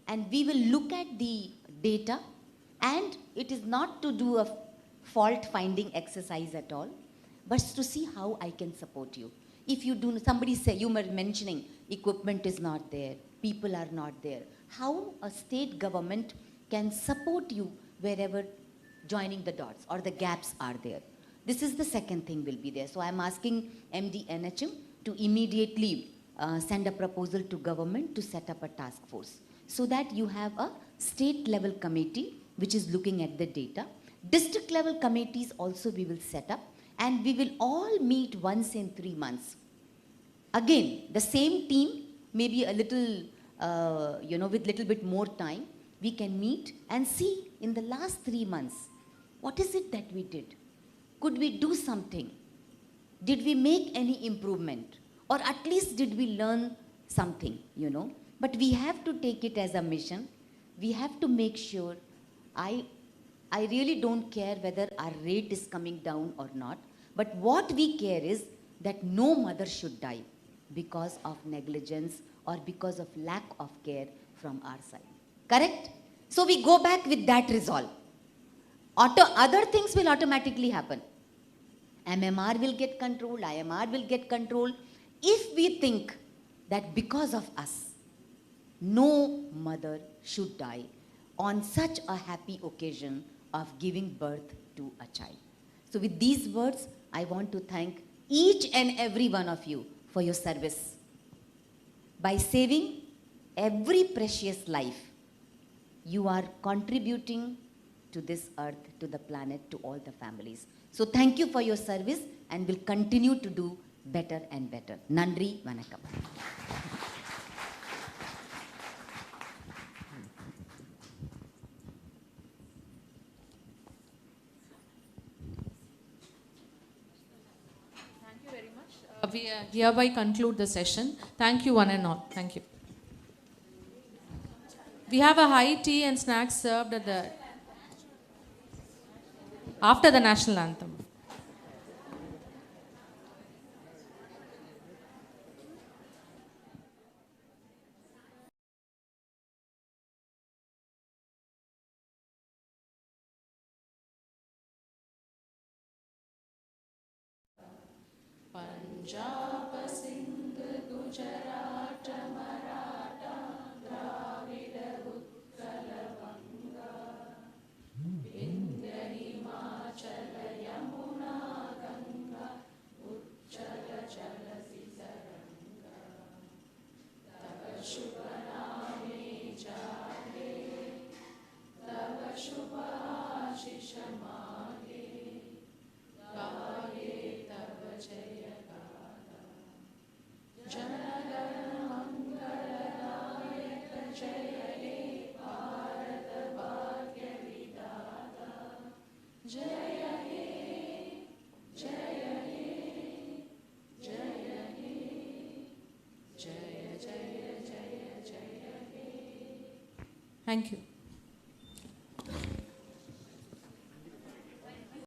and we will look at the data, and it is not to do a fault finding exercise at all, but to see how I can support you. If you do, somebody say, you were mentioning equipment is not there, people are not there. How a state government can support you wherever joining the dots or the gaps are there. This is the second thing will be there. So I'm asking MD NHM to immediately send a proposal to government to set up a task force so that you have a state level committee which is looking at the data. District level committees also we will set up, and we will all meet once in 3 months. Again, the same team, maybe a little, with little bit more time, we can meet and see in the last 3 months, what is it that we did? Could we do something? Did we make any improvement? Or at least did we learn something, But we have to take it as a mission. We have to make sure, I really don't care whether our rate is coming down or not, but what we care is that no mother should die because of negligence or because of lack of care from our side. Correct? So we go back with that resolve. Other things will automatically happen. MMR will get controlled, IMR will get controlled. If we think that because of us, no mother should die on such a happy occasion of giving birth to a child. So with these words, I want to thank each and every one of you for your service. By saving every precious life, you are contributing to this earth, to the planet, to all the families. So thank you for your service, and will continue to do better and better. Nandri, Vanakkam. We hereby conclude the session. Thank you one and all. Thank you. We have a high tea and snacks served after the national anthem. Punjab, Sindh, Gujarat, Maratha, Dravida, Utkal, Vanga, Vindhya, Himachala, Yamuna, Ganga, Ujjala, Jala, Sisaranga, Tava Shubha Name Jage, Tava Shubha Ashisha Mage, Gage Tava Jaya. Janagana Mangala Nayaka Jaya He Bharata Bhagya Vidata Jaya He Jaya He Jaya He Jaya Jaya Jaya Jaya He. Thank you.